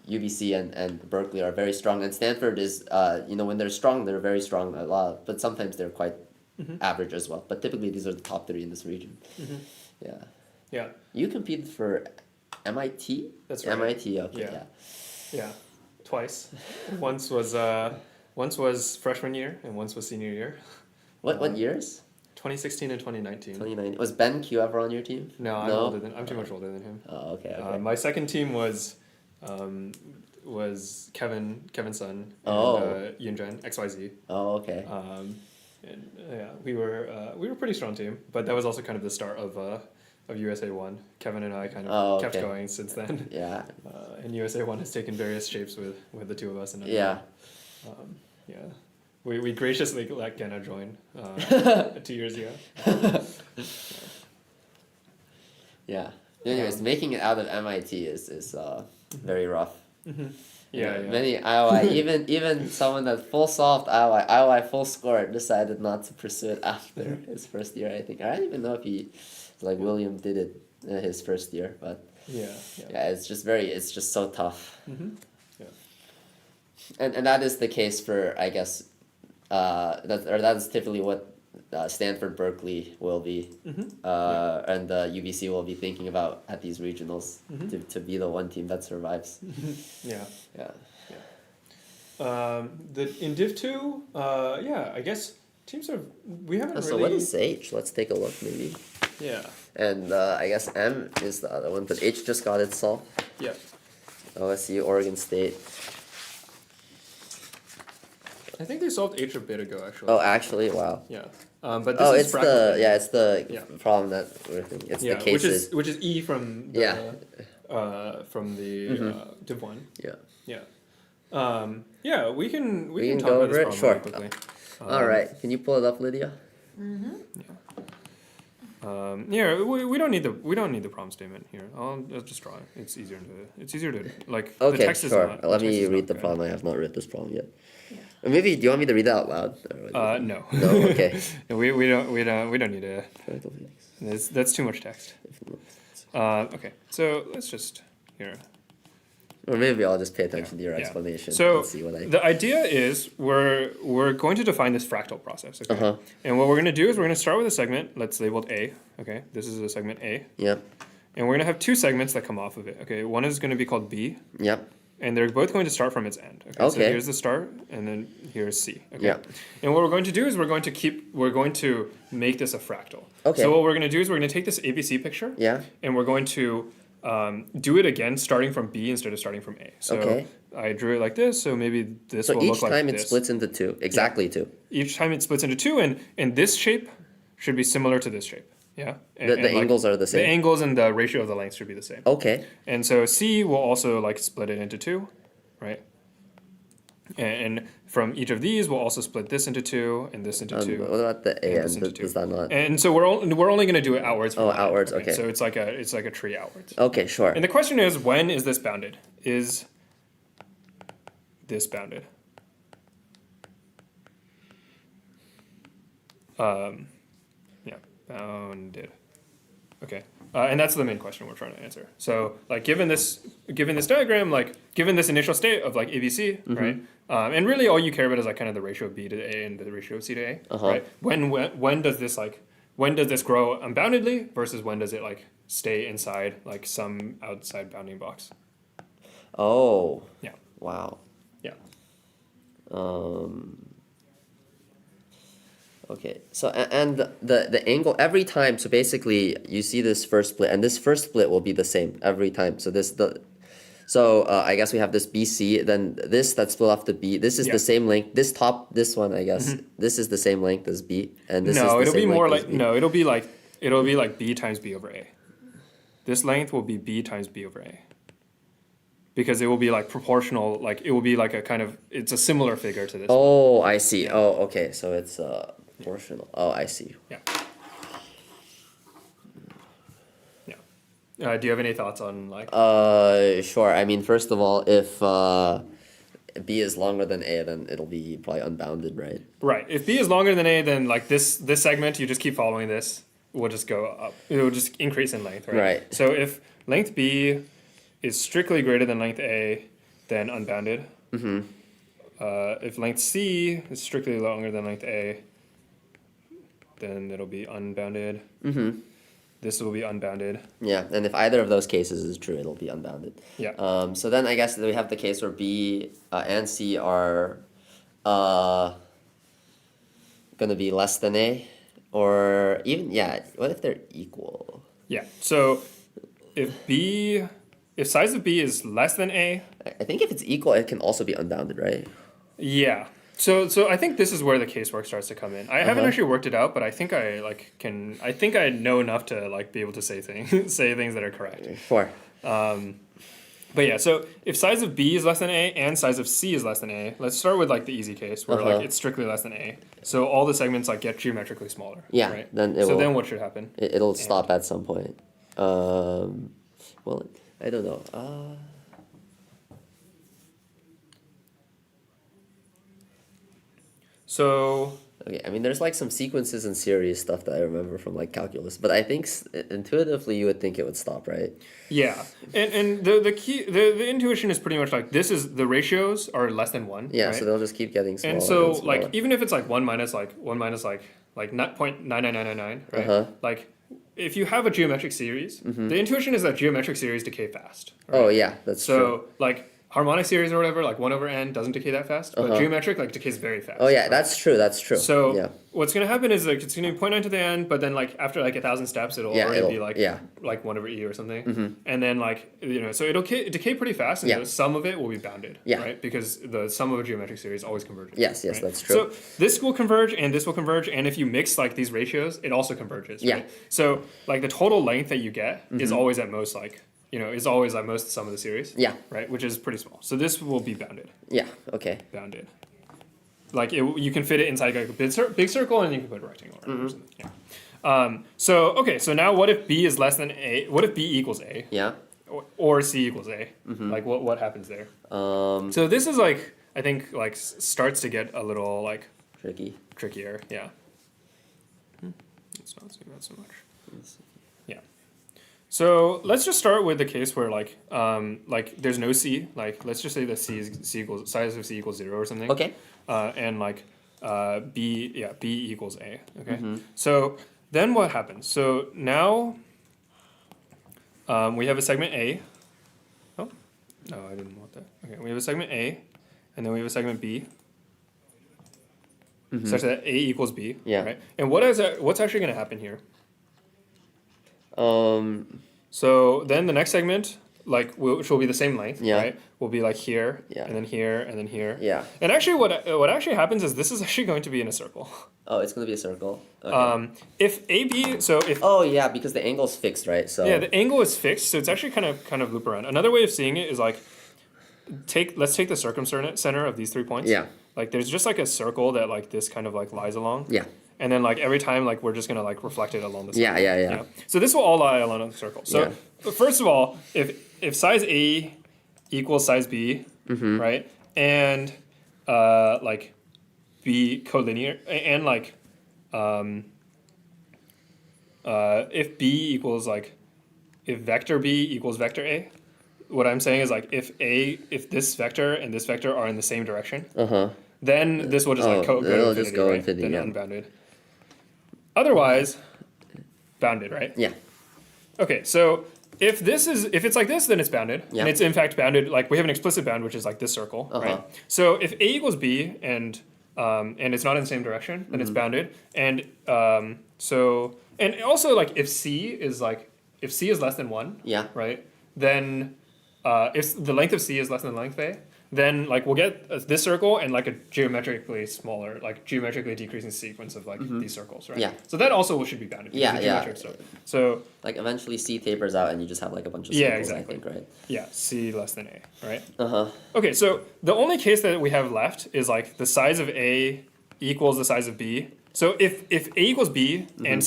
UBC and Berkeley are very strong, and Stanford is when they're strong, they're very strong a lot, but sometimes they're quite average as well. But typically these are the top 3 in this region. Yeah. Yeah. You competed for MIT? That's right. MIT, okay, Yeah. Yeah. Twice. Once was freshman year and once was senior year. What years? 2016 and 2019. 2019. Was Ben Q ever on your team? No, I'm too much older than him. Oh, okay. My second team was Kevin Sun and Yunjun XYZ. Oh, okay. And yeah, we were a pretty strong team, but that was also kind of the start of USA 1. Kevin and I kind of kept going since then. Yeah. And USA 1 has taken various shapes with the two of us. And yeah. Yeah. We graciously let Genna join 2 years ago. Yeah. Anyways, making it out of MIT is very rough. Yeah. Many IOI, even someone that full soft IOI full score decided not to pursue it after his first year. I think I don't even know if he, like William, did it his first year, but yeah, it's just so tough. Yeah. And that is the case for, I guess, that is typically what Stanford, Berkeley will be, and UBC will be thinking about at these regionals to be the one team that survives. Yeah. Yeah. In Div 2, I guess teams are we haven't really. So what is H? Let's take a look maybe. Yeah. And I guess M is the other one, but H just got it solved. Yeah. OSU, Oregon State. I think they solved H a bit ago, actually. Oh, actually, wow. Yeah. But this is it's the problem that we're thinking. It's the cases. Which is E from the Div 1. Yeah. We can talk go about over this it. problem Sure. really quickly. All right. Can you pull it up, Lydia? We don't need the problem statement here. I'll just draw it. It's easier to like. Okay, the text sure. Is not, Let me read the problem. I have not read this problem yet. Or maybe do you want me to read it out loud? No. No. Okay. No, we don't need to. That's too much text. Okay. So let's just here. Or maybe I'll just pay attention to your explanation. So and see what the idea is we're going to define this fractal process. Okay. And what we're going to do is we're going to start with a segment. Let's label it A. Okay. This is a segment A. Yep. And we're going to have two segments that come off of it. Okay. One is going to be called B. Yep. And they're both going to start from its end. Okay. So here's the start, and then here's C. Okay. Yeah. And what we're going to do is we're going to make this a fractal. Okay. So what we're going to do is we're going to take this ABC picture. Yeah. And we're going to do it again, starting from B instead of starting from A. So I drew it like this, so maybe this will look like this. So each time it splits into two, exactly two. Each time it splits into two, and this shape should be similar to this shape. Yeah. The angles are the same. The angles and the ratio of the lengths should be the same. Okay. And so C will also split it into two, right? And from each of these, we'll also split this into two and this into two. What about the A end? Does that not? And so we're only going to do it outwards. From outwards. Okay. So it's like a tree outwards. Okay, sure. And the question is, when is this bounded? Is this bounded? Bounded. Okay. And that's the main question we're trying to answer. So, given this diagram, given this initial state of ABC, right? And really, all you care about is kind of the ratio of B to A and the ratio of C to A, right? When does this grow unboundedly versus when does it stay inside some outside bounding box? Oh. Yeah. Wow. Yeah. Okay, so and the angle every time, so basically you see this first split, and this first split will be the same every time. So So I guess we have this BC, then this that's split off to B. This is the same length. This one, I guess, this is the same length as B, and this is the it'll be same more length like as B. it'll be like B times B over A. This length will be B times B over A. Because it will be like proportional, like it will be like a kind of, it's a similar figure to this. Oh, I see. Oh, okay. So it's proportional. Oh, I see. Yeah. Yeah. Do you have any thoughts on like? Sure. I mean, first of all, if B is longer than A, then it'll be probably unbounded, right? Right. If B is longer than A, then like this segment, you just keep following this, will just go up. It will just increase in length, right? Right. So if length B is strictly greater than length A, then unbounded. Mm-hmm. If length C is strictly longer than length A, then it'll be unbounded. Mm-hmm. This will be unbounded. Yeah, and if either of those cases is true, it'll be unbounded. Yeah. So then I guess we have the case where B and C are going to be less than A, or even, what if they're equal? Yeah, so if size of B is less than A. I think if it's equal, it can also be unbounded, right? Yeah. So I think this is where the casework starts to come in. I haven't actually worked it out, but I think I think I know enough to like be able to say things that are correct. Sure. But yeah, so if size of B is less than A and size of C is less than A, let's start with like the easy case where like it's strictly less than A. So all the segments like get geometrically smaller. Yeah. Right? Then then what should happen? It'll stop at some point. Well, I don't know. So okay, I mean, there's like some sequences and series stuff that I remember from like calculus, but I think intuitively you would think it would stop, right? Yeah, and the key the intuition is pretty much like this is the ratios are less than 1. Yeah, right? so they'll just keep getting smaller. And so and smaller. like even if it's like 1 minus like 0.99999, right? Like if you have a geometric series, the intuition is that geometric series decay fast. Right? Oh yeah, that's true. So like harmonic series or whatever, like 1 over n doesn't decay that fast, but geometric like decays very fast. Oh yeah, that's true. So what's gonna happen is like it's gonna be 0.9 to the n, but then like after like 1,000 steps, it'll already be like 1 over e or something, and then like so it'll decay pretty fast, and the sum of it will be bounded, right? Because the sum of a geometric series always converges. Yes, right? that's true. So this will converge, and this will converge, and if you mix like these ratios, it also converges. Right? So like the total length that you get is always at most like. Is always at most the sum of the series. Yeah. Right, which is pretty small. So this will be bounded. Yeah. Okay. Bounded. Like you can fit it inside like a big circle, and you can put a rectangle. Or something. Yeah. So now what if B is less than A? What if B equals A? Yeah. Or C equals A? Like what happens there? So this is like I think like starts to get a little like trickier. Yeah. Let's not see that so much. Yeah. So let's just start with the case where like there's no C. Like let's just say that size of C equals 0 or something. Okay. And like B equals A. Okay. So then what happens? So now we have a segment A. Oh no, I didn't want that. Okay, we have a segment A, and then we have a segment B. Such that A equals B. Yeah. Right. And what's actually going to happen here? So then the next segment, like which will be the same length, right? Will be like here, and then here, and then here. Yeah. And actually, what actually happens is this is actually going to be in a circle. Oh, it's going to be a circle. Okay. If AB, so if oh yeah, because the angle's fixed, right? So yeah, the angle is fixed, so it's actually kind of loop around. Another way of seeing it is like let's take the circumcenter of these 3 points. Yeah. Like there's just like a circle that like this kind of like lies along. Yeah. And then like every time like we're just gonna like reflect it along the circle. Yeah. So this will all lie along the circle. So first of all, if size A equals size B, right, and like B collinear, and like if B equals like if vector B equals vector A, what I'm saying is like if this vector and this vector are in the same direction, then this will just like go to infinity, right? Then unbounded. Otherwise, bounded, right? Yeah. Okay, so if it's like this, then it's bounded, and it's in fact bounded. Like we have an explicit bound, which is like this circle, right? So if A equals B and it's not in the same direction, then it's bounded, and also like if C is less than 1, right? Then if the length of C is less than the length of A, then like we'll get this circle and like a geometrically smaller, like geometrically decreasing sequence of like these circles, right? Yeah. So that also should be bounded. because Yeah, it's a yeah. geometric circle. So like eventually C tapers out and you just have like a bunch of yeah, circles, exactly. I think, right? Yeah, C less than A, right? Uh-huh. Okay, so the only case that we have left is like the size of A equals the size of B. So if A equals B and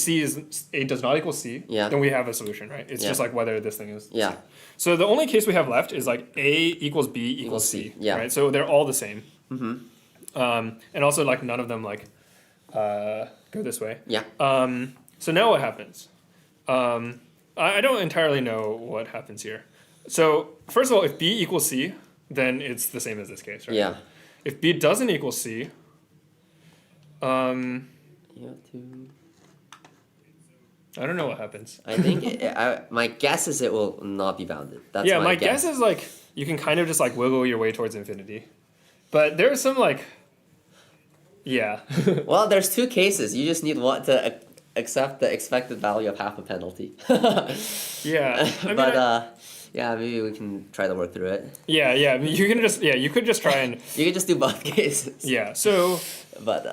A does not equal C, then we have a solution, right? It's just like whether this thing is Yeah. So the only case we have left is like A equals B equals C, yeah. right? So they're all the same. Mm-hmm. And also like none of them like go this way. Yeah. So now what happens? I don't entirely know what happens here. So first of all, if B equals C, then it's the same as this case, right? Yeah. If B doesn't equal C, I don't know what happens. I think my guess is it will not be bounded. That's yeah, my guess is like you can kind of just like wiggle your way towards infinity, but there's some like, yeah. Well, there's two cases. You just need one to accept the expected value of half a penalty. Yeah, yeah, maybe we can try to work through it. Yeah, I mean, you can just you could just try and you could just do both cases. Yeah. So. But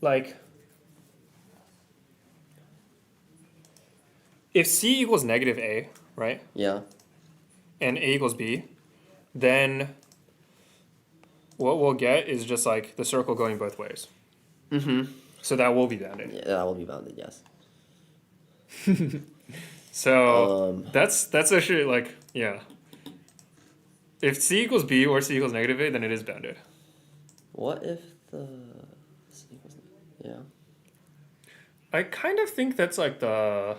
like, if C equals negative A, right? Yeah. And A equals B, then what we'll get is just like the circle going both ways. Mm-hmm. So that will be bounded. Yeah, that will be bounded, yes. So that's actually like, yeah. If C equals B or C equals negative A, then it is bounded. What if the C equals, yeah. I kind of think that's like the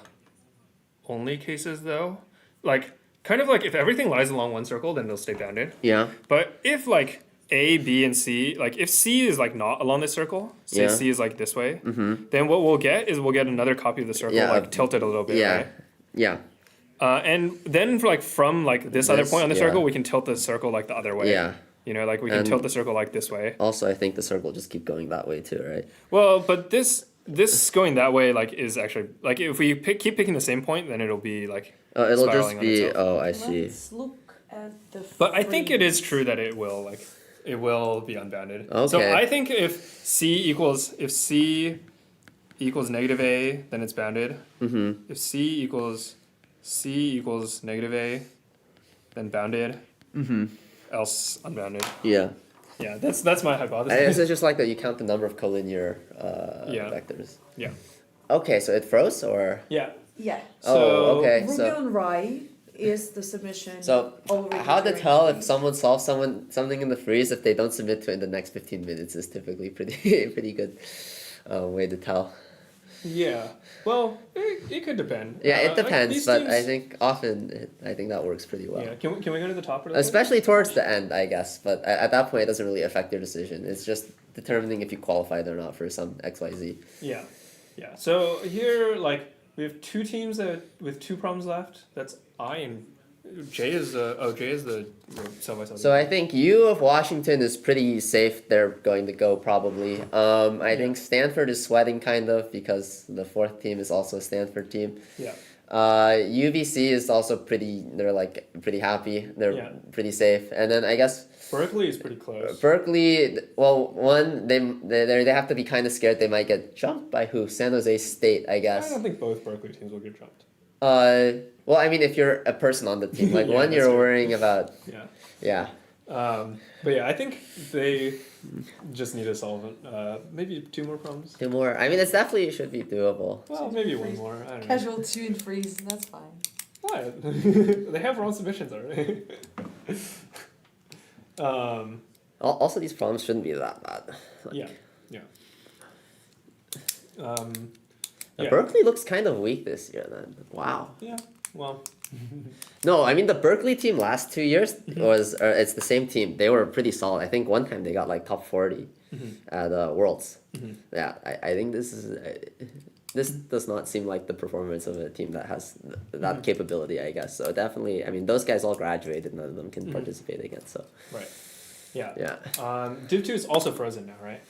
only cases though. Like, kind of like if everything lies along one circle, then they'll stay bounded. Yeah. But if like A, B, and C, like if C is like not along this circle, say C is like this way, then what we'll get is we'll get another copy of the circle like tilted a little bit, right? Yeah. And then from this other point on the circle, we can tilt the circle like the other way. Yeah. You know, like we can tilt the circle like this way. Also, I think the circle will just keep going that way too, right? Well, but this going that way like is actually like if we keep picking the same point, then it'll be like it'll just spiraling on be itself. I see. Let's look at the But I think it is true that it will be unbounded. Okay. So I think if C equals negative A, then it's bounded. Mm-hmm. If C equals negative A, then bounded. Mm-hmm. Else unbounded. Yeah. Yeah, that's my hypothesis. It's just like that you count the number of collinear vectors. Yeah. Okay, so it froze or? Yeah. Yeah. Oh, okay. Ruby on Rye is the submission. So already how to during tell the- if someone solves something in the freeze if they don't submit to it in the next 15 minutes is typically pretty good way to tell. Yeah. Well, it could depend. Yeah, it depends, but I teams- think often I think that works pretty well. Yeah. Can we go to the top really quick? Especially towards the end, I guess. But at that point, it doesn't really affect your decision. It's just determining if you qualified or not for some XYZ. Yeah. Yeah. So here, like, we have two teams with two problems left. That's I and Jay is the side-by-side. So I think U of Washington is pretty safe. They're going to go probably. I think Stanford is sweating kind of because the fourth team is also a Stanford team. Yeah. UBC is also they're like pretty happy. They're pretty safe. And then I guess Berkeley is pretty close. Berkeley, well, one they have to be kind of scared they might get jumped by who? San Jose State, I guess. I don't think both Berkeley teams will get jumped. Well, I mean, if you're a person on the team, like one you're worrying about. Yeah. But yeah, I think they just need to solve it. Maybe two more problems. Two more. I mean, it's definitely should be doable. Well, maybe one more. I don't know. Casual 2 and freeze, that's fine. What? They have wrong submissions already. Also, these problems shouldn't be that bad. Yeah. Berkeley looks kind of weak this year. Then wow. Yeah. Well. No, I mean the Berkeley team last 2 years it's the same team. They were pretty solid. I think one time they got like top 40 at Worlds. Yeah, I think this is this does not seem like the performance of a team that has that capability, I guess. So definitely, I mean, those guys all graduated, none of them can participate again, so. Right. Yeah. Yeah. Div 2 is also frozen now, right?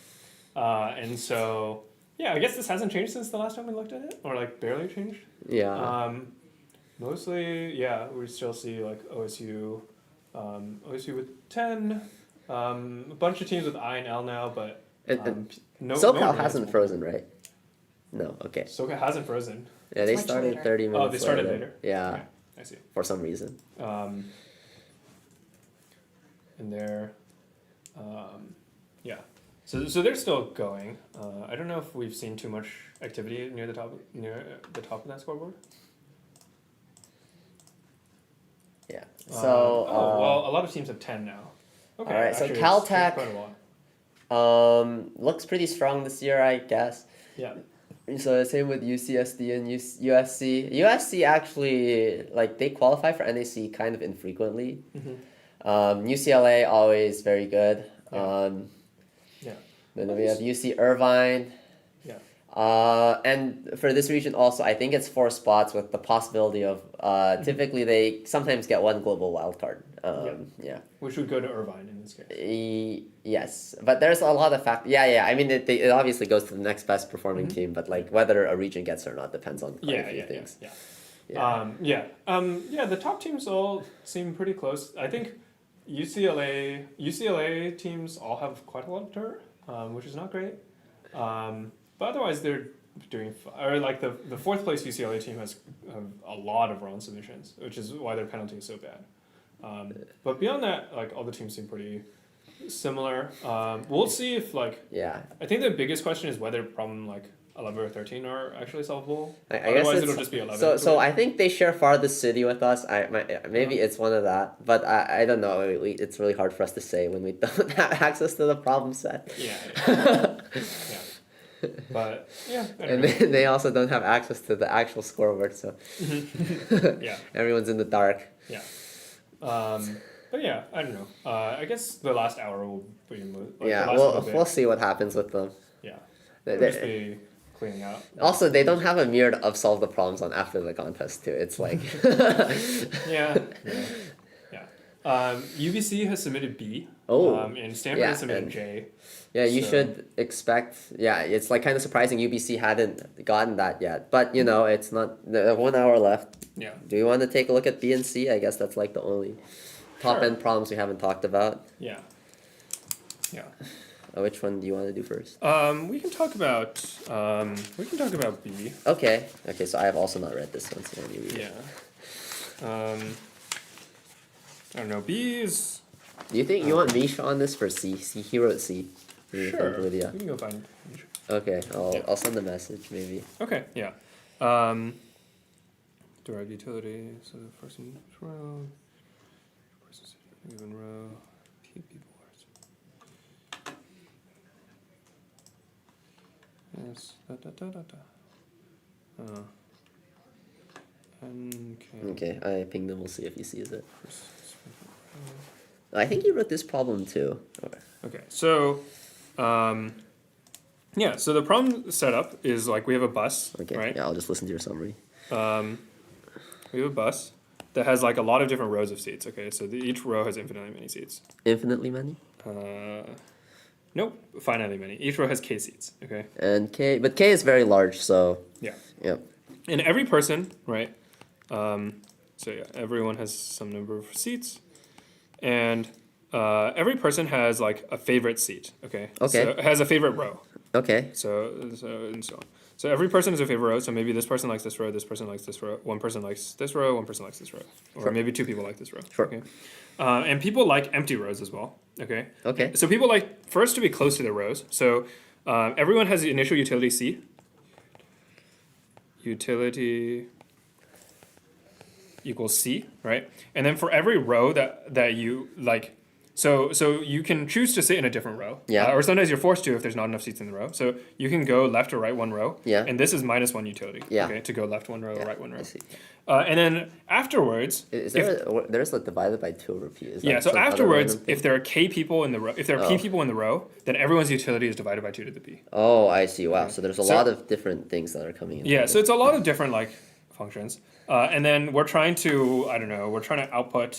And so, yeah, I guess this hasn't changed since the last time we looked at it, or like barely changed. Yeah. Mostly, yeah, we still see like OSU with 10, a bunch of teams with I and L now, but no. SoCal hasn't frozen, right? No, okay. SoCal hasn't frozen. Yeah, they started 30 minutes Oh, they started later. Yeah. Okay, I see. For some reason. And they're, yeah. So they're still going. I don't know if we've seen too much activity near the top of that scoreboard. Yeah. So. Well, a lot of teams have 10 now. Okay. All right. So actually, Caltech. quite a lot. Looks pretty strong this year, I guess. Yeah. So same with UCSD and USC. USC actually, like, they qualify for NAC kind of infrequently. UCLA always very good. Yeah. Then we have UC Irvine. Yeah. And for this region also, I think it's 4 spots with the possibility of typically they sometimes get 1 global wildcard. Yeah. Which would go to Irvine in this case. Yes, but there's a lot of factors. Yeah. I mean, it obviously goes to the next best performing team, but like whether a region gets it or not depends on quite a few things. Yeah. The top teams all seem pretty close. I think UCLA teams all have quite a lot of dirt, which is not great. But otherwise, they're doing or like the 4th place UCLA team has a lot of wrong submissions, which is why their penalty is so bad. But beyond that, like all the teams seem pretty similar. We'll see if like I think the biggest question is whether problem like 11 or 13 are actually solvable. Otherwise, it'll just be 11. So I think they share farthest city with us. Maybe it's one of that, but I don't know. It's really hard for us to say when we don't have access to the problem set. Yeah. But yeah, and they also don't have access to the actual scoreboard, so yeah, everyone's in the dark. Yeah. But yeah, I don't know. I guess the last hour will be we'll see what happens with them. Yeah, they'll just be cleaning out. Also, they don't have a mirror of solve the problems on after the contest too. It's like yeah. UBC has submitted B. And Stanford has submitted J. Yeah, you should expect. Yeah, it's like kind of surprising UBC hadn't gotten that yet, but you know it's not. There's 1 hour left. Yeah. Do you want to take a look at B and C? I guess that's like the only top end problems we haven't talked about. Yeah. Yeah. Which one do you want to do first? We can talk about B. Okay. So I have also not read this one, so let me read it. Yeah. I don't know. B is. Do you think you want Misha on this for C? He wrote C. Sure. We can go find Misha. Okay, I'll send a message maybe. Okay. Yeah. Derived utility. So the first row. Given row. TP bars. Yes. Okay, I pinged him. We'll see if he sees it. I think he wrote this problem too. Okay, so, so the problem setup is like we have a bus, right? Yeah, I'll just listen to your summary. We have a bus that has like a lot of different rows of seats. Okay, so each row has infinitely many seats. Infinitely many? Nope, finitely many. Each row has k seats. Okay. And but k is very large, so. Yeah. Yep. And every person, right? So yeah, everyone has some number of seats. And every person has like a favorite seat, okay? Okay. So has a favorite row. Okay. So and so on. So every person has a favorite row. So maybe this person likes this row, this person likes this row, one person likes this row, one person likes this row, or maybe 2 people like this row. Sure. Okay. And people like empty rows as well. Okay. Okay. So people like first to be close to their rows. So everyone has the initial utility C. Utility equals C, right? And then for every row that you like, So you can choose to sit in a different row. Yeah. Or sometimes you're forced to if there's not enough seats in the row. So you can go left or right one row. Yeah. And this is -1 utility. Yeah. Okay, to go left one row, right one row. I see. And then afterwards, Is there there's like divided by 2 over p? Is yeah. that So some other afterwards, random thing? if there are k people in the row, if there are p Oh. people in the row, then everyone's utility is divided by 2 to the p. Oh, I see. Wow. So there's a So- lot of different things that are coming in. Yeah. So it's a lot of different like functions, and then we're trying to we're trying to output.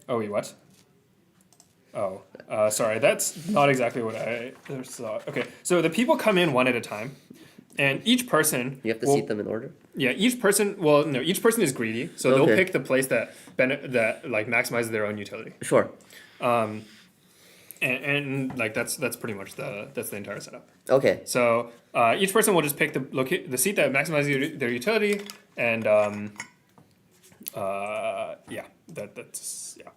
Oh wait, what? Oh, sorry, that's not exactly what I thought. Okay, so the people come in one at a time, and each person. You have to seat them in order? Yeah, each person. Well, no, each person is greedy, so they'll Okay. pick the place that like maximizes their own utility. Sure. And like that's pretty much the entire setup. Okay. So each person will just pick the seat that maximizes their utility, and yeah, that's yeah.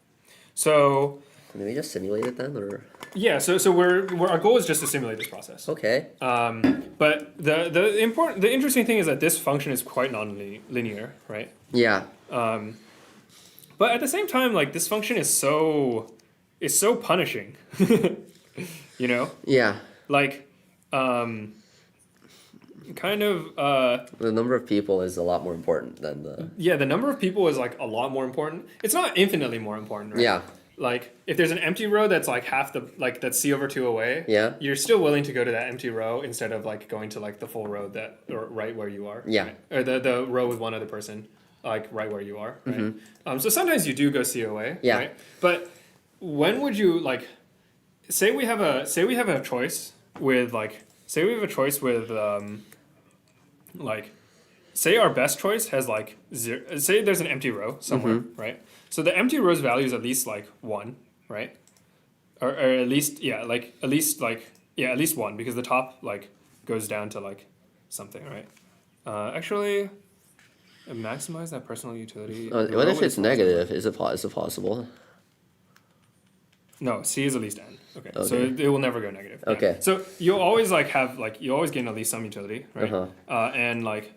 So. Can we just simulate it then, or? Yeah, so our goal is just to simulate this process. Okay. But the interesting thing is that this function is quite non-linear, right? Yeah. But at the same time, like this function is so punishing, you know? Yeah. Like, kind of. The number of people is a lot more important than the. Yeah, the number of people is like a lot more important. It's not infinitely more important, right? Yeah. Like if there's an empty row that's like half the that's c/2 away, Yeah. you're still willing to go to that empty row instead of like going to like the full row that or right where you are. Yeah. Right? Or the row with one other person, like right where you are. Right. Mhm. So sometimes you do go c away. Yeah. Right? But when would you like? Say we have a choice with like like say our best choice has like 0. Say there's an empty row somewhere, right? So the empty row's value is at least like 1, right? Or at least at least 1 because the top like goes down to like something, right? Actually, maximize that personal utility. What if it's negative? Is it possible? No, C is at least n. Okay, so Okay. it will never go negative. Yeah. Okay. So you'll always you always gain at least some utility, right? And like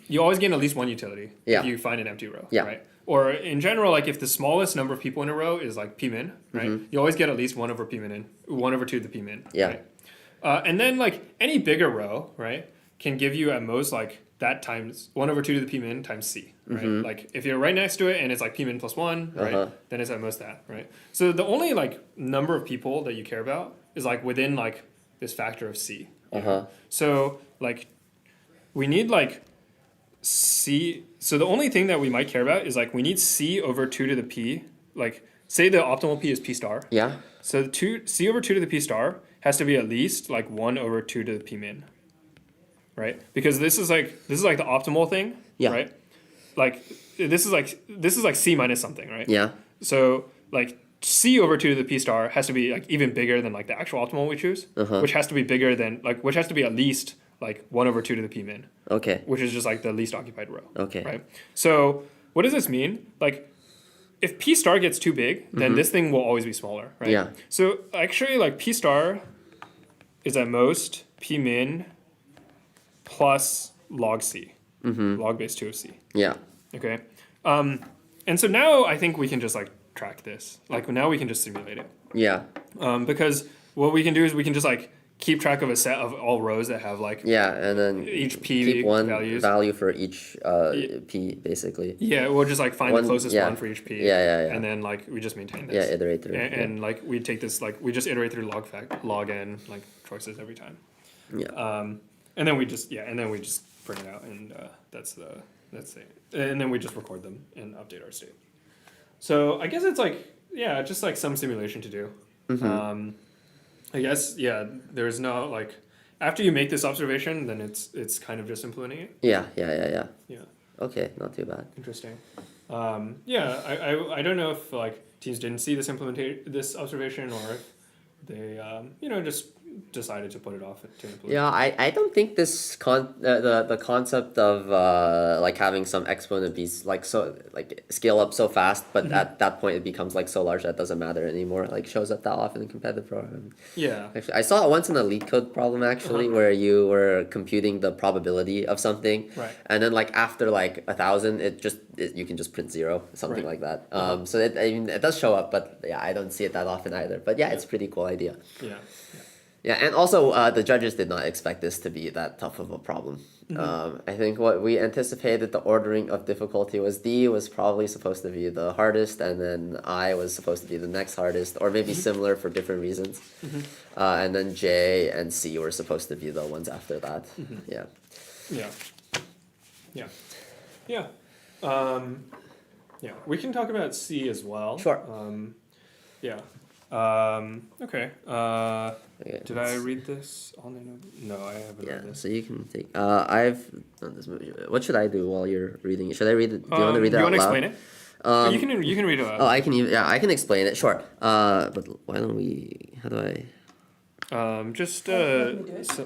you always gain at least one utility Yeah. if you find an empty row, Yeah. right? Or in general, like if the smallest number of people in a row is like p min, right? You always get at least 1 over p min in 1 over 2 to the p min. Yeah. Right? And then like any bigger row, right, can give you at most like that times 1 over 2 to the p min times c, right? Like if you're right next to it and it's like p min plus 1, right, then it's at most that, right? So the only like number of people that you care about is like within like this factor of c. you know? So like we need like c. So the only thing that we might care about is like we need c over 2 to the p. Like say the optimal p is p star. Yeah. So c over 2 to the p star has to be at least like 1 over 2 to the p min. Right? Because this is like the optimal thing, Yeah. right? Like this is like c minus something, right? Yeah. So like c over 2 to the p star has to be like even bigger than like the actual optimal we choose, which has to be bigger than which has to be at least like 1 over 2 to the p min. Okay. Which is just like the least occupied row. Okay. Right? So what does this mean? Like if p star gets too big, then this thing will always be smaller, right? Yeah. So actually like p star is at most p min plus log c, log base 2 of c. Yeah. Okay. And so now I think we can just like track this. Like now we can just simulate it. Yeah. Because what we can do is we can just like keep track of a set of all rows that have like Yeah, and then each p keep one values. value for each p basically. Yeah, we'll just like find the closest yeah. one for each p. Yeah. And then like we just maintain this. Yeah, iterate through. And like we take this like we just iterate through log n like choices every time. Yeah. And then we just print it out, and that's it. And then we just record them and update our state. So I guess it's like just like some simulation to do. I guess there's no like after you make this observation, then it's kind of just implementing it. Yeah. Yeah. Okay, not too bad. Interesting. I don't know if like teams didn't see this observation or if they decided to put it off to implement? Yeah, I don't think this the concept of like having some exponent be like so like scale up so fast, but at that point it becomes like so large that it doesn't matter anymore. Like shows up that often in competitive programming. Yeah. Actually, I saw it once in a leak code problem actually, where you were computing the probability of something, Right. and then like after like 1,000, you can just print 0, something Right. like that. So I mean it does show up, but yeah, I don't see it that often either. But yeah, it's a pretty cool idea. Yeah. Yeah, and also the judges did not expect this to be that tough of a problem. I think what we anticipated, the ordering of difficulty was D was probably supposed to be the hardest, and then I was supposed to be the next hardest, or maybe similar for different reasons. And then J and C were supposed to be the ones after that. Yeah. Yeah. Yeah. Yeah. Yeah. We can talk about C as well. Sure. Yeah. Okay. Did I read this on the note? No, I haven't read this. So you can take. I've done this movie. What should I do while you're reading it? Should I read it? Do you want to read it out loud? Do you want to explain it? You can read it out. Oh, I can even. Yeah, I can explain it. Sure. But why don't we? How do I? Let me do it.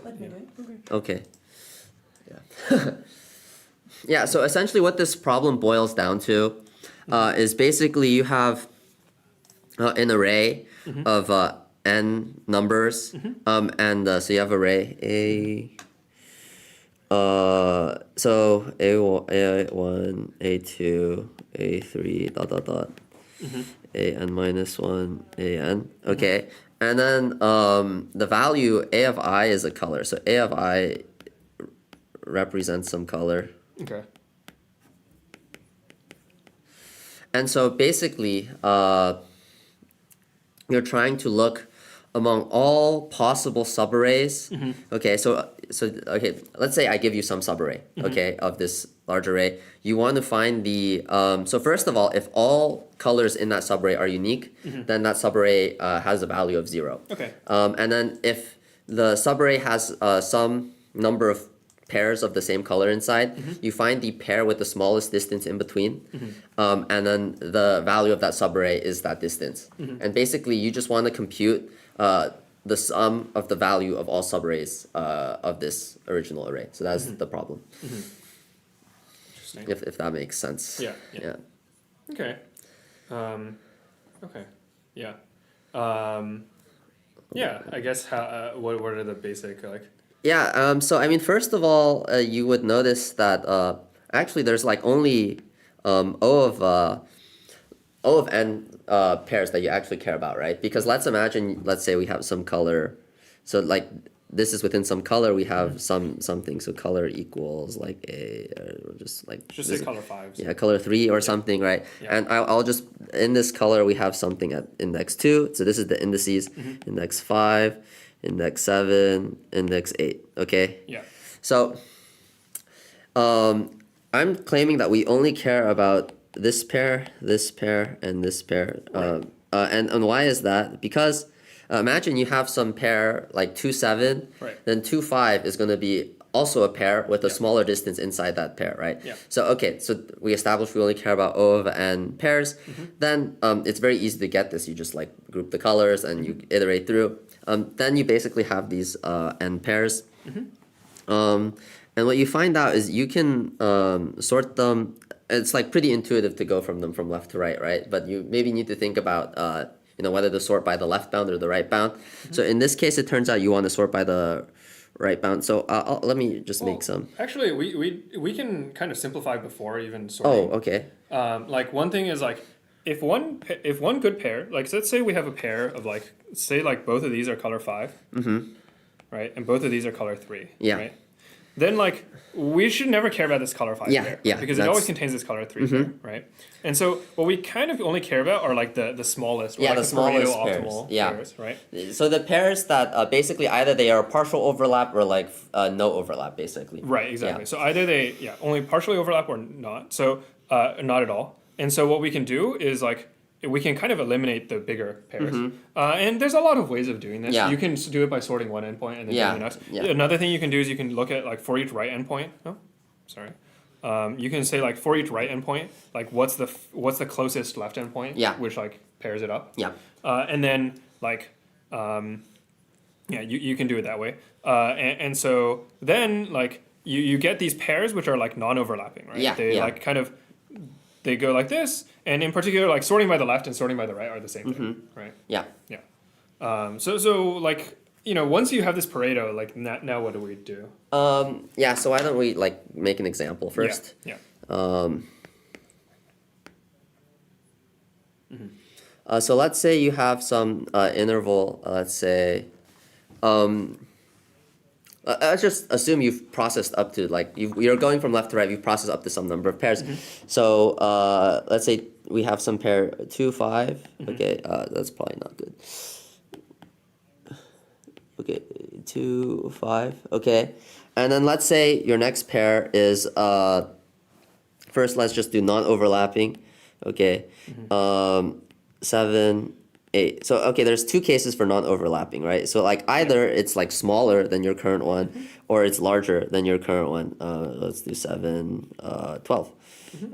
Let me do it. Okay. Yeah. Yeah. So essentially, what this problem boils down to is basically you have an array of n numbers, and so you have array A. So A1, A2, A3, dot dot dot, an minus 1, an. Okay, and then the value A of I is a color. So A of I represents some color. Okay. And so basically, you're trying to look among all possible subarrays. Okay, so okay, let's say I give you some subarray, okay, of this large array. You want to find the so first of all, if all colors in that subarray are unique, then that subarray has a value of 0. Okay. And then if the subarray has some number of pairs of the same color inside, you find the pair with the smallest distance in between, and then the value of that subarray is that distance. And basically, you just want to compute the sum of the value of all subarrays of this original array. So that's the problem. Interesting. If that makes sense. Yeah. Yeah. Okay. Okay. Yeah. Yeah. I guess how what are the basic like. Yeah, so I mean, first of all, you would notice that actually there's like only O of n pairs that you actually care about, right? Because let's say we have some color, so like this is within some color, we have something, so color equals like a, just say color 5. Yeah, color 3 or something, right? Yeah. And I'll just, in this color, we have something at index 2, so this is the indices, index 5, index 7, index 8, okay? Yeah. So I'm claiming that we only care about this pair, and this pair. And why is that? Because imagine you have some pair like 2, 7, then 2, 5 is going to be also a pair with a smaller distance inside that pair, right? Yeah. So okay, so we established we only care about O of n pairs. Then it's very easy to get this. You just like group the colors and you iterate through. Then you basically have these n pairs. And what you find out is you can sort them. It's like pretty intuitive to go from them from left to right, right? But you maybe need to think about whether to sort by the left bound or the right bound. So in this case, it turns out you want to sort by the right bound. So let me just make some. Actually, we can kind of simplify before even sorting. Oh, okay. Like one thing is like if one good pair, like let's say we have a pair of like say like both of these are color 5, right, and both of these are color 3, Yeah. right. Then like we should never care about this color 5 pair, because it always contains this color 3 pair, right? And so what we kind of only care about are like the smallest, or like the smallest pairs. optimal Yeah. pairs, right? So the pairs that basically either they are partial overlap or like no overlap, basically. Right, exactly. Yeah. So either they only partially overlap or not. So not at all. And so what we can do is like we can kind of eliminate the bigger pairs. And there's a lot of ways of doing this. Yeah. You can do it by sorting one endpoint and then doing the next. Yeah. Another thing you can do is you can look at like for each right endpoint. Oh, sorry. You can say like for each right endpoint, like what's the closest left endpoint? Yeah. Which like pairs it up. Yeah. And then like Yeah, you can do it that way. And so then like you get these pairs which are like non-overlapping, right? Yeah, They yeah. like kind of, they go like this, and in particular like sorting by the left and sorting by the right are the same thing, right? Yeah. Yeah. So like, you know, once you have this Pareto, like now what do we do? Yeah, so why don't we like make an example first? Yeah. So let's say you have some interval, let's say, let's just assume you've processed up to like, you're going from left to right, you've processed up to some number of pairs. So let's say we have some pair 2, 5, okay, that's probably not good. Okay, 2, 5, okay. And then let's say your next pair is, first let's just do non-overlapping, okay. 7, 8. So okay, there's 2 cases for non-overlapping, right? So like either it's like smaller than your current one, or it's larger than your current one. Let's do 7, 12.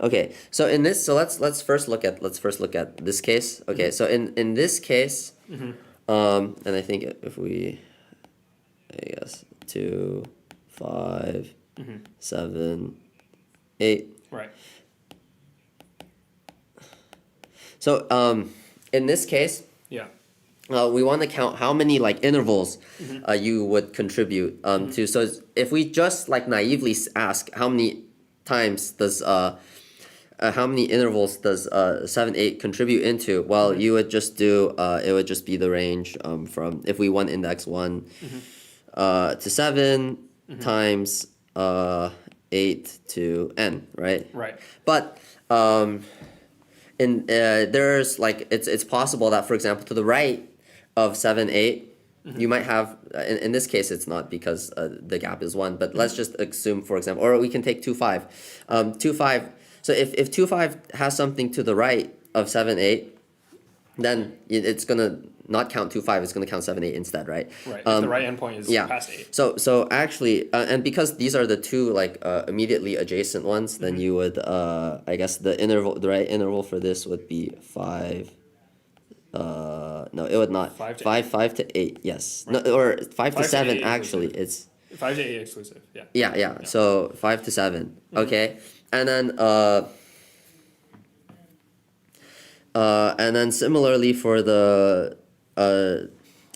Okay, so in this, so let's first look at this case. Okay, so in this case, and I think if we, I guess 2, 5, 7, 8. Right. So in this case, Yeah. we want to count how many like intervals you would contribute to. So if we just like naively ask how many times does how many intervals does 7, 8 contribute into? Well, you would just do it would just be the range from, if we want index 1 to 7 times 8 to n, right? Right. But there's like, it's possible that, for example, to the right of 7, 8, you might have, in this case it's not because the gap is 1, but let's just assume, for example, or we can take 2, 5. 2, 5, so if 2, 5 has something to the right of 7, 8, then it's gonna not count 2, 5, it's gonna count 7, 8 instead, right? Right, if the right endpoint is past 8. So actually, and because these are the 2 like immediately adjacent ones, then you would, I guess the right interval for this would be 5. No, it would not. 5 to 8. Yes. Right. No, or 5 to 5 to 7 8 actually. inclusive. It's 5 to 8 exclusive. Yeah. yeah. So 5 to 7. Okay, and then similarly for the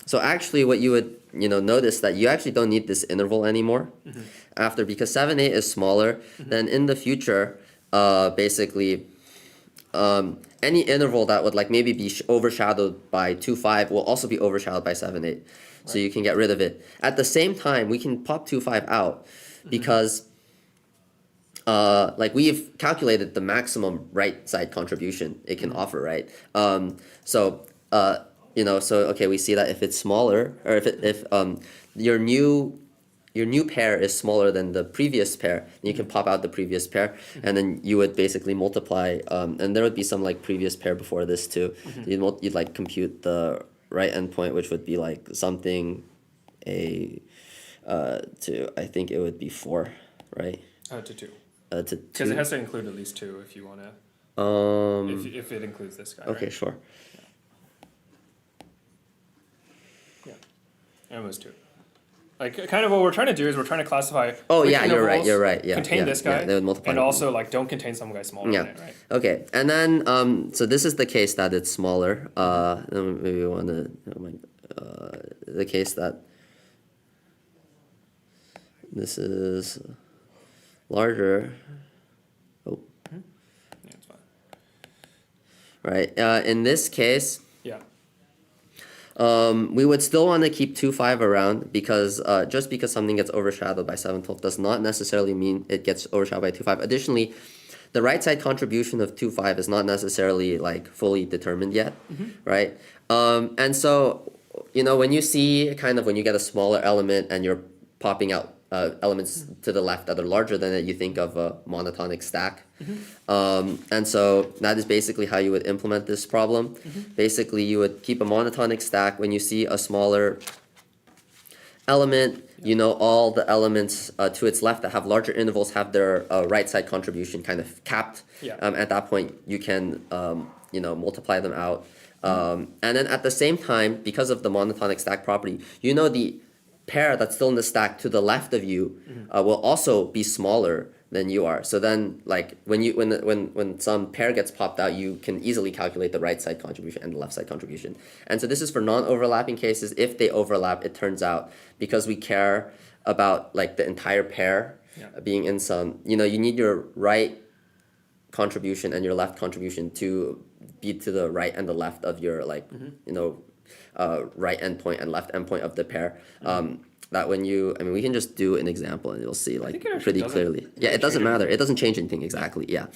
so actually what you would notice that you actually don't need this interval anymore after, because 7, 8 is smaller. Then in the future, basically, any interval that would like maybe be overshadowed by 2, 5 will also be overshadowed by 7, 8. So you can get rid of it. At the same time, we can pop 2, 5 out because like we've calculated the maximum right side contribution it can offer, right? So okay, we see that if it's smaller, or if your new pair is smaller than the previous pair, you can pop out the previous pair, and then you would basically multiply, and there would be some like previous pair before this too. You'd like compute the right endpoint, which would be like something to, I think it would be 4, right? To 2. To 2. Because it has to include at least 2 if you want to. If it includes this guy. Okay, right? sure. Yeah. Almost 2. Like kind of what we're trying to do is we're trying to classify. Oh which yeah, you're right. intervals Yeah, contain this guy, they would multiply and them. also like don't contain some guy smaller than it, right? Okay, and then so this is the case that it's smaller. Then maybe we want to the case that this is larger. Oh, yeah, it's fine. Right. In this case, Yeah. we would still want to keep 2, 5 around, because just because something gets overshadowed by 7, 12 does not necessarily mean it gets overshadowed by 2, 5. Additionally, the right side contribution of 2, 5 is not necessarily like fully determined yet, right? And so, when you see when you get a smaller element and you're popping out elements to the left that are larger than it, you think of a monotonic stack. And so that is basically how you would implement this problem. Basically, you would keep a monotonic stack. When you see a smaller element, all the elements to its left that have larger intervals have their right side contribution kind of capped. Yeah. At that point, you can multiply them out. And then at the same time, because of the monotonic stack property, you know the pair that's still in the stack to the left of you will also be smaller than you are. So then, like when some pair gets popped out, you can easily calculate the right side contribution and the left side contribution. And so this is for non-overlapping cases. If they overlap, it turns out because we care about like the entire pair being in some, you need your right contribution and your left contribution to be to the right and the left of your right endpoint and left endpoint of the pair. That when we can just do an example and you'll see like pretty clearly. Yeah, it doesn't matter. It doesn't change anything exactly. Yeah.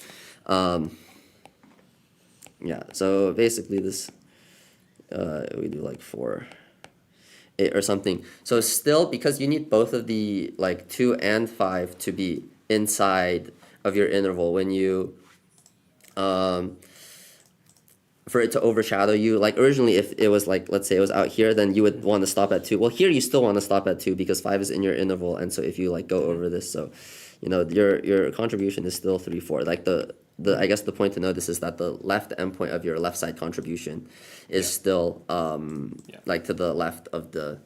So basically this, we do like 4, 8 or something. So still, because you need both of the like 2 and 5 to be inside of your interval when you, for it to overshadow you, like originally if it was like, let's say it was out here, then you would want to stop at 2. Well, here you still want to stop at 2 because 5 is in your interval, and so if you like go over this, so your contribution is still 3, 4. Like I guess the point to notice is that the left endpoint of your left side contribution is still like to the left of the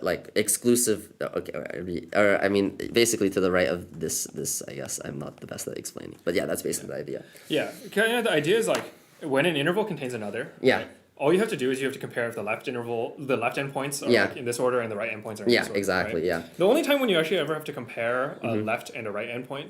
like exclusive, or I mean basically to the right of this. I guess I'm not the best at explaining, but yeah, that's basically the idea. Yeah, kind of the idea is like when an interval contains another. Yeah. Right, all you have to do is you have to compare if the left endpoints are like in this order and the right endpoints are in this order. Exactly. Right? Yeah. The only time when you actually ever have to compare a left and a right endpoint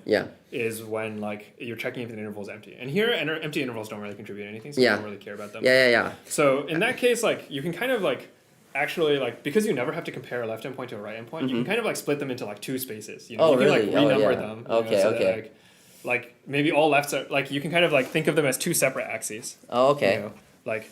is when like you're checking if the interval is empty. And here empty intervals don't really contribute anything, so you don't really care about them. Yeah. So in that case, like you can kind of like actually like because you never have to compare a left endpoint to a right endpoint, you can kind of like split them into like 2 spaces. You can really? like renumber them. Okay. So that, like maybe all lefts are like you can kind of like think of them as 2 separate axes. Oh, okay. Like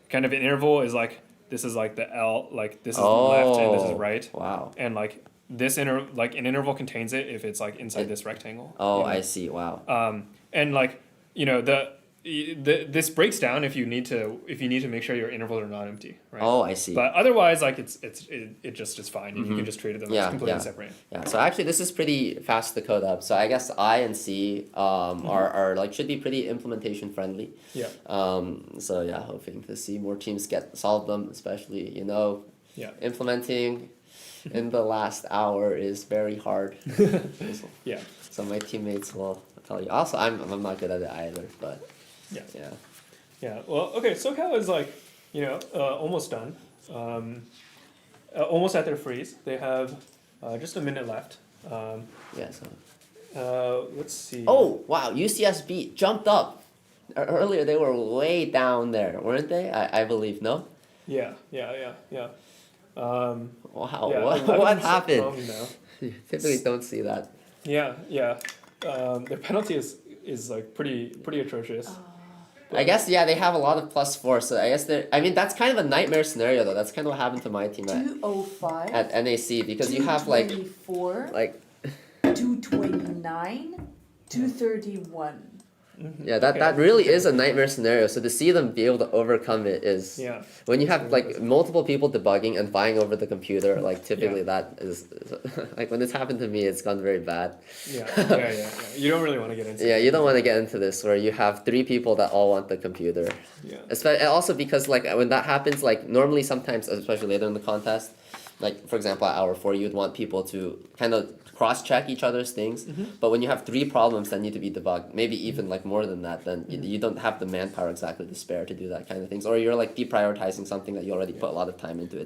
kind of an interval is like this is like the L, like this is left and this is right. Wow. And like this an interval contains it if it's like inside this rectangle. Oh, I see. Wow. And like this breaks down if you need to make sure your intervals are not empty, right? Oh, I see. But otherwise, like it just is fine. You can just treat them as completely separate. Yeah. So actually, this is pretty fast to code up. So I guess I and C are like should be pretty implementation friendly. Yeah. So yeah, hoping to see more teams solve them, especially implementing in the last hour is very hard. Yeah. So my teammates will tell you. Also, I'm not good at it either, but. Yeah. Well, okay. SoCal is like, almost done. Almost at their freeze. They have just a minute left. Let's see. Oh wow! UCSB jumped up. Earlier they were way down there, weren't they? I believe no. Yeah. Wow! What happened? You typically don't see that. Yeah. Their penalty is like pretty atrocious. I guess they have a lot of +4, so I guess that's kind of a nightmare scenario though. That's kind of what happened to my team 205 at NAC because you have like 229, 231. Yeah, that really is a nightmare scenario. So to see them be able to overcome it is when you have like multiple people debugging and vying over the computer. Like typically that is like when it's happened to me, it's gone very bad. Yeah. You don't really want to get into. Yeah, you don't want to get into this where you have 3 people that all want the computer. Yeah. And also because like when that happens, like normally sometimes, especially later in the contest, like for example at hour 4, you'd want people to kind of cross-check each other's things, but when you have 3 problems that need to be debugged, maybe even like more than that, then you don't have the manpower exactly to spare to do that kind of things, or you're like deprioritizing something that you already put a lot of time into.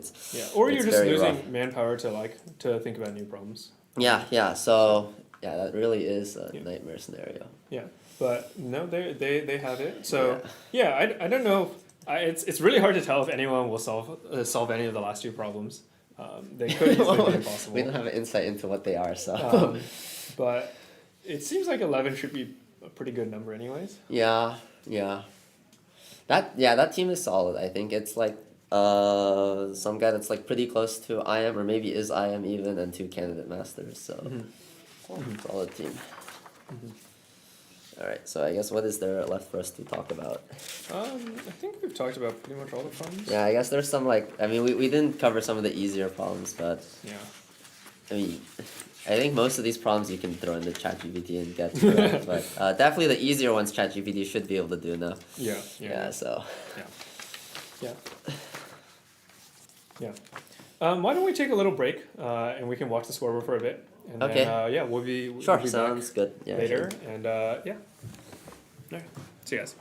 Or you're just losing manpower to think about new problems. So that really is a nightmare scenario. Yeah, but no, they have it. So I don't know. It's really hard to tell if anyone will solve any of the last 2 problems. They could easily be impossible. We don't have an insight into what they are, so. But it seems like 11 should be a pretty good number, anyways. Yeah. That team is solid. I think it's like some guy that's like pretty close to IM, or maybe is IM even, and 2 candidate masters. So solid team. All right, so I guess what is there left for us to talk about? I think we've talked about pretty much all the problems. Yeah, I guess there's some we didn't cover some of the easier problems, but I mean, I think most of these problems you can throw into ChatGPT and get correct, but definitely the easier ones ChatGPT should be able to do now. Yeah. So. Yeah. Why don't we take a little break and we can watch the scoreboard for a bit, and Okay. then we'll be Sure, back sounds good. Yeah, later, sure. and yeah. All right. See you guys.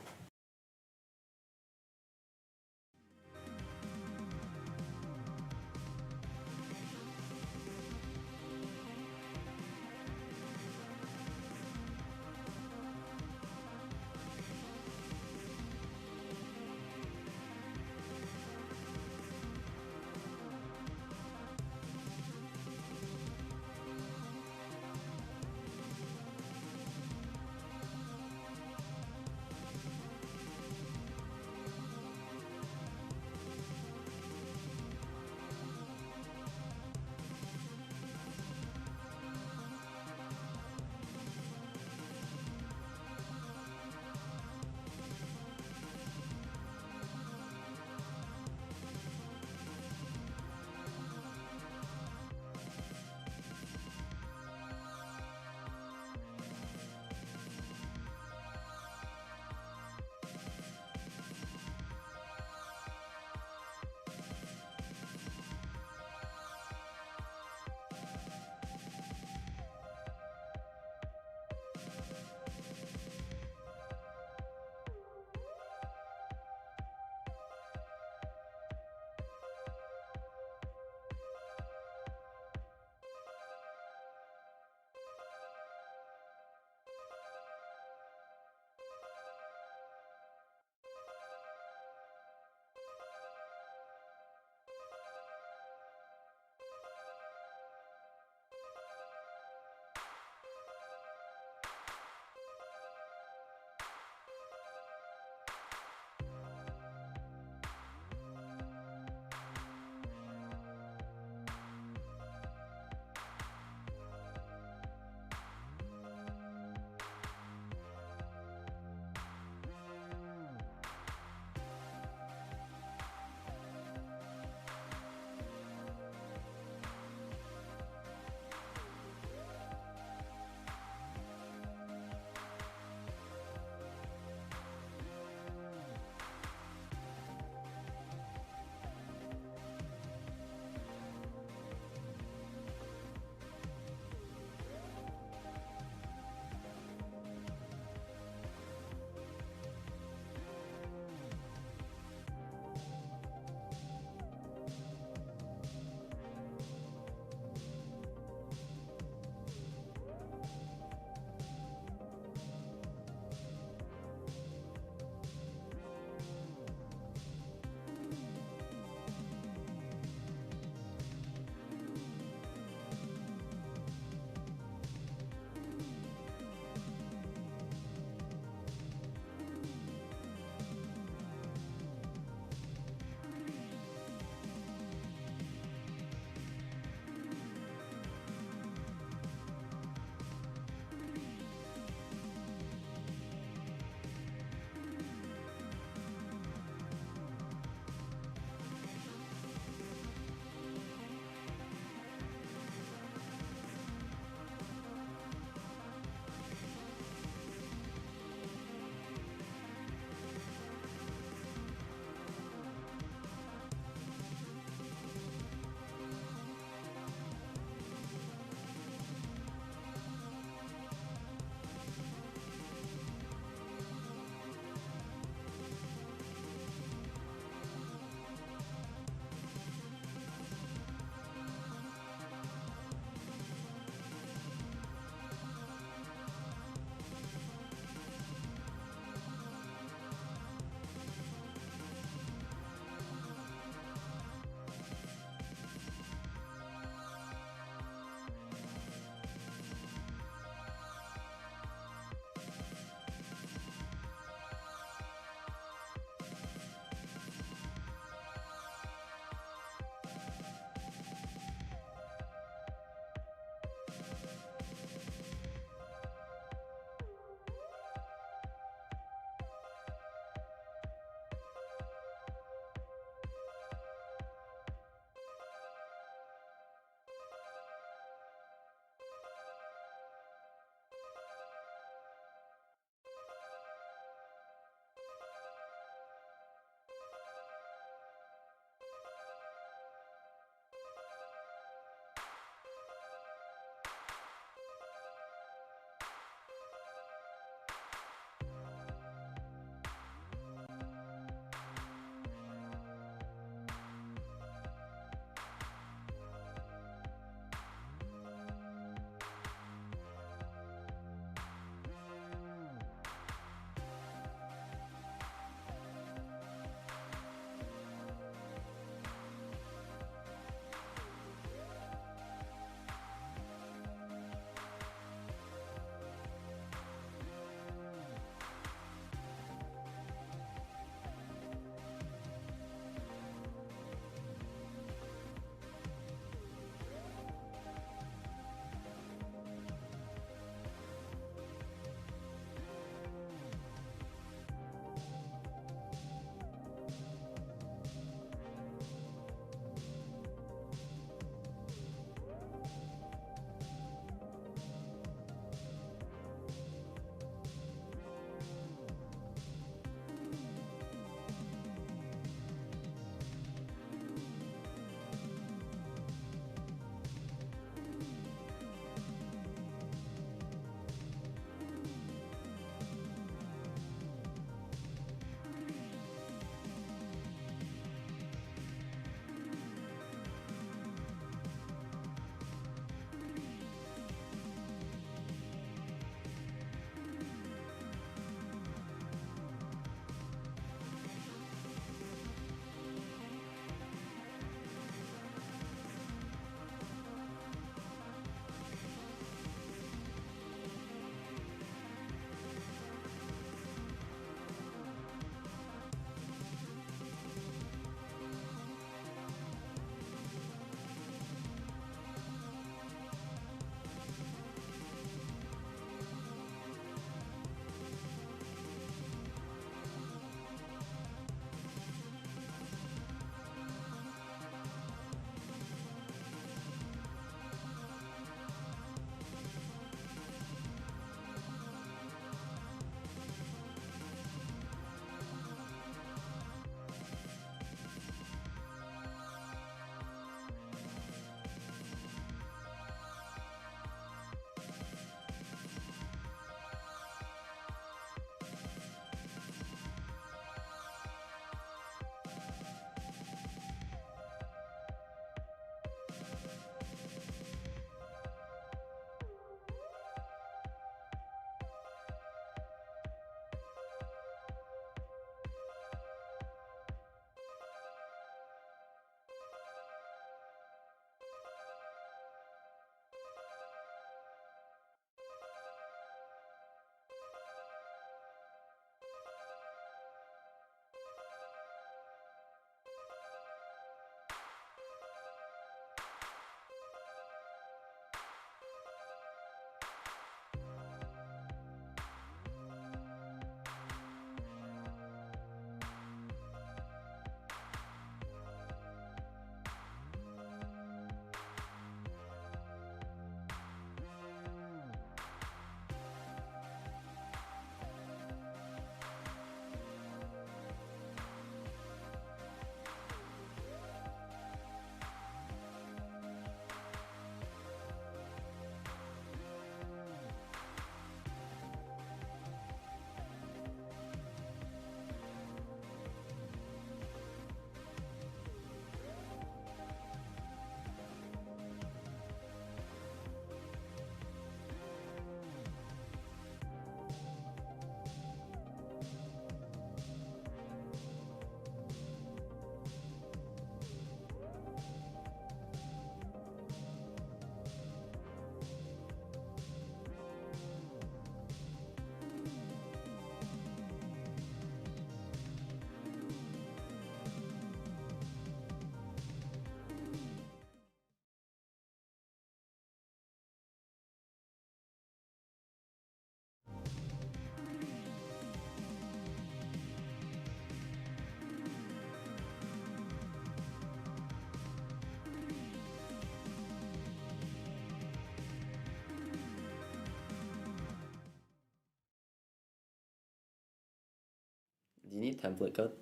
You need template code?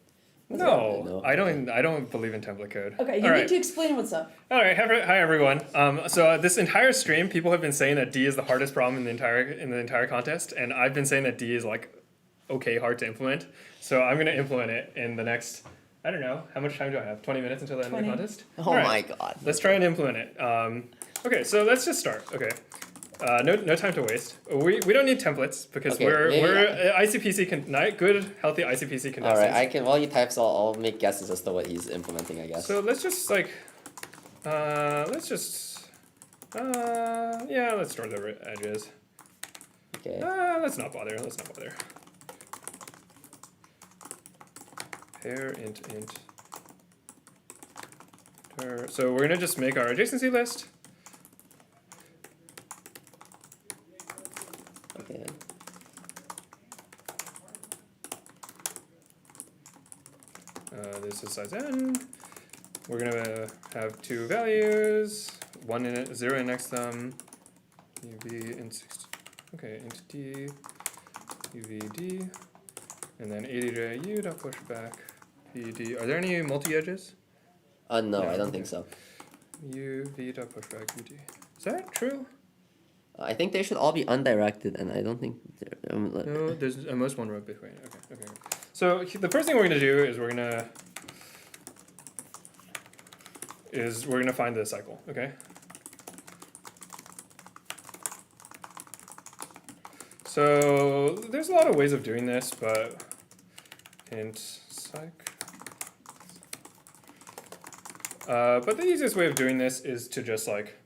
No, I don't believe in template code. Okay, you All need right. to explain what's up. All right, hi everyone. So this entire stream, people have been saying that D is the hardest problem in the entire contest, and I've been saying that D is like okay hard to implement. So I'm gonna implement it in the next, I don't know, how much time do I have? 20 minutes until the end of the 20. contest? Oh my god. Let's try and implement it. Okay, so let's just start. Okay. No time to waste. We don't need templates because Okay, we're ICPC good healthy ICPC contestants. All right, I can while you type, so I'll make guesses as to what he's implementing, I guess. So let's just like, yeah, let's store the edges. Okay. Let's not bother. Pair int. So we're gonna just make our adjacency list. Okay. This is size n. We're gonna have two values, 1 in it, 0 in next them, uv int 60. Okay, int d, uv d, and then 80 dot pushback pd. Are there any multi-edges? No, I don't think so. uv dot pushback ud. Is that true? I think they should all be undirected, and I don't think. No, there's at most one row between. Okay. So the first thing we're gonna do is we're gonna find the cycle. Okay. So there's a lot of ways of doing this, but int cyc. But the easiest way of doing this is to just like.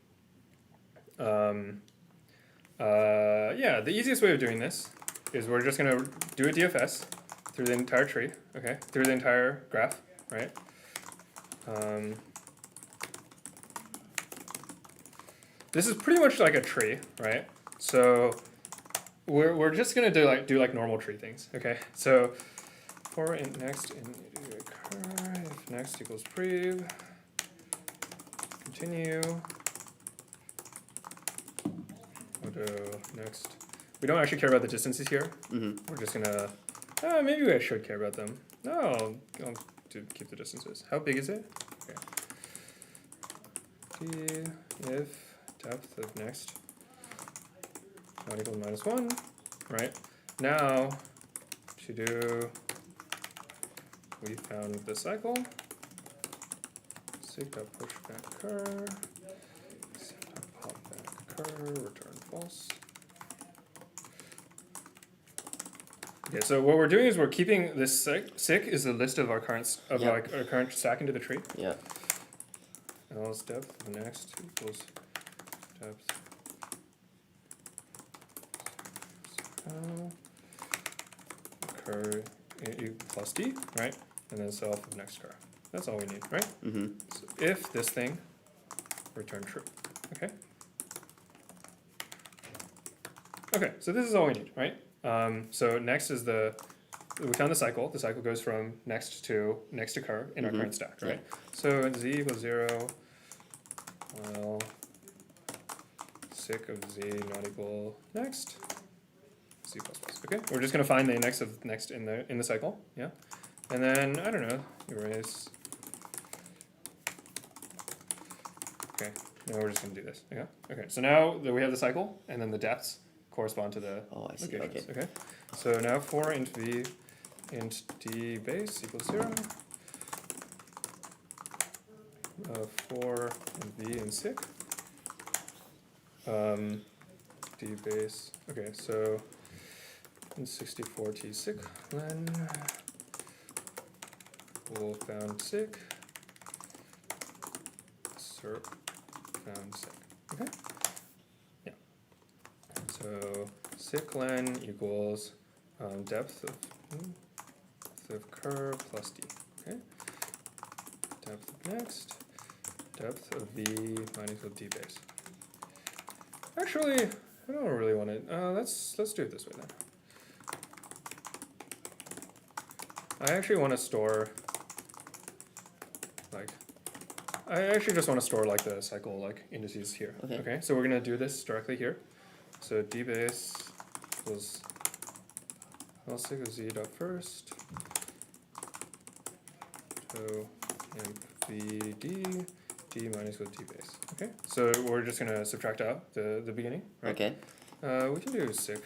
The easiest way of doing this is we're just gonna do a DFS through the entire tree, okay, through the entire graph, right? This is pretty much like a tree, right? So we're just gonna do like normal tree things, okay? So for int next in occur if next equals prev, continue. We'll do next. We don't actually care about the distances here. We're just gonna. Maybe I should care about them. No, I'll keep the distances. How big is it? Okay. D if depth of next not equal to -1, right? Now to do. We found the cycle. Sig.pushback cur. Sig.popback cur. Return false. Okay, so what we're doing is we're keeping this sick is the list of our current our current stack into the tree. Yeah. Else depth of next equals depth. Cur plus d, right? And then self of next cur. That's all we need, right? So if this thing return true, okay? Okay, so this is all we need, right? So next is we found the cycle. The cycle goes from next to cur in our current stack, right? So z equals 0, well, sick of z not equal next, z plus plus. Okay, we're just gonna find the index of next in the cycle, yeah, and then I don't know, erase. Okay, now we're just gonna do this. Yeah. Okay, so now that we have the cycle, and then the depths correspond to the locations. Okay. So now for int v int d base equals 0. For int v in sick. D base. Okay, so in 64t sick len bool found sick. Serp found sick. Okay. Yeah. So sick len equals depth of cur plus d. Okay. Depth of next. Depth of v minus d base. Actually, I don't really want it. Let's do it this way then. I actually want to store I actually just want to store like the cycle indices here. Okay. So we're gonna do this directly here. So d base equals L sig of z dot first So MVD D minus equal to D base. Okay, so we're just gonna subtract out the beginning, right? Okay. We can do sick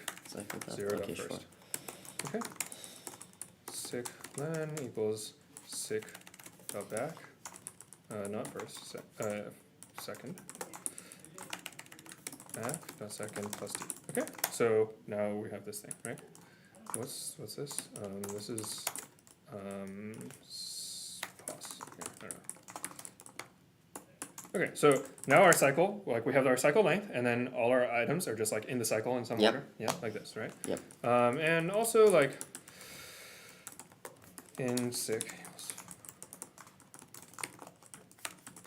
zeroed okay, up first. sure. Okay. Sick len equals sick dot back. Not first, second. Back dot second plus D. Okay, so now we have this thing, right? What's this? This is pos. Okay, I don't know. Okay, so now our cycle, like we have our cycle length, and then all our items are just like in the cycle in some Yep. order. Yeah, like this, right? Yep. And also like in sick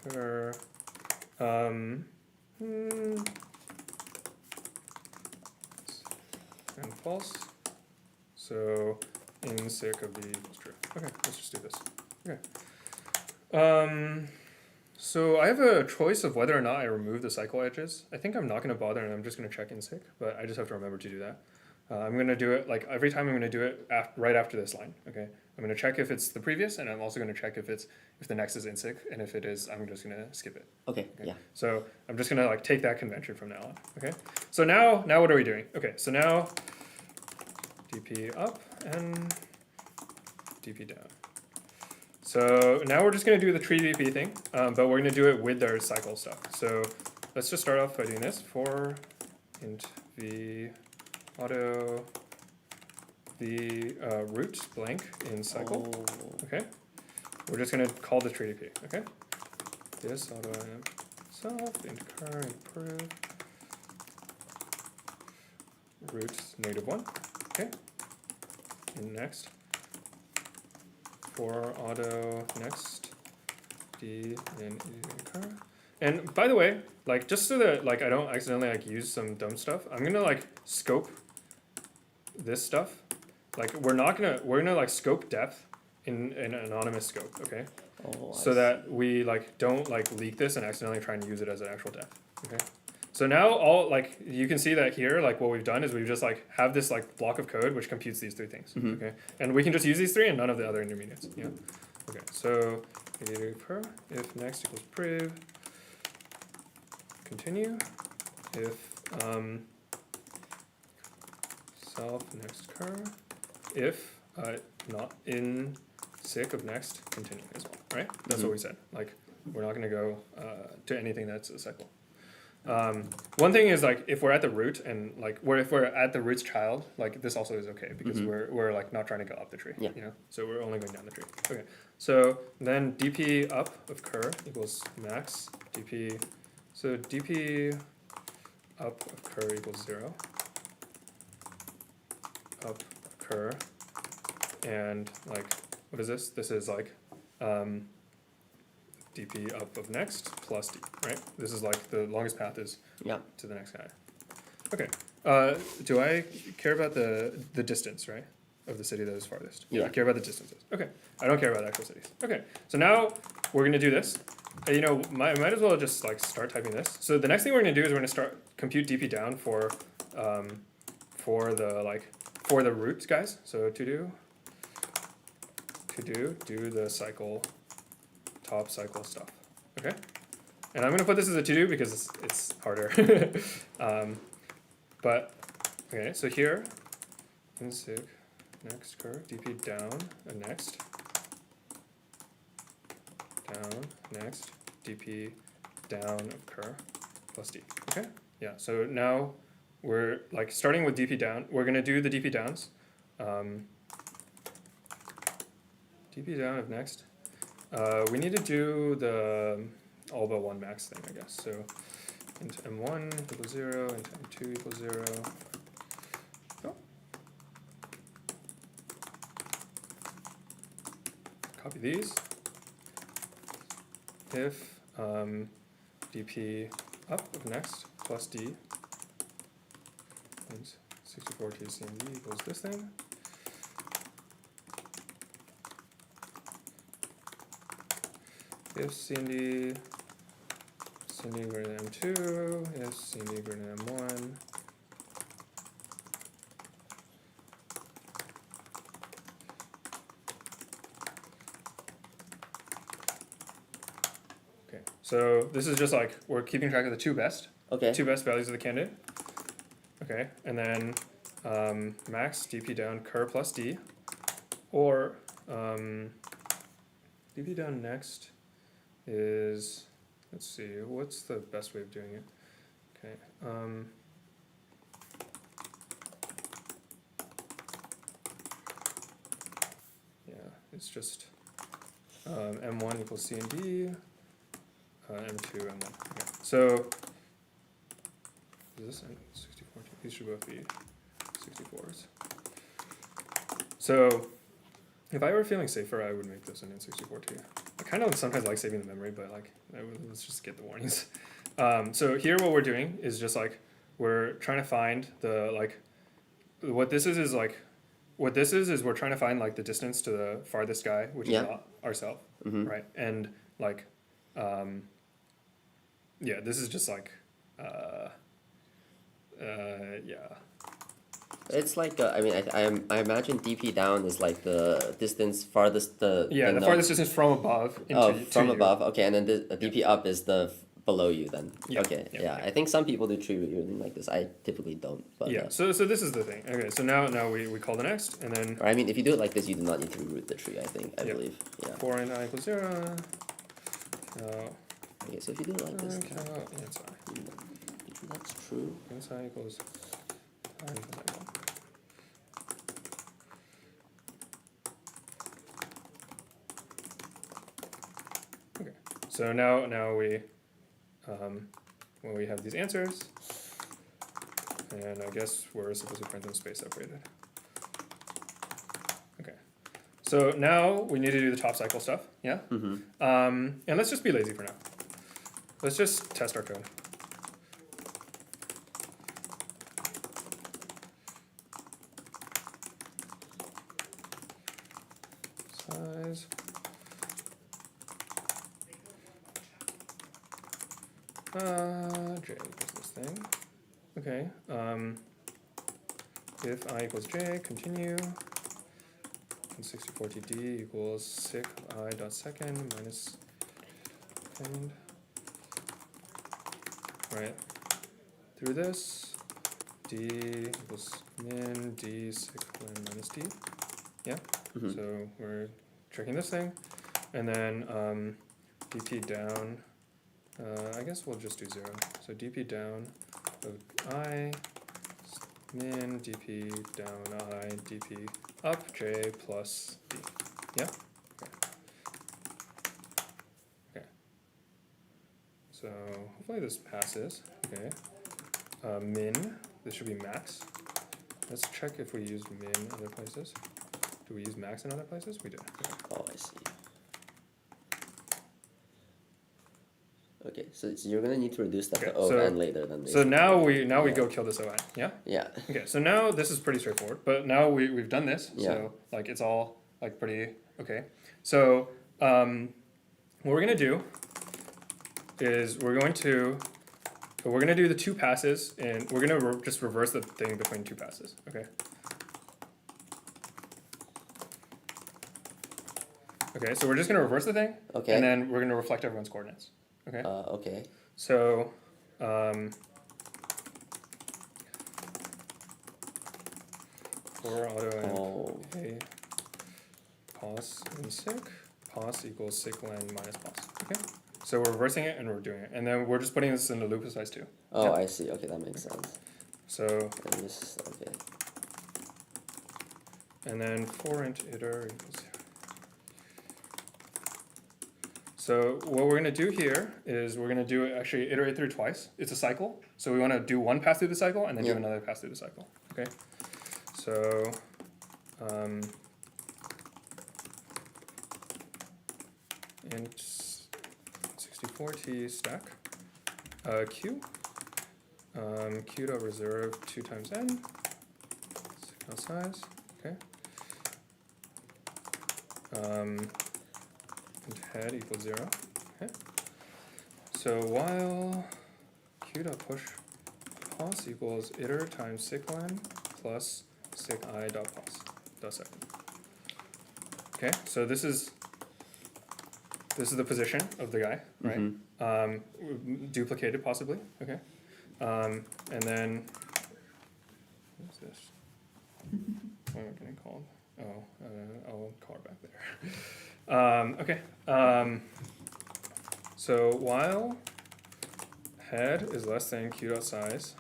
per and false. So in sick of B equals true. Okay, let's just do this. Okay. So I have a choice of whether or not I remove the cycle edges. I think I'm not going to bother, and I'm just going to check in sick, but I just have to remember to do that. I'm going to do it like every time. I'm going to do it right after this line. Okay. I'm going to check if it's the previous, and I'm also going to check if the next is in sick, and if it is, I'm just going to skip it. Okay. Yeah. So I'm just going to like take that convention from now on. Okay. So now what are we doing? Okay. So now dp up and dp down. So now we're just going to do the tree dp thing, but we're going to do it with our cycle stuff. So let's just start off by doing this for int v auto the root blank in cycle. Okay, we're just going to call the tree dp. Okay, this auto item self int cur improve root -1. Okay, and next for auto next d and cur. And by the way, like just so that like I don't accidentally like use some dumb stuff, I'm gonna like scope this stuff. Like we're gonna like scope depth in an anonymous scope, okay? So that we like don't like leak this and accidentally try and use it as an actual depth. Okay. So now all like you can see that here, like what we've done is we've just like have this like block of code which computes these three things. Okay. And we can just use these three and none of the other intermediates. Yeah. Okay. So if next equals priv, continue. If self next cur, if not in sick of next, continue as well, right? That's what we said. Like we're not gonna go to anything that's a cycle. One thing is like if we're at the root and like if we're at the root's child, like this also is okay because we're like not trying to go up the tree. Yeah. You know, so we're only going down the tree. Okay. So then dp up of cur equals max dp. So dp up of cur equals 0. Up of cur, and like what is this? This is like dp up of next plus d, right? This is like the longest path is to the next guy. Okay. Do I care about the distance, right, of the city that is farthest? Yeah. I care about the distances. Okay. I don't care about actual cities. Okay. So now we're gonna do this. You know, might as well just like start typing this. So the next thing we're gonna do is we're gonna start compute dp down for the roots guys. So do the cycle top cycle stuff. Okay, and I'm gonna put this as a to-do because it's harder. But okay, so here in sick next cur dp down and next down next dp down of cur plus d. Okay, yeah. So now we're like starting with dp down. We're gonna do the dp downs. dp down of next. We need to do the all but one max thing, I guess. So int m1 equals 0, int m2 equals 0. Oh. Copy these. If dp up of next plus d means 64 tcmd equals this thing. If CND greater than M2, if CND greater than M1, So this is just like we're keeping track of the two best values of the candidate. Okay, and then max dp down cur plus d, or dp down next is, let's see, what's the best way of doing it? Okay. Yeah, it's just m1 equals c and d, m2, m1. Okay. So is this n64? These should both be 64s. So if I were feeling safer, I would make this an n64 too. I kind of sometimes like saving the memory, but like let's just get the warnings. So here what we're doing is just like we're trying to find the like what this is we're trying to find like the distance to the farthest guy, which is ourselves, right? And like yeah, this is just like yeah. It's like I mean I imagine DP down is like the distance farthest the farthest distance from above from above. Okay, and then the DP up is the below you then. Okay, I think some people do tree routing like this. I typically don't. But yeah. So this is the thing. Okay, so now we call the next, and then. Or I mean, if you do it like this, you do not need to reroute the tree. I believe. Yeah. 4 and I equals 0. Okay, so if you do it like this. That's true. Yes, I equals. Okay, so now we when we have these answers, and I guess we're supposed to print them space separated. Okay, so now we need to do the top cycle stuff, yeah? And let's just be lazy for now. Let's just test our code. Size. J equals this thing. Okay. If I equals j, continue. And 64td equals sec I dot second minus second. Right. Through this, d equals min d sec minus d. Yeah. So we're checking this thing, and then dp down. I guess we'll just do 0. So dp down of I min dp down I dp up j plus d. Yeah? Okay. So hopefully this passes. Okay. Min, this should be max. Let's check if we used min other places. Do we use max in other places? We did. Okay. Oh, I see. Okay, so you're gonna need to reduce that to ON later then. So now we go kill this ON, yeah? Yeah. Okay, so now this is pretty straightforward, but now we've done this, so like it's all like pretty okay. So what we're gonna do is we're gonna do the two passes, and we're gonna just reverse the thing between two passes, okay? Okay, so we're just gonna reverse the thing, and then we're gonna reflect everyone's coordinates. Okay. Okay. So, for auto and pos and sec, pos equals sec len minus pos. Okay. So we're reversing it and we're doing it, and then we're just putting this in the loop of size 2. Oh, I see. Okay, that makes sense. So. And this, okay. And then for int iter equals 0. So what we're going to do here is we're going to do actually iterate through twice. It's a cycle. So we want to do one pass through the cycle and then do another pass through the cycle. Okay. So int 64t stack q q dot reserve 2 times n signal size. Okay. And head equals 0. Okay. So while q dot push pos equals iter times sec len plus sec I dot pos dot second. Okay, so this is this is the position of the guy, right? Duplicated possibly, okay? And then, what's this? Why am I getting called? Oh, I'll call her back there. Okay. So while head is less than q.size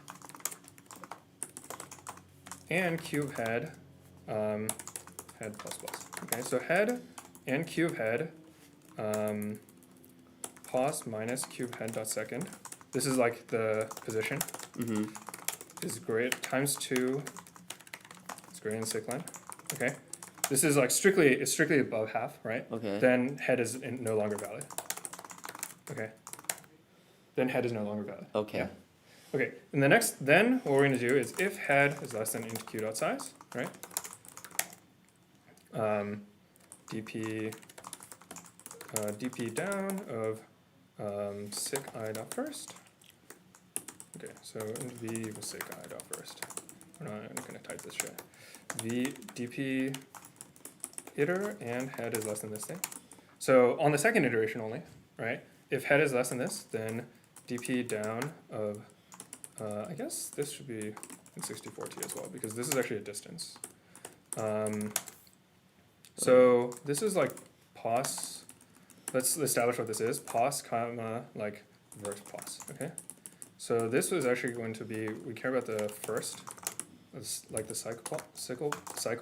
and cube head, head plus plus. Okay, so head and cube head, pos minus cube head dot second. This is like the position. Is great times 2. It's greater than sec line. Okay, this is like strictly above half, right? Okay. Then head is no longer valid. Okay. Then head is no longer valid. Okay. Yeah. Okay. And then what we're gonna do is if head is less than int q dot size, right? dp down of sec I dot first. Okay, so v equals sec I dot first. I'm not gonna type this shit. V dp iter and head is less than this thing. So on the second iteration only, right? If head is less than this, then dp down of I guess this should be in 64t as well because this is actually a distance. So this is like pos. Let's establish what this is. Pos comma like vert pos. Okay. So this was actually going to be, we care about the first, like the cycle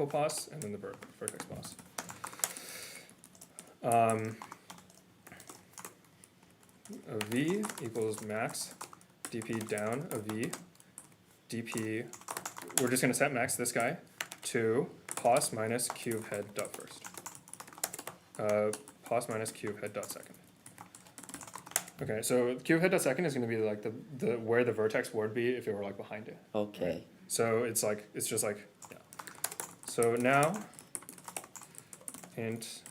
pos and then the vertex pos. A v equals max dp down of v dp. We're just going to set max this guy to pos minus cube head dot first. Pos minus cube head dot second. Okay, so cube head dot second is going to be like the where the vertex would be if it were like behind it. Okay. Right? So it's just like yeah. So now int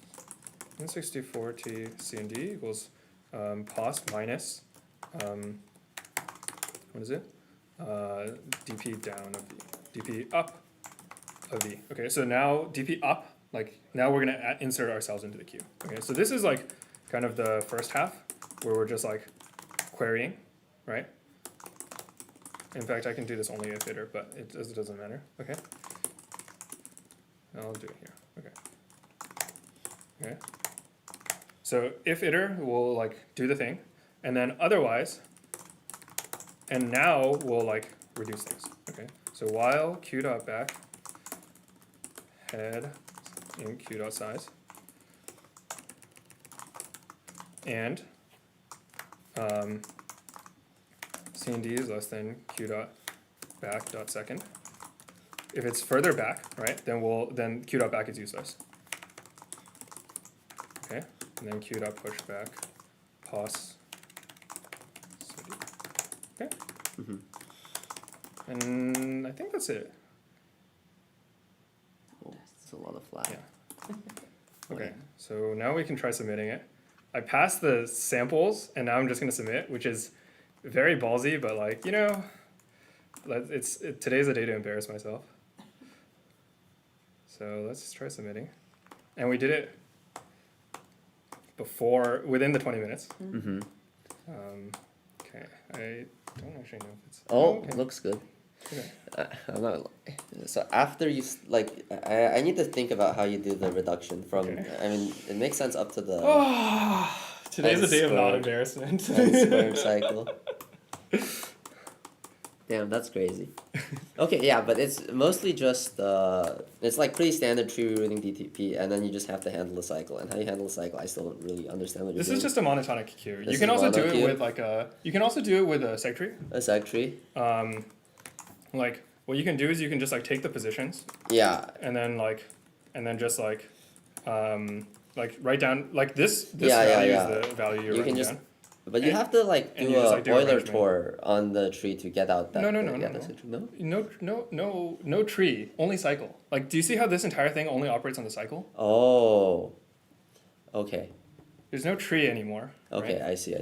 64t c and d equals pos minus what is it? dp down of v, dp up of v. Okay, so now dp up, like now we're gonna insert ourselves into the queue. Okay, so this is like kind of the first half where we're just like querying, right? In fact, I can do this only if iter, but it doesn't matter. Okay, I'll do it here. Okay. Okay. So if iter will like do the thing, and then otherwise, and now we'll like reduce things. Okay. So while q dot back head in q dot size and c and d is less than q dot back dot second. If it's further back, right, then q dot back is useless. Okay, and then q dot push back pos cd. Okay. And I think that's it. Oh, it's a lot of flat. Yeah. Okay, so now we can try submitting it. I passed the samples, and now I'm just going to submit, which is very ballsy, but like, you know, today's the day to embarrass myself. So let's just try submitting. And we did it within the 20 minutes. Okay, I don't actually know if it's... Oh, okay. Looks good. Okay. I'm not, so after you, like, I need to think about how you do the reduction from, I mean, it makes sense up to the... Today's the day of non-embarrassment. Squared cycle. Damn, that's crazy. Okay, yeah, but it's mostly just, it's like pretty standard tree rooting DTP, and then you just have to handle the cycle. And how you handle the cycle, I still don't really understand what you're doing. This is just a monotonic queue. You can also do it with like you can also do it with a seg tree. A seg tree? Like, what you can do is you can just like take the positions. Yeah. And then just like write down, like this yeah, value is the value you're writing down. But you have to like do a Euler tour on the tree to get out that. No tree, only cycle. Like, do you see how this entire thing only operates on the cycle? Oh, okay. There's no tree anymore. Okay, right? I see.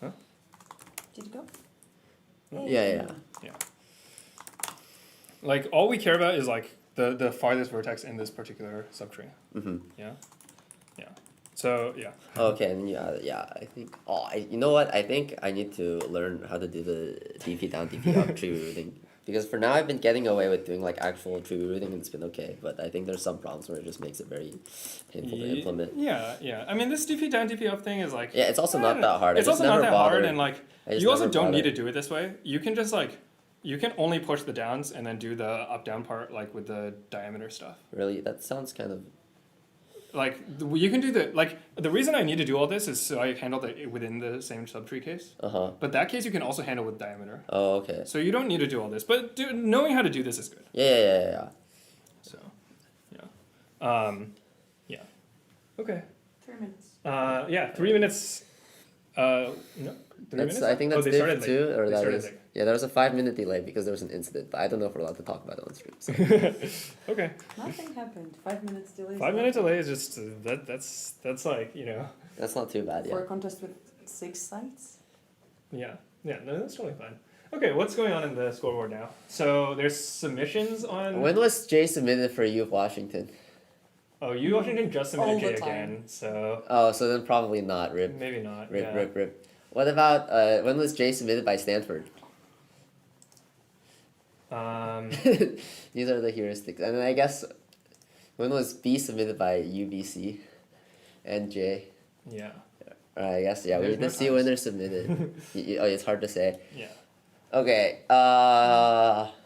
Huh? Did you go? Yeah. Like, all we care about is like the farthest vertex in this particular subtree. Mm-hmm. Yeah. So yeah. Okay, and yeah, I think. You know what? I think I need to learn how to do the DP down, DP up tree routing, because for now I've been getting away with doing like actual tree routing and it's been okay. But I think there's some problems where it just makes it very painful to implement. Yeah. I mean, this DP down, DP up thing is like. Yeah, it's also not that hard. It's also not that hard, and like you also don't need bother. to do it this way. You can just like. You can only push the downs and then do the up-down part like with the diameter stuff. Really? That sounds kind of... Like, you can do the reason I need to do all this is so I handle it within the same subtree case. Uh-huh. But that case you can also handle with diameter. Oh, okay. So you don't need to do all this, but knowing how to do this is good. Yeah. So, yeah. Yeah. Okay. 3 minutes. Yeah, 3 minutes. No, 3 minutes? I think that's they started div 2, or they that started is... late. Yeah, there was a 5-minute delay because there was an incident, but I don't know if we're allowed to talk about it on stream. So. Okay. Nothing happened. 5 minutes delay. 5 minute delay is just that's like, you know. That's not too bad, For a contest with 6 sites. Yeah, no, that's totally fine. Okay, what's going on in the scoreboard now? So there's submissions on. When was Jay submitted for U of Washington? Oh, U of Washington just submitted All the Jay time. again, so. Oh, so then probably not. Rip. Maybe not. Rip. What about when was Jay submitted by Stanford? These are the heuristics, and then I guess when was B submitted by UBC and J? Yeah. I guess we need to see when they're submitted. It's hard to say. Yeah. Okay. I'm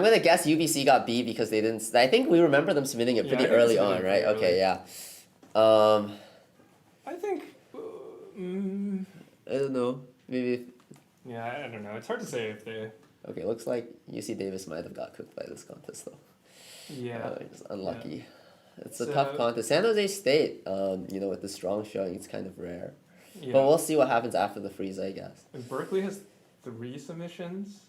gonna guess UBC got B because they didn't. I think we remember them submitting it pretty early on, right? Okay, yeah. I think. I don't know. Maybe. Yeah, I don't know. It's hard to say if they. Okay, looks like UC Davis might have got cooked by this contest though. Yeah. Just unlucky. Yeah. It's a tough contest. San Jose State, with the strong showing, it's kind of rare. Yeah. But we'll see what happens after the freeze, I guess. And Berkeley has 3 submissions.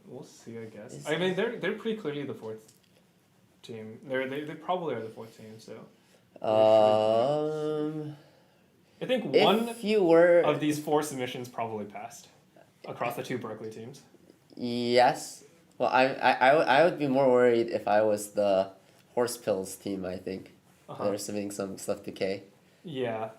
We'll see, I guess. I mean, they're pretty clearly the 4th team. They probably are the 4th team. So. I think one of these 4 submissions probably passed across the 2 Berkeley teams. Yes. Well, I would be more worried if I was the Horse Pills team, I think. They're submitting some stuff to K. Yeah.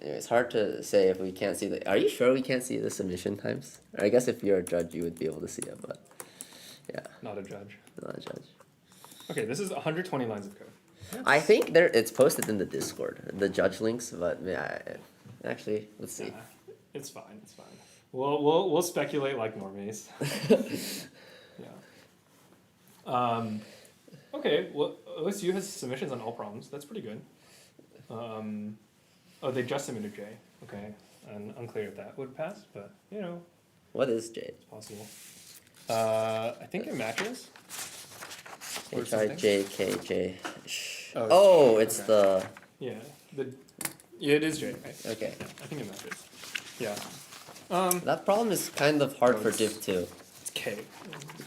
It's hard to say if we can't see the... Are you sure we can't see the submission times? I guess if you're a judge, you would be able to see it, but... Yeah. Not a judge. Not a judge. Okay, this is 120 lines of code. I think it's posted in the Discord, the judge links, but actually, let's see. It's fine. We'll speculate like normies. Yeah. Okay. Well, OSU has submissions on all problems. That's pretty good. They just submitted J. Okay, and unclear if that would pass, but What is J? It's possible. I think it matches. HIJKJ. Oh, it's the... Yeah, it is J. Right? Okay. Yeah, I think it matches. Yeah. That problem is kind of hard for Div 2. It's K.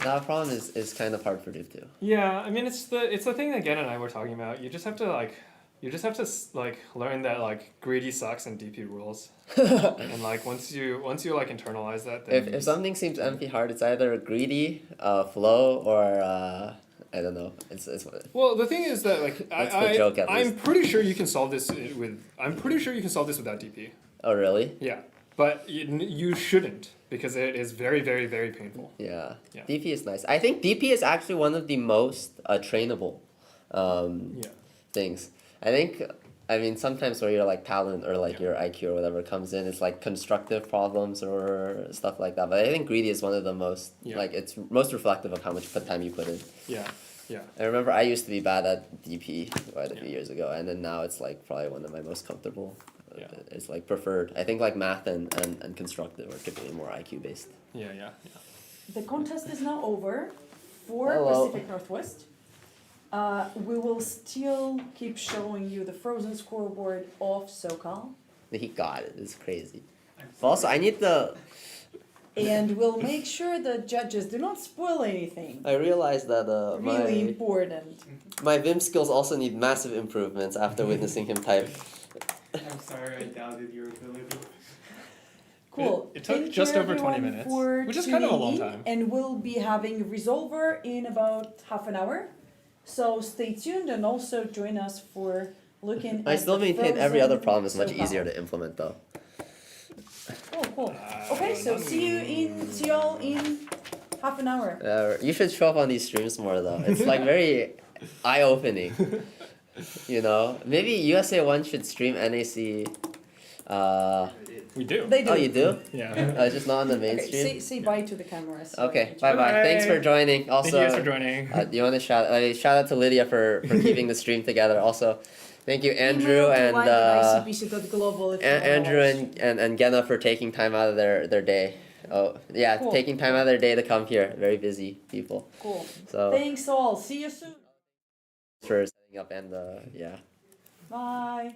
That problem is kind of hard for Div 2. Yeah, I mean it's the thing that Gen and I were talking about. You just have to learn that greedy sucks and DP rules. And once you internalize that, then if something seems NP hard, it's either greedy, flow, or I don't know. It's well, the thing is that I'm pretty sure you can solve this without DP. Oh really? Yeah, but you shouldn't because it is very, very, very painful. Yeah. DP is nice. I think DP is actually one of the most trainable things. I mean, sometimes where your talent or your IQ or whatever comes in, it's constructive problems or stuff like that. But I think greedy is one of the most it's most reflective of how much time you put in. Yeah. I remember I used to be bad at DP quite a few years ago, and then now it's probably one of my most comfortable. Yeah. It's preferred. I think math and constructive are typically more IQ based. Yeah. The contest is now over for Pacific Northwest. We will still keep showing you the frozen scoreboard of SoCal. He got it. It's crazy. Also, I need the... And we'll make sure the judges do not spoil anything. I realized that really important. My Vim skills also need massive improvements after witnessing him type. I'm sorry, I doubted your ability. Cool. It took Thank just you over 20 everyone minutes, for which is kind of a long tuning in, time. And we'll be having Resolver in about half an hour. So stay tuned and also join us for looking I at still the maintain every other frozen problem is much SoCal. easier to implement though. Cool. Okay, so see you all in half an hour. You should show up on these streams more though. It's like very eye-opening. You know, maybe USA One should stream NAC. We do. They do. Oh, you do? Yeah. Just not on the Okay, mainstream. say bye to the cameras. Okay, bye. Thanks for joining. Also, Thank you guys for joining. Do you want to shout out to Lydia for keeping the stream together? Also, thank you, Andrew and icpc.global if you wanna Andrew watch. and Genna for taking time out of their day. Oh yeah, Cool. taking time out of their day to come here. Very busy people. Cool. So Thanks all. See you soon. for setting up and yeah. Bye.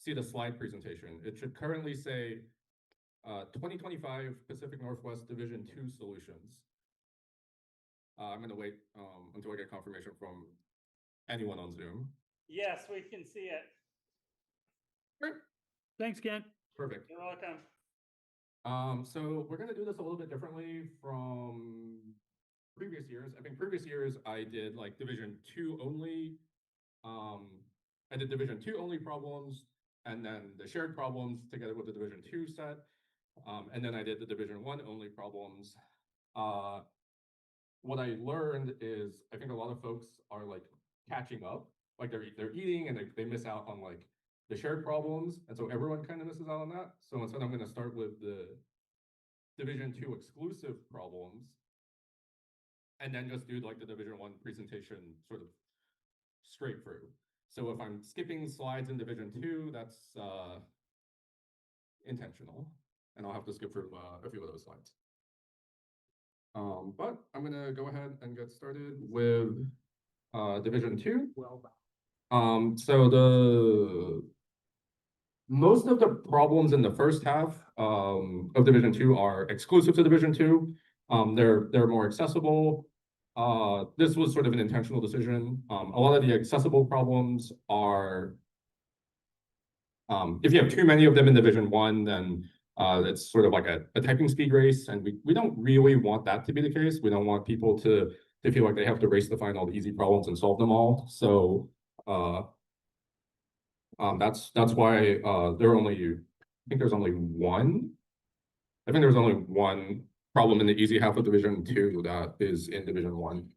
see the slide presentation. It should currently say 2025 Pacific Northwest Division 2 solutions. I'm going to wait until I get confirmation from anyone on Zoom. Yes, we can see it. Great. Thanks, Kent. Perfect. You're welcome. So we're going to do this a little bit differently from previous years. I think previous years I did like Division 2 only. I did Division 2 only problems, and then the shared problems together with the Division 2 set. And then I did the Division 1 only problems. What I learned is I think a lot of folks are like catching up, like they're eating and they miss out on like the shared problems, and so everyone kind of misses out on that. So instead, I'm going to start with the Division 2 exclusive problems, and then just do like the Division 1 presentation sort of straight through. So if I'm skipping slides in Division 2, that's intentional, and I'll have to skip through a few of those slides. But I'm going to go ahead and get started with Division 2. So most of the problems in the first half of Division 2 are exclusive to Division 2. They're more accessible. This was sort of an intentional decision. A lot of the accessible problems are, if you have too many of them in Division 1, then it's sort of like a typing speed race, and we don't really want that to be the case. We don't want people to feel like they have to race to find all the easy problems and solve them all. So that's why there are only, I think there's only one. I think there's only one problem in the easy half of Division 2 that is in Division 1.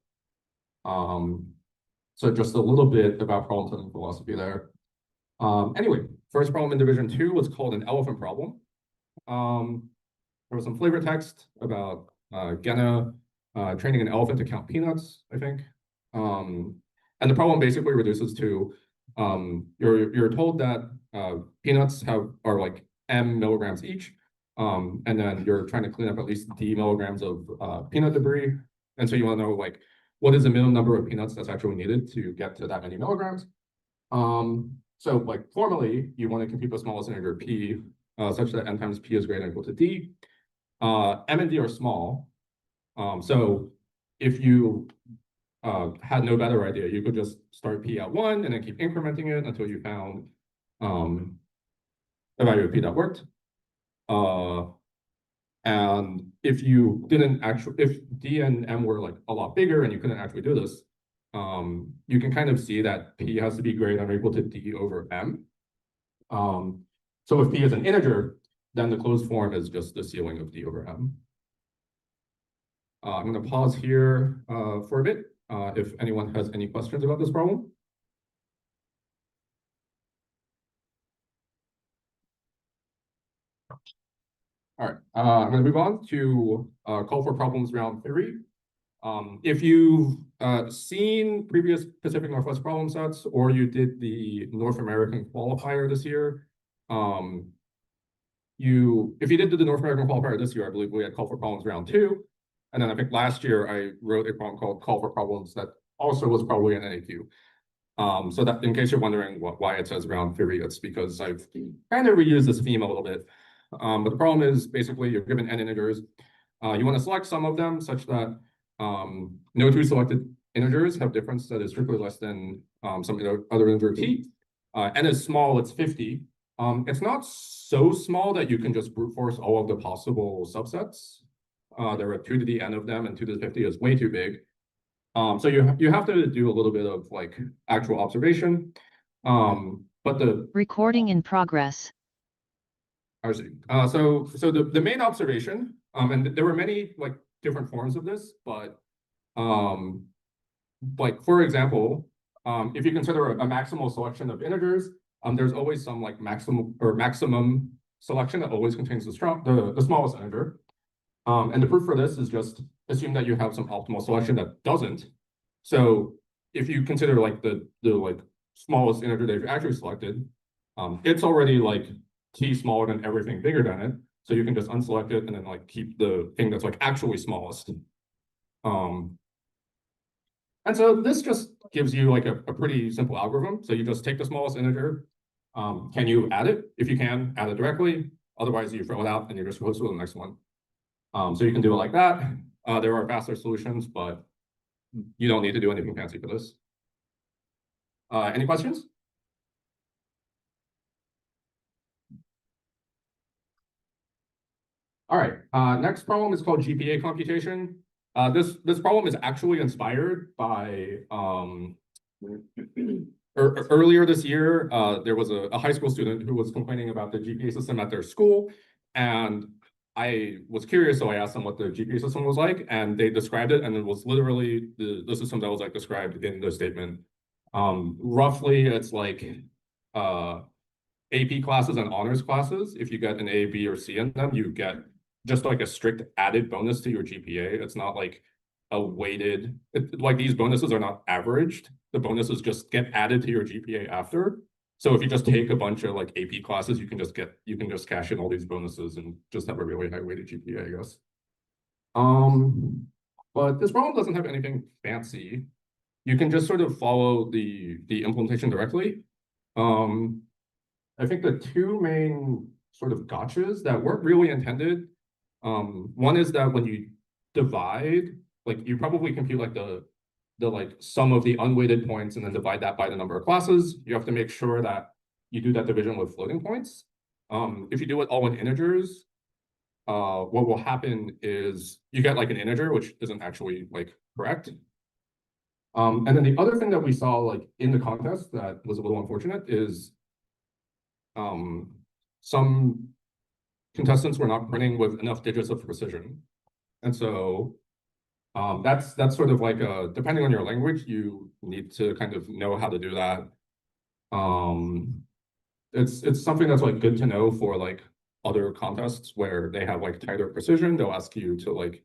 So just a little bit about problem solving philosophy there. Anyway, first problem in Division 2 was called an elephant problem. There was some flavor text about Genna training an elephant to count peanuts, I think. And the problem basically reduces to you're told that peanuts are like m milligrams each, and then you're trying to clean up at least d milligrams of peanut debris, and so you want to know like what is the minimum number of peanuts that's actually needed to get to that many milligrams. So like formally, you want to compute the smallest integer p such that n times p is greater than or equal to d. M and d are small, so if you had no better idea, you could just start p at 1 and then keep incrementing it until you found a value of p that worked. And if you didn't actually, if d and m were like a lot bigger and you couldn't actually do this, you can kind of see that p has to be greater than or equal to d over m. So if p is an integer, then the closed form is just the ceiling of d over m. I'm going to pause here for a bit if anyone has any questions about this problem. All right, I'm going to move on to call for problems round 3. If you've seen previous Pacific Northwest problem sets, or you did the North American qualifier this year, if you did the North American qualifier this year, I believe we had call for problems round 2. And then I think last year I wrote a problem called call for problems that also was probably an NAQ. So that in case you're wondering why it says round 3, it's because I've kind of reused this theme a little bit. But the problem is basically you're given n integers. You want to select some of them such that no two selected integers have difference that is strictly less than some other integer t. N is small, it's 50. It's not so small that you can just brute force all of the possible subsets. There are 2 to the n of them, and 2 to the 50 is way too big. So you have to do a little bit of like actual observation. But the recording in progress. I see. So the main observation, and there were many like different forms of this, but like for example, if you consider a maximal selection of integers, there's always some like maximum selection that always contains the smallest integer. And the proof for this is just assume that you have some optimal selection that doesn't. So if you consider like the like smallest integer that you've actually selected, it's already like t smaller than everything bigger than it. So you can just unselect it and then like keep the thing that's like actually smallest. And so this just gives you like a pretty simple algorithm. So you just take the smallest integer, Can you add it? If you can, add it directly. Otherwise, you throw it out and you're just supposed to go to the next one. So you can do it like that. There are faster solutions, but you don't need to do anything fancy for this. Any questions? All right, next problem is called GPA computation. This problem is actually inspired by earlier this year, there was a high school student who was complaining about the GPA system at their school, and I was curious, so I asked them what the GPA system was like, and they described it, and it was literally the system that was like described in the statement. Roughly, it's like AP classes and honors classes. If you get an A, B, or C in them, you get just like a strict added bonus to your GPA. It's not like a weighted, like these bonuses are not averaged. The bonuses just get added to your GPA after. So if you just take a bunch of like AP classes, you can just cash in all these bonuses and just have a really high weighted GPA, I guess. But this problem doesn't have anything fancy. You can just sort of follow the implementation directly. I think the two main sort of gotchas that weren't really intended. One is that when you divide, like you probably compute like the like sum of the unweighted points and then divide that by the number of classes. You have to make sure that you do that division with floating points. If you do it all in integers, what will happen is you get like an integer, which isn't actually like correct. And then the other thing that we saw like in the contest that was a little unfortunate is some contestants were not printing with enough digits of precision. And so that's sort of like depending on your language, you need to kind of know how to do that. It's something that's like good to know for like other contests where they have like tighter precision. They'll ask you to like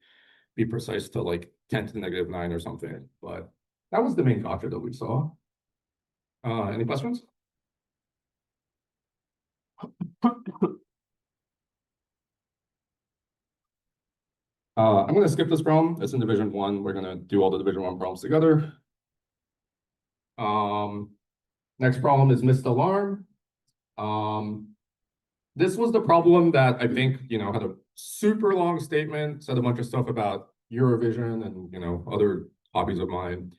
be precise to like 10 to the -9 or something. But that was the main gotcha that we saw. Any questions? I'm going to skip this problem. It's in Division 1. We're going to do all the Division 1 problems together. Next problem is missed alarm. This was the problem that I think, had a super long statement, said a bunch of stuff about Eurovision and, other hobbies of mine.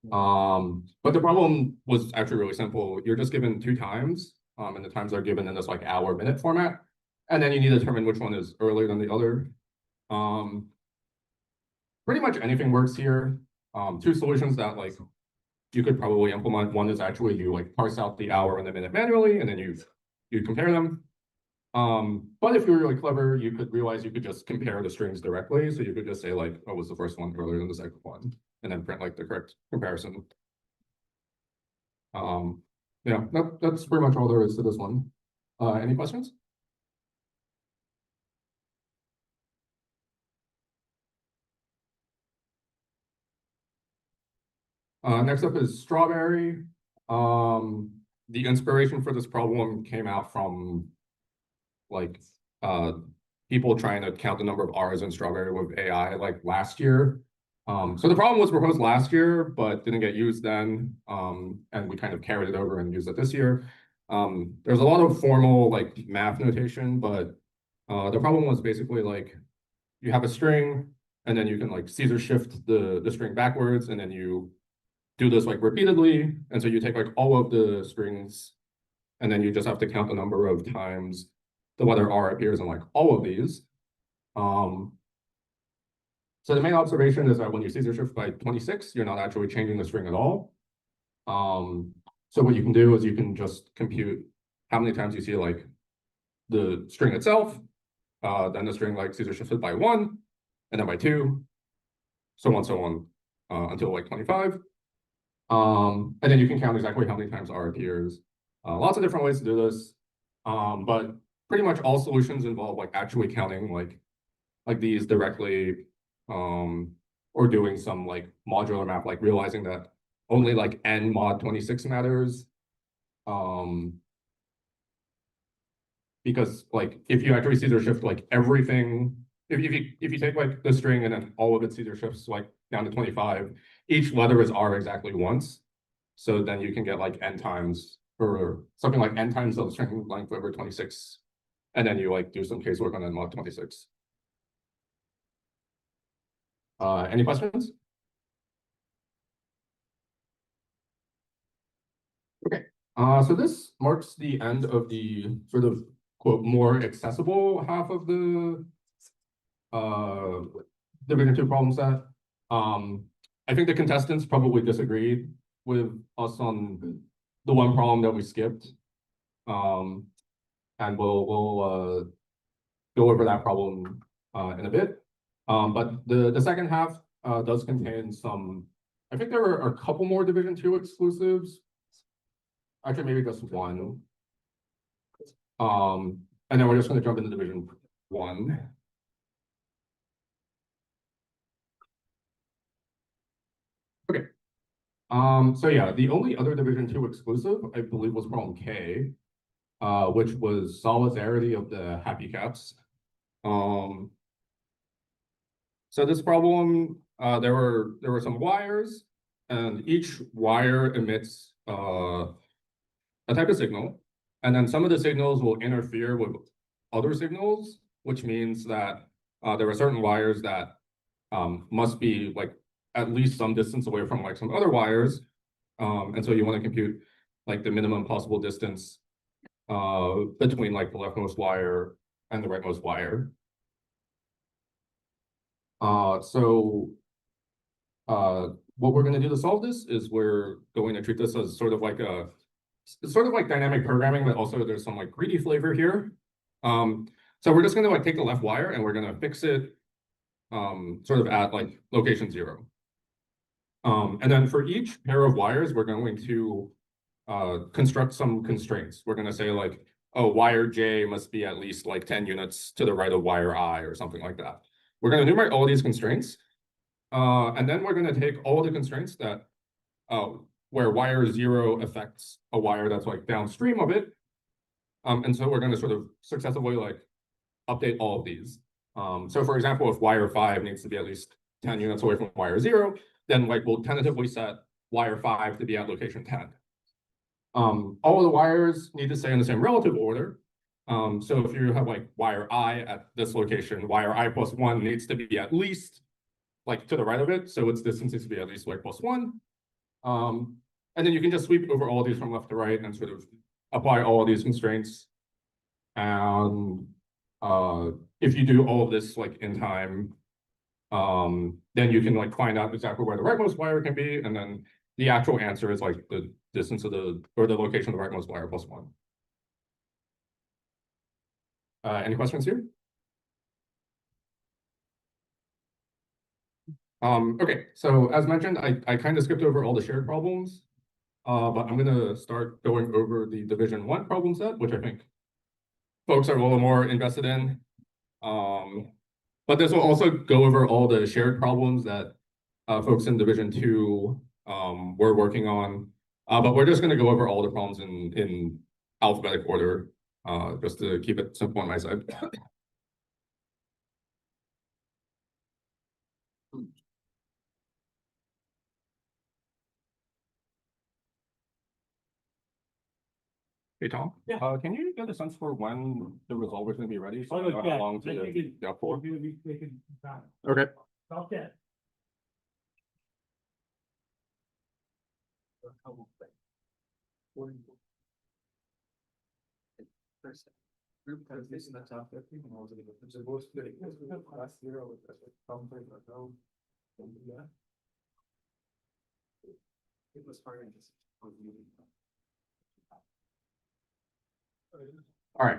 But the problem was actually really simple. You're just given 2 times, and the times are given in this like hour-minute format. And then you need to determine which one is earlier than the other. Pretty much anything works here. 2 solutions that like you could probably implement. One is actually you like parse out the hour and the minute manually, and then you compare them. But if you're really clever, you could realize you could just compare the strings directly. So you could just say like, oh, was the first one earlier than the second one, and then print like the correct comparison. Yeah, that's pretty much all there is to this one. Any questions? Next up is strawberry. The inspiration for this problem came out from like people trying to count the number of R's in strawberry with AI like last year. So the problem was proposed last year, but didn't get used then. And we kind of carried it over and used it this year. There's a lot of formal like math notation, but the problem was basically like you have a string and then you can like Caesar shift the string backwards, and then you do this like repeatedly. And so you take like all of the strings, and then you just have to count the number of times the letter R appears in like all of these. So the main observation is that when you Caesar shift by 26, you're not actually changing the string at all. So what you can do is you can just compute how many times you see like the string itself, then the string like Caesar shifted by 1, and then by 2, so on, until like 25. And then you can count exactly how many times R appears. Lots of different ways to do this, but pretty much all solutions involve like actually counting like these directly, or doing some like modular map, like realizing that only like n mod 26 matters. Because like if you actually Caesar shift like everything, if you take like the string and then all of its Caesar shifts like down to 25, each letter is R exactly once. So then you can get like n times for something like n times the string length over 26, and then you like do some casework on n mod 26. Any questions? Okay, so this marks the end of the sort of quote more accessible half of the Division 2 problem set. I think the contestants probably disagreed with us on the one problem that we skipped. And we'll go over that problem in a bit. But the second half does contain some, I think there are a couple more Division 2 exclusives. Actually, maybe just one. And then we're just going to jump into Division 1. Okay. So yeah, the only other Division 2 exclusive, I believe, was problem K, which was solidarity of the happy caps. So this problem, there were some wires, and each wire emits a type of signal, and then some of the signals will interfere with other signals, which means that there are certain wires that must be like at least some distance away from like some other wires, and so you want to compute like the minimum possible distance between like the leftmost wire and the rightmost wire. What we're going to do to solve this is we're going to treat this as sort of like dynamic programming, but also there's some like greedy flavor here. So we're just going to like take the left wire and we're going to fix it sort of at like location 0. And then for each pair of wires, we're going to construct some constraints. We're going to say like, oh, wire J must be at least like 10 units to the right of wire I or something like that. We're going to enumerate all these constraints. And then we're going to take all the constraints that where wire 0 affects a wire that's like downstream of it. And so we're going to sort of successively like update all of these. So for example, if wire 5 needs to be at least 10 units away from wire 0, then like we'll tentatively set wire 5 to be at location 10. All of the wires need to stay in the same relative order. So if you have like wire I at this location, wire I plus 1 needs to be at least like to the right of it. So its distance needs to be at least like plus 1. And then you can just sweep over all of these from left to right and sort of apply all of these constraints. And if you do all of this like in time, then you can like find out exactly where the rightmost wire can be. And then the actual answer is like the distance of the location of the rightmost wire plus 1. Any questions here? Okay, so as mentioned, I kind of skipped over all the shared problems, but I'm going to start going over the Division 1 problem set, which I think folks are a little more invested in. But this will also go over all the shared problems that folks in Division 2 were working on. But we're just going to go over all the problems in alphabetic order, just to keep it simple on my side. Hey, Tom. Yeah. Can you get a sense for when the resolver is going to be ready? So I know how long to get for? Okay. Okay. All right,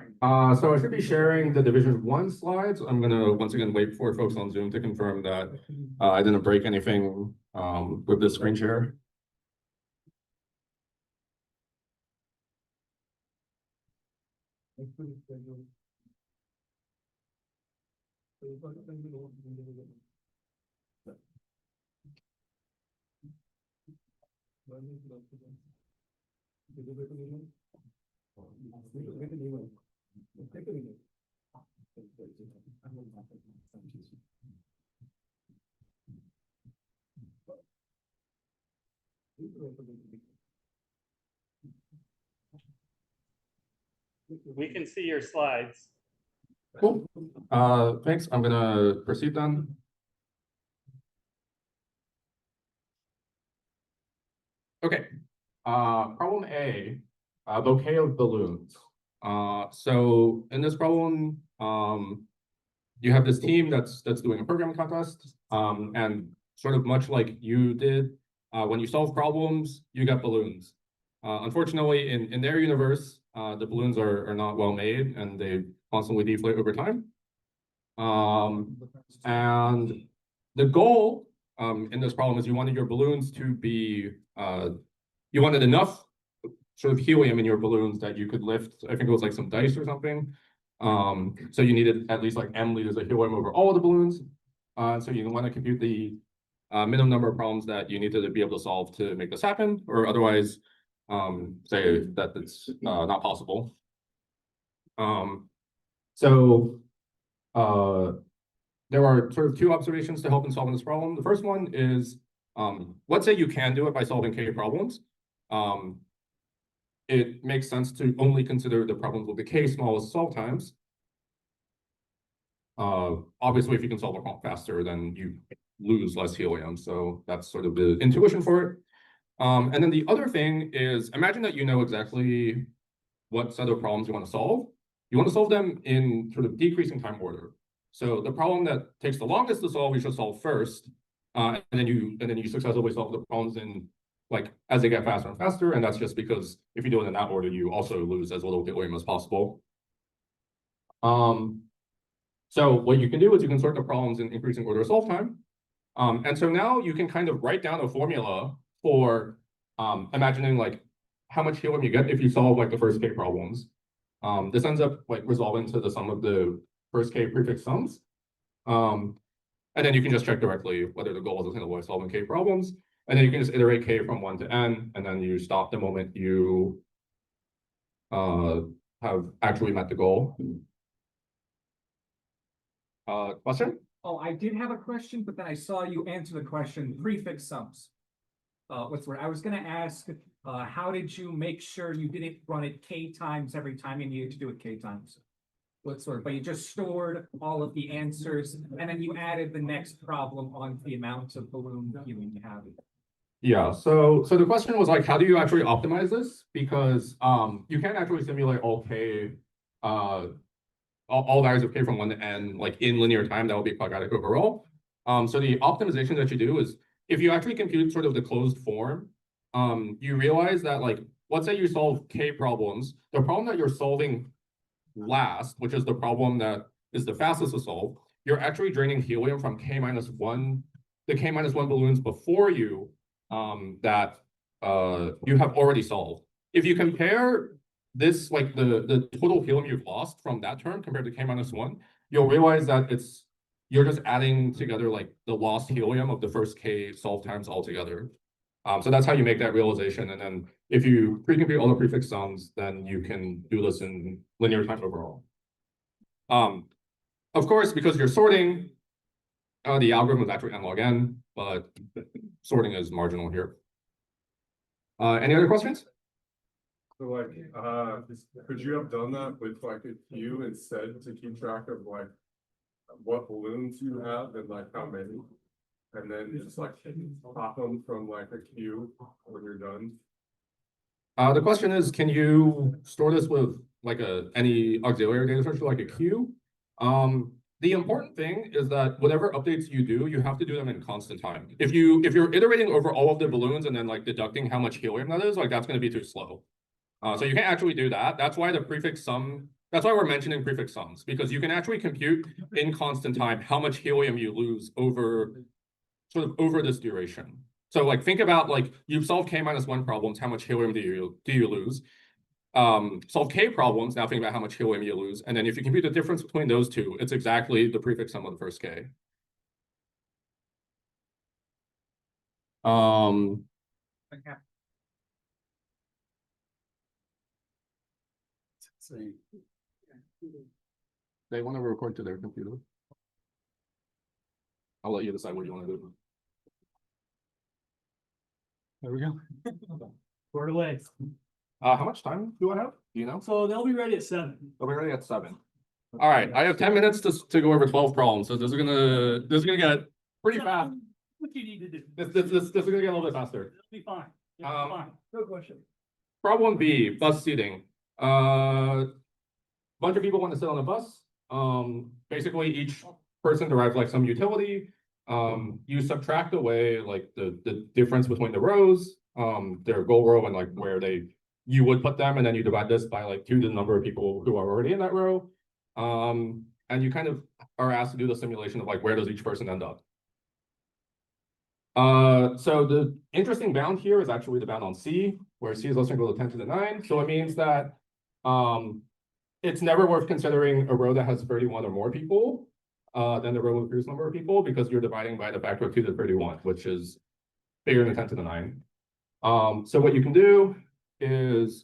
so I should be sharing the Division 1 slides. I'm gonna once again wait for folks on Zoom to confirm that I didn't break anything with the screen share. We can see your slides. Cool. Thanks. I'm gonna proceed then. Okay. Problem A, bouquet of balloons. So in this problem, you have this team that's doing a programming contest, and sort of much like you did, when you solve problems, you get balloons. Unfortunately, in their universe, the balloons are not well made and they constantly deflate over time. And the goal in this problem is you wanted your balloons to be, you wanted enough sort of helium in your balloons that you could lift, I think it was like some dice or something. So you needed at least like M liters of helium over all of the balloons. So you want to compute the minimum number of problems that you need to be able to solve to make this happen, or otherwise say that it's not possible. There are sort of two observations to help in solving this problem. The first one is, let's say you can do it by solving K problems. It makes sense to only consider the problems with the K smallest solve times. Obviously, if you can solve a problem faster, then you lose less helium. So that's sort of the intuition for it. And then the other thing is, imagine that you know exactly what set of problems you want to solve. You want to solve them in sort of decreasing time order. So the problem that takes the longest to solve, you should solve first, and then you successfully solve the problems in like as they get faster and faster. And that's just because if you do it in that order, you also lose as little helium as possible. So what you can do is you can sort the problems in increasing order of solve time. And so now you can kind of write down a formula for imagining like how much helium you get if you solve like the first K problems. This ends up like resolving to the sum of the first K prefix sums. And then you can just check directly whether the goal is to avoid solving K problems. And then you can just iterate K from 1 to N, and then you stop the moment you have actually met the goal. Question? Oh, I did have a question, but then I saw you answer the question, prefix sums. What's the word? I was gonna ask, how did you make sure you didn't run it K times every time you needed to do it K times? What sort of, but you just stored all of the answers and then you added the next problem on the amount of balloon helium you have. Yeah, so the question was like, how do you actually optimize this? Because you can't actually simulate all K, all values of K from 1 to N like in linear time. That would be quadratic overall. So the optimization that you do is if you actually compute sort of the closed form, you realize that like, let's say you solve K problems, the problem that you're solving last, which is the problem that is the fastest to solve, you're actually draining helium from K-1, the K-1 balloons before you that you have already solved. If you compare this, like the total helium you've lost from that term compared to K-1, you'll realize that you're just adding together like the lost helium of the first K solve times altogether. So that's how you make that realization. And then if you pre-compute all the prefix sums, then you can do this in linear time overall. Of course, because you're sorting, the algorithm is actually n log n, but sorting is marginal here. Any other questions? So like, could you have done that with like a queue instead to keep track of like what balloons you have and like how many? And then just like pop them from like a queue when you're done? The question is, can you store this with like any auxiliary data structure like a queue? The important thing is that whatever updates you do, you have to do them in constant time. If you're iterating over all of the balloons and then like deducting how much helium that is, like that's going to be too slow. So you can't actually do that. That's why the prefix sum, that's why we're mentioning prefix sums, because you can actually compute in constant time how much helium you lose over this duration. So like think about like you've solved K-1 problems, how much helium do you lose? Solve K problems, now think about how much helium you lose. And then if you compute the difference between those two, it's exactly the prefix sum of the first K. They want to record to their computer. I'll let you decide what you want to do. There we go. Board away. How much time do I have? Do you know? So they'll be ready at 7. They'll be ready at 7. All right, I have 10 minutes to go over 12 problems, so this is gonna get pretty fast. What you need to do. This is gonna get a little bit faster. It'll be fine. It'll be fine. No question. Problem B, bus seating. Bunch of people want to sit on a bus. Basically each person derives like some utility. You subtract away like the difference between the rows, their goal row and like where you would put them, and then you divide this by like 2 the number of people who are already in that row. And you kind of are asked to do the simulation of like where does each person end up. So the interesting bound here is actually the bound on C, where C is less than or equal to 10 to the 9. So it means that it's never worth considering a row that has 31 or more people than the row with the previous number of people, because you're dividing by the factor of 2 to the 31, which is bigger than 10 to the 9. So what you can do is,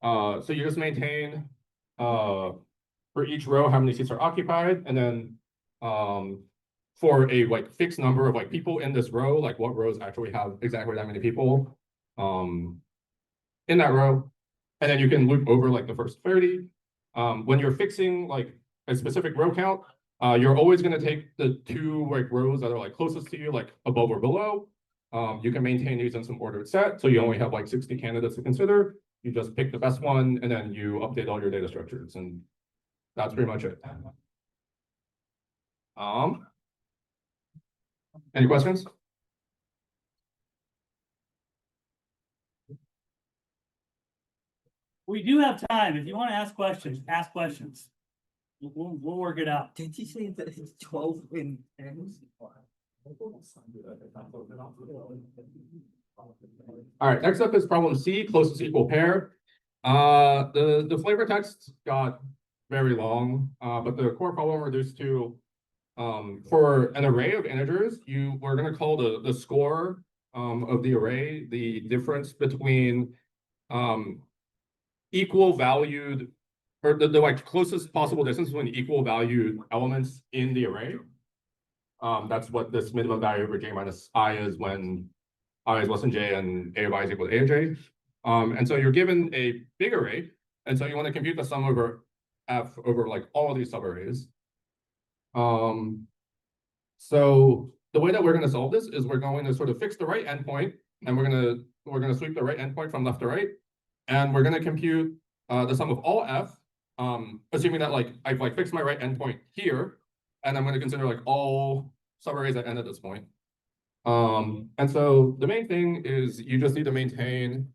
so you just maintain for each row how many seats are occupied, and then for a like fixed number of like people in this row, like what rows actually have exactly that many people in that row, and then you can loop over like the first 30. When you're fixing like a specific row count, you're always going to take the 2 like rows that are like closest to you, like above or below. You can maintain these in some ordered set, so you only have like 60 candidates to consider. You just pick the best one, and then you update all your data structures, and that's pretty much it. Any questions? We do have time. If you want to ask questions, ask questions. We'll work it out. Did you say that it's 12 in ends? All right, next up is problem C, closest equal pair. The flavor text got very long, but the core problem reduced to for an array of integers, we're going to call the score of the array the difference between equal valued, or the like closest possible distance between equal valued elements in the array. That's what this minimum value over j minus I is when I is less than j and a of I is equal to a of j. And so you're given a big array, and so you want to compute the sum over f over like all of these subarrays. So the way that we're going to solve this is we're going to sort of fix the right endpoint, and we're going to sweep the right endpoint from left to right, and we're going to compute the sum of all f, assuming that like I've like fixed my right endpoint here, and I'm going to consider like all subarrays that end at this point. And so the main thing is you just need to maintain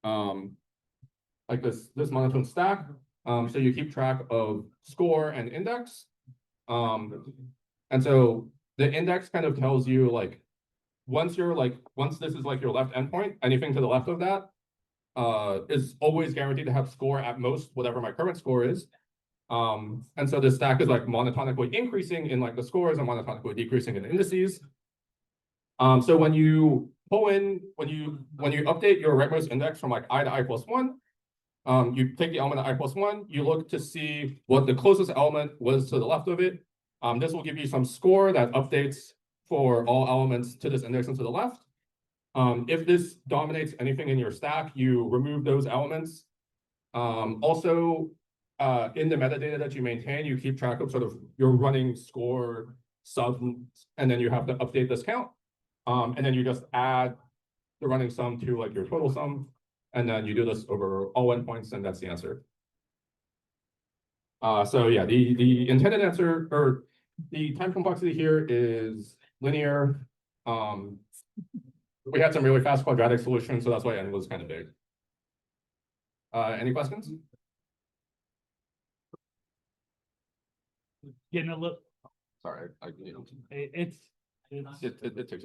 like this monotone stack. So you keep track of score and index. And so the index kind of tells you like once this is like your left endpoint, anything to the left of that is always guaranteed to have score at most whatever my current score is. And so the stack is like monotonically increasing in like the scores and monotonically decreasing in the indices. So when you pull in, when you update your rightmost index from like I to I plus 1, you take the element at I plus 1, you look to see what the closest element was to the left of it. This will give you some score that updates for all elements to this index and to the left. If this dominates anything in your stack, you remove those elements. Also, in the metadata that you maintain, you keep track of sort of your running score sum, and then you have to update this count. And then you just add the running sum to like your total sum, and then you do this over all endpoints, and that's the answer. So yeah, the intended answer, or the time complexity here is linear. We had some really fast quadratic solutions, so that's why n was kind of big. Any questions? Getting a little. Sorry, It takes.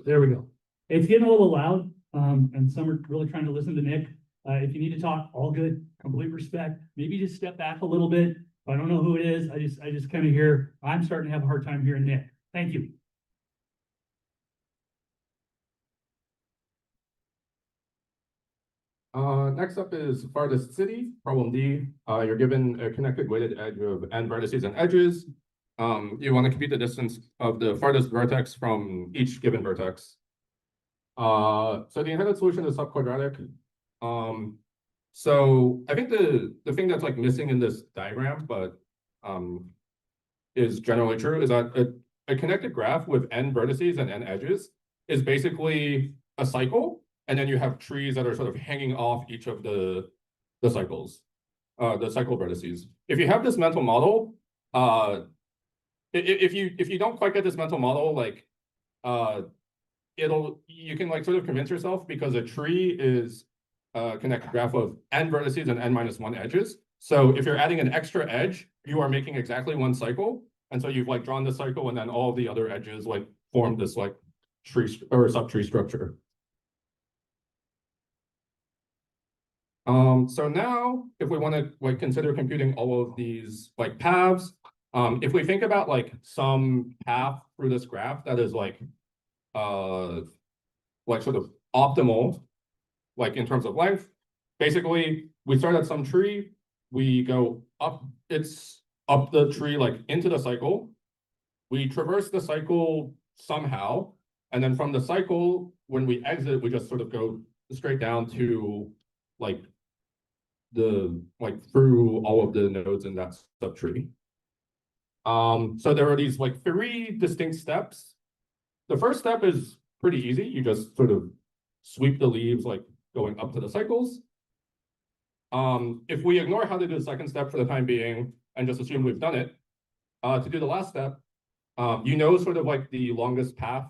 There we go. It's getting a little loud, and some are really trying to listen to Nick. If you need to talk, all good, complete respect. Maybe just step back a little bit. If I don't know who it is, I just kind of hear. I'm starting to have a hard time hearing Nick. Thank you. Next up is farthest city, problem D. You're given a connected weighted edge of n vertices and edges. You want to compute the distance of the farthest vertex from each given vertex. So the intended solution is subquadratic. So I think the thing that's like missing in this diagram, but is generally true, is that a connected graph with n vertices and n edges is basically a cycle, and then you have trees that are sort of hanging off each of the cycles, the cycle vertices. If you have this mental model, if you don't quite get this mental model, like you can like sort of convince yourself, because a tree is a connected graph of n vertices and n-1 edges. So if you're adding an extra edge, you are making exactly one cycle. And so you've like drawn the cycle, and then all the other edges like form this like tree or subtree structure. So now if we want to like consider computing all of these like paths, if we think about like some path through this graph that is like sort of optimal, like in terms of length, basically we start at some tree, we go up the tree like into the cycle, we traverse the cycle somehow, and then from the cycle, when we exit, we just sort of go straight down to like through all of the nodes in that subtree. So there are these like 3 distinct steps. The first step is pretty easy. You just sort of sweep the leaves like going up to the cycles. If we ignore how to do the second step for the time being and just assume we've done it, to do the last step, you know sort of like the longest path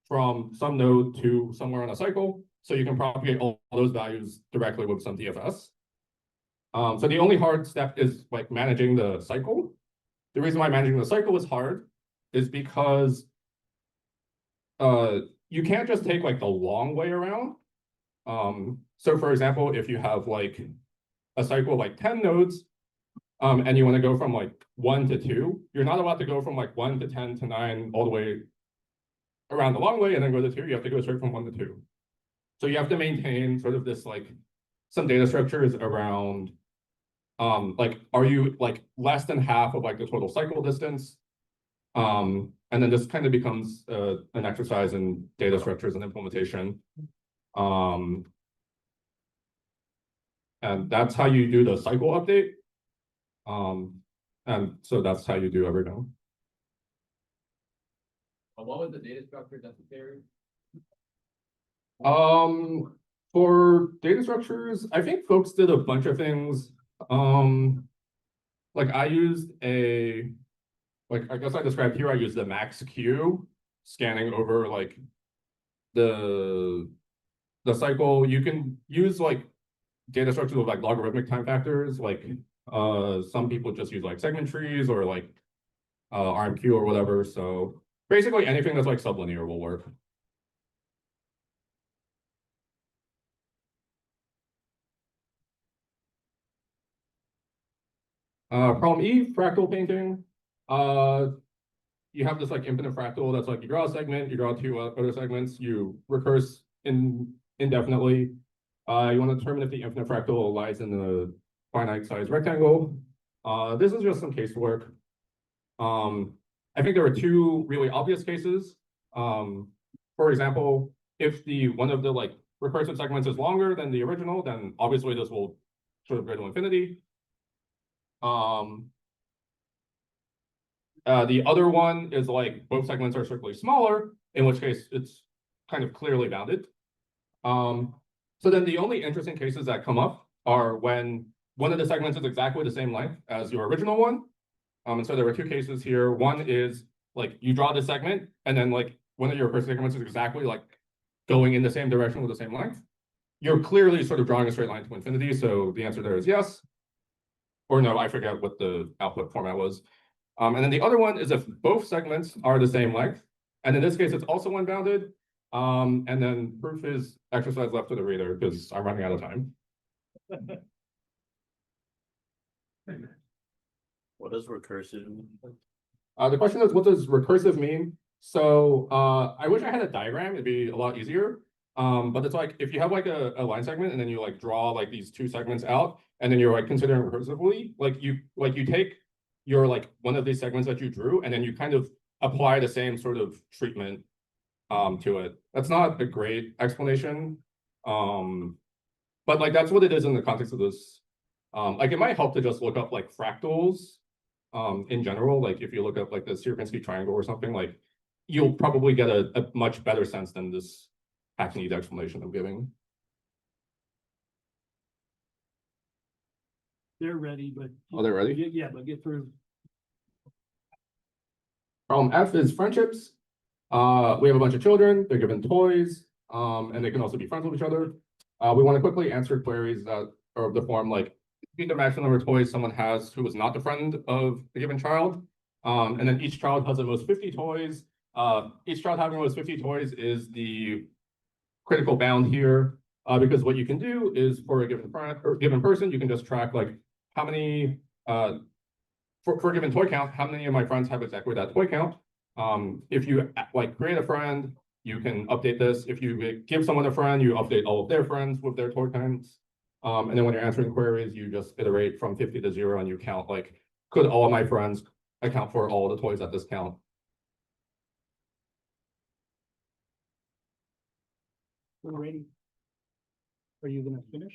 from some node to somewhere on a cycle, so you can propagate all those values directly with some DFS. So the only hard step is like managing the cycle. The reason why managing the cycle is hard is because you can't just take like the long way around. So for example, if you have like a cycle of like 10 nodes, and you want to go from like 1 to 2, you're not allowed to go from like 1 to 10 to 9 all the way around the long way and then go to 2. You have to go straight from 1 to 2. So you have to maintain sort of this like some data structures around like, are you like less than half of like the total cycle distance? And then this kind of becomes an exercise in data structures and implementation. And that's how you do the cycle update. And so that's how you do everything. What was the data structure necessary? For data structures, I think folks did a bunch of things. Like I used I guess I described here, I used the max Q, scanning over like the cycle. You can use like data structures with like logarithmic time factors. Like some people just use like segment trees or like RMQ or whatever. So basically anything that's like sublinear will work. Problem E, fractal painting. You have this like infinite fractal that's like you draw a segment, you draw 2 other segments, you recurse indefinitely. You want to determine if the infinite fractal lies in the finite size rectangle. This is just some casework. I think there are 2 really obvious cases. For example, if one of the like recursive segments is longer than the original, then obviously this will sort of go to infinity. The other one is like both segments are certainly smaller, in which case it's kind of clearly bounded. So then the only interesting cases that come up are when one of the segments is exactly the same length as your original one. And so there were 2 cases here. One is like you draw the segment, and then like one of your recursive segments is exactly like going in the same direction with the same length. You're clearly sort of drawing a straight line to infinity. So the answer there is yes. Or no, I forget what the output format was. And then the other one is if both segments are the same length. And in this case, it's also unbounded. And then proof is exercise left to the reader because I'm running out of time. What does recursive mean? The question is, what does recursive mean? So I wish I had a diagram, it'd be a lot easier. But it's like if you have like a line segment and then you like draw like these 2 segments out, and then you're like considering recursively, like you take your like one of these segments that you drew, and then you kind of apply the same sort of treatment to it. That's not a great explanation. but like that's what it is in the context of this. Like it might help to just look up like fractals in general. Like if you look up like the Sierpinski triangle or something, like you'll probably get a much better sense than this hackneyed explanation I'm giving. They're ready, but. Oh, they're ready? Yeah, but get through. Problem F is friendships. We have a bunch of children, they're given toys, and they can also be friends with each other. We want to quickly answer queries that are of the form like, the maximum number of toys someone has who is not the friend of the given child. And then each child has the most 50 toys. Each child having the most 50 toys is the critical bound here, because what you can do is for a given friend or given person, you can just track like how many, for a given toy count, how many of my friends have exactly that toy count. If you like create a friend, you can update this. If you give someone a friend, you update all of their friends with their toy counts. And then when you're answering queries, you just iterate from 50 to 0 and you count like, could all of my friends account for all the toys at this count? We're ready. Are you gonna finish?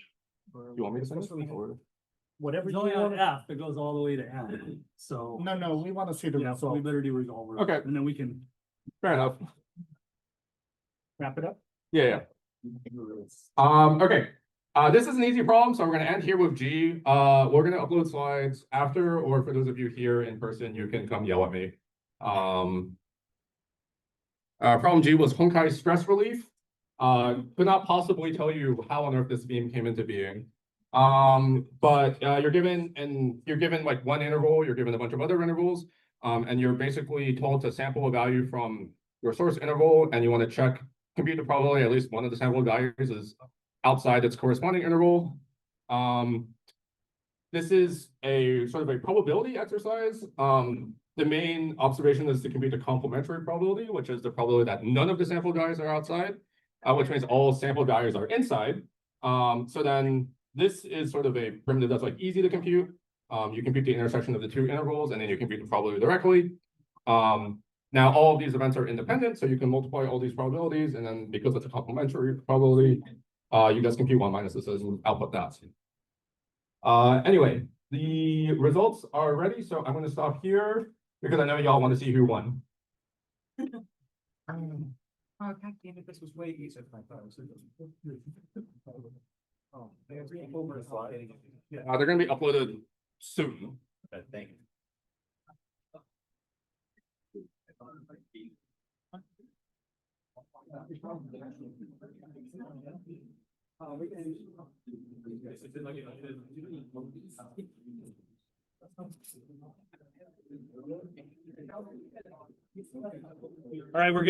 Or You want me to finish or? whatever you only want on F, it goes all the way to N. So. No, we want to see the Yeah, so we result. better do resolver. Okay. And then we can Fair enough. wrap it up. Yeah. Okay. This is an easy problem, so we're going to end here with G. We're going to upload slides after, or for those of you here in person, you can come yell at me. Problem G was Honkai stress relief. Could not possibly tell you how on earth this beam came into being. But you're given like one interval, you're given a bunch of other intervals, and you're basically told to sample a value from your source interval, and you want to compute the probability at least one of the sample values is outside its corresponding interval. This is a sort of a probability exercise. The main observation is to compute the complementary probability, which is the probability that none of the sample values are outside, which means all sample values are inside. So then this is sort of a primitive that's like easy to compute. You compute the intersection of the two intervals, and then you compute the probability directly. Now all of these events are independent, so you can multiply all these probabilities, and then because it's a complementary probability, you just compute 1 minus this and output that. Anyway, the results are ready, so I'm going to stop here because I know y'all want to see who won. Oh, God damn it, this was way easier than I thought it was. Oh, there's over the slide. They're going to be uploaded soon. Thank you. All right, we're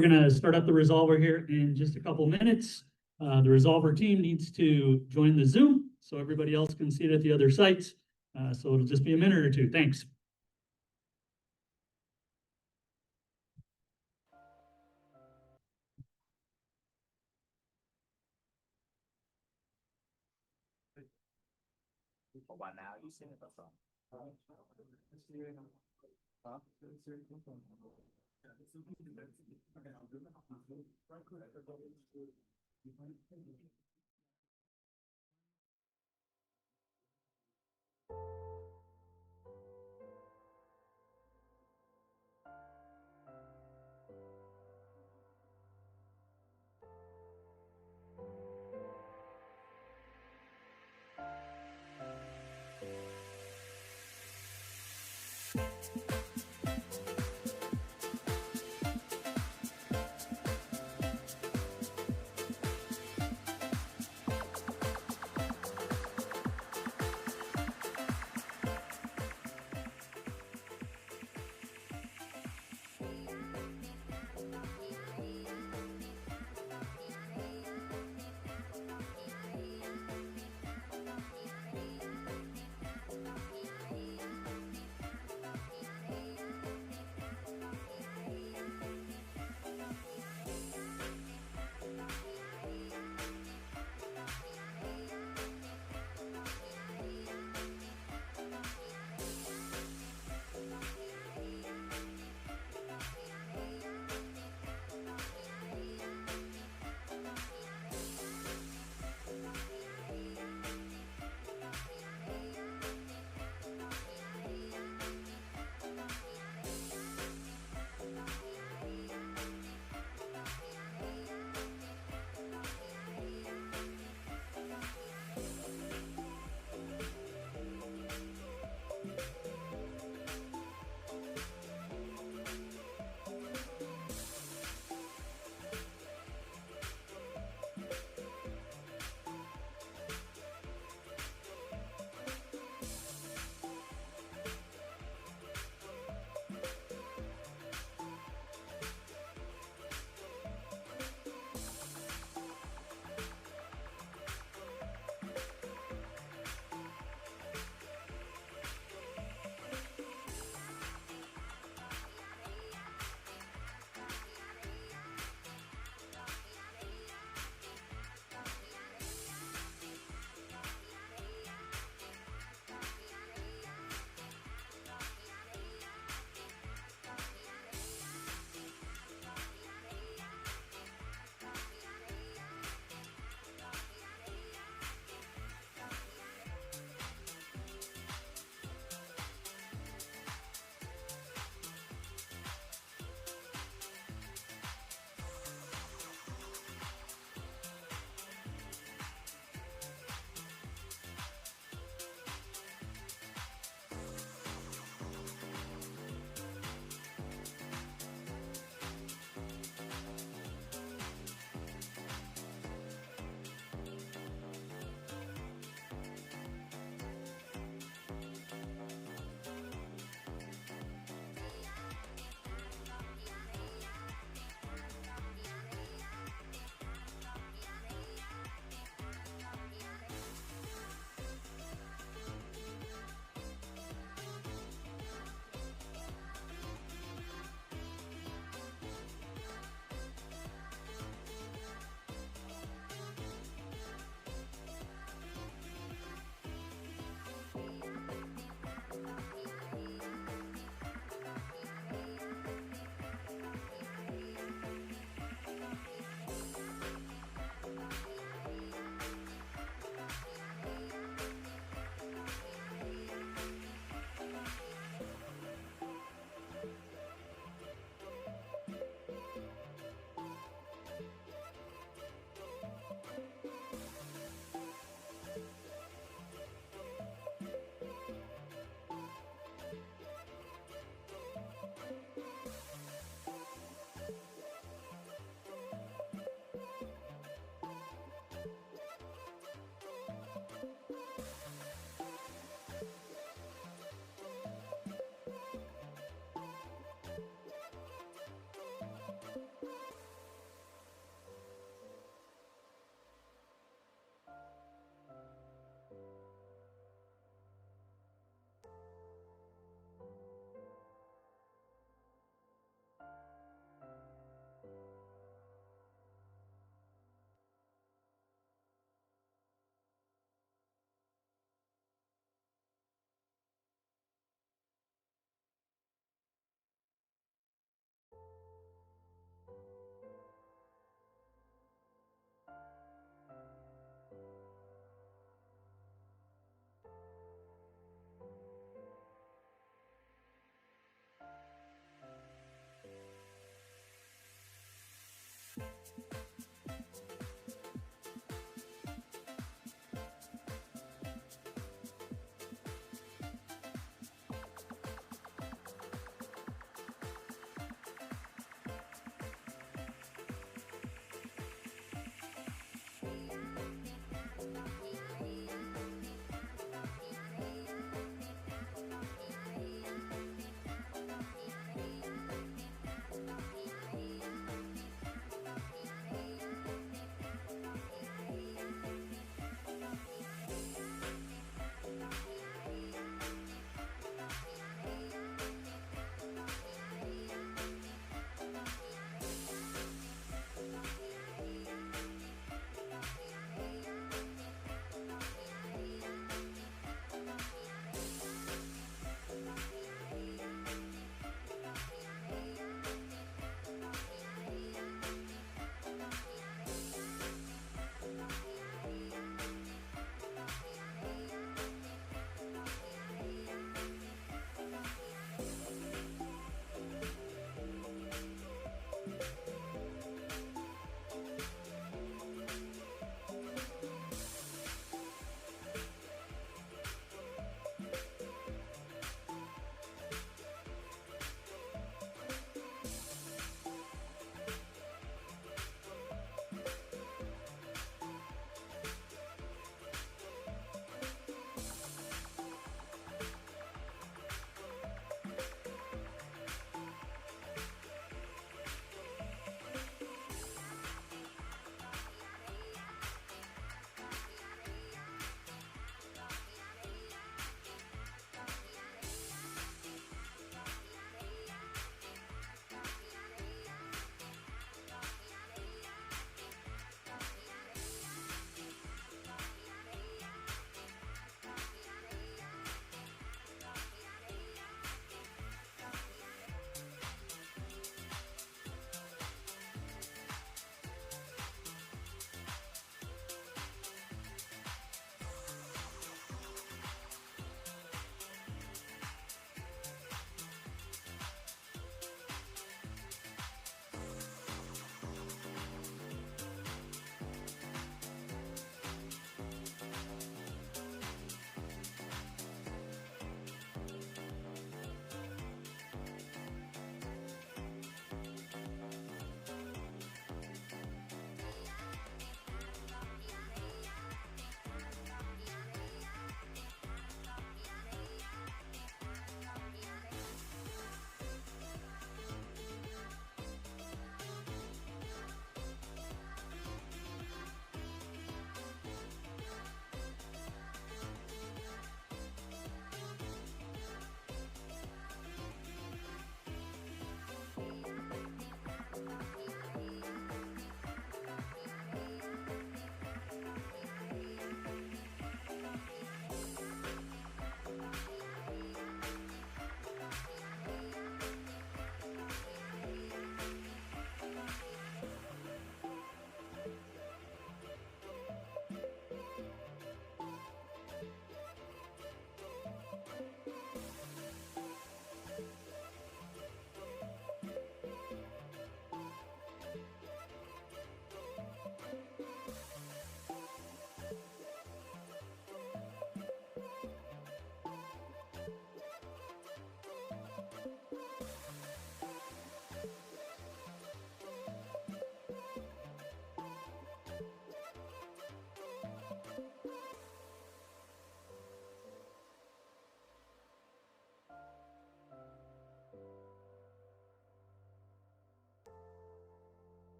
gonna start up the resolver here in just a couple minutes. The resolver team needs to join the Zoom so everybody else can see it at the other sites. So it'll just be a minute or two. Thanks. By now, you seen it before.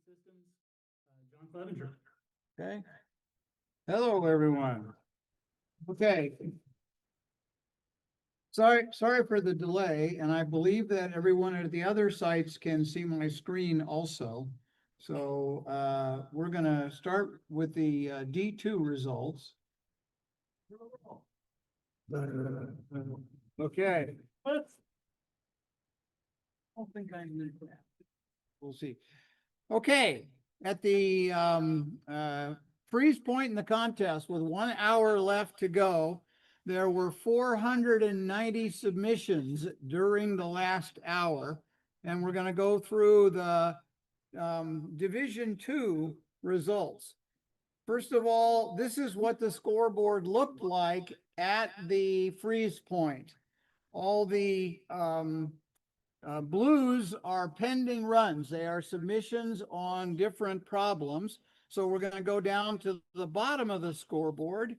Systems, John Clevenger. Okay. Hello, everyone. Okay. Sorry for the delay, and I believe that everyone at the other sites can see my screen also. So we're gonna start with the D2 results. Okay. I don't think I need that. We'll see. Okay, at the freeze point in the contest with 1 hour left to go, there were 490 submissions during the last hour. And we're going to go through the Division 2 results. First of all, this is what the scoreboard looked like at the freeze point. All the blues are pending runs. They are submissions on different problems. So we're going to go down to the bottom of the scoreboard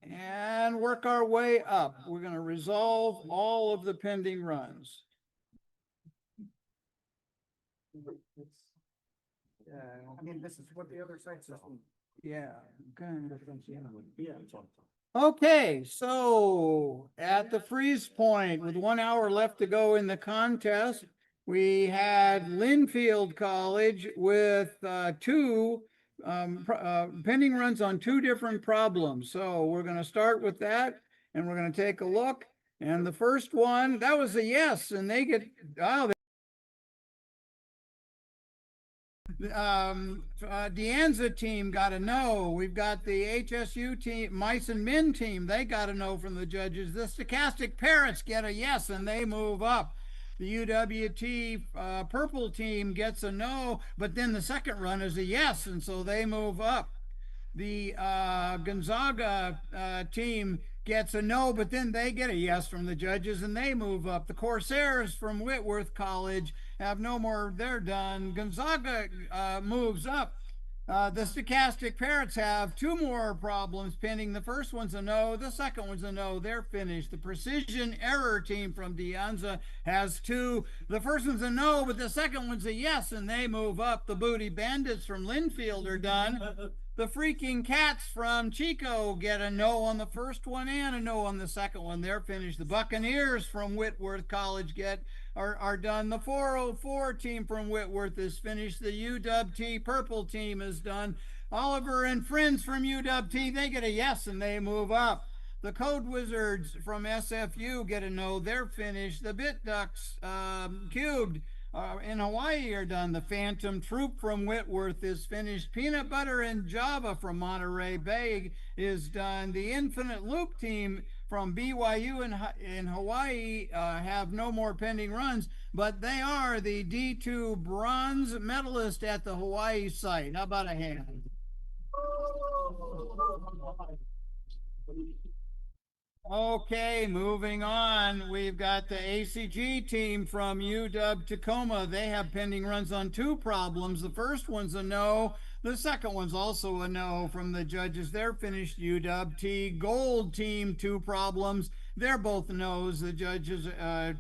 and work our way up. We're going to resolve all of the pending runs. Yeah, I mean, this is what the other sites are. Yeah. Okay, so at the freeze point with 1 hour left to go in the contest, we had Linfield College with two pending runs on two different problems. So we're going to start with that and we're going to take a look. And the first one, that was a yes, and they get, Deanza team got a no. We've got the HSU team, Mice and Men team, they got a no from the judges. The Stochastic Parrots get a yes, and they move up. The UWT purple team gets a no, but then the second run is a yes, and so they move up. The Gonzaga team gets a no, but then they get a yes from the judges and they move up. The Corsairs from Whitworth College have no more, they're done. Gonzaga moves up. The Stochastic Parrots have two more problems pending. The first one's a no, the second one's a no, they're finished. The Precision Error team from De Anza has two. The first one's a no, but the second one's a yes, and they move up. The Booty Bandits from Linfield are done. The Freaking Cats from Chico get a no on the first one and a no on the second one. They're finished. The Buccaneers from Whitworth College are done. The 404 team from Whitworth is finished. The UWT purple team is done. Oliver and Friends from UWT, they get a yes and they move up. The Code Wizards from SFU get a no. They're finished. The Bit Ducks Cubed in Hawaii are done. The Phantom Troop from Whitworth is finished. Peanut Butter and Java from Monterey Bay is done. The Infinite Loop team from BYU in Hawaii have no more pending runs, but they are the D2 bronze medalist at the Hawaii site. How about a hand? Okay, moving on. We've got the ACG team from UW Tacoma. They have pending runs on two problems. The first one's a no. The second one's also a no from the judges. They're finished. UW Gold team, two problems. They're both no's. The judges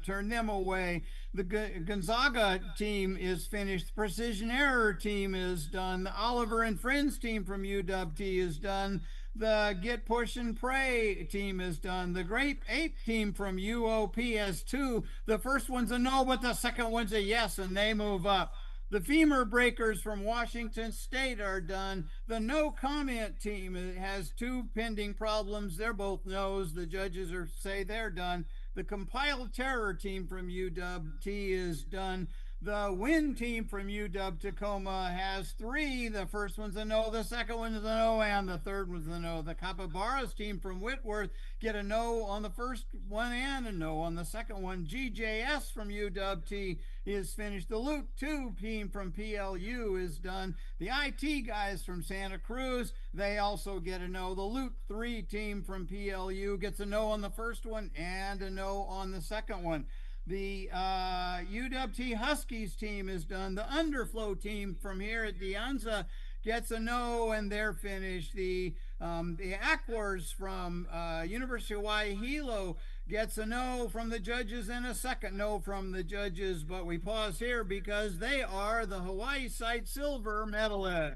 turn them away. The Gonzaga team is finished. The Precision Error team is done. The Oliver and Friends team from UWT is done. The Get Push and Pray team is done. The Grape Ape team from UOPS2. The first one's a no, but the second one's a yes, and they move up. The Femur Breakers from Washington State are done. The No Comment team has two pending problems. They're both no's. The judges say they're done. The Compile Terror team from UWT is done. The Win team from UW Tacoma has three. The first one's a no, the second one is a no, and the third one's a no. The Capybaras team from Whitworth get a no on the first one and a no on the second one. GJS from UWT is finished. The Loot 2 team from PLU is done. The IT guys from Santa Cruz, they also get a no. The Loot 3 team from PLU gets a no on the first one and a no on the second one. The UWT Huskies team is done. The Underflow team from here at De Anza gets a no, and they're finished. The Aquars from University of Hawaii Hilo gets a no from the judges and a second no from the judges, but we pause here because they are the Hawaii site silver medalists.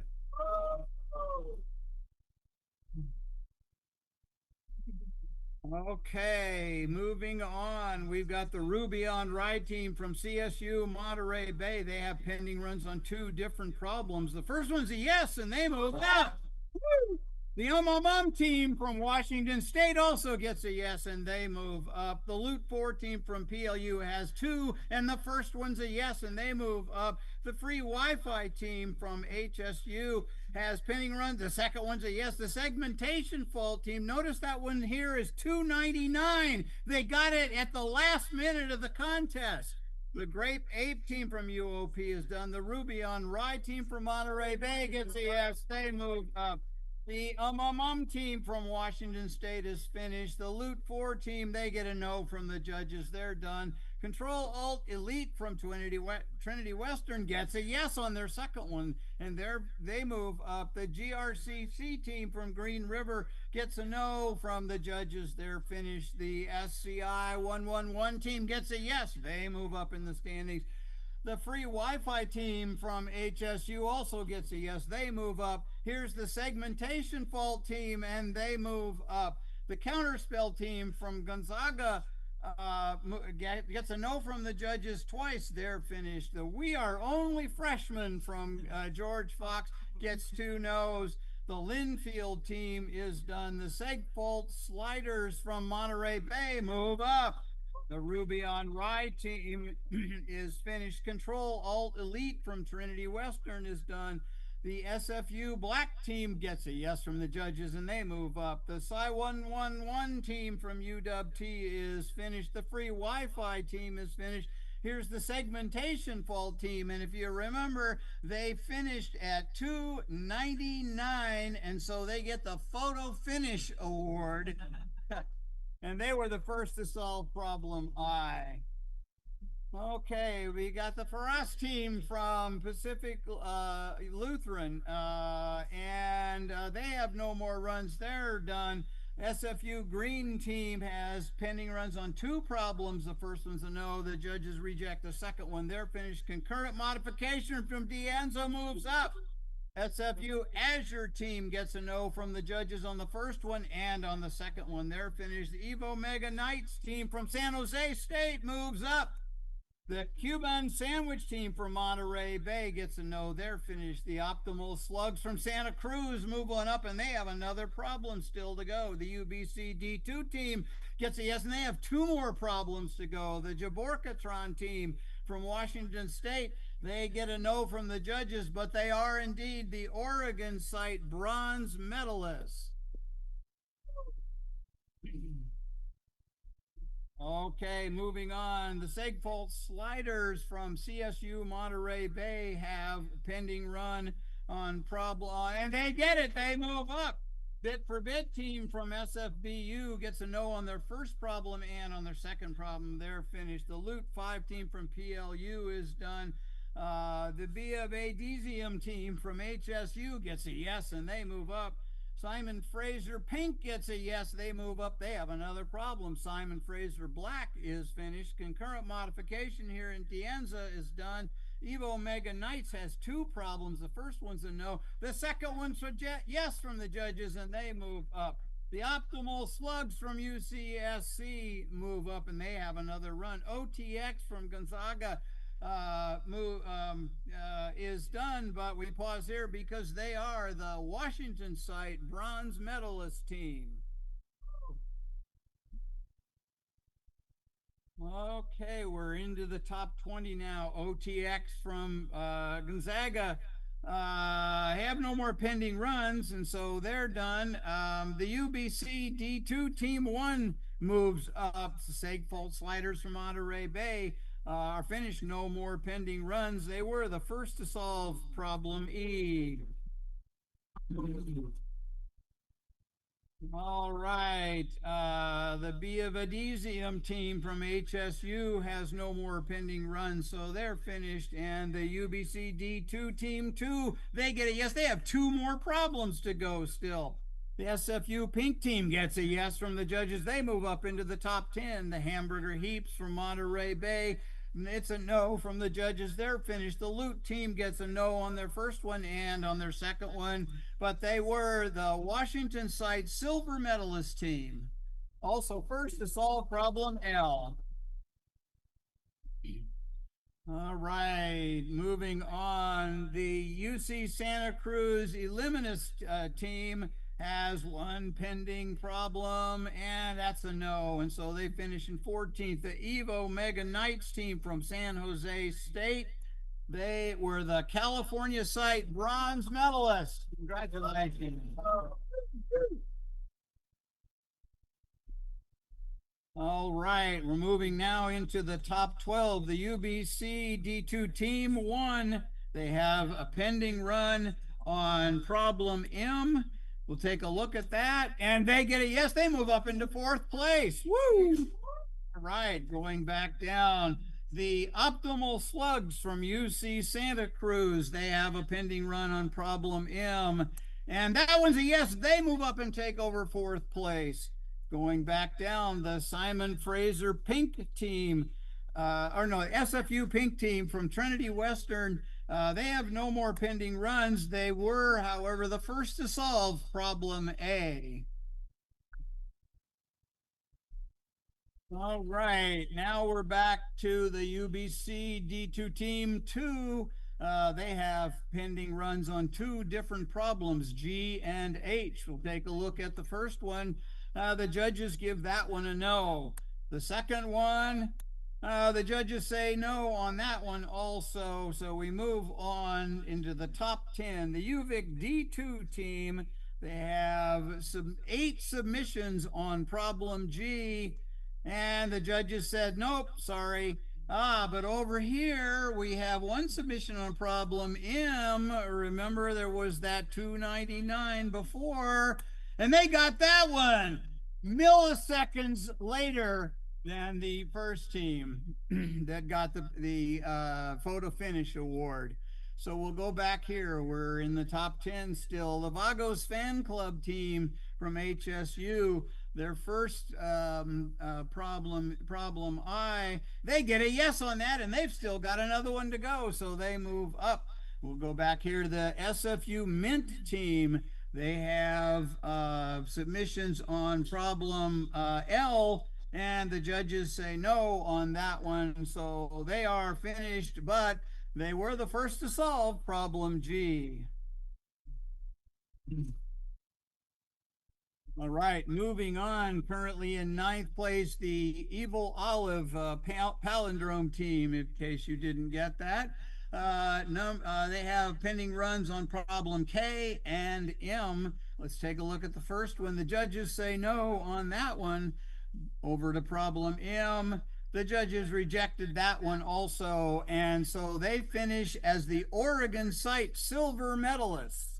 Okay, moving on. We've got the Ruby on Ride team from CSU Monterey Bay. They have pending runs on two different problems. The first one's a yes, and they move up. Woo! The team from Washington State also gets a yes, and they move up. The Loot 4 team from PLU has two, and the first one's a yes, and they move up. The Free Wi-Fi team from HSU has pending runs. The second one's a yes. The Segmentation Fault team, notice that one here is $2.99. They got it at the last minute of the contest. The Grape Ape team from UOP is done. The Ruby on Ride team from Monterey Bay gets a yes. They move up. The team from Washington State is finished. The Loot 4 team, they get a no from the judges. They're done. Control Alt Elite from Trinity Western gets a yes on their second one, and they move up. The GRCC team from Green River gets a no from the judges. They're finished. The SCI 111 team gets a yes. They move up in the standings. The Free Wi-Fi team from HSU also gets a yes. They move up. Here's the Segmentation Fault team, and they move up. The Counterspell team from Gonzaga gets a no from the judges twice. They're finished. The We Are Only Freshmen from George Fox gets two no's. The Linfield team is done. The Segfault Sliders from Monterey Bay move up. The Ruby on Ride team is finished. Control Alt Elite from Trinity Western is done. The SFU Black team gets a yes from the judges, and they move up. The Psi 111 team from UW-T is finished. The Free Wi-Fi team is finished. Here's the Segmentation Fault team, and if you remember, they finished at $2.99, and so they get the Photo Finish Award. And they were the first to solve problem I. Okay, we got the Faras team from Pacific Lutheran, and they have no more runs. They're done. SFU Green team has pending runs on two problems. The first one's a no. The judges reject the second one. They're finished. Concurrent modification from D'Anzo moves up. SFU Azure team gets a no from the judges on the first one and on the second one. They're finished. The Evo Mega Knights team from San Jose State moves up. The Cuban Sandwich team from Monterey Bay gets a no. They're finished. The Optimal Slugs from Santa Cruz move on up, and they have another problem still to go. The UBC D2 team gets a yes, and they have two more problems to go. The Jaborkatron team from Washington State, they get a no from the judges, but they are indeed the Oregon site bronze medalists. Okay, moving on. The Segfault Sliders from CSU Monterey Bay have pending run on problem, and they get it. They move up. Bit for Bit team from SFBU gets a no on their first problem and on their second problem. They're finished. The Loot 5 team from PLU is done. The B of Adesium team from HSU gets a yes, and they move up. Simon Fraser Pink gets a yes, they move up. They have another problem. Simon Fraser Black is finished. Concurrent modification here in Tienza is done. Evo Mega Knights has two problems. The first one's a no. The second one's a yes from the judges, and they move up. The Optimal Slugs from UCSC move up, and they have another run. OTX from Gonzaga is done, but we pause here because they are the Washington site bronze medalist team. Okay, we're into the top 20 now. OTX from Gonzaga have no more pending runs, and so they're done. The UBC D2 team 1 moves up. The Segfault Sliders from Monterey Bay are finished. No more pending runs. They were the first to solve problem E. All right, the B of Adesium team from HSU has no more pending runs, so they're finished. And the UBC D2 team 2, they get a yes. They have two more problems to go still. The SFU pink team gets a yes from the judges. They move up into the top 10. The Hamburger Heaps from Monterey Bay, it's a no from the judges. They're finished. The Loot team gets a no on their first one and on their second one, but they were the Washington site silver medalist team. Also first to solve problem L. All right, moving on. The UC Santa Cruz Eliminist team has one pending problem, and that's a no, and so they finish in 14th. The Evo Mega Knights team from San Jose State, they were the California site bronze medalists. Congratulations. All right, we're moving now into the top 12. The UBC D2 team won. They have a pending run on problem M. We'll take a look at that, and they get a yes. They move up into 4th place. Woo! All right, going back down. The Optimal Slugs from UC Santa Cruz, they have a pending run on problem M, and that one's a yes. They move up and take over 4th place. Going back down, the Simon Fraser Pink team, SFU Pink team from Trinity Western, they have no more pending runs. They were, however, the first to solve problem A. All right, now we're back to the UBC D2 team 2. They have pending runs on 2 different problems, G and H. We'll take a look at the first one. The judges give that one a no. The second one, the judges say no on that one also. So we move on into the top 10. The UVic D2 team, they have 8 submissions on problem G, and the judges said, nope, sorry. But over here, we have 1 submission on problem M. Remember, there was that 299 before, and they got that one milliseconds later than the first team that got the photo finish award. So we'll go back here. We're in the top 10 still. The Vagos Fan Club team from HSU, their first problem I, they get a yes on that, and they've still got another one to go, so they move up. We'll go back here to the SFU Mint team. They have submissions on problem L, and the judges say no on that one, so they are finished, but they were the first to solve problem G. All right, moving on, currently in 9th place, the Evil Olive Palindrome team, in case you didn't get that. They have pending runs on problem K and M. Let's take a look at the first one. The judges say no on that one. Over to problem M. The judges rejected that one also, and so they finish as the Oregon site silver medalists.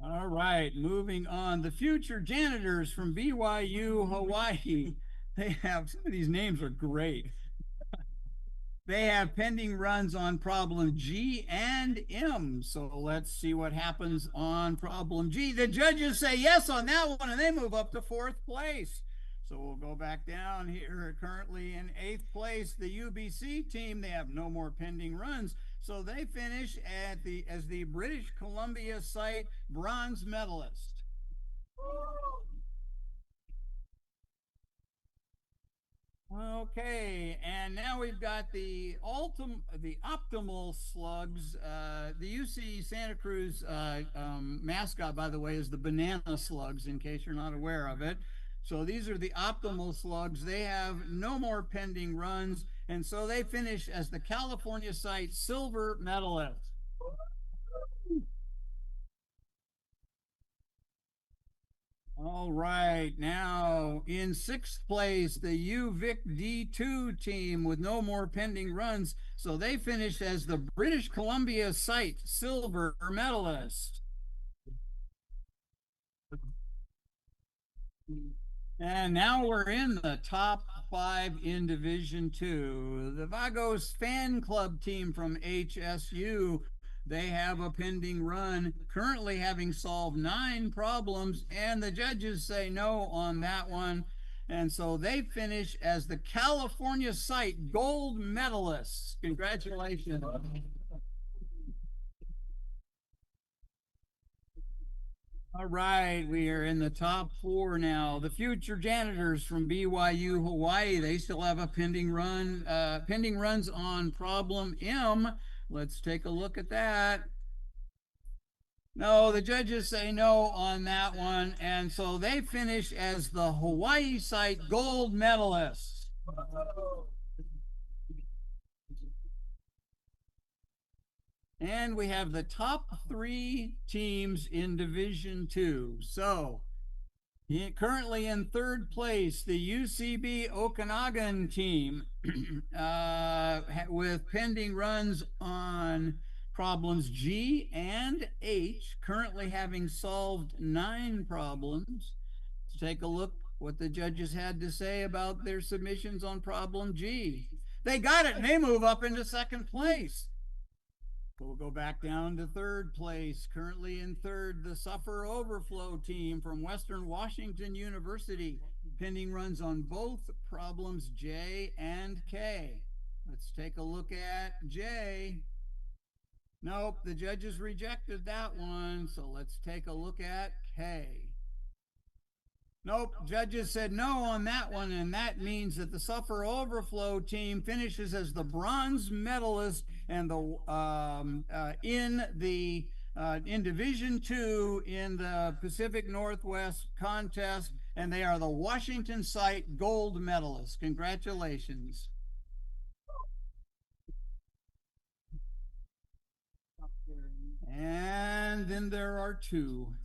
All right, moving on. The future janitors from BYU, Hawaii. They have, some of these names are great. They have pending runs on problem G and M. So let's see what happens on problem G. The judges say yes on that one, and they move up to 4th place. So we'll go back down here. Currently in 8th place, the UBC team, they have no more pending runs. So they finish as the British Columbia site bronze medalist. Okay, and now we've got the Optimal Slugs. The UC Santa Cruz mascot, by the way, is the Banana Slugs, in case you're not aware of it. So these are the Optimal Slugs. They have no more pending runs, and so they finish as the California site silver medalist. All right, now in 6th place, the UVic D2 team with no more pending runs, so they finished as the British Columbia site silver medalist. And now we're in the top 5 in Division 2. The Vagos Fan Club team from HSU, They have a pending run, currently having solved 9 problems, and the judges say no on that one. And so they finish as the California site gold medalists. Congratulations. All right, we are in the top 4 now. The future janitors from BYU Hawaii, they still have a pending runs on problem M. Let's take a look at that. No, the judges say no on that one, and so they finish as the Hawaii site gold medalists. And we have the top 3 teams in Division 2. So, currently in 3rd place, the UCB Okanagan team with pending runs on problems G and H, currently having solved 9 problems. Let's take a look what the judges had to say about their submissions on problem G. They got it and they move up into 2nd place. We'll go back down to 3rd place. Currently in 3rd, the Suffer Overflow team from Western Washington University, pending runs on both problems J and K. Let's take a look at J. Nope, the judges rejected that one, so let's take a look at K. Nope, judges said no on that one, and that means that the Suffer Overflow team finishes as the bronze medalist and in Division 2 in the Pacific Northwest contest, and they are the Washington site gold medalists. Congratulations. And then there are 2.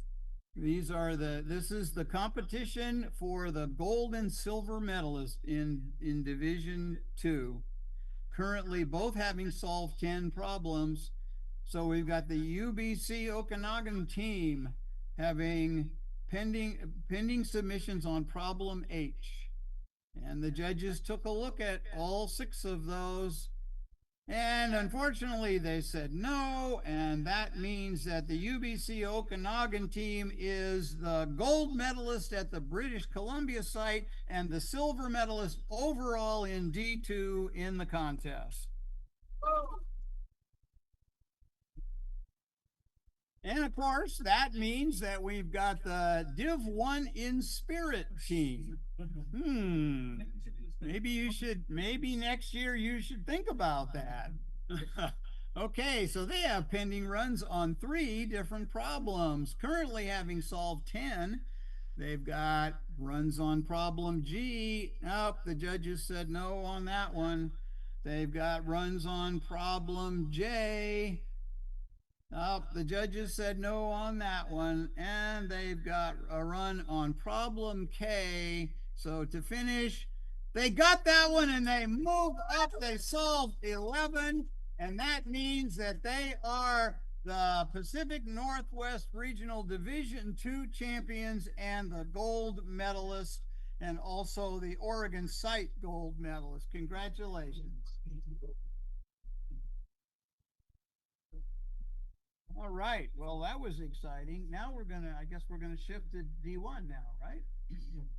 This is the competition for the gold and silver medalist in Division 2. Currently both having solved 10 problems. So we've got the UBC Okanagan team having pending submissions on problem H. And the judges took a look at all 6 of those. And unfortunately, they said no, and that means that the UBC Okanagan team is the gold medalist at the British Columbia site and the silver medalist overall in D2 in the contest. And of course, that means that we've got the Div 1 in Spirit team. Maybe next year you should think about that. Okay, so they have pending runs on 3 different problems. Currently having solved 10, they've got runs on problem G. Nope, the judges said no on that one. They've got runs on problem J. Oh, the judges said no on that one, and they've got a run on problem K. So to finish, they got that one and they moved up. They solved 11, and that means that they are the Pacific Northwest Regional Division 2 champions and the gold medalist, and also the Oregon site gold medalist. Congratulations. All right, well, that was exciting. Now I guess we're gonna shift to D1 now, right?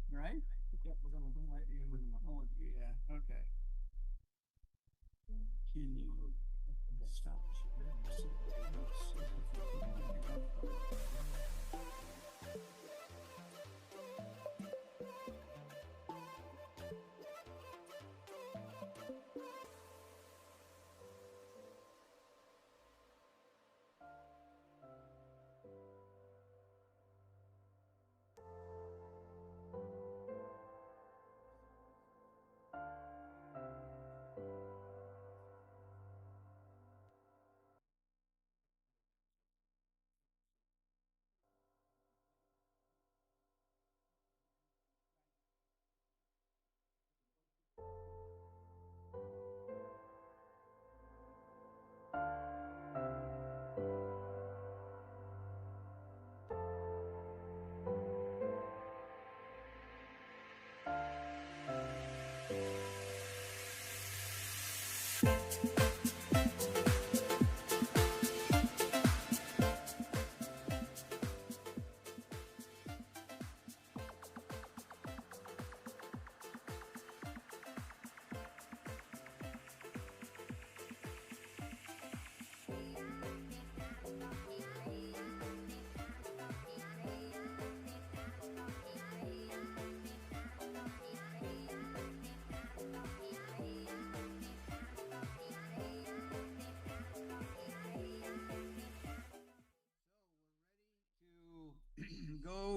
Right? Yeah, we're gonna let you, yeah, okay. Can you stop?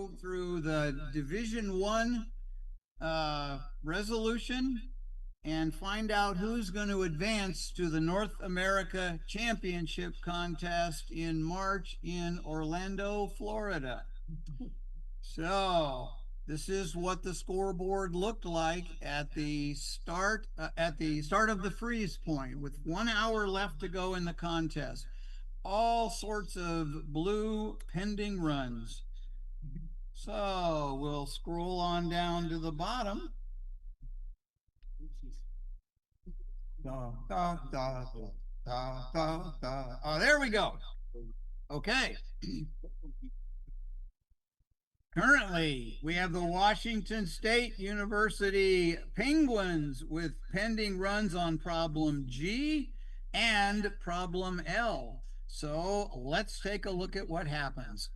go through the Division One resolution and find out who's going to advance to the North America Championship contest in March in Orlando, Florida. So this is what the scoreboard looked like at the start of the freeze point, with 1 hour left to go in the contest. All sorts of blue pending runs. So we'll scroll on down to the bottom. Oh, there we go. Okay. Currently, we have the Washington State University Penguins with pending runs on problem G and problem L. So let's take a look at what happens.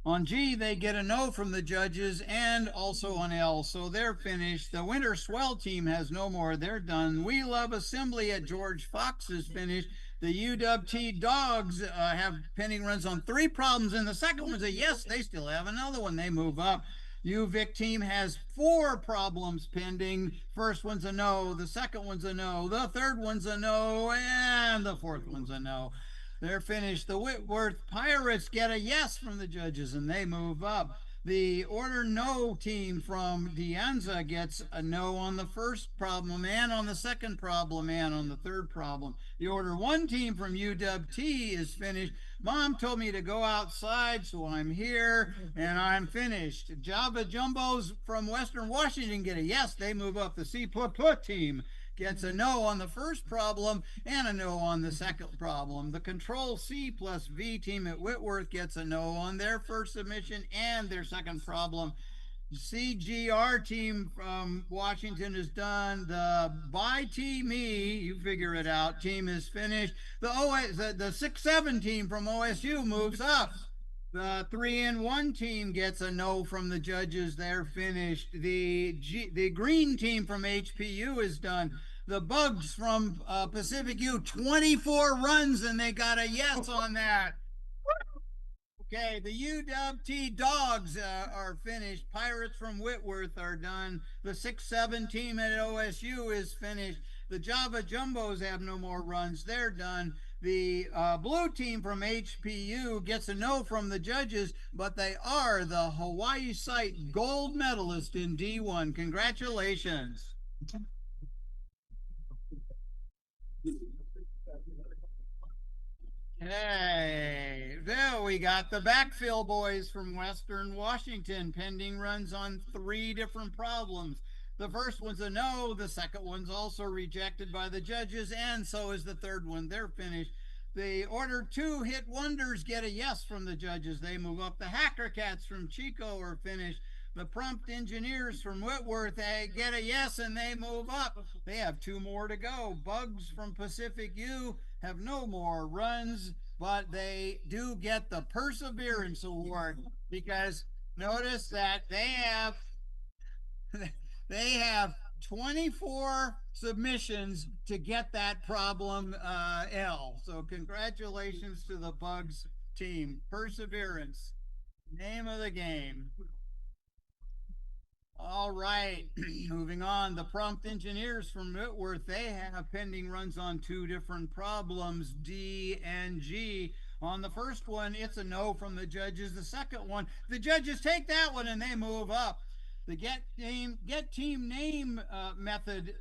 On G, they get a no from the judges, and also on L, so they're finished. The Winter Swell team has no more. They're done. We Love Assembly at George Fox is finished. The UWT Dogs have pending runs on 3 problems, and the second one's a yes. They still have another one. They move up. UVic team has 4 problems pending. First one's a no. The second one's a no. The third one's a no. And the fourth one's a no. They're finished. The Whitworth Pirates get a yes from the judges, and they move up. The Order No team from De Anza gets a no on the first problem and on the second problem and on the third problem. The Order 1 team from UWT is finished. Mom told me to go outside, so I'm here, and I'm finished. Java Jumbos from Western Washington get a yes. They move up. The C team gets a no on the first problem and a no on the second problem. The Control C plus V team at Whitworth gets a no on their first submission and their second problem. CGR team from Washington is done. The By T Me, you figure it out, team is finished. The 6-7 team from OSU moves up. The 3-1 team gets a no from the judges. They're finished. The green team from HPU is done. The Bugs from Pacific U, 24 runs, and they got a yes on that. Okay, the UWT Dogs are finished. Pirates from Whitworth are done. The 6-7 team at OSU is finished. The Java Jumbos have no more runs. They're done. The blue team from HPU gets a no from the judges, but they are the Hawaii Site gold medalist in D1. Congratulations. Hey, there we got the Backfill boys from Western Washington, pending runs on 3 different problems. The first one's a no, the second one's also rejected by the judges, and so is the third one. They're finished. The Order 2 Hit Wonders get a yes from the judges. They move up. The Hacker Cats from Chico are finished. The Prompt Engineers from Whitworth, they get a yes and they move up. They have 2 more to go. Bugs from Pacific U have no more runs, but they do get the Perseverance Award, because notice that they have 24 submissions to get that problem L. So congratulations to the Bugs team. Perseverance, name of the game. All right, moving on. The Prompt Engineers from Whitworth, they have pending runs on 2 different problems, D and G. On the first one, it's a no from the judges. The second one, the judges take that one and they move up. The Get Team Name method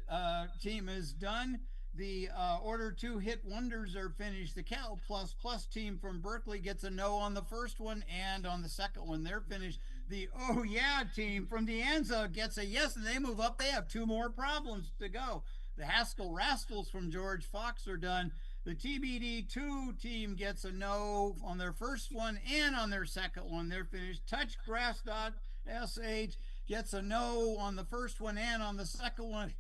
team is done. The Order 2 Hit Wonders are finished. The Cal Plus Plus team from Berkeley gets a no on the first one, and on the second one, they're finished. The Oh Yeah team from De Anza gets a yes, and they move up. They have 2 more problems to go. The Haskell Rascals from George Fox are done. The TBD2 team gets a no on their first one and on their second one. They're finished. Touchgrass.sh gets a no on the first one and on the second one.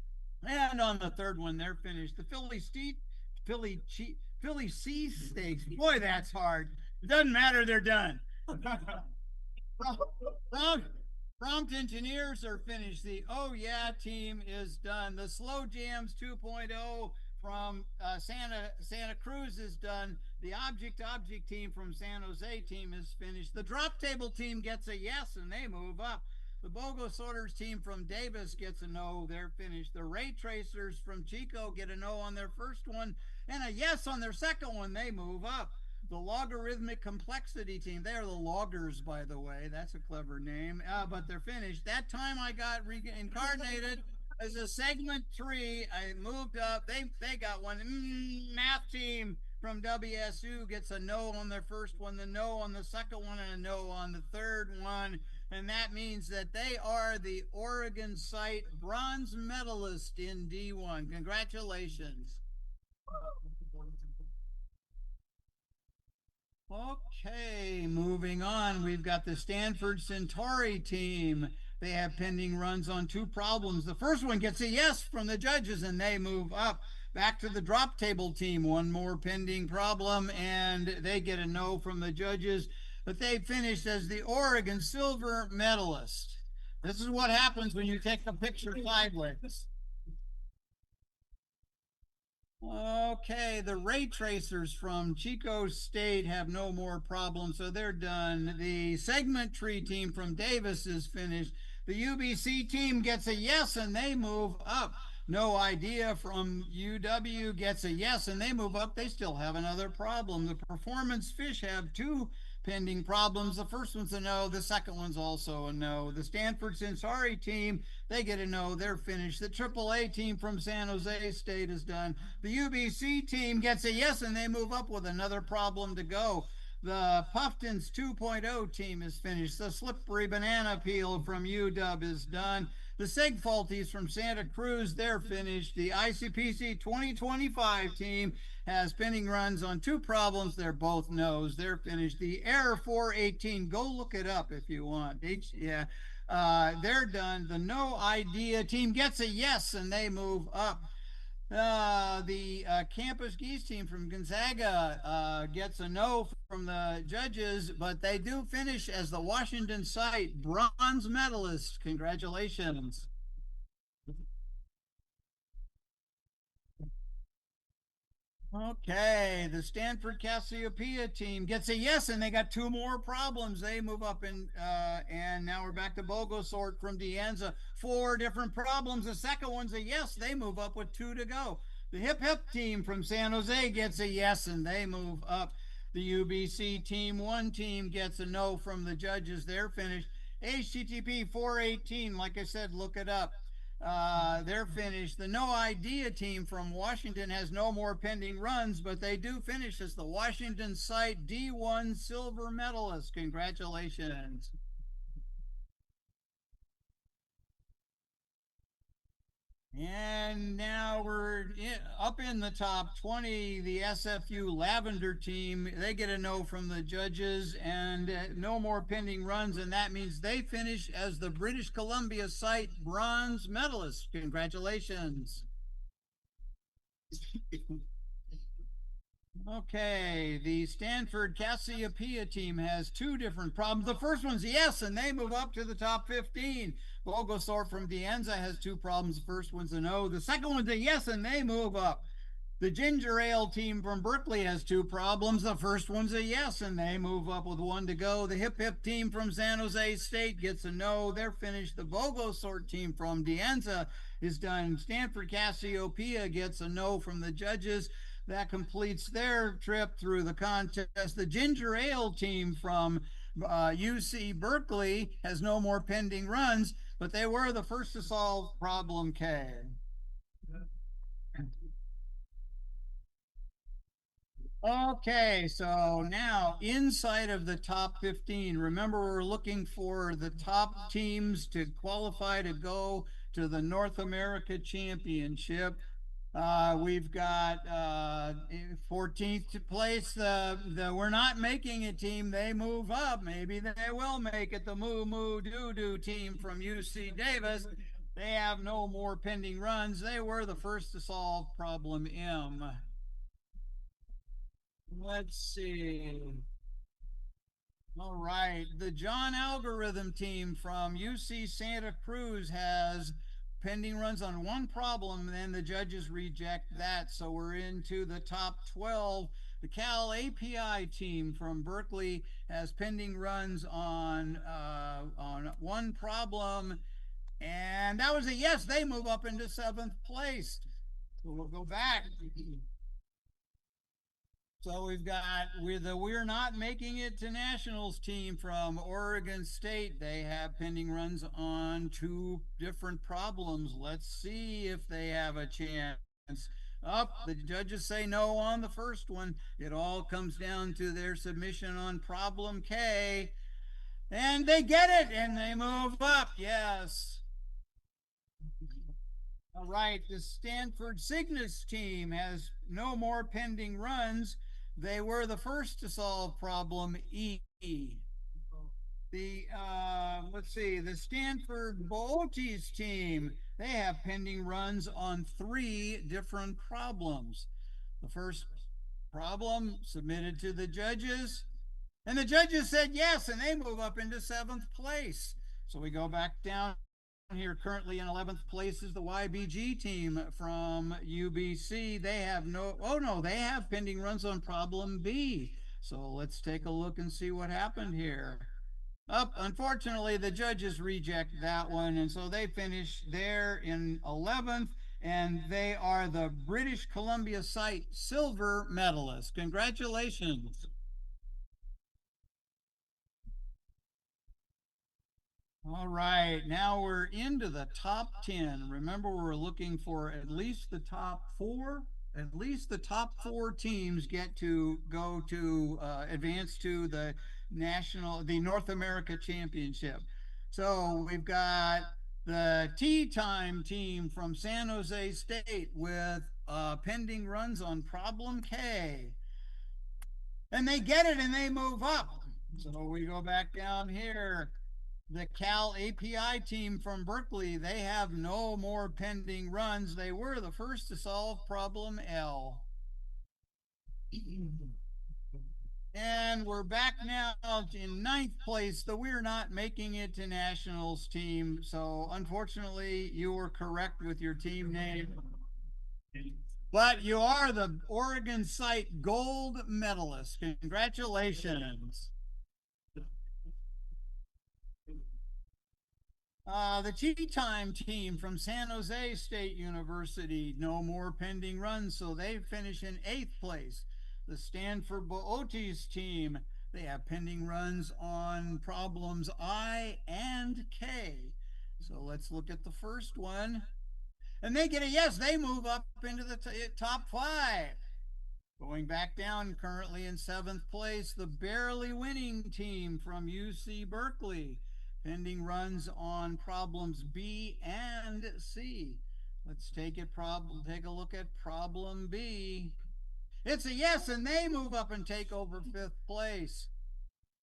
And on the third one, they're finished. The Philly Cheese Steaks. Boy, that's hard. It doesn't matter, they're done. Prompt Engineers are finished. The Oh Yeah team is done. The Slow Jams 2.0 from Santa Cruz is done. The object team from San Jose team is finished. The drop table team gets a yes and they move up. The BOGO sorters team from Davis gets a no, they're finished. The ray tracers from Chico get a no on their first one and a yes on their second one, they move up. The logarithmic complexity team, they are the loggers, by the way, that's a clever name, but they're finished. That time I got reincarnated as a segment 3, I moved up, they got one. Math team from WSU gets a no on their first one, the no on the second one, and a no on the third one. And that means that they are the Oregon site bronze medalist in D1. Congratulations. Okay, moving on. We've got the Stanford Centauri team. They have pending runs on 2 problems. The first one gets a yes from the judges and they move up. Back to the drop table team, 1 more pending problem and they get a no from the judges, but they finished as the Oregon silver medalist. This is what happens when you take a picture sideways. Okay, the ray tracers from Chico State have no more problems, so they're done. The segment tree team from Davis is finished. The UBC team gets a yes and they move up. No idea from UW gets a yes and they move up. They still have another problem. The performance fish have 2 pending problems. The first one's a no, the second one's also a no. The Stanford Centauri team, they get a no, they're finished. The AAA team from San Jose State is done. The UBC team gets a yes and they move up with another problem to go. The Puffton's 2.0 team is finished. The slippery banana peel from UW is done. The Segfaulties from Santa Cruz, they're finished. The ICPC 2025 team has pending runs on 2 problems. They're both no's. They're finished. The Air 418, go look it up if you want. They're done. The No Idea team gets a yes and they move up. The Campus Geese team from Gonzaga gets a no from the judges, but they do finish as the Washington site bronze medalist. Congratulations. Okay, the Stanford Cassiopeia team gets a yes, and they got 2 more problems. They move up and now we're back to BOGO sort from Dianza. 4 different problems. The second one's a yes. They move up with 2 to go. The Hip Hip team from San Jose gets a yes, and they move up. The UBC team 1 team gets a no from the judges. They're finished. HTTP 418, like I said, look it up. They're finished. The No Idea team from Washington has no more pending runs, but they do finish as the Washington site D1 silver medalist. Congratulations. And now we're up in the top 20, the SFU Lavender team. They get a no from the judges and no more pending runs, and that means they finish as the British Columbia site bronze medalist. Congratulations. Okay, the Stanford Cassiopeia team has 2 different problems. The first one's yes, and they move up to the top 15. Bogosor from Dianza has 2 problems. The first one's a no. The second one's a yes, and they move up. The Ginger Ale team from Berkeley has 2 problems. The first one's a yes, and they move up with 1 to go. The Hip Hip team from San Jose State gets a no. They're finished. The Bogosort team from Dianza is done. Stanford Cassiopeia gets a no from the judges. That completes their trip through the contest. The Ginger Ale team from UC Berkeley has no more pending runs, but they were the first to solve problem K. Okay, so now inside of the top 15, remember we're looking for the top teams to qualify to go to the North America Championship. We've got 14th place. We're not making it team. They move up. Maybe they will make it. The Moo Moo Doo Doo team from UC Davis. They have no more pending runs. They were the first to solve problem M. Let's see. All right. The John Algorithm team from UC Santa Cruz has pending runs on 1 problem, and then the judges reject that. So we're into the top 12. The Cal API team from Berkeley has pending runs on one problem, and that was a yes. They move up into 7th place. So we'll go back. So we've got We're Not Making It to Nationals team from Oregon State. They have pending runs on 2 different problems. Let's see if they have a chance. The judges say no on the first one. It all comes down to their submission on problem K. And they get it and they move up. Yes. All right, the Stanford Cygnus team has no more pending runs. They were the first to solve problem E. The Stanford Boaties team, they have pending runs on 3 different problems. The first problem submitted to the judges, and the judges said yes, and they move up into 7th place. So we go back down here. Currently in 11th place is the YBG team from UBC. They have they have pending runs on problem B. So let's take a look and see what happened here. Unfortunately, the judges reject that one, and so they finish there in 11th, and they are the British Columbia site silver medalists. Congratulations. All right, now we're into the top 10. Remember, we're looking for at least the top 4. At least the top 4 teams get to go to advance to the North America Championship. So we've got the Tea Time team from San Jose State with pending runs on problem K. And they get it and they move up. So we go back down here. The Cal API team from Berkeley, they have no more pending runs. They were the first to solve problem L. And we're back now in 9th place. We're Not Making It to Nationals team. So unfortunately, you were correct with your team name. But you are the Oregon site gold medalist. Congratulations. The Tea Time team from San Jose State University, no more pending runs, so they finish in 8th place. The Stanford Boaties team, they have pending runs on problems I and K. So let's look at the first one. And they get a yes, they move up into the top 5. Going back down, currently in 7th place, the barely winning team from UC Berkeley. Pending runs on problems B and C. Let's take a look at problem B. It's a yes, and they move up and take over 5th place.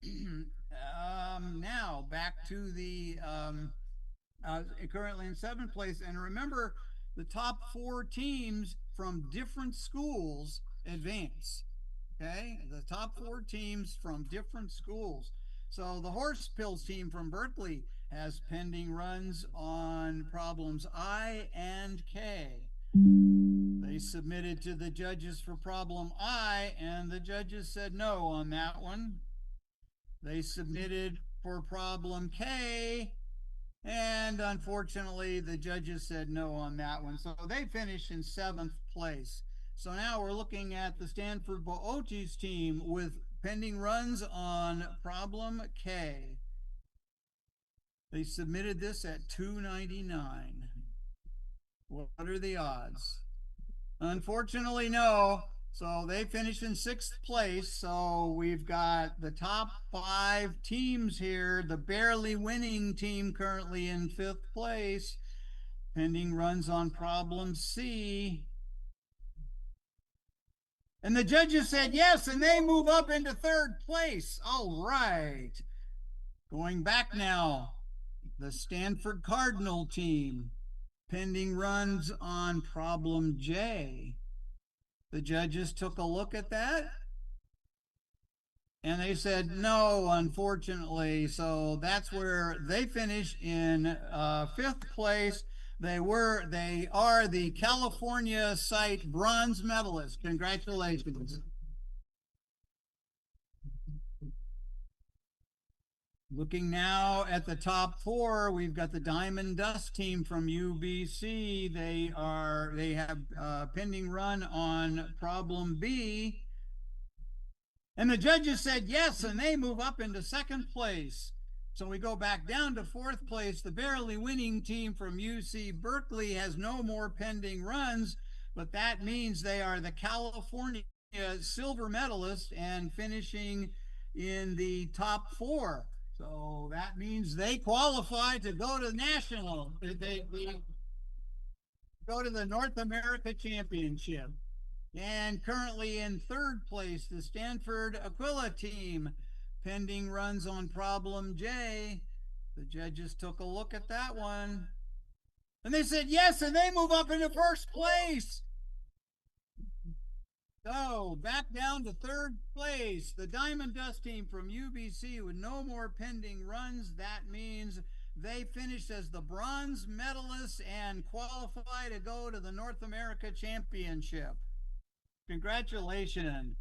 Now back to the currently in 7th place, and remember, the top 4 teams from different schools advance. Okay, the top 4 teams from different schools. So the Horse Pills team from Berkeley has pending runs on problems I and K. They submitted to the judges for problem I, and the judges said no on that one. They submitted for problem K, and unfortunately, the judges said no on that one. So they finished in 7th place. So now we're looking at the Stanford Boaties team with pending runs on problem K. They submitted this at 299. What are the odds? Unfortunately, no. So they finished in 6th place. So we've got the top 5 teams here. The barely winning team currently in 5th place. Pending runs on problem C. And the judges said yes, and they move up into 3rd place. All right. Going back now, the Stanford Cardinal team. Pending runs on problem J. The judges took a look at that, and they said no, unfortunately. So that's where they finish in 5th place. They are the California site bronze medalists. Congratulations. Looking now at the top four, we've got the Diamond Dust team from UBC. They have a pending run on problem B. And the judges said yes, and they move up into second place. So we go back down to fourth place. The barely winning team from UC Berkeley has no more pending runs, but that means they are the California silver medalist and finishing in the top four. So that means they qualify to go to national. They go to the North America Championship. And currently in third place, the Stanford Aquila team, pending runs on problem J. The judges took a look at that one. And they said yes, and they move up into first place. So back down to third place, the Diamond Dust team from UBC with no more pending runs. That means they finished as the bronze medalists and qualify to go to the North America Championship. Congratulations.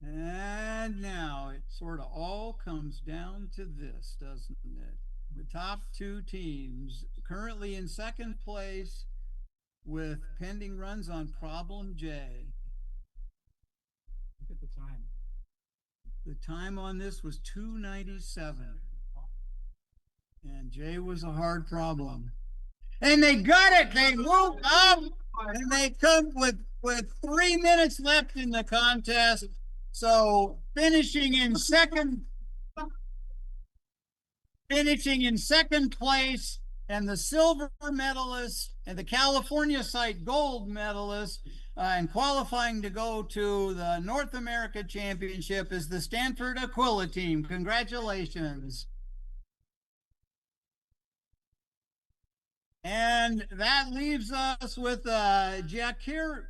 And now it sort of all comes down to this, doesn't it? The top two teams currently in second place with pending runs on problem J. Look at the time. The time on this was 2:97. And J was a hard problem. And they got it. They moved up and they come with 3 minutes left in the contest. So finishing in second place, and the silver medalist and the California site gold medalist and qualifying to go to the North America Championship is the Stanford Aquila team. Congratulations. And that leaves us with Jacarico,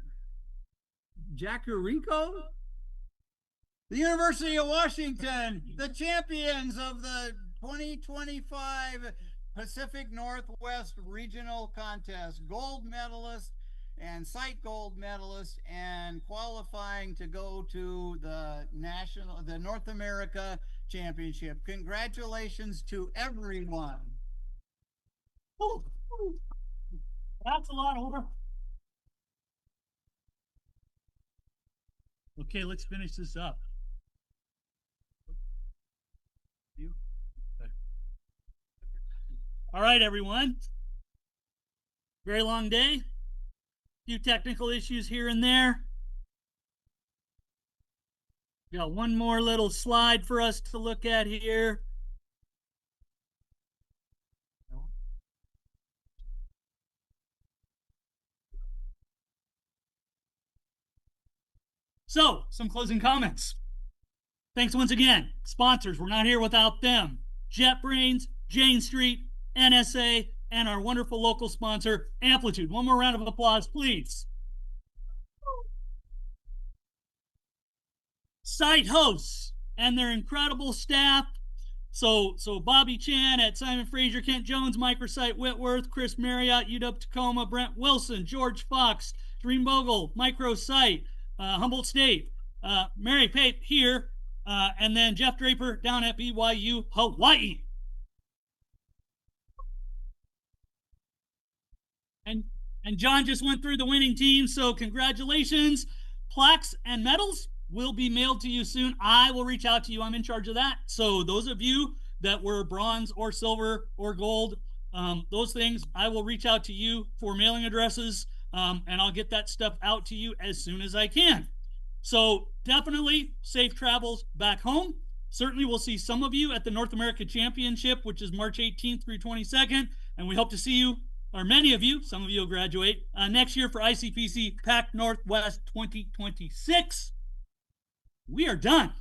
the University of Washington, the champions of the 2025 Pacific Northwest Regional Contest, gold medalist and site gold medalist, and qualifying to go to the North America Championship. Congratulations to everyone. Ooh. That's a lot over. Okay, let's finish this up. All right, everyone. Very long day. Few technical issues here and there. Got one more little slide for us to look at here. So, some closing comments. Thanks once again. Sponsors, we're not here without them. JetBrains, Jane Street, NSA, and our wonderful local sponsor, Amplitude. One more round of applause, please. Site hosts and their incredible staff. So Bobby Chan at Simon Fraser, Kent Jones, Microsite Whitworth, Chris Marriott, UW Tacoma, Brent Wilson, George Fox, Dream Bogle, Microsite, Humboldt State, Mary Pape here, and then Jeff Draper down at BYU Hawaii. And John just went through the winning team, so congratulations. Plaques and medals will be mailed to you soon. I will reach out to you. I'm in charge of that. So those of you that were bronze or silver or gold, those things, I will reach out to you for mailing addresses, and I'll get that stuff out to you as soon as I can. So definitely safe travels back home. Certainly we'll see some of you at the North America Championship, which is March 18th through 22nd, and we hope to see you, or many of you, some of you will graduate, next year for ICPC PAC Northwest 2026. We are done.